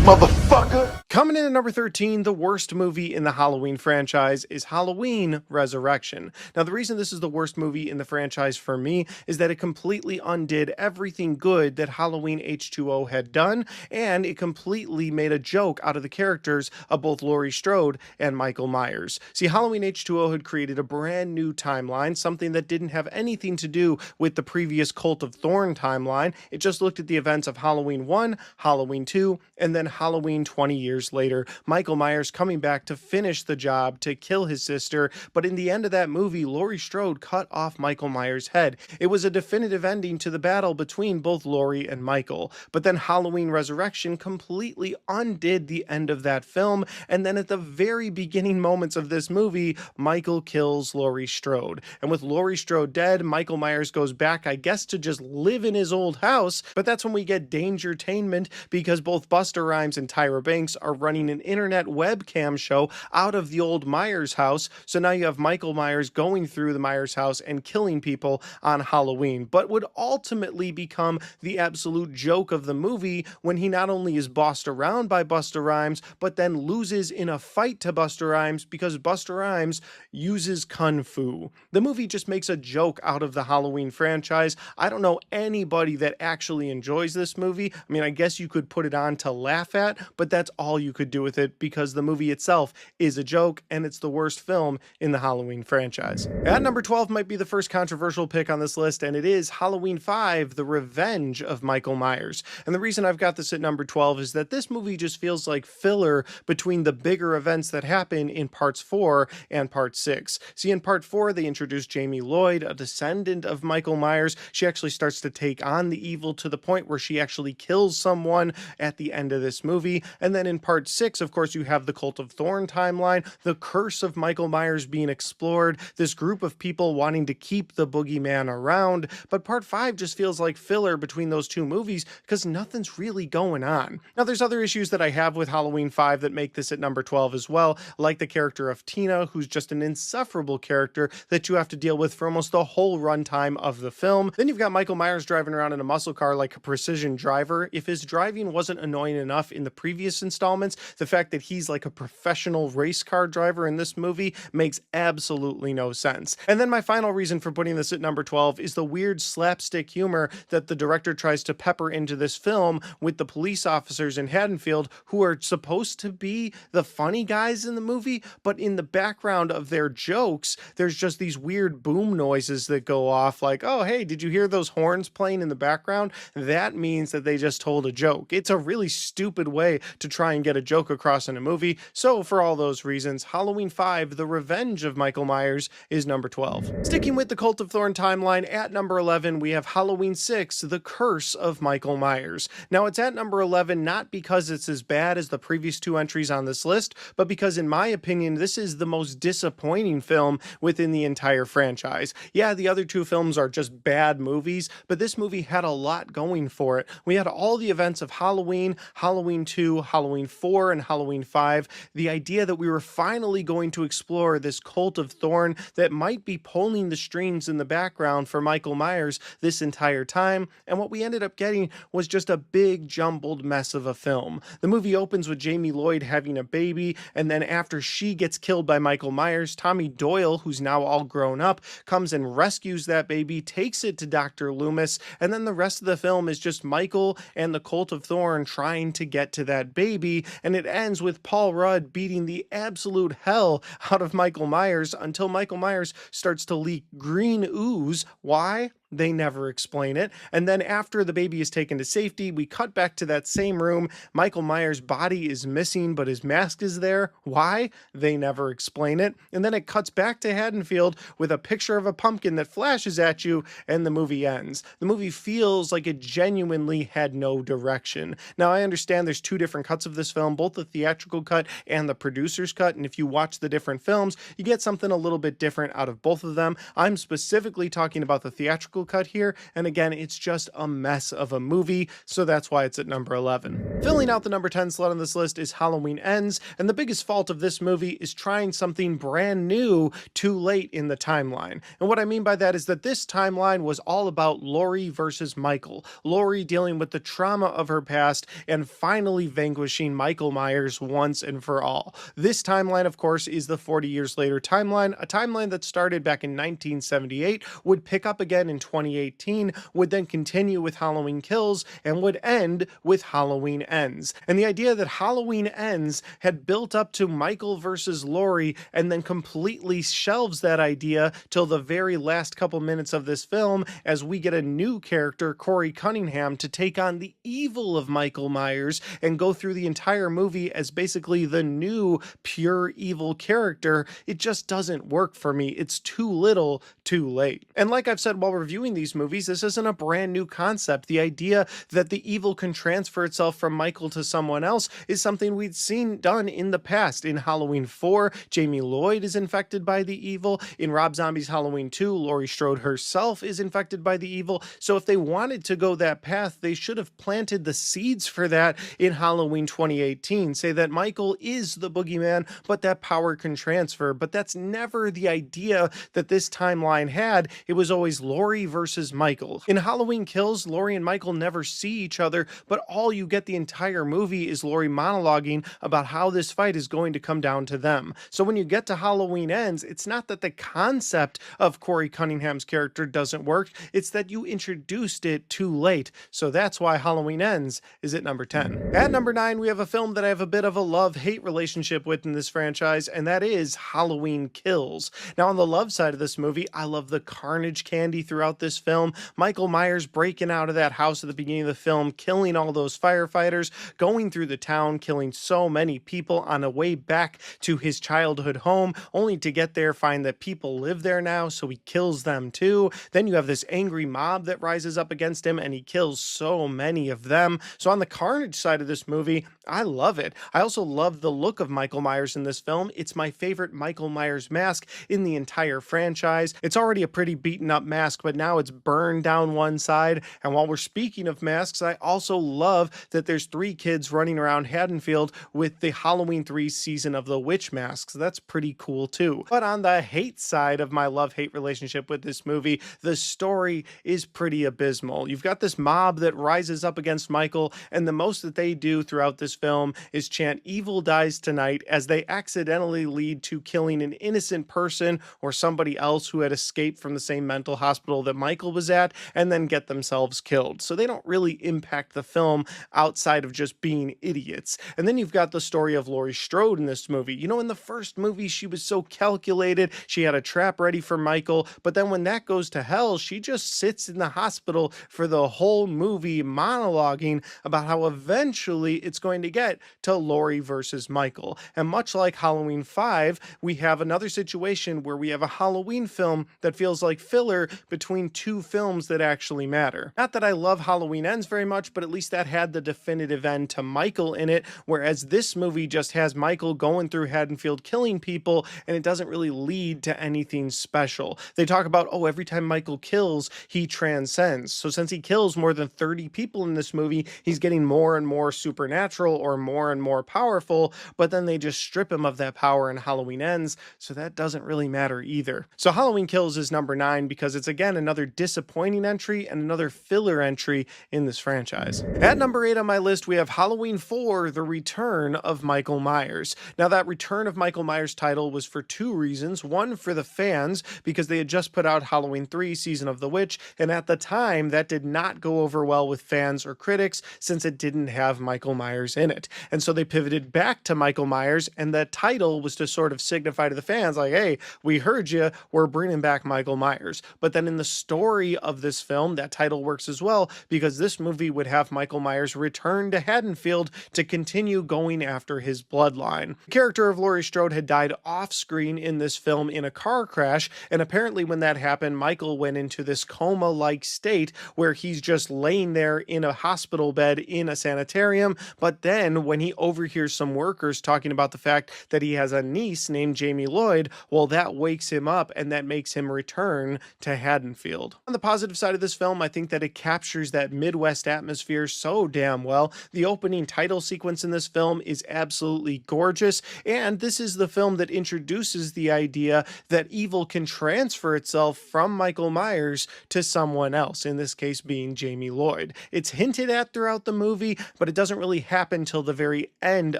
motherfucker. Coming in at number 13, the worst movie in the Halloween franchise is Halloween Resurrection. Now, the reason this is the worst movie in the franchise for me is that it completely undid everything good that Halloween H2O had done, and it completely made a joke out of the characters of both Laurie Strode and Michael Myers. See, Halloween H2O had created a brand new timeline, something that didn't have anything to do with the previous Cult of Thorn timeline. It just looked at the events of Halloween 1, Halloween 2, and then Halloween 20 years years later, Michael Myers coming back to finish the job to kill his sister, but in the end of that movie, Laurie Strode cut off Michael Myers' head. It was a definitive ending to the battle between both Laurie and Michael, but then Halloween Resurrection completely undid the end of that film, and then at the very beginning moments of this movie, Michael kills Laurie Strode. And with Laurie Strode dead, Michael Myers goes back, I guess, to just live in his old house, but that's when we get Dangertainment, because both Busta Rhymes and Tyra Banks are running an internet webcam show out of the old Myers house, so now you have Michael Myers going through the Myers house and killing people on Halloween, but would ultimately become the absolute joke of the movie when he not only is bossed around by Busta Rhymes, but then loses in a fight to Busta Rhymes because Busta Rhymes uses Kung Fu. The movie just makes a joke out of the Halloween franchise. I don't know anybody that actually enjoys this movie. I mean, I guess you could put it on to laugh at, but that's all you could do with it because the movie itself is a joke and it's the worst film in the Halloween franchise. At number 12 might be the first controversial pick on this list, and it is Halloween 5, The Revenge of Michael Myers. And the reason I've got this at number 12 is that this movie just feels like filler between the bigger events that happen in parts 4 and part 6. See, in part 4, they introduce Jamie Lloyd, a descendant of Michael Myers. She actually starts to take on the evil to the point where she actually kills someone at the end of this movie. And then in part 6, of course, you have the Cult of Thorn timeline, the curse of Michael Myers being explored, this group of people wanting to keep the boogeyman around. But part 5 just feels like filler between those two movies because nothing's really going on. Now, there's other issues that I have with Halloween 5 that make this at number 12 as well, like the character of Tina, who's just an insufferable character that you have to deal with for almost the whole runtime of the film. Then you've got Michael Myers driving around in a muscle car like a precision driver. If his driving wasn't annoying enough in the previous installments, the fact that he's like a professional race car driver in this movie makes absolutely no sense. And then my final reason for putting this at number 12 is the weird slapstick humor that the director tries to pepper into this film with the police officers in Haddonfield who are supposed to be the funny guys in the movie, but in the background of their jokes, there's just these weird boom noises that go off like, oh, hey, did you hear those horns playing in the background? That means that they just told a joke. It's a really stupid way to try and get a joke across in a movie. So for all those reasons, Halloween 5, The Revenge of Michael Myers is number 12. Sticking with the Cult of Thorn timeline, at number 11, we have Halloween 6, The Curse of Michael Myers. Now, it's at number 11 not because it's as bad as the previous two entries on this list, but because in my opinion, this is the most disappointing film within the entire franchise. Yeah, the other two films are just bad movies, but this movie had a lot going for it. We had all the events of Halloween, Halloween 2, Halloween 4, and Halloween 5. The idea that we were finally going to explore this Cult of Thorn that might be pulling the strings in the background for Michael Myers this entire time, and what we ended up getting was just a big jumbled mess of a film. The movie opens with Jamie Lloyd having a baby, and then after she gets killed by Michael Myers, Tommy Doyle, who's now all grown up, comes and rescues that baby, takes it to Dr. Loomis, and then the rest of the film is just Michael and the Cult of Thorn trying to get to that baby, and it ends with Paul Rudd beating the absolute hell out of Michael Myers until Michael Myers starts to leak green ooze. Why? They never explain it. And then after the baby is taken to safety, we cut back to that same room. Michael Myers' body is missing, but his mask is there. Why? They never explain it. And then it cuts back to Haddonfield with a picture of a pumpkin that flashes at you, and the movie ends. The movie feels like it genuinely had no direction. Now, I understand there's two different cuts of this film, both the theatrical cut and the producer's cut, and if you watch the different films, you get something a little bit different out of both of them. I'm specifically talking about the theatrical cut here, and again, it's just a mess of a movie, so that's why it's at number 11. Filling out the number 10 slot on this list is Halloween Ends, and the biggest fault of this movie is trying something brand new too late in the timeline. And what I mean by that is that this timeline was all about Laurie versus Michael. Laurie dealing with the trauma of her past and finally vanquishing Michael Myers once and for all. This timeline, of course, is the 40 years later timeline, a timeline that started back in 1978, would pick up again in 2018 would then continue with Halloween Kills and would end with Halloween Ends. And the idea that Halloween Ends had built up to Michael versus Laurie and then completely shelves that idea till the very last couple minutes of this film as we get a new character, Corey Cunningham, to take on the evil of Michael Myers and go through the entire movie as basically the new pure evil character, it just doesn't work for me. It's too little, too late. And like I've said while reviewing these movies, this isn't a brand new concept. The idea that the evil can transfer itself from Michael to someone else is something we'd seen done in the past. In Halloween 4, Jamie Lloyd is infected by the evil. In Rob Zombie's Halloween 2, Laurie Strode herself is infected by the evil. So if they wanted to go that path, they should have planted the seeds for that in Halloween 2018. Say that Michael is the boogeyman, but that power can transfer. But that's never the idea that this timeline had. It was always Laurie versus Michael. In Halloween Kills, Laurie and Michael never see each other, but all you get the entire movie is Laurie monologuing about how this fight is going to come down to them. So when you get to Halloween Ends, it's not that the concept of Corey Cunningham's character doesn't work, it's that you introduced it too late. So that's why Halloween Ends is at number 10. At number 9, we have a film that I have a bit of a love-hate relationship with in this franchise, and that is Halloween Kills. Now on the love side of this movie, I love the carnage candy throughout this film. Michael Myers breaking out of that house at the beginning of the film, killing all those firefighters, going through the town, killing so many people on a way back to his childhood home, only to get there, find that people live there now, so he kills them too. Then you have this angry mob that rises up against him, and he kills so many of them. So on the carnage side of this movie, I love it. I also love the look of Michael Myers in this film. It's my favorite Michael Myers mask in the entire franchise. It's already a pretty beaten up mask, but now it's burned down one side. And while we're speaking of masks, I also love that there's 3 kids running around Haddonfield with the Halloween 3 Season of the Witch masks. That's pretty cool too. But on the hate side of my love-hate relationship with this movie, the story is pretty abysmal. You've got this mob that rises up against Michael, and the most that they do throughout this film is chant "Evil dies tonight" as they accidentally lead to killing an innocent person or somebody else who had escaped from the same mental hospital that Michael was at, and then get themselves killed. So they don't really impact the film outside of just being idiots. And then you've got the story of Laurie Strode in this movie. You know, in the first movie, she was so calculated, she had a trap ready for Michael, but then when that goes to hell, she just sits in the hospital for the whole movie monologuing about how eventually it's going to get to Laurie versus Michael. And much like Halloween 5, we have another situation where we have a Halloween film that feels like filler between 2 films that actually matter. Not that I love Halloween Ends very much, but at least that had the definitive end to Michael in it, whereas this movie just has Michael going through Haddonfield killing people, and it doesn't really lead to anything special. They talk about, oh, every time Michael kills, he transcends. So since he kills more than 30 people in this movie, he's getting more and more supernatural or more and more powerful, but then they just strip him of that power in Halloween Ends, so that doesn't really matter either. So Halloween Kills is number 9 because it's again another disappointing entry and another filler entry in this franchise. At number 8 on my list, we have Halloween 4, The Return of Michael Myers. Now that Return of Michael Myers title was for 2 reasons. One, for the fans, because they had just put out Halloween 3, Season of the Witch, and at the time that did not go over well with fans or critics since it didn't have Michael Myers in it. And so they pivoted back to Michael Myers, and the title was to sort of signify to the fans like, hey, we heard you, we're bringing back Michael Myers. But then in the story of this film, that title works as well because this movie would have Michael Myers return to Haddonfield to continue going after his bloodline. The character of Laurie Strode had died off screen in this film in a car crash, and apparently when that happened, Michael went into this coma-like state where he's just laying there in a hospital bed in a sanitarium. But then when he overhears some workers talking about the fact that he has a niece named Jamie Lloyd, well, that wakes him up and that makes him return to Haddonfield. On the positive side of this film, I think that it captures that Midwest atmosphere so damn well. The opening title sequence in this film is absolutely gorgeous, and this is the film that introduces the idea that evil can transfer itself from Michael Myers to someone else, in this case being Jamie Lloyd. It's hinted at throughout the movie, but it doesn't really happen till the very end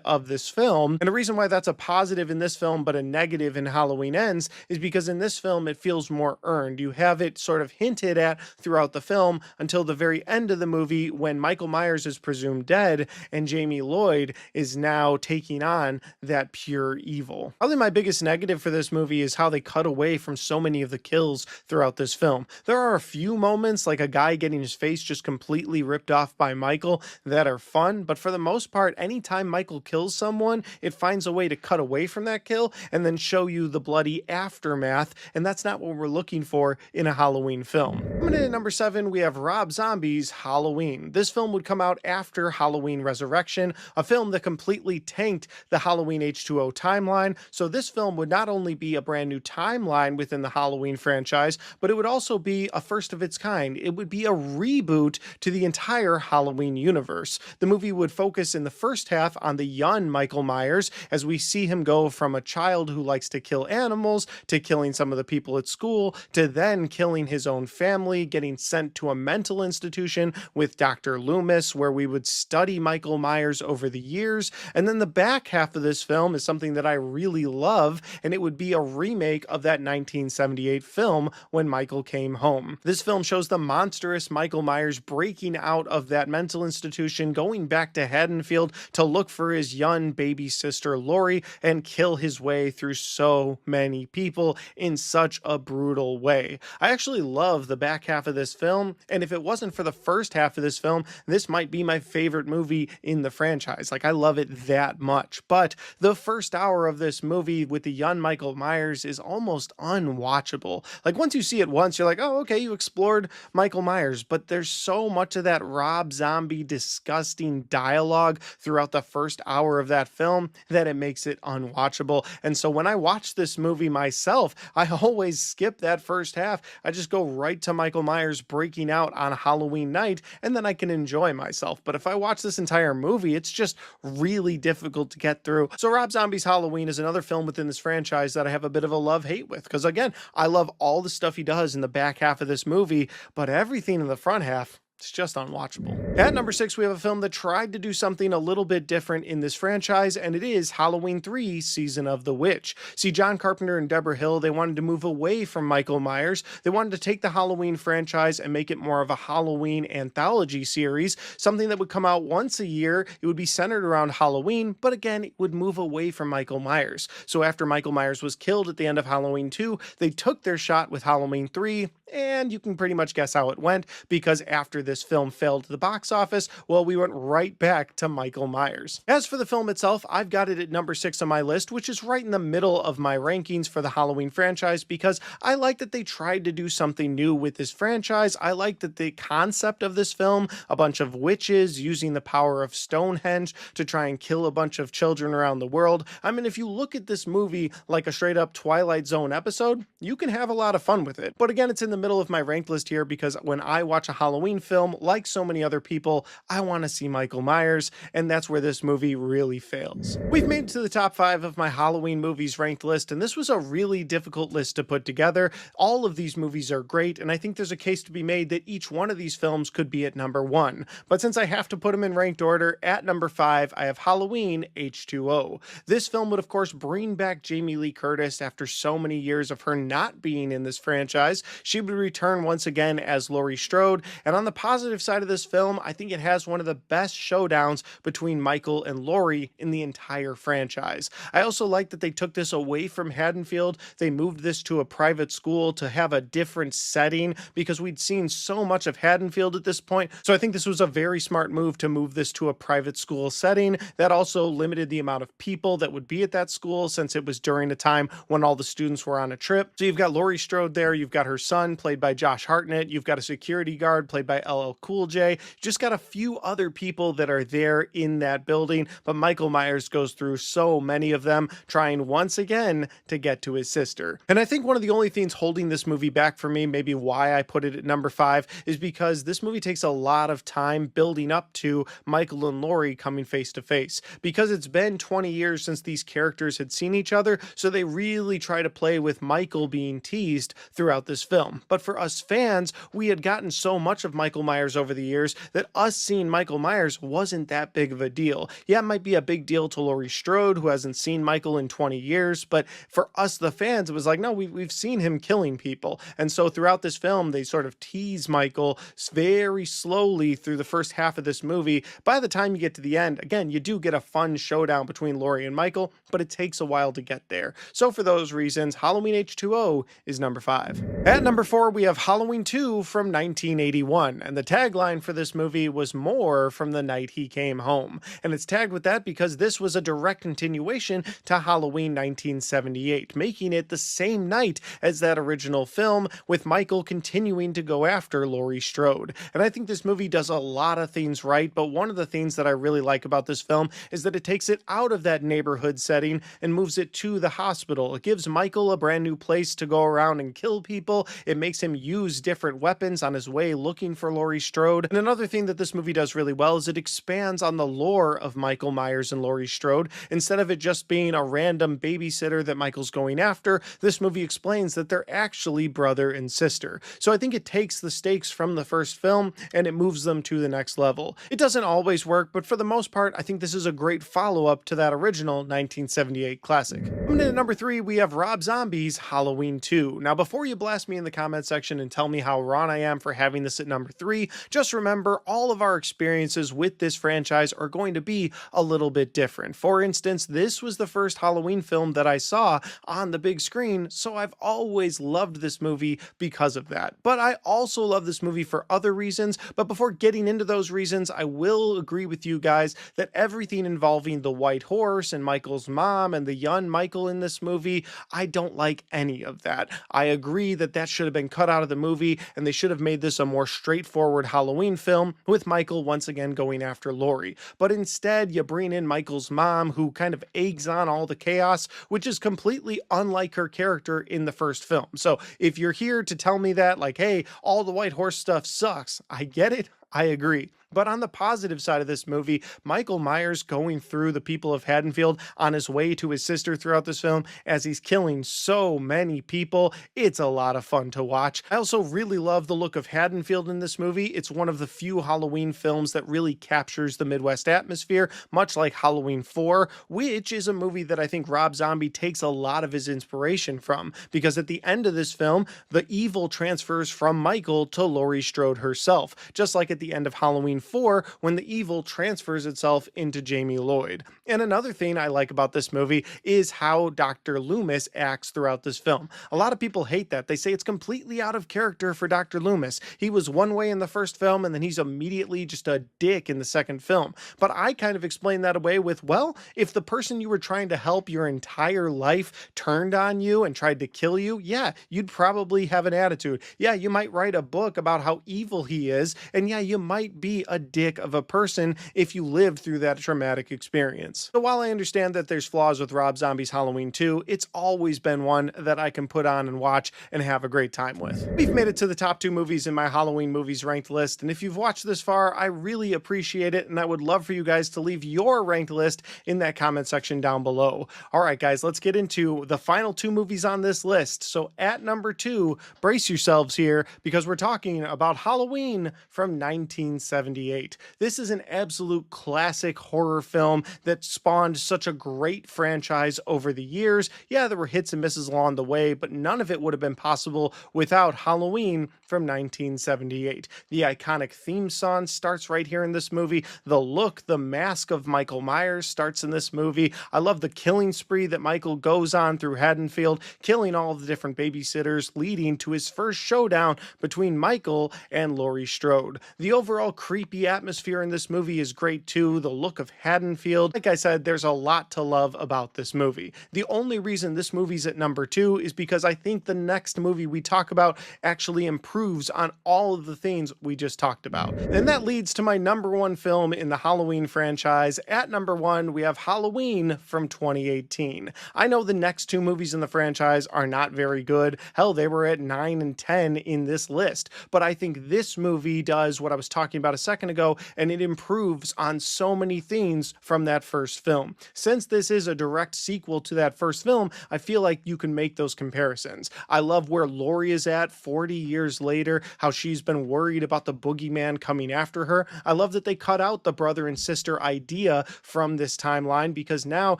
of this film. And the reason why that's a positive in this film but a negative in Halloween Ends is because in this film it feels more earned. You have it sort sort of hinted at throughout the film until the very end of the movie when Michael Myers is presumed dead and Jamie Lloyd is now taking on that pure evil. Probably my biggest negative for this movie is how they cut away from so many of the kills throughout this film. There are a few moments, like a guy getting his face just completely ripped off by Michael, that are fun, but for the most part, anytime Michael kills someone, it finds a way to cut away from that kill and then show you the bloody aftermath, and that's not what we're looking for in a Halloween film. Coming in at number 7, we have Rob Zombie's Halloween. This film would come out after Halloween Resurrection, a film that completely tanked the Halloween H2O timeline, so this film would not only be a brand new timeline within the Halloween franchise, but it would also be a first of its kind. It would be a reboot to the entire Halloween universe. The movie would focus in the first half on the young Michael Myers as we see him go from a child who likes to kill animals to killing some of the people at school to then killing his own family, getting sent to a mental institution with Dr. Loomis where we would study Michael Myers over the years. And then the back half of this film is something that I really love, and it would be a remake of that 1978 film When Michael Came Home. This film shows the monstrous Michael Myers breaking out of that mental institution, going back to Haddonfield to look for his young baby sister Laurie and kill his way through so many people in such a brutal way. I actually love the back half of this film, and if it wasn't for the first half of this film, this might be my favorite movie in the franchise. Like, I love it that much. But the first hour of this movie with the young Michael Myers is almost unwatchable. Like, once you see it once, you're like, oh, okay, you explored Michael Myers, but there's so much of that Rob Zombie disgusting dialogue throughout the first hour of that film that it makes it unwatchable. And so when I watch this movie myself, I always skip that first half. I just go right to Michael Myers breaking out on Halloween night, and then I can enjoy myself. But if I watch this entire movie, it's just really difficult to get through. So Rob Zombie's Halloween is another film within this franchise that I have a bit of a love-hate with, because again, I love all the stuff he does in the back half of this movie, but everything in the front half, it's just unwatchable. At number 6, we have a film that tried to do something a little bit different in this franchise, and it is Halloween 3: Season of the Witch. See, John Carpenter and Deborah Hill, they wanted to move away from Michael Myers. They wanted to take the Halloween franchise and make it more of a Halloween anthology series, something that would come out once a year. It would be centered around Halloween, but again, it would move away from Michael Myers. So after Michael Myers was killed at the end of Halloween 2, they took their shot with Halloween 3, and you can pretty much guess how it went, because after this film failed to the box office, well, we went right back to Michael Myers. As for the film itself, I've got it at number 6 on my list, which is right in the middle of my rankings for the Halloween franchise, because I like that they tried to do something new with this franchise. I like that the concept of this film, a bunch of witches using the power of Stonehenge to try and kill a bunch of children around the world. I mean, if you look at this movie like a straight up Twilight Zone episode, you can have a lot of fun with it. But again, it's in the middle of my ranked list here because when I watch a Halloween film, like so many other people, I want to see Michael Myers, and that's where this movie really fails. We've made it to the top 5 of my Halloween movies ranked list, and this was a really difficult list to put together. All of these movies are great, and I think there's a case to be made that each one of these films could be at number 1. But since I have to put them in ranked order, at number 5, I have Halloween H2O. This film would, of course, bring back Jamie Lee Curtis after so many years of her not being in this franchise. She would return once again as Laurie Strode, and on the positive side of this film, I think it has one of the best showdowns between Michael and Laurie in the entire franchise. I also like that they took this away from Haddonfield. They moved this to a private school to have a different setting because we'd seen so much of Haddonfield at this point. So I think this was a very smart move to move this to a private school setting. That also limited the amount of people that would be at that school since it was during a time when all the students were on a trip. So you've got Laurie Strode there, you've got her son played by Josh Hartnett, you've got a security guard played by LL Cool J, just got a few other people that are there in that building, but Michael Myers goes through so many of them, trying once again to get to his sister. And I think one of the only things holding this movie back for me, maybe why I put it at number 5, is because this movie takes a lot of time building up to Michael and Laurie coming face to face, because it's been 20 years since these characters had seen each other, so they really try to play with Michael being teased throughout this film. But for us fans, we had gotten so much of Michael Myers over the years that us seeing Michael Myers wasn't that big of a deal. Yeah, it might be a big deal to Laurie Strode, who hasn't seen Michael in 20 years, but for us, the fans, it was like, no, we've seen him killing people. And so throughout this film, they sort of tease Michael very slowly through the first half of this movie. By the time you get to the end, again, you do get a fun showdown between Laurie and Michael, but it takes a while to get there. So for those reasons, Halloween H2O is number 5. At number 4, we have Halloween 2 from 1981, and the tagline for this movie was "More from the Night He Came Home." And it's tagged with that because this was a direct continuation to Halloween 1978, making it the same night as that original film, with Michael continuing to go after Laurie Strode. And I think this movie does a lot of things right, but one of the things that I really like about this film is that it takes it out of that neighborhood setting and moves it to the hospital. It gives Michael a brand new place to go around and kill people. It makes him use different weapons on his way looking for Laurie Strode. And another thing that this movie does really well is it expands on the lore of Michael Myers and Laurie Strode. Instead of it just being a random babysitter that Michael's going after, this movie explains that they're actually brother and sister. So I think it takes the stakes from the first film and it moves them to the next level. It doesn't always work, but for the most part, I think this is a great follow-up to that original 1978 classic. Coming in at number 3, we have Rob Zombie's Halloween 2. Now, before you blast me in the comment section and tell me how wrong I am for having this at number 3, just remember all of our experiences with this franchise are going to be a little bit different. For instance, this was the first Halloween film that I saw on the big screen, so I've always loved this movie because of that. But I also love this movie for other reasons, but before getting into those reasons, I will agree with you guys that everything involving the white horse and Michael's mom and the young Michael in this movie, I don't like any of that. I agree that that should have been cut out of the movie and they should have made this a more straightforward Halloween film with Michael once again going after Laurie. But instead, you bring in Michael's mom, who kind of eggs on all the chaos, which is completely unlike her character in the first film. So if you're here to tell me that, like, hey, all the white horse stuff sucks, I get it. I agree. But on the positive side of this movie, Michael Myers going through the people of Haddonfield on his way to his sister throughout this film as he's killing so many people, it's a lot of fun to watch. I also really love the look of Haddonfield in this movie. It's one of the few Halloween films that really captures the Midwest atmosphere, much like Halloween 4, which is a movie that I think Rob Zombie takes a lot of his inspiration from, because at the end of this film, the evil transfers from Michael to Laurie Strode herself, just like at the end of Halloween 4 when the evil transfers itself into Jamie Lloyd. And another thing I like about this movie is how Dr. Loomis acts throughout this film. A lot of people hate that. They say it's completely out of character for Dr. Loomis. He was one way in the first film and then he's immediately just a dick in the second film. But I kind of explain that away with, well, if the person you were trying to help your entire life turned on you and tried to kill you, yeah, you'd probably have an attitude. Yeah, you might write a book about how evil he is, and yeah, you might be a dick of a person if you lived through that traumatic experience. So while I understand that there's flaws with Rob Zombie's Halloween 2, it's always been one that I can put on and watch and have a great time with. We've made it to the top 2 movies in my Halloween movies ranked list, and if you've watched this far, I really appreciate it, and I would love for you guys to leave your ranked list in that comment section down below. All right, guys, let's get into the final 2 movies on this list. So at number 2, brace yourselves here, because we're talking about Halloween from 1978. This is an absolute classic horror film that spawned such a great franchise over the years. Yeah, there were hits and misses along the way, but none of it would have been possible without Halloween from 1978. The iconic theme song starts right here in this movie. The look, the mask of Michael Myers starts in this movie. I love the killing spree that Michael goes on through Haddonfield, killing all of the different babysitters, leading to his first showdown between Michael and Laurie Strode. The overall creepy atmosphere in this movie is great too. The look of Haddonfield. Like I said, there's a lot to love about this movie. The only reason this movie's at number 2 is because I think the next movie we talk about actually improves on all of the things we just talked about. And that leads to my number 1 film in the Halloween franchise. At number 1, we have Halloween from 2018. I know the next 2 movies in the franchise are not very good. Hell, they were at 9 and 10 in this list. But I think this movie does what I was talking about a second ago, and it improves on so many things from that first film. Since this is a direct sequel to that first film, I feel like you can make those comparisons. I love where Laurie is at 40 years later, how she's been worried about the boogeyman coming after her. I love that they cut out the brother and sister idea from this timeline, because now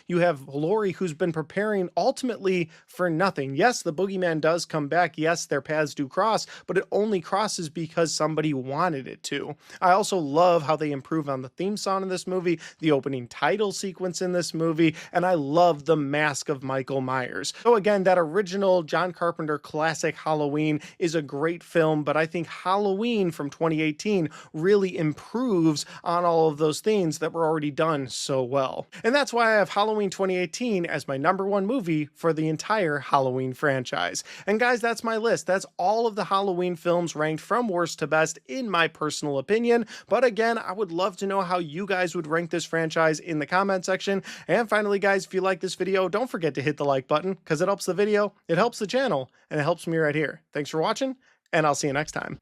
you have Laurie who's been preparing ultimately for nothing. Yes, the boogeyman does come back. Yes, their paths do cross, but it only crosses because somebody wanted it to. I also love how they improve on the theme song in this movie, the opening title sequence in this movie, and I love the mask of Michael Myers. So again, that original John Carpenter classic Halloween is a great film, but I think Halloween from 2018 really improves on all of those things that were already done so well. And that's why I have Halloween 2018 as my #1 movie for the entire Halloween franchise. And guys, that's my list. That's all of the Halloween films ranked from worst to best in my personal opinion. But again, I would love to know how you guys would rank this franchise in the comment section. And finally, guys, if you like this video, don't forget to hit the like button, because it helps the video, it helps the channel, and it helps me right here. Thanks for watching, and I'll see you next time.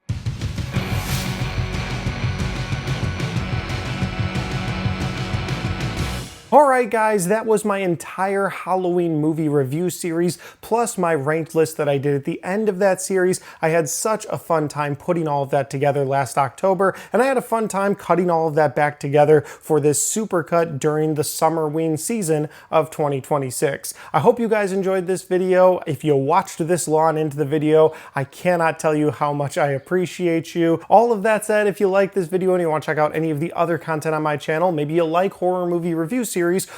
Alright guys, that was my entire Halloween movie review series, plus my ranked list that I did at the end of that series. I had such a fun time putting all of that together last October, and I had a fun time cutting all of that back together for this supercut during the Summerween season of 2026. I hope you guys enjoyed this video. If you watched this long into the video, I cannot tell you how much I appreciate you. All of that said, if you like this video and you want to check out any of the other content on my channel, maybe you like horror movie review series,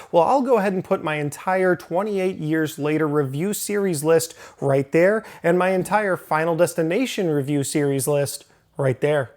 well, I'll go ahead and put my entire 28 years later review series list right there, and my entire Final Destination review series list right there.